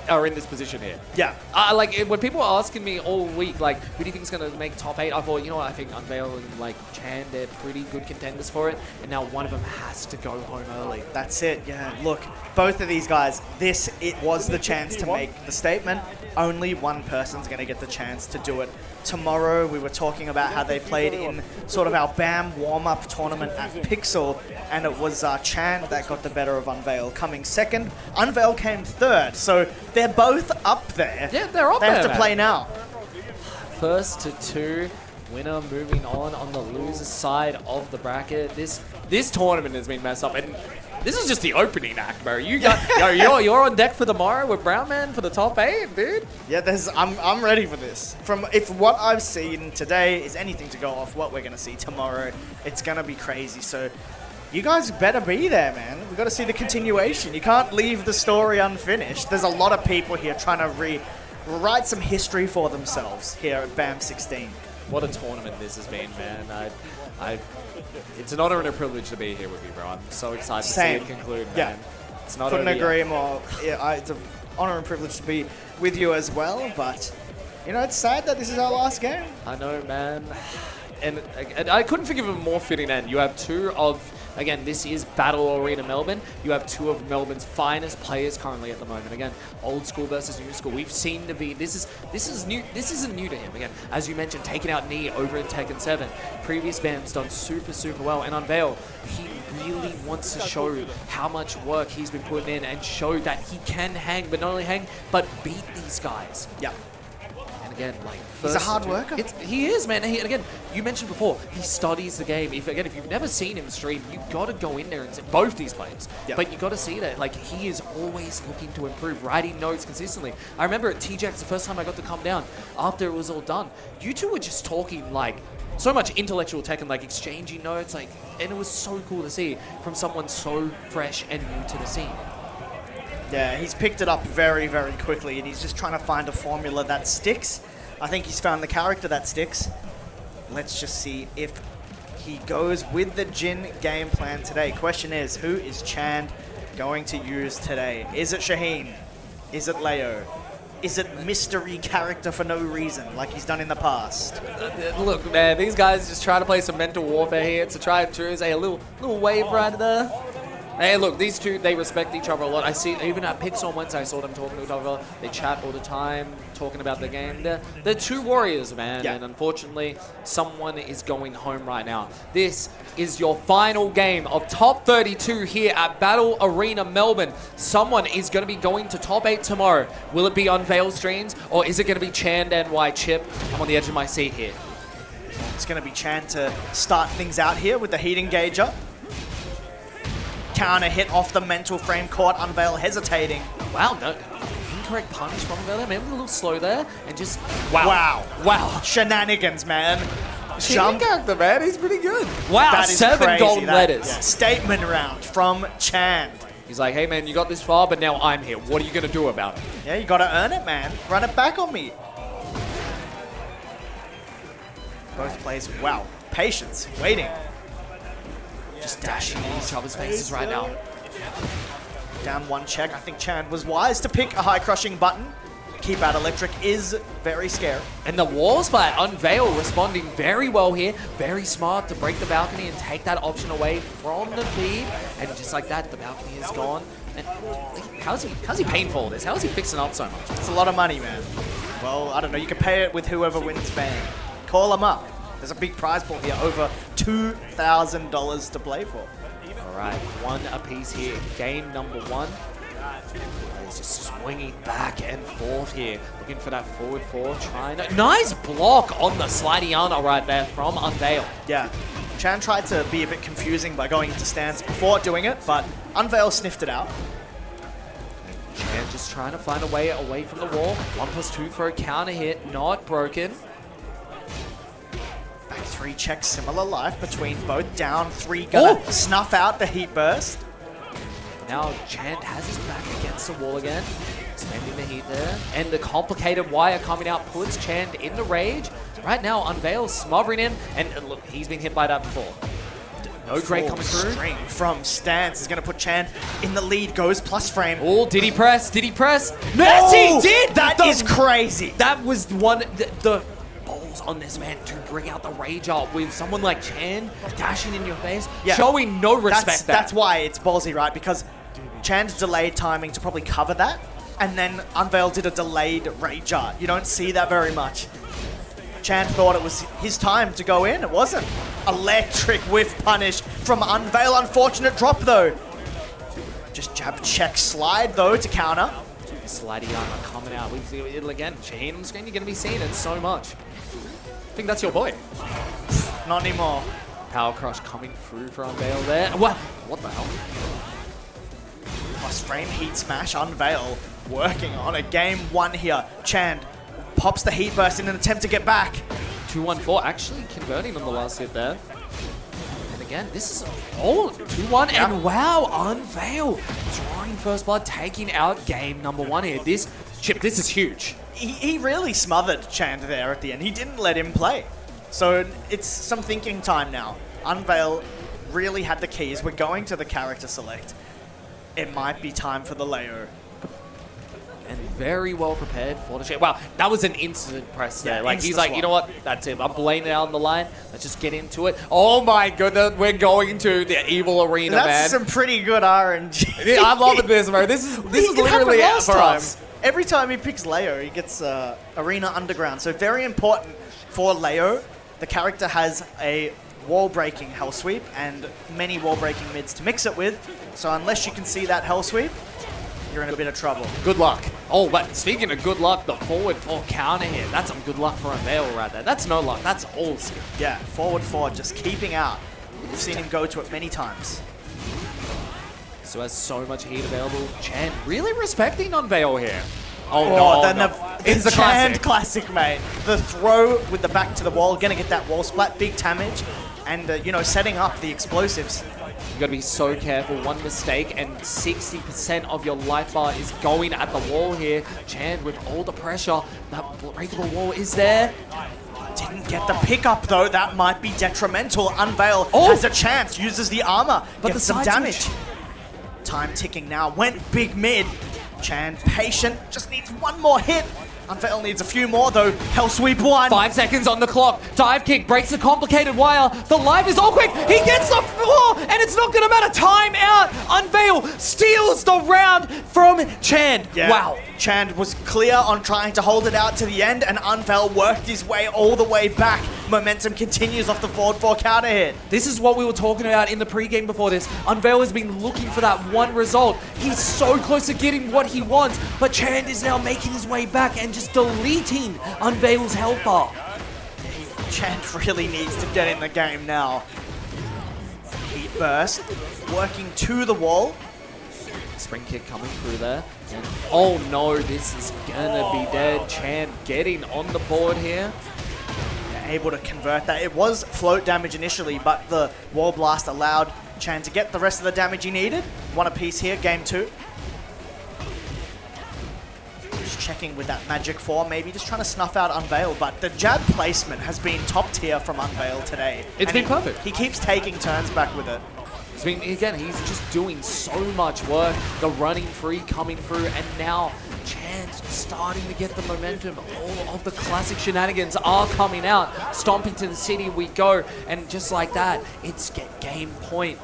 are in this position here. Yeah. Like, when people were asking me all week, like, who do you think is going to make top 8? I thought, you know what, I think Unveil and, like, Chand, they're pretty good contenders for it. And now one of them has to go home early. That's it, yeah. Look, both of these guys, it was the chance to make the statement. Only one person's going to get the chance to do it. Tomorrow, we were talking about how they played in sort of our BAM warm-up tournament at Pixel, and it was Chand that got the better of Unveil, coming second. Unveil came third, so they're both up there. Yeah, they're up there. They have to man. play now. First to 2, winner moving on the loser side of the bracket. This tournament has been messed up, and this is just the opening act, bro. You got you're on deck for tomorrow with Brown Man for the top 8, dude. Yeah, I'm ready for this. If what I've seen today is anything to go off what we're gonna see tomorrow, it's gonna be crazy. So you guys better be there, man. We've got to see the continuation. You can't leave the story unfinished. There's a lot of people here trying to write some history for themselves here at BAM16. What a tournament this has been, man. It's an honor and a privilege to be here with you, bro. I'm so excited to see it conclude, man. Yeah. It's not Couldn't only agree more. Yeah, it's an honor and privilege to be with you as well, but you know, it's sad that this is our last game. I know, man. And I couldn't think of a more fitting end. You have 2 of, again, this is Battle Arena Melbourne. You have 2 of Melbourne's finest players currently at the moment. Again, old school versus new school. We've seen this is new. This isn't new to him. Again, as you mentioned, taking out Knee over in Tekken 7. Previous BAM's done super well. And Unveil, he really wants to show how much work he's been putting in and show that he can hang, but not only hang, but beat these guys. Yeah. Again, like, he's a hard worker. He is, man. And again, you mentioned before, he studies the game. If you've never seen him stream, you got to go in there and see both these players. Yep. But you got to see that, like, he is always looking to improve, writing notes consistently. I remember at TJX, the first time I got to come down, after it was all done, you two were just talking, like, so much intellectual tech and, like, exchanging notes, like, and it was so cool to see from someone so fresh and new to the scene. Yeah, he's picked it up very quickly, and he's just trying to find a formula that sticks. I think he's found the character that sticks. Let's just see if he goes with the Jin game plan today. Question is, who is Chand going to use today? Is it Shaheen? Is it Leo? Is it mystery character for no reason, like he's done in the past? Look, man, these guys just try to play some mental warfare here to try and choose a little wave right there. Hey, look, these two, they respect each other a lot. I see, even at Pixel on Wednesday, I saw them talking to each other. They chat all the time, talking about the game. They're 2 warriors, man, and unfortunately, someone is going home right now. This is your final game of top 32 here at Battle Arena Melbourne. Someone is going to be going to top 8 tomorrow. Will it be Unveil Streams, or is it going to be Chand NY Chip? I'm on the edge of my seat here. It's going to be Chand to start things out here with the heat engager. Counter hit off the mental frame, caught Unveil hesitating. Wow, no, incorrect punish from Unveil. Maybe a little slow there, and just wow. Shenanigans, man. Jump character, man. He's pretty good. Wow, that 7 crazy. golden letters. Yeah. Statement round from Chand. He's like, hey man, you got this far, but now I'm here. What are you gonna do about it? Yeah, you gotta earn it, man. Run it back on me. Both players, wow, patience, waiting. Just dashing in each other's faces right now. Down 1 check. I think Chand was wise to pick a high crushing button. Keep out electric is very scary. And the wall splat, Unveil responding very well here. Very smart to break the balcony and take that option away from the feed. And just like that, the balcony is gone. And how's he paying for all this? How is he fixing up so much? It's a lot of money, man. Well, I don't know. You can pay it with whoever wins BAM. Call them up. There's a big prize pool here, over $2,000 to play for. All right, 1 apiece here. Game number 1. He's just swinging back and forth here, looking for that forward 4, trying to... Nice block on the Slidiana right there from Unveil. Yeah, Chand tried to be a bit confusing by going into stance before doing it, but Unveil sniffed it out. just trying to find a way away from the wall. 1+2 for a counter hit, not broken. Back 3 checks, similar life between both. Down 3, gonna snuff out the heat burst. Now Chand has his back against the wall again. Spending the heat there. And the complicated wire coming out puts Chand in the rage. Right now, Unveil smothering him. And look, he's been hit by that before. No Drake coming through. String from Stance is going to put Chand in the lead. Goes plus frame. Oh, did he press? Did he press? Yes, he did! That is crazy. That was one... The balls on this man to bring out the rage up with someone like Chand dashing in your face, showing no respect. That's why it's ballsy, right? Because Chand's delayed timing to probably cover that. And then Unveil did a delayed rage art. You don't see that very much. Chand thought it was his time to go in. It wasn't. Electric whiff punish from Unveil. Unfortunate drop, though. Just jab, check, slide, though, to counter. Slidey armor coming out. We see it again. Shaheen on the screen, you're going to be seeing it so much. I think that's your boy. Not anymore. Power Crush coming through for Unveil there. What the hell? Plus frame heat smash. Unveil working on a game 1 here. Chand pops the heat burst in an attempt to get back. 2-1-4, actually converting on the last hit there. And again, this is 2-1, and wow, Unveil drawing first blood, taking out game number 1 here. This is huge. He really smothered Chand there at the end. He didn't let him play. So it's some thinking time now. Unveil really had the keys. We're going to the character select. It might be time for the Leo. And very well prepared for the shit. Wow, that was an instant press there. Like, he's like, you know what? That's it. I'm laying it out on the line. Let's just get into it. Oh my goodness, we're going to the evil arena, man. That's some pretty good RNG. Yeah, I'm loving this, bro. This is literally it for us. Every time he picks Leo, he gets Arena Underground. So very important for Leo. The character has a wall-breaking Hell Sweep and many wall-breaking mids to mix it with. So unless you can see that Hell Sweep, you're in a bit of trouble. Good luck. Oh, but speaking of good luck, the forward 4 counter here. That's some good luck for Unveil right there. That's no luck. That's all skill. Yeah, forward 4 just keeping out. We've seen him go to it many times. So has so much heat available. Chand really respecting Unveil here. It's the Chand classic, mate. The throw with the back to the wall, gonna get that wall splat, big damage, and setting up the explosives. You gotta be so careful. One mistake and 60% of your life bar is going at the wall here. Chand with all the pressure. That breakable wall is there. Didn't get the pickup though. That might be detrimental. Unveil has a chance. Uses the armor. But gets some damage. Time ticking now. Went big mid. Chand patient. Just needs one more hit. Unveil needs a few more though. Hell Sweep 1. 5 seconds on the clock. Dive kick breaks the complicated wire. The live is all quick. He gets the floor, and it's not gonna matter. Time out. Unveil steals the round from Chand. Yeah. Wow. Chand was clear on trying to hold it out to the end, and Unveil worked his way all the way back. Momentum continues off the forward 4 counter hit. This is what we were talking about in the pregame before this. Unveil has been looking for that one result. He's so close to getting what he wants, but Chand is now making his way back and just deleting Unveil's health bar. Chand really needs to get in the game now. Heat burst, working to the wall. Spring kick coming through there. And oh no, this is gonna be dead. Chand getting on the board here. They're able to convert that. It was float damage initially, but the wall blast allowed Chand to get the rest of the damage he needed. One apiece here, game 2. Just checking with that magic 4, maybe just trying to snuff out Unveil, but the jab placement has been top tier from Unveil today. It's been perfect. He keeps taking turns back with it. I mean, again, he's just doing so much work. The running free coming through, and now Chand starting to get the momentum. All of the classic shenanigans are coming out. Stomping to the city we go, and just like that, it's game point.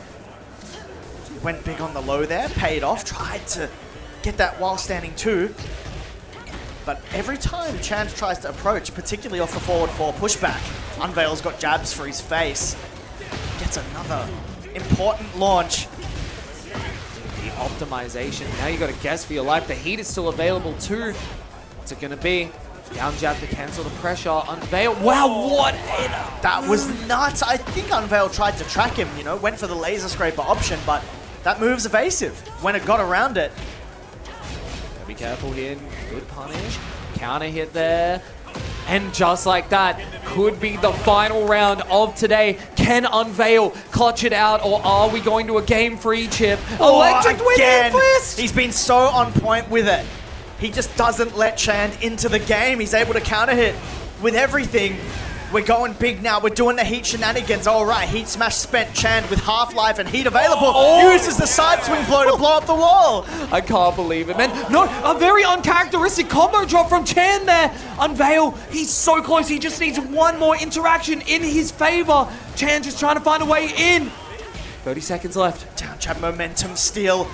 Went big on the low there, paid off, tried to get that while standing 2. But every time Chand tries to approach, particularly off the forward 4 pushback, Unveil's got jabs for his face. Gets another important launch. The optimization. Now you got to guess for your life. The heat is still available too. What's it going to be? Down jab to cancel the pressure. Unveil. Wow, what hit! That was nuts. I think Unveil tried to track him, went for the laser scraper option, but that move's evasive when it got around it. It'll be careful here. Good punish. Counter hit there. And just like that, could be the final round of today. Can Unveil clutch it out, or are we going to a game for each chip? Electric again. with twist! He's been so on point with it. He just doesn't let Chand into the game. He's able to counter hit with everything. We're going big now. We're doing the heat shenanigans. All right, heat smash spent. Chand with half-life and heat available. Uses the side swing blow to blow up the wall. I can't believe it, man. No, a very uncharacteristic combo drop from Chan there. Unveil, he's so close. He just needs one more interaction in his favor. Chan just trying to find a way in. 30 seconds left. Down jab momentum steal.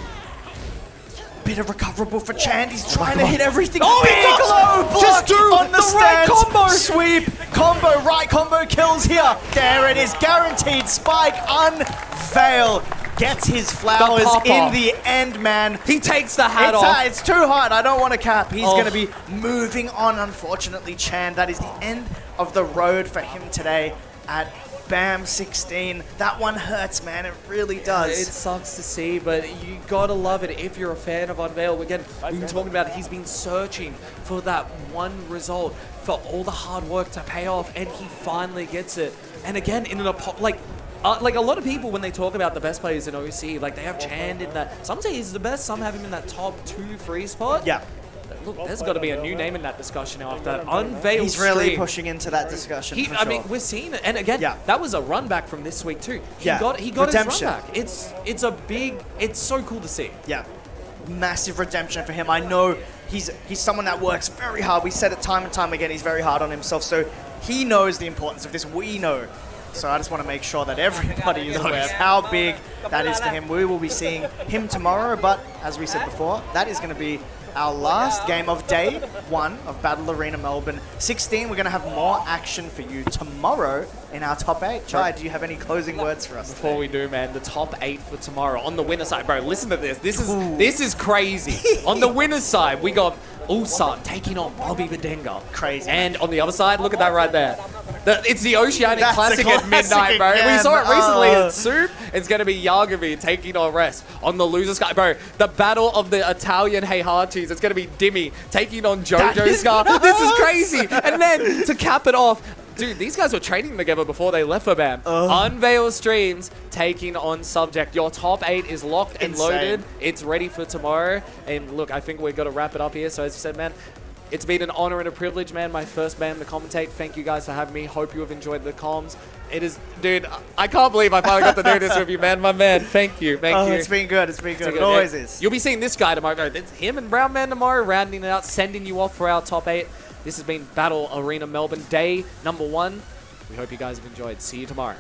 Bit of recoverable for Chand. He's trying to hit everything. Oh, he big got low block just do on the right stance. combo. Sweep, combo, right combo kills here. There it is, guaranteed spike. Unveil gets his flowers in the end, man. He takes the hat off. It's too hard. I don't want to cap. He's going to be moving on, unfortunately, Chand. That is the end of the road for him today at BAM16. That one hurts, man. It really does. It sucks to see, but you gotta love it if you're a fan of Unveil. Again, we've been talking about it. He's been searching for that one result, for all the hard work to pay off, and he finally gets it. And again, in an like a lot of people, when they talk about the best players in OC, like they have Chand in that. Some say he's the best, some have him in that top 2-3 spot. Yeah. Look, there's got to be a new name in that discussion now after that Unveil He's really stream. pushing into that discussion. I mean, we're seeing it, and again, that was a run back from this week too. He got his run back. It's a big. It's so cool to see. Yeah, massive redemption for him. I know he's someone that works very hard. We said it time and time again. He's very hard on himself, so he knows the importance of this. We know. So I just want to make sure that everybody is aware of how big that is to him. We will be seeing him tomorrow, but as we said before, that is going to be our last game of day 1 of Battle Arena Melbourne 16. We're going to have more action for you tomorrow in our top 8. Chai, do you have any closing words for us Before we do, man, the top 8 for tomorrow on the winner side. Bro, listen to this. This is crazy. On the winner's side, we got Ulsan taking on Bobby Badenga. Crazy. And on the other side, look at that right there. It's the Oceanic That's Classic the at midnight, classic bro. We again. saw it recently at Soup. It's going to be Yagavi taking on Rest. On the loser side, bro, the battle of the Italian Heihachis. It's going to be Dimmy taking on Jojo Scar. This is crazy. And then to cap it off, dude, these guys were training together before they left for BAM. Unveil Streams taking on Subject. Your top 8 is locked and loaded. It's ready for tomorrow. And look, I think we've got to wrap it up here. So as you said, man, it's been an honor and a privilege, man. My first BAM to commentate. Thank you guys for having me. Hope you have enjoyed the comms. It is, dude, I can't believe I finally got to do this with you, man. My man, thank you. Thank you. It's been good. It's been good. It always is. You'll be seeing this guy tomorrow. It's him and Brown Man tomorrow, rounding it out, sending you off for our top 8. This has been Battle Arena Melbourne, day number 1. We hope you guys have enjoyed. See you tomorrow.